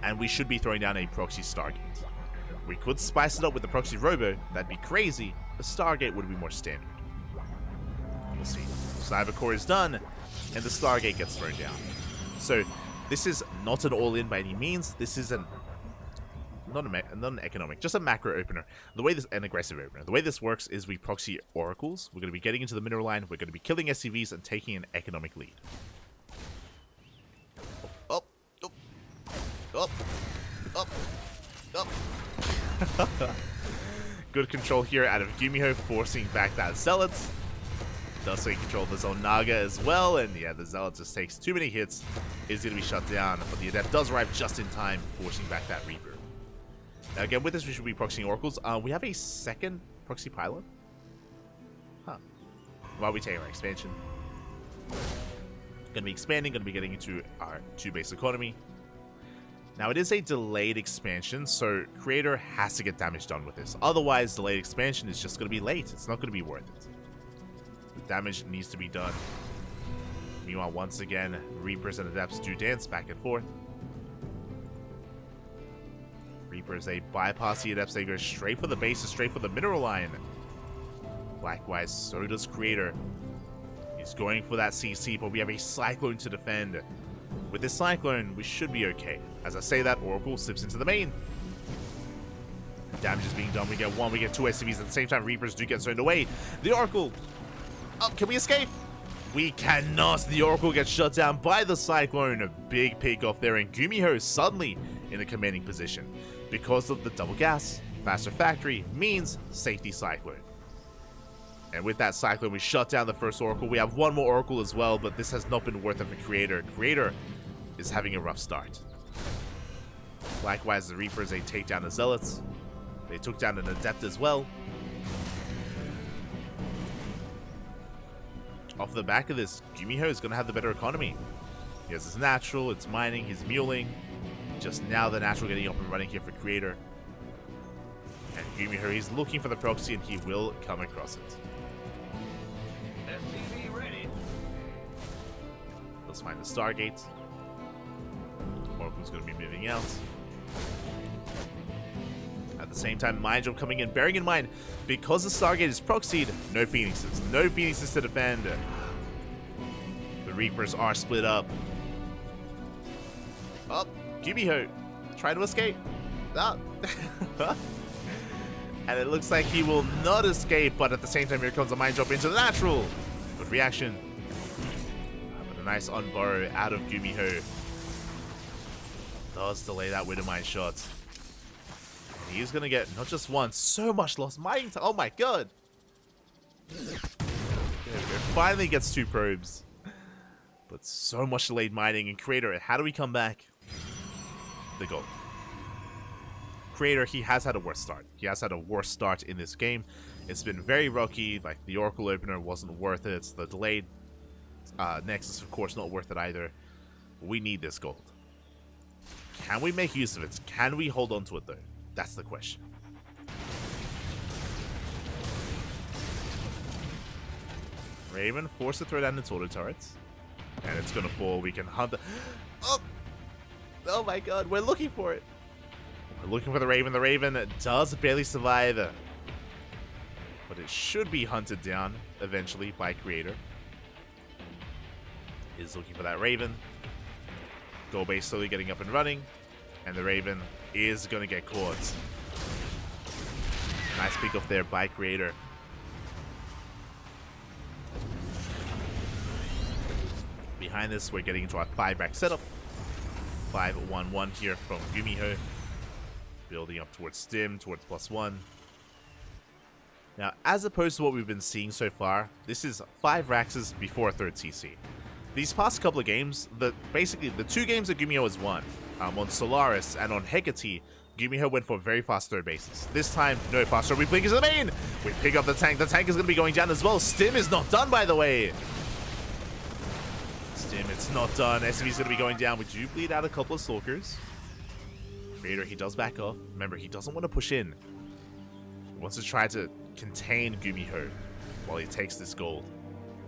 and we should be throwing down a proxy Stargate. We could spice it up with the proxy Robo, that'd be crazy. The Stargate would be more standard. We'll see. Cyber Core is done, and the Stargate gets thrown down. So, this is not an all-in by any means. This is not an economic, just a macro opener. The way an aggressive opener. The way this works is we proxy oracles. We're going to be getting into the mineral line. We're going to be killing SCVs and taking an economic lead. Up, up, up, up, up. Good control here out of Gumiho, forcing back that Zealot. Does take control of the Zonaga as well, and yeah, the Zealot just takes too many hits, is going to be shut down, but the Adept does arrive just in time, forcing back that Reaper. Now again, with this we should be proxying Oracles. We have a second proxy pylon. Huh. While we take our expansion. Going to be expanding, going to be getting into our 2-base economy. Now, it is a delayed expansion, so Creator has to get damage done with this. Otherwise, delayed expansion is just going to be late. It's not going to be worth it. The damage needs to be done. Meanwhile, once again, Reapers and Adepts do dance back and forth. Reapers, they bypass the Adepts. They go straight for the bases, straight for the mineral line. Likewise, so does Creator. He's going for that CC, but we have a Cyclone to defend. With this Cyclone, we should be okay. As I say that, Oracle slips into the main. Damage is being done. We get 1, we get 2 SCVs. At the same time, Reapers do get zoned away. The Oracle! Oh, can we escape? We cannot. The Oracle gets shut down by the Cyclone. A big pick off there, and Gumiho suddenly in a commanding position. Because of the double gas, faster factory means safety Cyclone. And with that Cyclone, we shut down the first Oracle. We have 1 more Oracle as well, but this has not been worth it for Creator. Creator is having a rough start. Likewise, the Reapers, they take down the Zealots. They took down an Adept as well. Off the back of this, Gumiho is going to have the better economy. He has his natural, it's mining, he's muling. Just now the natural getting up and running here for Creator. And Gumiho, he's looking for the proxy, and he will come across it. SCV ready. Let's find the Stargate. Oracle's going to be moving out. At the same time, Mind Jump coming in, bearing in mind, because the Stargate is proxied, no Phoenixes. No Phoenixes to defend. The Reapers are split up. Oh, Gumiho trying to escape. Ah. And it looks like he will not escape, but at the same time, here comes a Mind Jump into the natural. Good reaction. But a nice unburrow out of Gumiho. Does delay that Widowmine shot. And he's going to get not just one, so much lost mining. Oh my god. There we go. Finally gets 2 probes. But so much delayed mining. And Creator, how do we come back? The gold. Creator, he has had a worse start. He has had a worse start in this game. It's been very rocky. Like, the Oracle opener wasn't worth it. The delayed Nexus, of course, not worth it either. We need this gold. Can we make use of it? Can we hold on to it, though? That's the question. Raven forced to throw down its auto turrets. And it's going to fall. We can hunt the... Oh! Oh my god, we're looking for it. We're looking for the Raven. The Raven does barely survive. But it should be hunted down eventually by Creator. Is looking for that Raven. Gold base slowly getting up and running. And the Raven is going to get caught. Nice pick off there by Creator. Behind this, we're getting into our 5-rack setup. 5-1-1 here from Gumiho. Building up towards Stim, towards +1. Now, as opposed to what we've been seeing so far, this is 5 Raxes before a 3rd CC. These past couple of games, basically the 2 games that Gumiho has won, on Solaris and on Hecate, Gumiho went for very fast 3rd bases. This time, no faster. We blink into the main. We pick up the tank. The tank is going to be going down as well. Stim is not done, by the way. Stim, it's not done. SMV is going to be going down. We do bleed out a couple of Stalkers. Creator, he does back off. Remember, he doesn't want to push in. He wants to try to contain Gumiho while he takes this gold.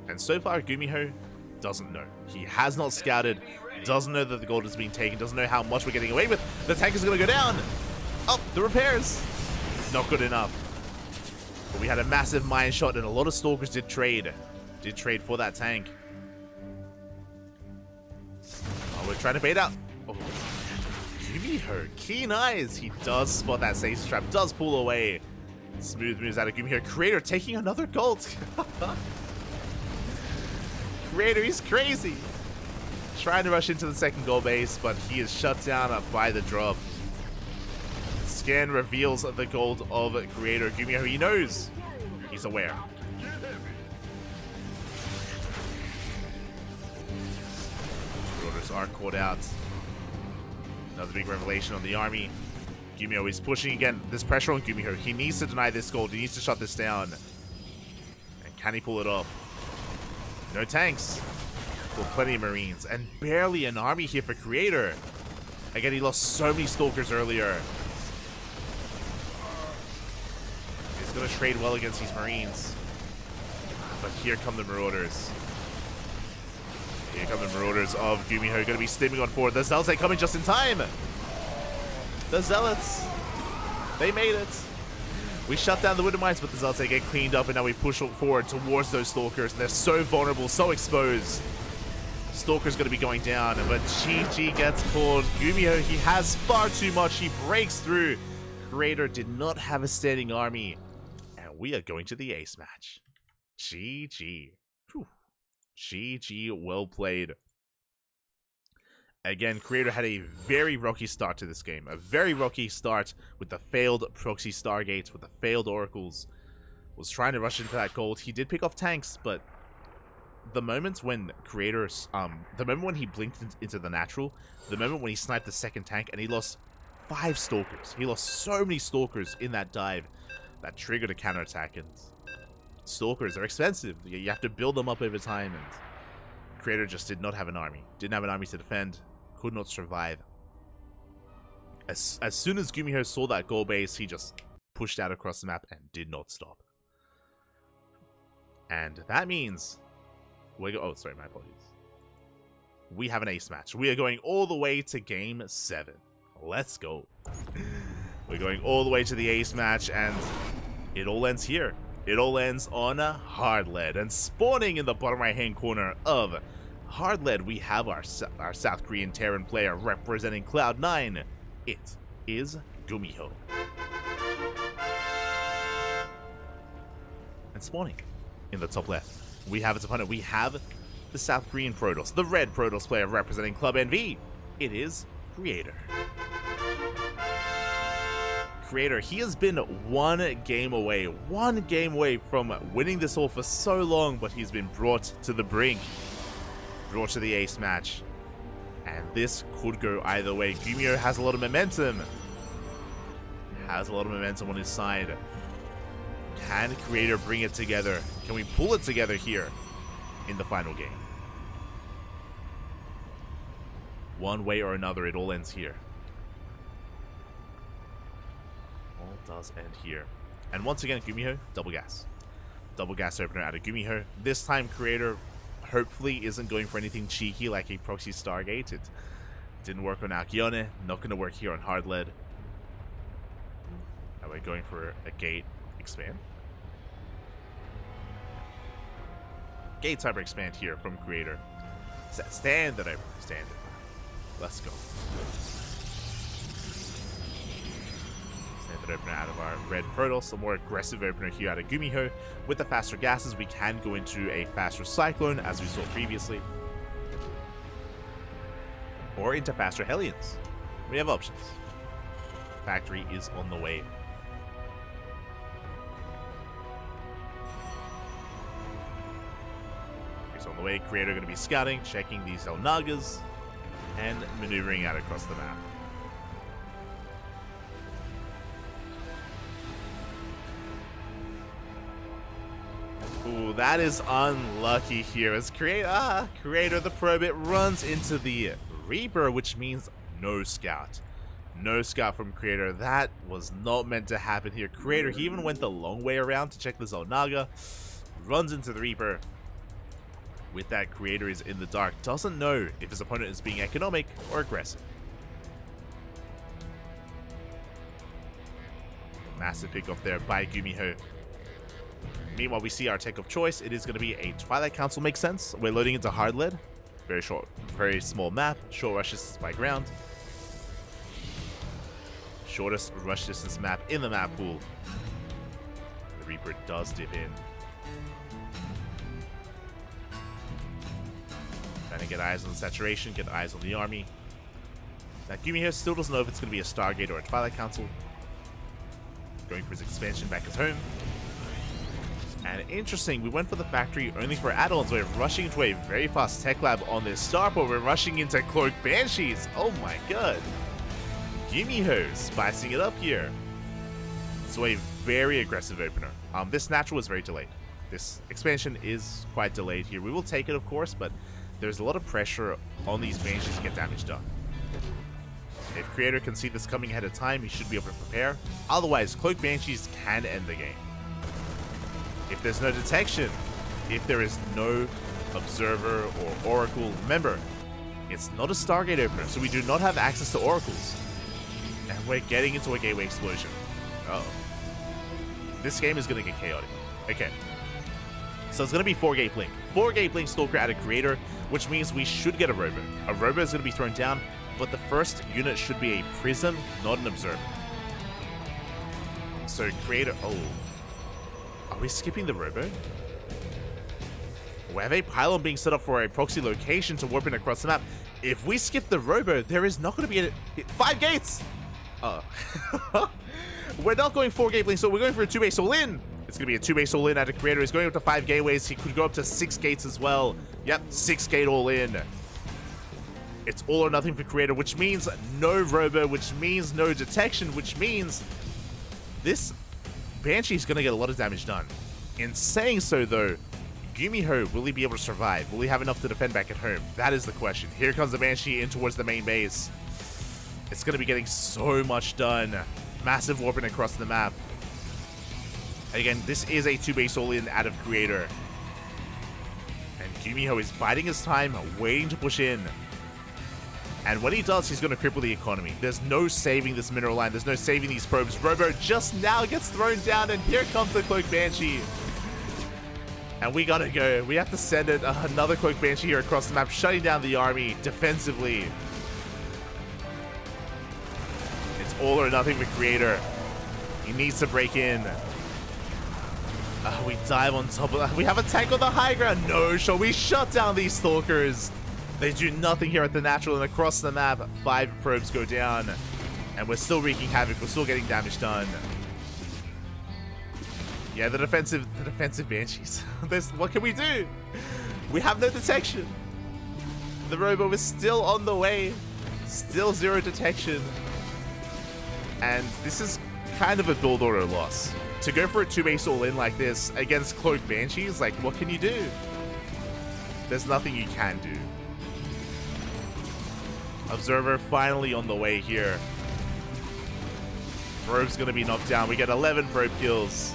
And so far, Gumiho doesn't know. He has not scouted, doesn't know that the gold is being taken, doesn't know how much we're getting away with. The tank is going to go down. Oh, the repairs. Not good enough. But we had a massive mine shot and a lot of Stalkers did trade. Did trade for that tank. Oh, we're trying to bait out. Oh, Gumiho, keen eyes. He does spot that Stasis Trap, does pull away. Smooth moves out of Gumiho. Creator taking another gold. Creator, he's crazy. Trying to rush into the second goal base, but he is shut down by the drop. Scan reveals the gold of Creator. Gumiho, he knows. He's aware. Orders are caught out. Another big revelation on the army. Gumiho is pushing again. There's pressure on Gumiho. He needs to deny this gold. He needs to shut this down. And can he pull it off? No tanks. Well, plenty of Marines. And barely an army here for Creator. Again, he lost so many Stalkers earlier. He's going to trade well against these Marines. But here come the Marauders. Here come the Marauders of Gumiho. Going to be stimming on forward. The Zealots coming just in time. The Zealots. They made it. We shut down the Widow Mines, but the Zealots get cleaned up, and now we push forward towards those Stalkers. And they're so vulnerable, so exposed. Stalker's going to be going down, but GG gets pulled. Gumiho, he has far too much. He breaks through. Creator did not have a standing army. And we are going to the ace match. GG. Whew. GG, well played. Again, Creator had a very rocky start to this game. A very rocky start with the failed proxy Stargates, with the failed Oracles. Was trying to rush into that gold. He did pick off tanks, but the moments when Creator, the moment when he blinked into the natural, the moment when he sniped the second tank and he lost 5 Stalkers. He lost so many Stalkers in that dive that triggered a counterattack, and Stalkers are expensive. You have to build them up over time, and Creator just did not have an army. Didn't have an army to defend. Could not survive. As soon as Gumiho saw that goal base, he just pushed out across the map and did not stop. And that means oh, sorry, my apologies. We have an ace match. We are going all the way to game 7. Let's go. We're going all the way to the ace match, and it all ends here. It all ends on a hard lead, and spawning in the bottom right hand corner of hard lead, we have our South Korean Terran player representing Cloud9. It is Gumiho. And spawning in the top left, we have its opponent. We have the South Korean Protoss, the red Protoss player representing Club NV. It is Creator. Creator, he has been one game away from winning this all for so long, but he's been brought to the brink, brought to the ace match, and this could go either way. Gumiho has a lot of momentum, on his side. Can Creator bring it together? Can we pull it together here in the final game? One way or another, it all ends here. All does end here. And once again, Gumiho, double gas. Double gas opener out of Gumiho. This time, Creator hopefully isn't going for anything cheeky like a proxy Stargate. It didn't work on Alkyone. Not going to work here on hard lead. Now we're going for a gate expand. Gate cyber expand here from Creator. Standard opener. Standard. Let's go. Standard opener out of our red Protoss. A more aggressive opener here out of Gumiho. With the faster gases, we can go into a faster Cyclone, as we saw previously. or into faster Hellions. We have options. Factory is on the way. It's on the way. Creator going to be scouting, checking these Elnagas, and maneuvering out across the map. Ooh, that is unlucky here as Creator the Probit runs into the Reaper, which means no scout. No scout from Creator. That was not meant to happen here. Creator, he even went the long way around to check the Xel'Naga. Runs into the Reaper. With that, Creator is in the dark. Doesn't know if his opponent is being economic or aggressive. Massive pick off there by Gumiho. Meanwhile, we see our tech of choice. It is going to be a Twilight Council. Makes sense. We're loading into hard lead. Very short, very small map. Short rush distance by ground. Shortest rush distance map in the map pool. The Reaper does dip in. Trying to get eyes on the saturation, get eyes on the army. Now, Gumi here still doesn't know if it's going to be a Stargate or a Twilight Council. Going for his expansion back at home. And interesting, we went for the factory only for add-ons. We're rushing into a very fast tech lab on this starport. We're rushing into Cloak Banshees. Oh my god. Gumiho spicing it up here. So a very aggressive opener. This natural was very delayed. This expansion is quite delayed here. We will take it, of course, but there's a lot of pressure on these Banshees to get damage done. If Creator can see this coming ahead of time, he should be able to prepare. Otherwise, Cloak Banshees can end the game. If there's no detection, if there is no Observer or Oracle, remember, it's not a Stargate opener, so we do not have access to Oracles. And we're getting into a Gateway Explosion. Uh-oh. This game is going to get chaotic. Okay. So it's going to be 4-Gate Blink. 4-Gate Blink Stalker out of Creator, which means we should get a Robo. A Robo is going to be thrown down, but the first unit should be a Prism, not an Observer. So Creator... Oh. Are we skipping the Robo? We have a pylon being set up for a proxy location to warp in across the map. If we skip the Robo, there is not going to be a... 5 gates! We're not going 4-Gate Blink, so we're going for a 2-base all-in. It's going to be a 2-base all-in out of Creator. He's going up to 5 gateways. He could go up to 6 gates as well. Yep, 6-gate all-in. It's all or nothing for Creator, which means no Robo, which means no detection, which means this Banshee is going to get a lot of damage done. In saying so, though, Gumiho, will he be able to survive? Will he have enough to defend back at home? That is the question. Here comes the Banshee in towards the main base. It's going to be getting so much done. Massive warping across the map. Again, this is a 2-base all-in out of Creator. And Gumiho is biding his time, waiting to push in. And when he does, he's going to cripple the economy. There's no saving this mineral line. There's no saving these probes. Robo just now gets thrown down, and here comes the Cloak Banshee. And we gotta go. We have to send it another Cloak Banshee here across the map, shutting down the army defensively. It's all or nothing for Creator. He needs to break in. We dive on top of that. We have a tank on the high ground. No, shall we shut down these Stalkers? They do nothing here at the natural, and across the map, 5 probes go down. And we're still wreaking havoc. We're still getting damage done. Yeah, the defensive Banshees. What can we do? We have no detection. The Robo is still on the way. Still 0 detection. And this is kind of a build order loss. To go for a 2-base all-in like this against Cloak Banshees, like, what can you do? There's nothing you can do. Observer finally on the way here. Probe's gonna be knocked down. We get 11 probe kills.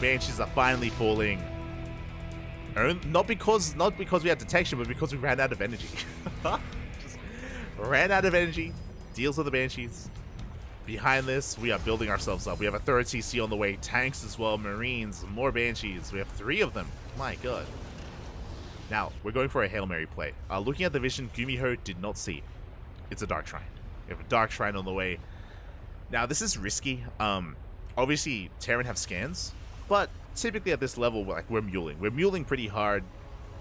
Banshees are finally falling. Not because we had detection, but because we ran out of energy. Just ran out of energy. Deals with the Banshees. Behind this, we are building ourselves up. We have a 3rd CC on the way. Tanks as well. Marines. More Banshees. We have 3 of them. My god. Now, we're going for a Hail Mary play. Looking at the vision, Gumiho did not see. It's a Dark Shrine. We have a Dark Shrine on the way. Now, this is risky. Obviously, Terran have scans. But typically at this level, we're muling. We're muling pretty hard.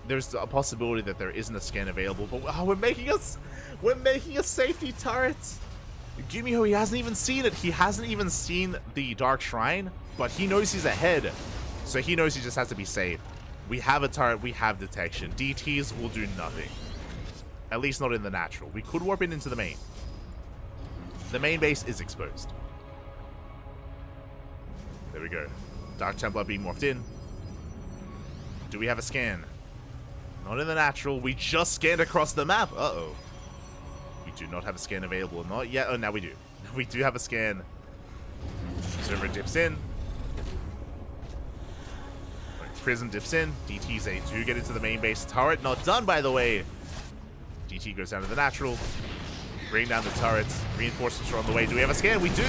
there's a possibility that there isn't a scan available, but we're making a safety turret. Gumiho, he hasn't even seen it. He hasn't even seen the Dark Shrine, but he knows he's ahead. So he knows he just has to be safe. We have a turret, we have detection. DTs will do nothing. At least not in the natural. We could warp it into the main. The main base is exposed. There we go. Dark Templar being morphed in. Do we have a scan? Not in the natural. We just scanned across the map. Uh-oh. We do not have a scan available. Not yet. Oh, now we do. We do have a scan. Server dips in. Prism dips in. DTs, they do get into the main base. Turret not done, by the way. DT goes down to the natural. Bring down the turrets. Reinforcements are on the way. Do we have a scan? We do.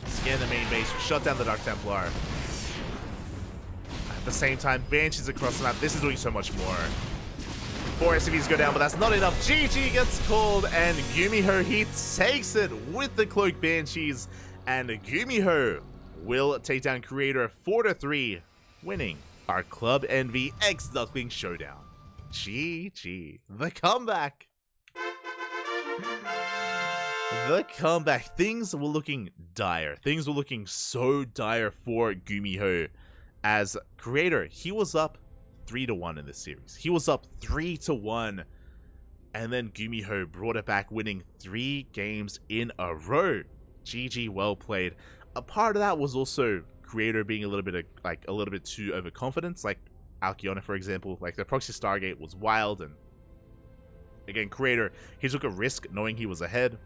Scan the main base. Shut down the Dark Templar. At the same time, Banshees across the map. This is doing so much more. 4 SCVs go down, but that's not enough. GG gets called, and Gumiho, he takes it with the Cloak Banshees, and Gumiho will take down Creator 4-3, winning our Club Envy X Duckling Showdown. GG. The comeback. The comeback. Things were looking dire. Things were looking so dire for Gumiho. As Creator, he was up 3-1 in this series. He was up 3-1. And then Gumiho brought it back, winning 3 games in a row. GG, well played. A part of that was also Creator being a little bit too overconfident. Like Alkiona, for example. Like the Proxy Stargate was wild, and again, Creator, he took a risk knowing he was ahead.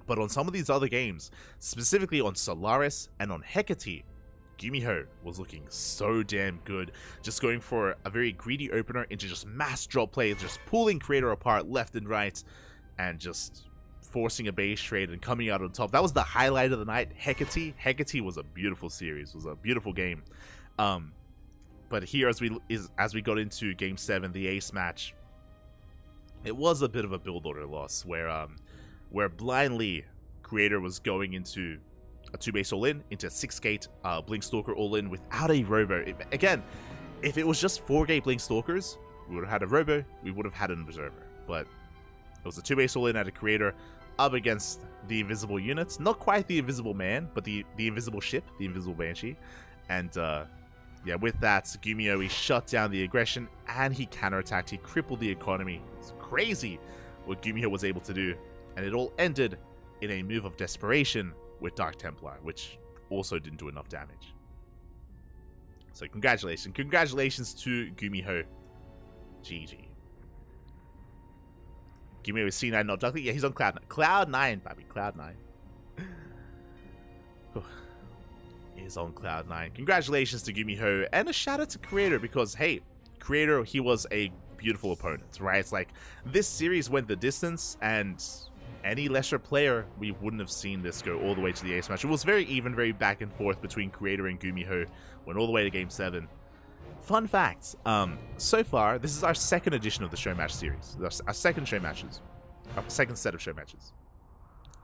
But on some of these other games, specifically on Solaris and on Hecate, Gumiho was looking so damn good. Just going for a very greedy opener into just mass drop plays, just pulling Creator apart left and right, and just forcing a base trade and coming out on top. That was the highlight of the night. Hecate was a beautiful series. It was a beautiful game. But here, as we got into Game 7, the Ace match, it was a bit of a build order loss where blindly Creator was going into a 2-base all-in, into a 6-gate Blinkstalker all-in without a Robo. Again, if it was just 4-gate Blinkstalkers, we would have had a Robo, we would have had an Observer. But it was a 2-base all-in at a Creator up against the invisible units. Not quite the invisible man, but the invisible ship, the invisible Banshee. And yeah, with that, Gumiho, he shut down the aggression and he counterattacked. He crippled the economy. It's crazy what Gumiho was able to do. And it all ended in a move of desperation with Dark Templar, which also didn't do enough damage. So congratulations. Congratulations to Gumiho. GG. Gumiho is C9, not Duckling. Yeah, he's on Cloud 9. Cloud 9, baby. Cloud 9. He's on Cloud 9. Congratulations to Gumiho. And a shout out to Creator because, hey, Creator, he was a beautiful opponent, right? It's like this series went the distance, and any lesser player, we wouldn't have seen this go all the way to the Ace match. It was very even, very back and forth between Creator and Gumiho. Went all the way to Game 7. Fun fact, so far, this is our second edition of the show match series. Our second show matches. Our second set of show matches.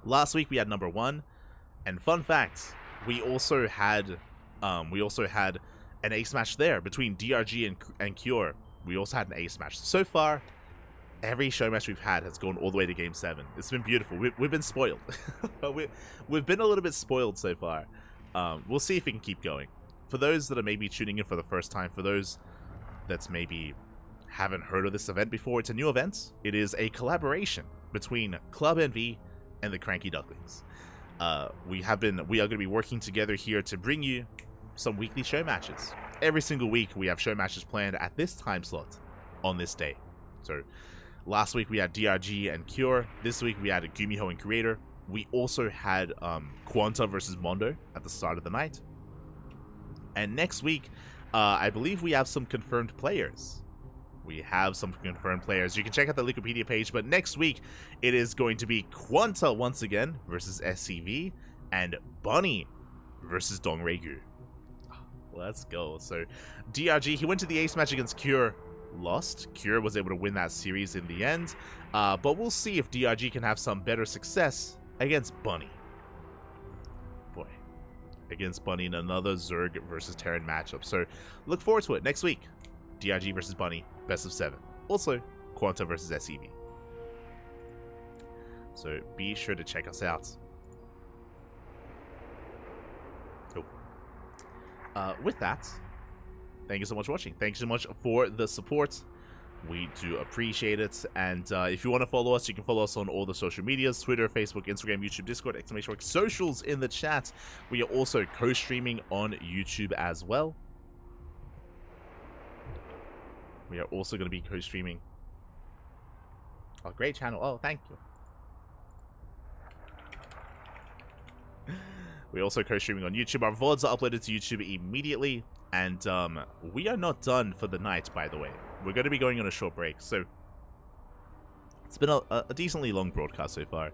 Last week we had number 1, and fun fact, we also had an ace match there between DRG and Cure. We also had an ace match. So far, every show match we've had has gone all the way to Game 7. It's been beautiful. We've been spoiled. We've been a little bit spoiled so far. We'll see if we can keep going. For those that are maybe tuning in for the first time, for those that maybe haven't heard of this event before, it's a new event. It is a collaboration between Club Envy and the CranKy Ducklings. We are going to be working together here to bring you some weekly show matches. Every single week we have show matches planned at this time slot on this day. So last week we had DRG and Cure. This week we had Gumiho and Creator. We also had Quanta versus Mondo at the start of the night. And next week, I believe we have some confirmed players. You can check out the Wikipedia page, but next week it is going to be Quanta once again versus SCV and Bunny versus Dongregu. Let's go. So DRG, he went to the ace match against Cure, lost. Cure was able to win that series in the end, but we'll see if DRG can have some better success against Bunny. Boy, against Bunny in another Zerg versus Terran matchup. So look forward to it next week. DRG versus Bunny, best of 7. Also, Quanta versus SEV. So be sure to check us out. With that, thank you so much for watching. Thank you so much for the support. We do appreciate it. And if you want to follow us, you can follow us on all the social medias: Twitter, Facebook, Instagram, YouTube, Discord, exclamation mark, socials in the chat. We are also co-streaming on YouTube as well. We are also going to be co-streaming. Oh, great channel. Oh, thank you. We're also co-streaming on YouTube. Our VODs are uploaded to YouTube immediately. And we are not done for the night, by the way. We're going to be going on a short break. So it's been a decently long broadcast so far.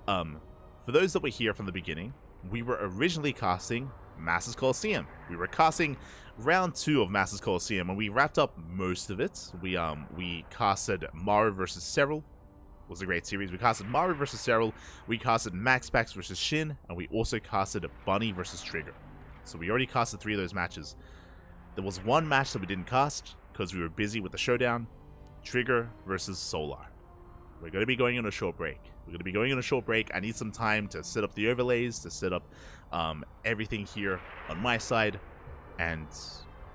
For those that were here from the beginning, we were originally casting Masters Coliseum. We were casting round 2 of Masters Coliseum, and we wrapped up most of it. We casted Maru versus Serral. Was a great series. We casted Maru versus Serral, we casted Max Pax versus Shin, and we also casted Bunny versus Trigger. So we already casted 3 of those matches. There was one match that we didn't cast because we were busy with the Showdown. Trigger versus Solar. We're going to be going on a short break. I need some time to set up the overlays, to set up everything here on my side, and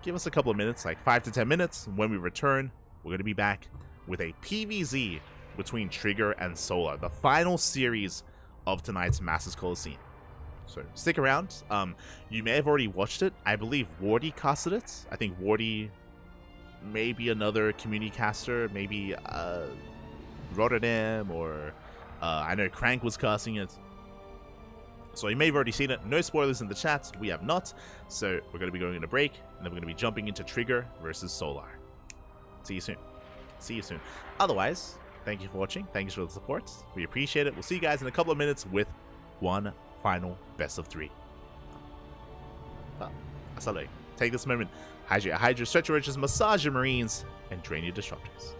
give us a couple of minutes, like 5 to 10 minutes. When we return, we're going to be back with a PvZ between Trigger and Solar, the final series of tonight's Masters Coliseum. So stick around. You may have already watched it. I believe Wardy casted it. I think Wardy, maybe another community caster, maybe Rotterdam, or I know Crank was casting it. So you may have already seen it. No spoilers in the chat. We have not. So we're going to be going on a break, and then we're going to be jumping into Trigger versus Solar. See you soon. Otherwise, thank you for watching. Thank you for the support. We appreciate it. We'll see you guys in a couple of minutes with one final best of 3. Asale, take this moment. Hydrate your Hydra, stretch your riches, massage your Marines, and drain your Disruptors.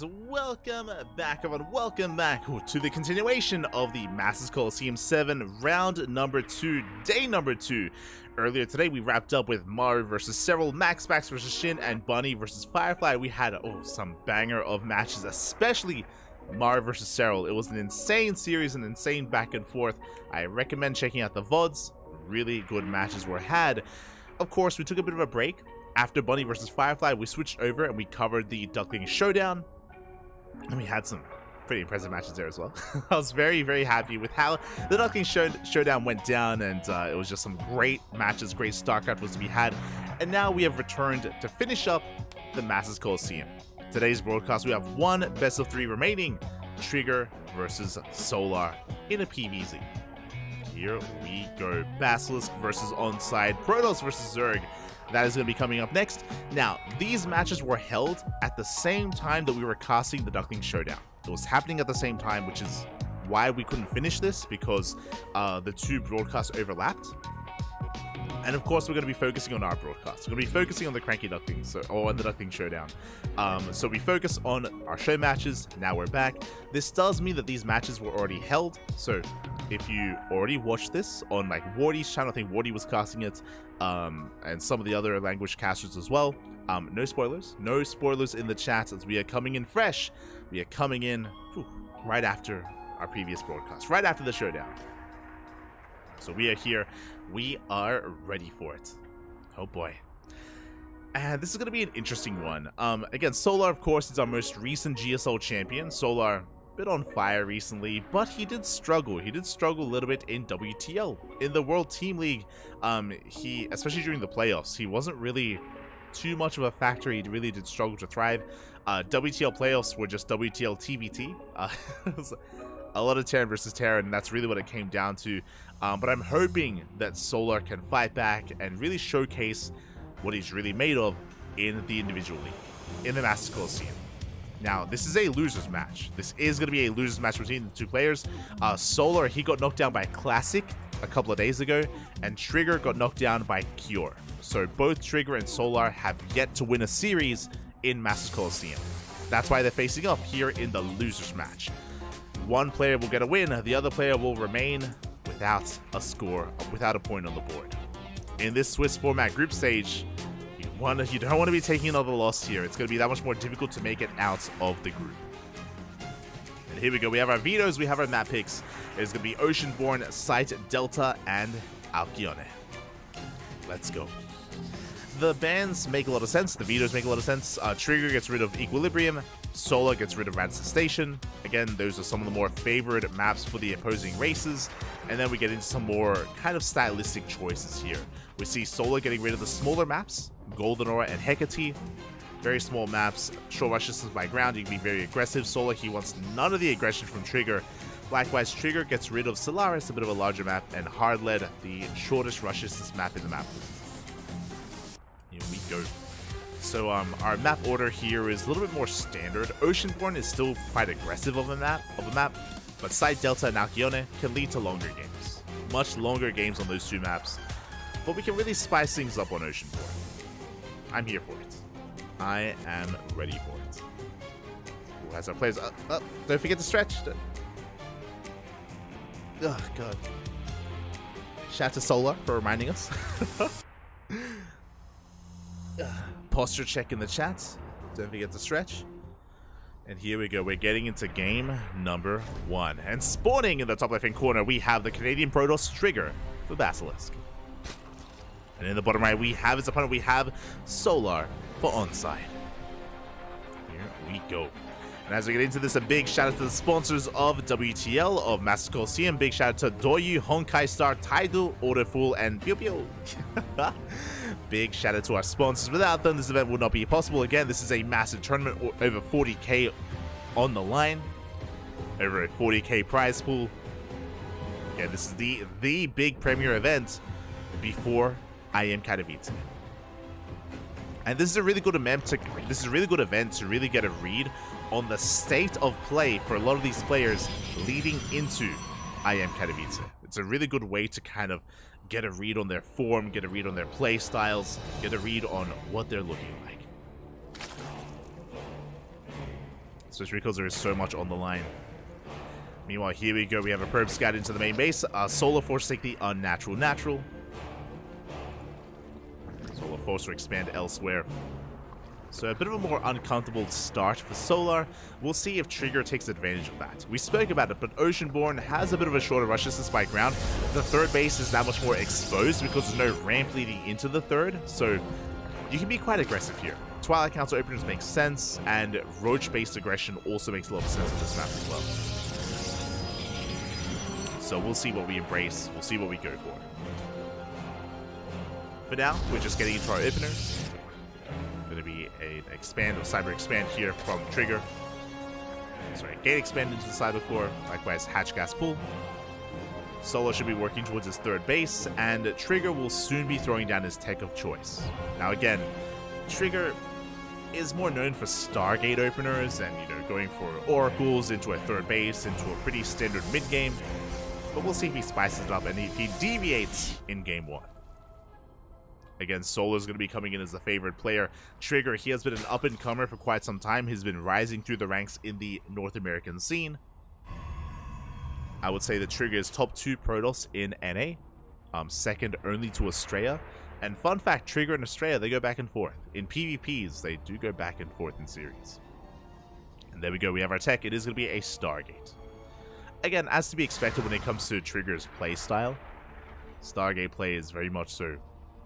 And welcome back, everyone. Welcome back to the continuation of the Masters Coliseum 7 round number 2, day number 2. Earlier today, we wrapped up with Maru versus Serral, Max versus Shin, and Bunny versus Firefly. We had some banger of matches, especially Maru versus Serral. It was an insane series, an insane back and forth. I recommend checking out the VODs. Really good matches were had. Of course, we took a bit of a break. After Bunny versus Firefly, we switched over and we covered the Duckling Showdown. And we had some pretty impressive matches there as well. I was very, very happy with how the Duckling Showdown went down, and it was just some great matches, great StarCraft was to be had. And now we have returned to finish up the Masters Coliseum. Today's broadcast, we have one best of 3 remaining, Trigger versus Solar in a PvZ. Here we go. Basilisk versus Onside, Protoss versus Zerg. That is going to be coming up next. Now, these matches were held at the same time that we were casting the Duckling Showdown. It was happening at the same time, which is why we couldn't finish this, because the 2 broadcasts overlapped. And of course, we're going to be focusing on our broadcast. We're going to be focusing on the CranKy Ducklings, or on the Duckling Showdown. So we focus on our show matches. Now we're back. This does mean that these matches were already held. So if you already watched this on like Wardy's channel, I think Wardy was casting it, and some of the other language casters as well. No spoilers. No spoilers in the chat, as we are coming in fresh. We are coming in right after our previous broadcast, right after the showdown. So we are here. We are ready for it. Oh boy. And this is going to be an interesting one. Again, Solar, of course, is our most recent GSL champion. Solar, a bit on fire recently, but he did struggle. He did struggle a little bit in WTL. In the World Team League, he, especially during the playoffs, he wasn't really too much of a factor. He really did struggle to thrive. WTL playoffs were just WTL TVT. It was a lot of Terran versus Terran, and that's really what it came down to. But I'm hoping that Solar can fight back and really showcase what he's really made of in the individual league, in the Masters Coliseum. Now, this is a losers match. This is going to be a losers match between the 2 players. Solar, he got knocked down by Classic a couple of days ago, and Trigger got knocked down by Cure. So both Trigger and Solar have yet to win a series in Masters Coliseum. That's why they're facing off here in the losers match. One player will get a win, the other player will remain without a score, without a point on the board. In this Swiss format group stage, you don't want to be taking another loss here. It's going to be that much more difficult to make it out of the group. And here we go. We have our vetoes, we have our map picks. It's going to be Oceanborn, Sight, Delta, and Alcyone. Let's go. The bans make a lot of sense. The vetoes make a lot of sense. Trigger gets rid of Equilibrium. Solar gets rid of Ransom Station. Again, those are some of the more favored maps for the opposing races. And then we get into some more kind of stylistic choices here. We see Solar getting rid of the smaller maps, Golden Aura and Hecate. Very small maps, short rush distance by ground, you can be very aggressive. Solar, he wants none of the aggression from Trigger. Likewise, Trigger gets rid of Solaris, a bit of a larger map, and Hard Lead, the shortest rush distance map in the map. Here we go. So our map order here is a little bit more standard. Oceanborn is still quite aggressive of a map, but Sight, Delta, and Alcyone can lead to longer games. Much longer games on those 2 maps. But we can really spice things up on Oceanborn. I'm here for it. I am ready for it. Who has our players? Don't forget to stretch. Oh, God. Shout out to Solar for reminding us. Posture check in the chat. Don't forget to stretch. And here we go. We're getting into game number 1. And spawning in the top left-hand corner, we have the Canadian Protoss Trigger for Basilisk. And in the bottom right, we have his opponent. We have Solar for Onside. Here we go. And as we get into this, a big shout out to the sponsors of WTL, of Masters Coliseum. Big shout out to Doyu, Honkai Star, Taidu, Autofool, and Pew Pew. Big shout out to our sponsors. Without them, this event would not be possible. Again, this is a massive tournament, over 40k on the line, over a 40k prize pool. Yeah, this is the big premier event before IM Katowice. And this is a really good event to really get a read on the state of play for a lot of these players leading into IM Katowice. It's a really good way to kind of get a read on their form, get a read on their play styles, get a read on what they're looking like. especially because there is so much on the line. Meanwhile, here we go. We have a probe scout into the main base. Solar Force take the unnatural natural. Solar Force will expand elsewhere. So a bit of a more uncomfortable start for Solar. We'll see if Trigger takes advantage of that. We spoke about it, but Oceanborn has a bit of a shorter rush distance by ground. The third base is that much more exposed because there's no ramp leading into the third, so you can be quite aggressive here. Twilight Council openers make sense, and roach-based aggression also makes a lot of sense on this map as well. So we'll see what we embrace, we'll see what we go for. For now, we're just getting into our openers. Going to be an expand or cyber expand here from Trigger. Sorry, gate expand into the cyber core, likewise hatch gas pull. Solo should be working towards his third base, and Trigger will soon be throwing down his tech of choice. Now again, Trigger is more known for Stargate openers and, you know, going for oracles into a third base, into a pretty standard mid game. But we'll see if he spices it up and if he deviates in game 1. Again, Solar's going to be coming in as the favorite player. Trigger, he has been an up-and-comer for quite some time. He's been rising through the ranks in the North American scene. I would say that Trigger is top 2 Protoss in NA, second only to Estrella. And fun fact, Trigger and Estrella, they go back and forth. In PvPs, they do go back and forth in series. And there we go, we have our tech. It is going to be a Stargate. Again, as to be expected when it comes to Trigger's play style, Stargate play is very much so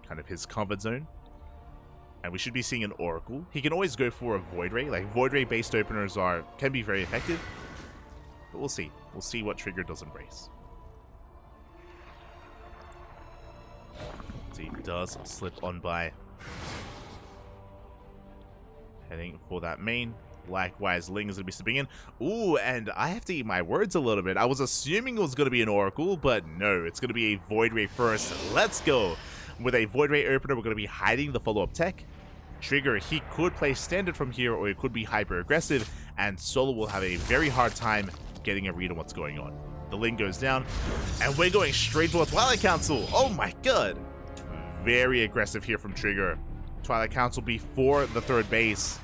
kind of his comfort zone. And we should be seeing an Oracle. He can always go for a Void Ray. Like, Void Ray based openers can be very effective. But we'll see. We'll see what Trigger does embrace. See, he does slip on by. Heading for that main. Likewise, Ling is going to be slipping in. Ooh, and I have to eat my words a little bit. I was assuming it was going to be an Oracle, but no, it's going to be a Void Ray first. Let's go. With a Void Ray opener, we're going to be hiding the follow-up tech. Trigger, he could play standard from here, or he could be hyper-aggressive, and Solo will have a very hard time getting a read on what's going on. The Ling goes down, and we're going straight towards Twilight Council. Oh my god. Very aggressive here from Trigger. Twilight Council before the third base,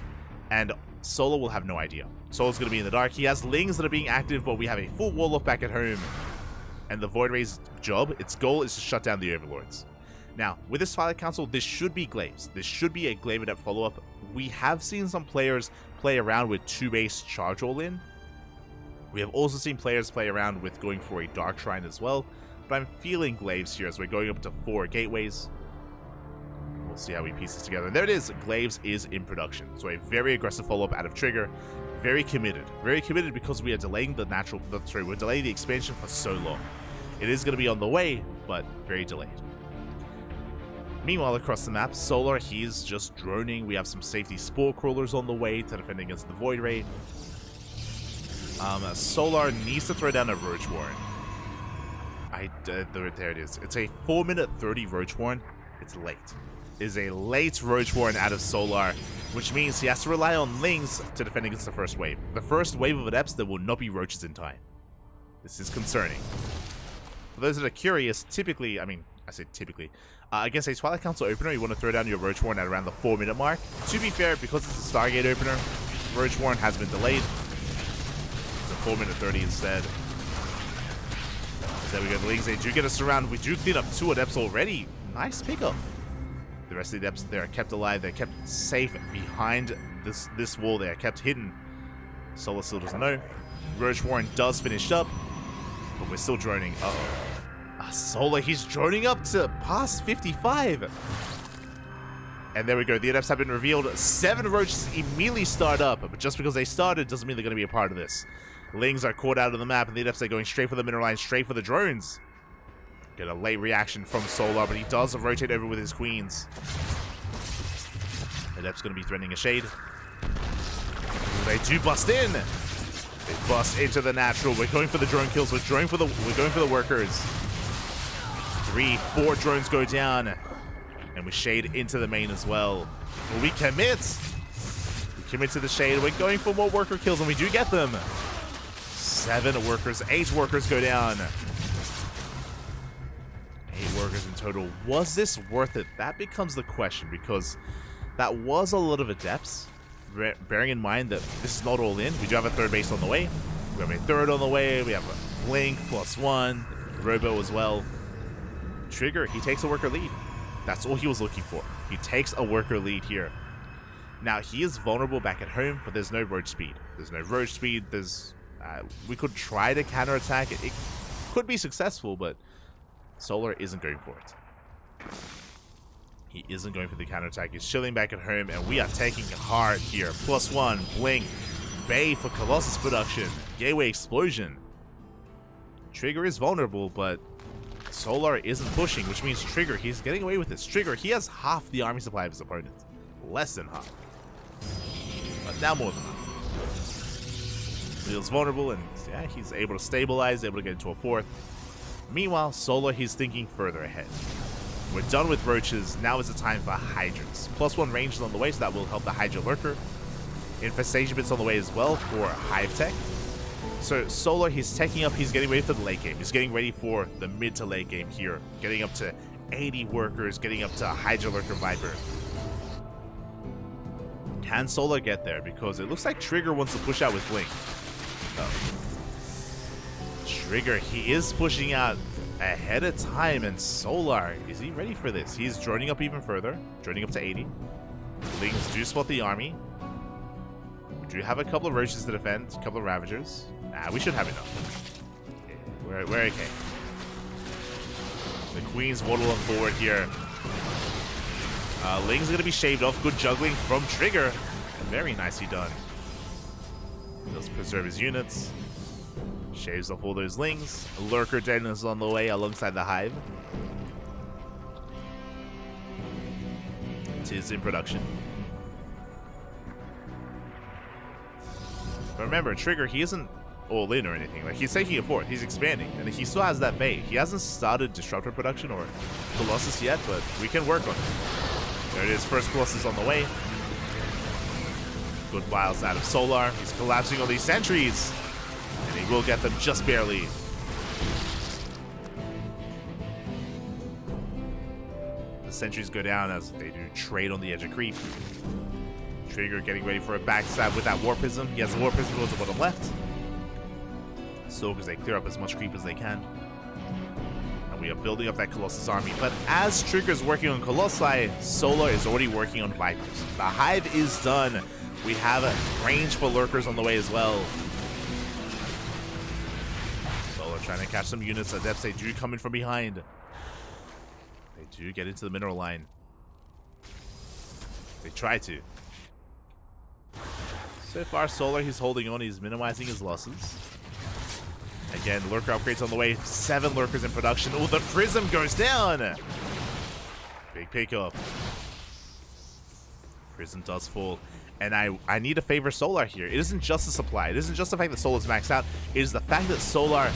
and Solo will have no idea. Solo's going to be in the dark. He has Lings that are being active, but we have a full wall-off back at home. And the Void Ray's job, its goal is to shut down the Overlords. Now, with this Twilight Council, this should be Glaives. This should be a Glaive Adept follow-up. We have seen some players play around with 2-base charge all-in. We have also seen players play around with going for a Dark Shrine as well. But I'm feeling Glaives here as we're going up to 4 gateways. We'll see how he pieces together. And there it is. Glaives is in production. So a very aggressive follow-up out of Trigger. Very committed. Very committed because we are delaying we're delaying the expansion for so long. It is going to be on the way, but very delayed. Meanwhile, across the map, Solar, he's just droning. We have some safety Spore Crawlers on the way to defend against the Void Ray. Solar needs to throw down a Roach Warren. There it is. It's a 4-minute 30 Roach Warren. It's late. It is a late Roach Warren out of Solar, which means he has to rely on Lings to defend against the first wave. The first wave of Adepts, there will not be Roaches in time. This is concerning. For those that are curious, typically, I say typically, against a Twilight Council opener, you want to throw down your Roach Warren at around the 4-minute mark. To be fair, because it's a Stargate opener, Roach Warren has been delayed. It's a 4-minute 30 instead. There we go, the Lings, they do get us around. We do clean up 2 Adepts already. Nice pickup. The rest of the Adepts, they are kept alive. They're kept safe behind this wall. They are kept hidden. Solar still doesn't know. Roach Warren does finish up, but we're still droning. Uh-oh. Solar, he's droning up to past 55. And there we go. The Adepts have been revealed. 7 Roaches immediately start up, but just because they started doesn't mean they're going to be a part of this. Lings are caught out of the map, and the Adepts are going straight for the mineral line, straight for the drones. Get a late reaction from Solar, but he does rotate over with his queens. Adept's going to be threatening a shade. They do bust in. They bust into the natural. We're going for the drone kills. We're going for the workers. 3, 4 drones go down, and we shade into the main as well. Will we commit? We commit to the shade. We're going for more worker kills, and we do get them. 7 workers, 8 workers go down. 8 workers in total. Was this worth it? That becomes the question, because that was a lot of Adepts, bearing in mind that this is not all in. We do have a third base on the way. We have a third on the way. We have a Blink +1, Robo as well. Trigger, he takes a worker lead. That's all he was looking for. He takes a worker lead here. Now, he is vulnerable back at home, but there's no roach speed. There's no roach speed. There's we could try to counterattack it. It could be successful, but Solar isn't going for it. He isn't going for the counterattack. He's chilling back at home, and we are taking it hard here. +1, Blink, Bay for Colossus production, Gateway Explosion. Trigger is vulnerable, but Solar isn't pushing, which means Trigger, he's getting away with this. Trigger, he has half the army supply of his opponent. Less than half. But now more than half. Feels vulnerable, and yeah, he's able to stabilize, able to get into a fourth. Meanwhile, Solar, he's thinking further ahead. We're done with roaches. Now is the time for hydras. +1 range is on the way, so that will help the Hydra Lurker. Infestation bits on the way as well for Hive Tech. So Solar, he's taking up, he's getting ready for the late game. He's getting ready for the mid to late game here. Getting up to 80 workers, getting up to Hydra Lurker Viper. Can Solar get there? Because it looks like Trigger wants to push out with Blink. Trigger, he is pushing out ahead of time, and Solar, is he ready for this? He's droning up even further, droning up to 80. Lings do spot the army. We do have a couple of roaches to defend, a couple of ravagers. Nah, we should have enough. Yeah, we're okay. The Queen's waddling forward here. Ling's gonna be shaved off. Good juggling from Trigger. Very nicely done. Does preserve his units. Shaves off all those Lings. Lurker Den is on the way alongside the Hive. It is in production. But remember, Trigger, he isn't all in or anything. Like, he's taking it forward. He's expanding. And he still has that bait. He hasn't started Disruptor production or Colossus yet, but we can work on it. There it is. First Colossus on the way. Good vials out of Solar. He's collapsing all these sentries. And he will get them just barely. The sentries go down as they do trade on the edge of creep. Trigger getting ready for a backstab with that War Prism. He has the War Prism towards the bottom left. So because they clear up as much creep as they can. And we are building up that Colossus army. But as Trigger's working on Colossi, Solar is already working on Vipers. The Hive is done. We have a range for Lurkers on the way as well. Solar trying to catch some units. Adepts, they do come in from behind. They do get into the mineral line. They try to. So far, Solar, he's holding on. He's minimizing his losses. Again, Lurker upgrades on the way. 7 Lurkers in production. Oh, the Prism goes down. Big pickup. Prism does fall. And I need to favor Solar here. It isn't just the supply. It isn't just the fact that Solar's maxed out. It is the fact that Solar,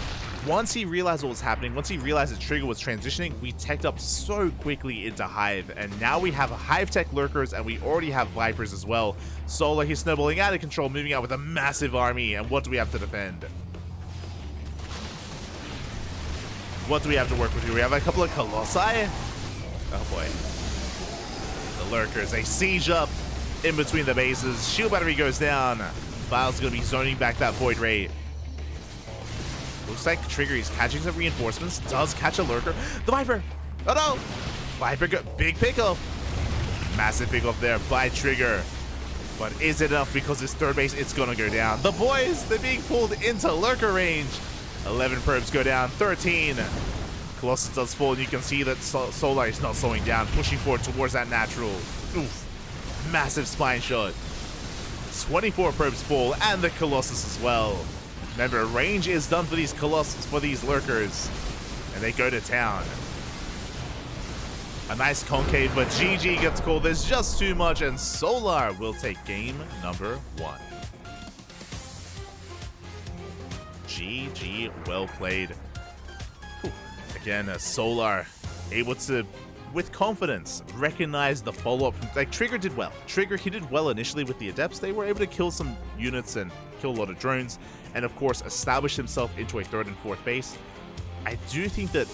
once he realized what was happening, once he realized that Trigger was transitioning, we teched up so quickly into Hive. And now we have Hive Tech Lurkers, and we already have Vipers as well. Solar, he's snowballing out of control, moving out with a massive army. And what do we have to defend? What do we have to work with here? We have a couple of Colossi. Oh boy. The Lurkers, they siege up in between the bases. Shield battery goes down. Vile's going to be zoning back that Void Ray. Looks like Trigger, he's catching some reinforcements. Does catch a Lurker. The Viper. Oh no. Viper, big pickup. Massive pickup there by Trigger. But is it enough? Because his third base, it's going to go down. The boys, they're being pulled into Lurker range. 11 probes go down. 13. Colossus does fall, and you can see that Solar is not slowing down. Pushing forward towards that natural. Oof. Massive spine shot. 24 probes fall, and the Colossus as well. Remember, range is done for these Colossus, for these Lurkers. And they go to town. A nice concave, but GG gets called. There's just too much, and Solar will take game number 1. GG, well played. Whew. Again, Solar able to, with confidence, recognize the follow-up. Like, Trigger did well. Trigger, he did well initially with the Adepts. They were able to kill some units and kill a lot of drones, and of course, establish himself into a 3rd and 4th base. I do think that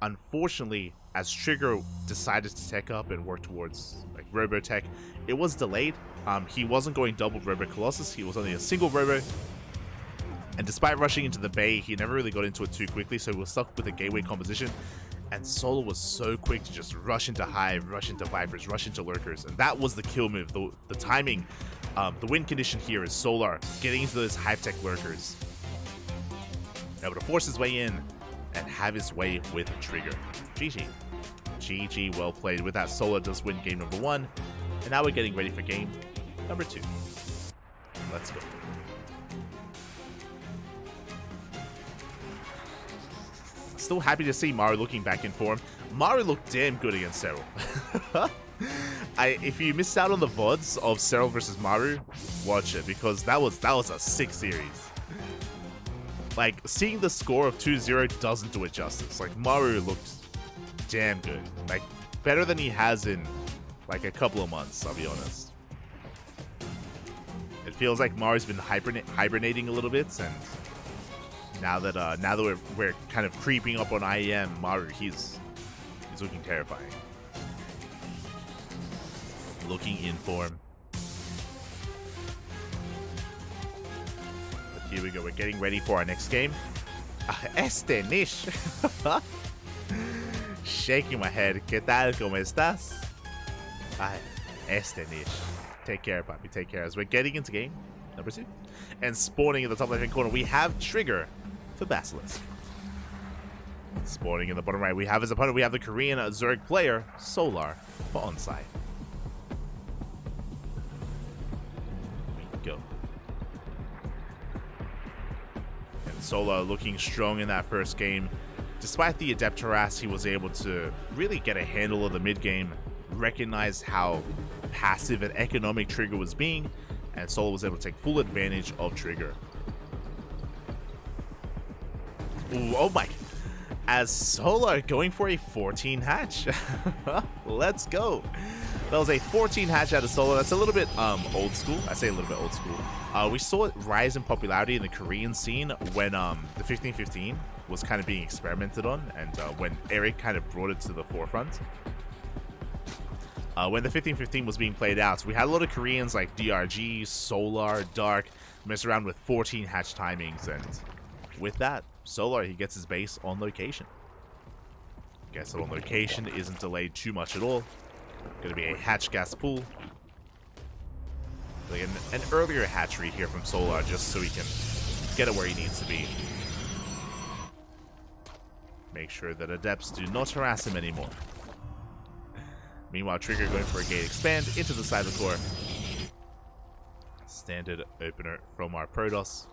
unfortunately, as Trigger decided to tech up and work towards like Robotech, it was delayed. He wasn't going double Robo Colossus, he was only a single Robo. And despite rushing into the bay, he never really got into it too quickly, so we were stuck with a gateway composition. And Solar was so quick to just rush into Hive, rush into Vipers, rush into Lurkers. And that was the kill move. The timing, the win condition here is Solar getting into those Hive Tech Lurkers, able to force his way in and have his way with Trigger. GG. GG, well played. With that, Solar does win game number 1. And now we're getting ready for game number 2. Let's go. Still happy to see Maru looking back in form. Maru looked damn good against Serral. If you missed out on the VODs of Serral versus Maru, watch it, because that was a sick series. Like, seeing the score of 2-0 doesn't do it justice. Like, Maru looked damn good. Like, better than he has in like a couple of months, I'll be honest. It feels like Maru's been hibernating a little bit, and now that we're kind of creeping up on IEM, Maru, he's looking terrifying. Looking in form. But here we go. We're getting ready for our next game. Este Nish. Shaking my head. ¿Qué tal? ¿Cómo estás? Este Nish. Take care, puppy. Take care. As we're getting into game number 2. And spawning in the top left-hand corner, we have Trigger for Basilisk. Spawning in the bottom right, we have his opponent. We have the Korean Zerg player, Solar, for Onside. Go. And Solar looking strong in that first game. Despite the Adept harass, he was able to really get a handle of the mid game, recognize how passive and economic Trigger was being, and Solar was able to take full advantage of Trigger. Ooh, oh my. As Solar going for a 14 hatch. Let's go. That was a 14 hatch out of Solar. That's a little bit old school. I say a little bit old school. We saw it rise in popularity in the Korean scene when the 1515 was kind of being experimented on, and when Eric kind of brought it to the forefront. When the 1515 was being played out, so we had a lot of Koreans like DRG, Solar, Dark mess around with 14 hatch timings, and with that, Solar, he gets his base on location. Gets it on location, isn't delayed too much at all. Gonna be a hatch gas pool. Like an earlier hatchery here from Solar, just so he can get it where he needs to be. Make sure that Adepts do not harass him anymore. Meanwhile, Trigger going for a gate expand into the side of the core. Standard opener from our Protoss.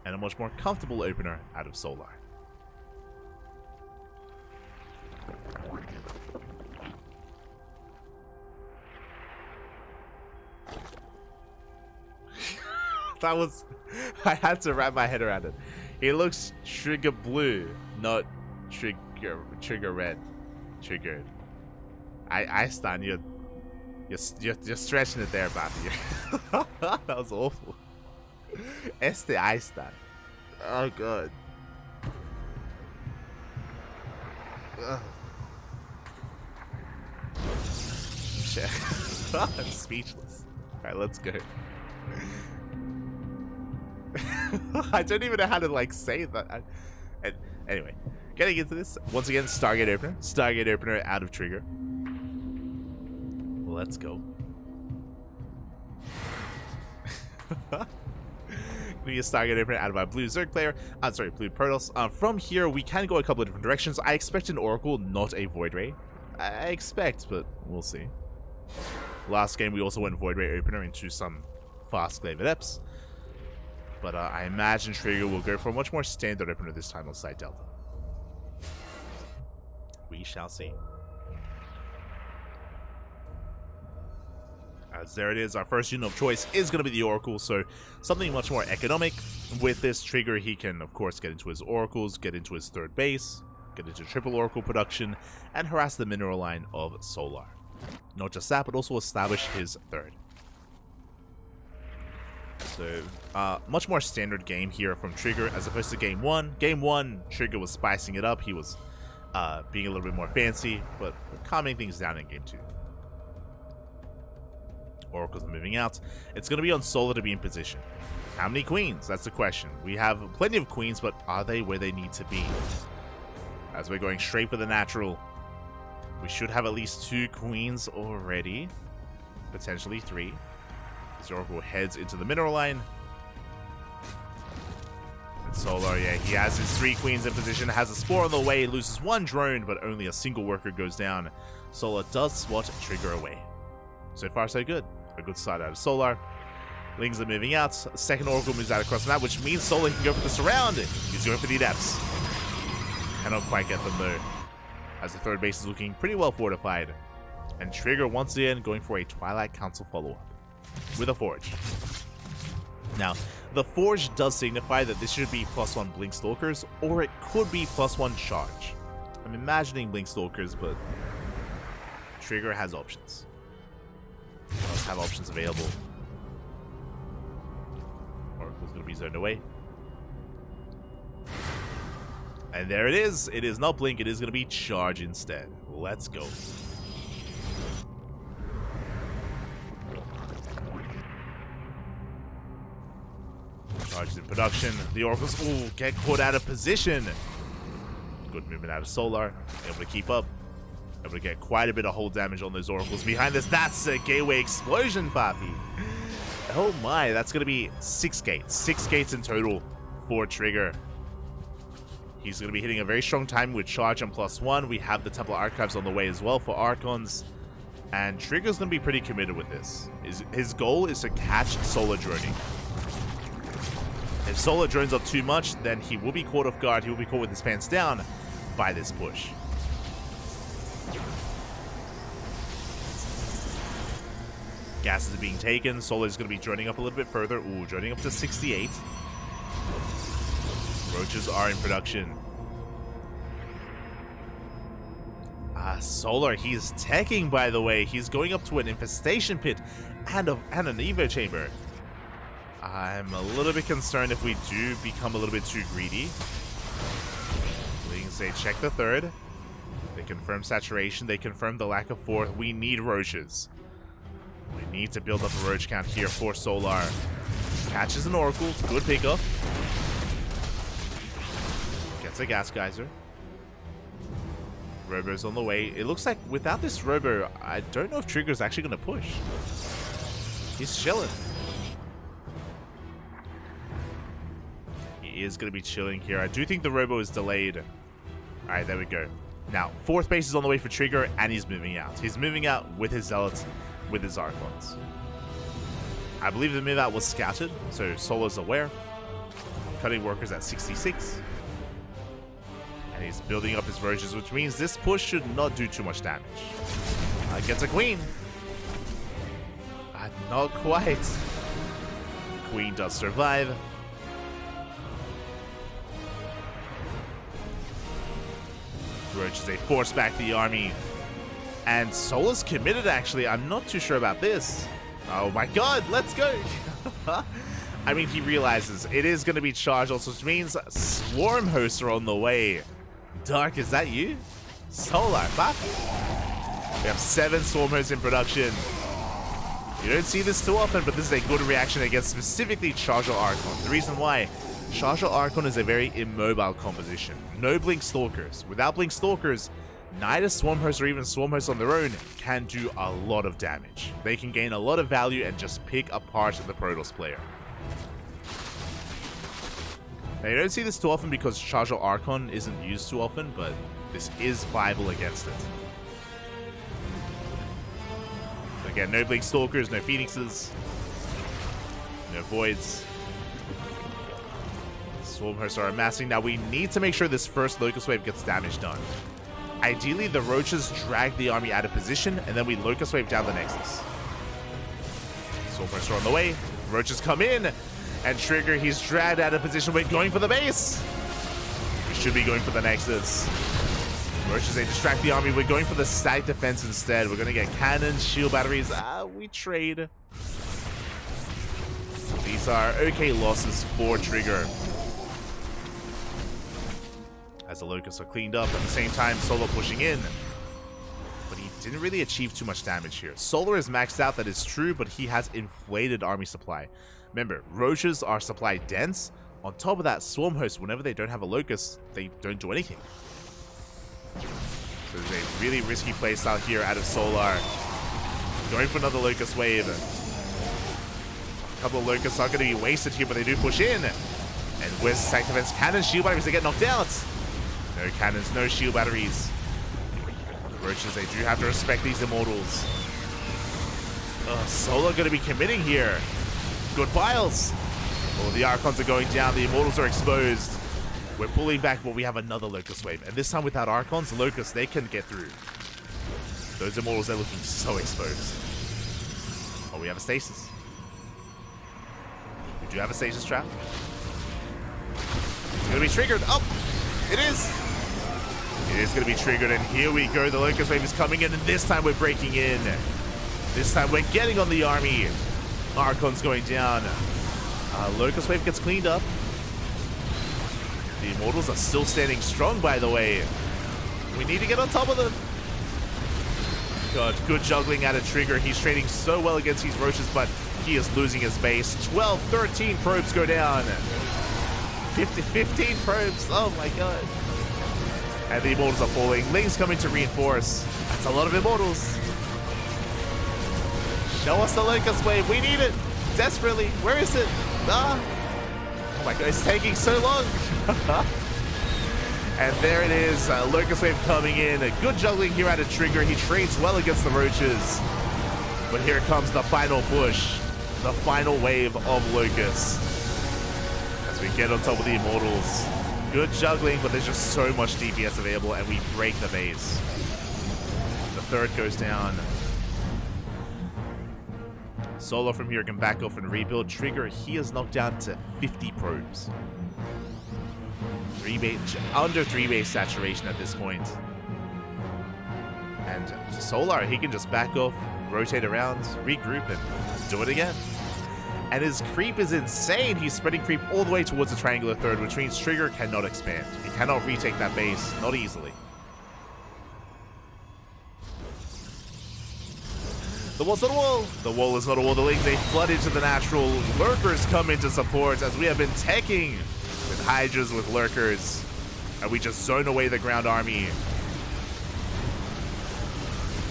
And a much more comfortable opener out of Solar. That was... I had to wrap my head around it. He looks Trigger blue, not Trigger red. Triggered. I stand, you're stretching it there, Bobby. That was awful. Este I stand. Oh god. Ugh. Shit. I'm speechless. Alright, let's go. I don't even know how to like say that. Anyway, getting into this once again. Stargate opener out of Trigger. Let's go. Be a Stargate opener out of our blue Zerg player. Blue Protoss. From here, we can go a couple of different directions. I expect an Oracle, not a Void Ray. I expect, but we'll see. Last game, we also went Void Ray opener into some fast Glaive Adepts. But I imagine Trigger will go for a much more standard opener this time on side Delta. We shall see. As there it is, our first unit of choice is going to be the Oracle, so something much more economic. With this Trigger, he can, of course, get into his Oracles, get into his third base, get into triple Oracle production, and harass the mineral line of Solar. Not just that, but also establish his third. So, much more standard game here from Trigger as opposed to game 1. Game 1, Trigger was spicing it up. He was being a little bit more fancy, but calming things down in game 2. Oracles are moving out. It's going to be on Solar to be in position. How many queens? That's the question. We have plenty of queens, but are they where they need to be? As we're going straight for the natural, we should have at least 2 queens already. Potentially 3. As Oracle heads into the mineral line. And Solar, yeah, he has his 3 queens in position, has a spore on the way, loses 1 drone, but only a single worker goes down. Solar does swat Trigger away. So far, so good. A good start out of Solar. Lings are moving out. Second Oracle moves out across the map, which means Solar can go for the surround. He's going for the adepts. Cannot quite get them though, as the third base is looking pretty well fortified. And Trigger once again going for a Twilight Council follow-up with a Forge. Now, the Forge does signify that this should be +1 Blink Stalkers, or it could be +1 Charge. I'm imagining Blink Stalkers, but Trigger has options. Does have options available. Oracle's going to be zoned away. And there it is. It is not Blink. It is going to be Charge instead. Let's go. Charge in production. The Oracles, ooh, get caught out of position. Good movement out of Solar. Able to keep up. Able to get quite a bit of hull damage on those Oracles behind this. That's a gateway explosion, Papi. Oh my, that's going to be 6 gates. 6 gates in total for Trigger. He's going to be hitting a very strong time with Charge and +1. We have the Temple Archives on the way as well for Archons. And Trigger's going to be pretty committed with this. His goal is to catch Solar droning. If Solar drones up too much, then he will be caught off guard. He will be caught with his pants down by this push. Gases are being taken. Solar is going to be droning up a little bit further. Ooh, droning up to 68. Roaches are in production. Solar, he's teching, by the way. He's going up to an infestation pit and an Evo chamber. I'm a little bit concerned if we do become a little bit too greedy. We can say check the third. They confirm saturation. They confirm the lack of fourth. We need roaches. We need to build up a roach count here for Solar. Catches an Oracle. Good pickup. Gets a gas geyser. Robo's on the way. It looks like without this Robo, I don't know if Trigger's actually going to push. He's chilling. He is going to be chilling here. I do think the Robo is delayed. Alright, there we go. Now, 4th base is on the way for Trigger, and he's moving out. He's moving out with his Zealots, with his Archons. I believe the move out was scouted, so Solar's aware. Cutting workers at 66. And he's building up his roaches, which means this push should not do too much damage. Gets a queen. Not quite. Queen does survive. Roaches, they force back the army. And Solar's committed, actually. I'm not too sure about this. Oh my god, let's go. I mean, he realizes it is going to be charged also, which means Swarm Hosts are on the way. Dark, is that you? Solar, fuck. We have 7 Swarm Hosts in production. You don't see this too often, but this is a good reaction against specifically Charger Archon. The reason why, Charger Archon is a very immobile composition. No Blink Stalkers. Without Blink Stalkers, neither Swarm Hosts or even Swarm Hosts on their own can do a lot of damage. They can gain a lot of value and just pick apart the Protoss player. Now, you don't see this too often because Charger Archon isn't used too often, but this is viable against it. So again, no Blink Stalkers, no Phoenixes, no Voids. Swarm Hosts are amassing. Now, we need to make sure this first Locust Wave gets damage done. Ideally, the Roaches drag the army out of position, and then we Locust Wave down the Nexus. Swarm Hosts are on the way. Roaches come in. And Trigger, he's dragged out of position. We're going for the base. We should be going for the Nexus. Roaches, they distract the army. We're going for the static defense instead. We're going to get cannons, shield batteries. We trade. These are okay losses for Trigger. As as the Locusts are cleaned up. At the same time, Solar pushing in. But he didn't really achieve too much damage here. Solar is maxed out, that is true, but he has inflated army supply. Remember, Roaches are supply dense. On top of that, Swarm Hosts, whenever they don't have a Locust, they don't do anything. So there's a really risky playstyle here out of Solar. Going for another Locust wave. A couple of Locusts are going to be wasted here, but they do push in. And where's Sanctum Defense Cannon? Shield batteries, they get knocked out. No cannons, no shield batteries. The Roaches, they do have to respect these Immortals. Solar going to be committing here. Good piles. Oh, the Archons are going down. The Immortals are exposed. We're pulling back, but we have another Locust wave. And this time without Archons, Locusts, they can get through. Those Immortals, they're looking so exposed. Oh, we have a stasis. We do have a stasis trap. It's going to be triggered. Oh, it is. It is going to be triggered, and here we go. The Locust wave is coming in, and this time we're breaking in. This time we're getting on the army. Archon's going down. Locust wave gets cleaned up. The Immortals are still standing strong, by the way. We need to get on top of them. God, good juggling out of Trigger. He's trading so well against these Roaches, but he is losing his base. 12, 13 probes go down. 15 probes. Oh my god. And the Immortals are falling. Ling's coming to reinforce. That's a lot of Immortals. Show us the Locust wave. We need it. Desperately. Where is it? Ah. Oh my god, it's taking so long. And there it is. Locust wave coming in. A good juggling here out of Trigger. He trades well against the Roaches. But here comes the final push. The final wave of Locusts. As we get on top of the Immortals. Good juggling, but there's just so much DPS available, and we break the base. The third goes down. Solar from here can back off and rebuild. Trigger, he is knocked down to 50 probes. Under 3 base saturation at this point. And Solar, he can just back off, rotate around, regroup, and do it again. And his creep is insane. He's spreading creep all the way towards the triangular third, which means Trigger cannot expand. He cannot retake that base, not easily. The wall's not a wall. The wall is not a wall. The Lings, they flood into the natural. Lurkers come into support as we have been teching with Hydras, with Lurkers. And we just zone away the ground army.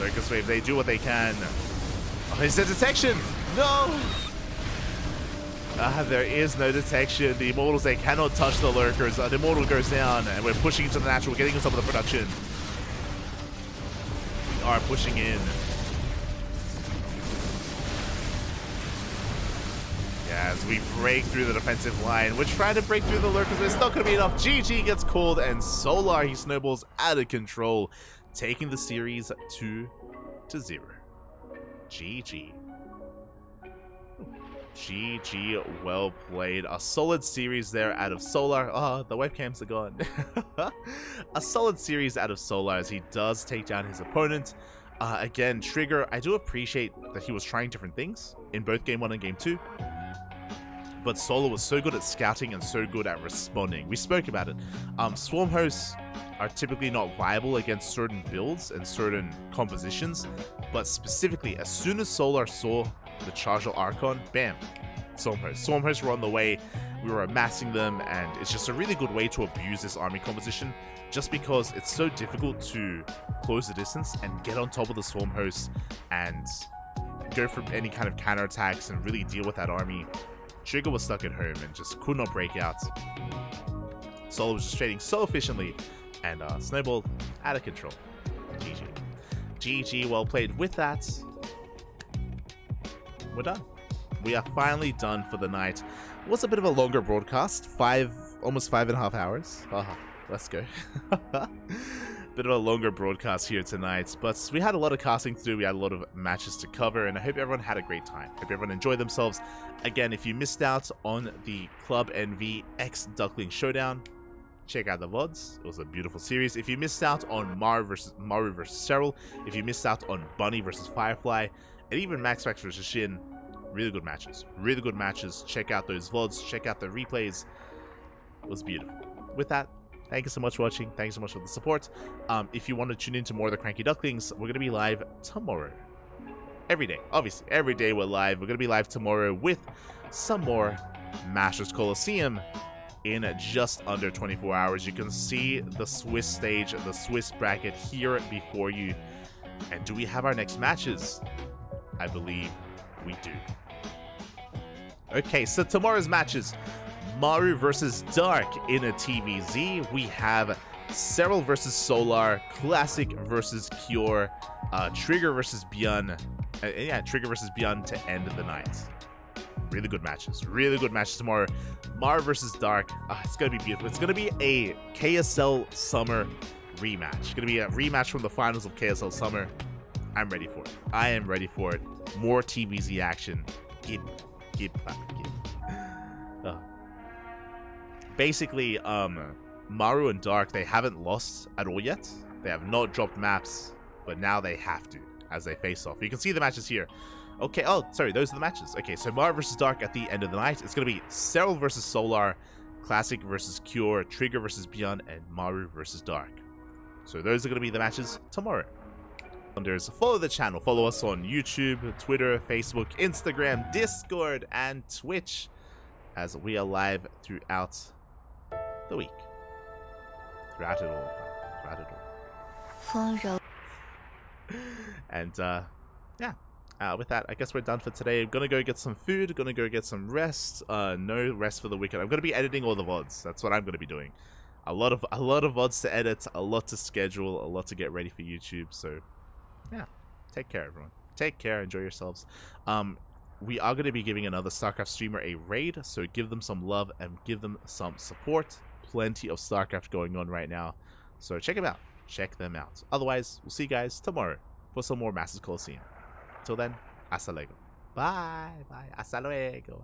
Locust wave, they do what they can. Oh, is there detection? No! There is no detection. The Immortals, they cannot touch the Lurkers. The Immortal goes down, and we're pushing into the natural, getting on some of the production. We are pushing in. Yeah, as we break through the defensive line, we're trying to break through the Lurkers, but it's not going to be enough. GG gets called, and Solar, he snowballs out of control, taking the series 2-0. GG. GG, well played. A solid series there out of Solar. Oh, the webcams are gone. A solid series out of Solar as he does take down his opponent. Again, Trigger, I do appreciate that he was trying different things in both Game 1 and Game 2. But Solar was so good at scouting and so good at responding. We spoke about it. Swarm Hosts are typically not viable against certain builds and certain compositions. But specifically, as soon as Solar saw the Chargel Archon, bam, Swarm Hosts. Swarm Hosts were on the way, we were amassing them, and it's just a really good way to abuse this army composition, just because it's so difficult to close the distance and get on top of the Swarm Hosts and go for any kind of counterattacks and really deal with that army. Trigger was stuck at home and just could not break out. Solar was just trading so efficiently, and snowballed out of control. GG. GG, well played. With that, we're done. We are finally done for the night. It was a bit of a longer broadcast, almost 5.5 hours. Let's go. Bit of a longer broadcast here tonight, but we had a lot of casting to do. We had a lot of matches to cover, and I hope everyone had a great time. Hope everyone enjoyed themselves. Again, if you missed out on the Club NV X Duckling Showdown, check out the VODs. It was a beautiful series. If you missed out on Maru versus Cheryl, if you missed out on Bunny versus Firefly, and even Max versus Shin, really good matches. Really good matches. Check out those VODs. Check out the replays. It was beautiful. With that, Thank you so much for watching. Thanks so much for the support. If you want to tune into more of the CranKy Ducklings, we're going to be live tomorrow. Every day. Obviously, every day we're live. We're going to be live tomorrow with some more Masters Coliseum in just under 24 hours. You can see the Swiss stage, the Swiss bracket here before you. And do we have our next matches? I believe we do. Okay, so tomorrow's matches. Maru versus Dark in a TVZ. We have Cyril versus Solar, Classic versus Cure, Trigger versus Björn. Trigger versus Björn to end the night. Really good matches. Really good matches tomorrow. Maru versus Dark. It's going to be beautiful. It's going to be a KSL Summer rematch. It's going to be a rematch from the finals of KSL Summer. I'm ready for it. I am ready for it. More TVZ action. Give. Basically, Maru and Dark, they haven't lost at all yet. They have not dropped maps, but now they have to as they face off. You can see the matches here. Okay, oh, sorry, those are the matches. Okay, so Maru versus Dark at the end of the night. It's going to be Cyril versus Solar, Classic versus Cure, Trigger versus Björn, and Maru versus Dark. So those are going to be the matches tomorrow. Follow the channel. Follow us on YouTube, Twitter, Facebook, Instagram, Discord, and Twitch as we are live throughout the week. Throughout it all. And with that, I guess we're done for today. I'm gonna go get some food, gonna go get some rest. No rest for the weekend. I'm gonna be editing all the VODs. That's what I'm gonna be doing. A lot of VODs to edit, a lot to schedule, a lot to get ready for YouTube. So yeah, take care, everyone. Take care, enjoy yourselves. We are gonna be giving another StarCraft streamer a raid, so give them some love and give them some support. Plenty of StarCraft going on right now, so check them out. Check them out. Otherwise, we'll see you guys tomorrow for some more Masters Coliseum. Till then, hasta luego. Bye. Hasta luego.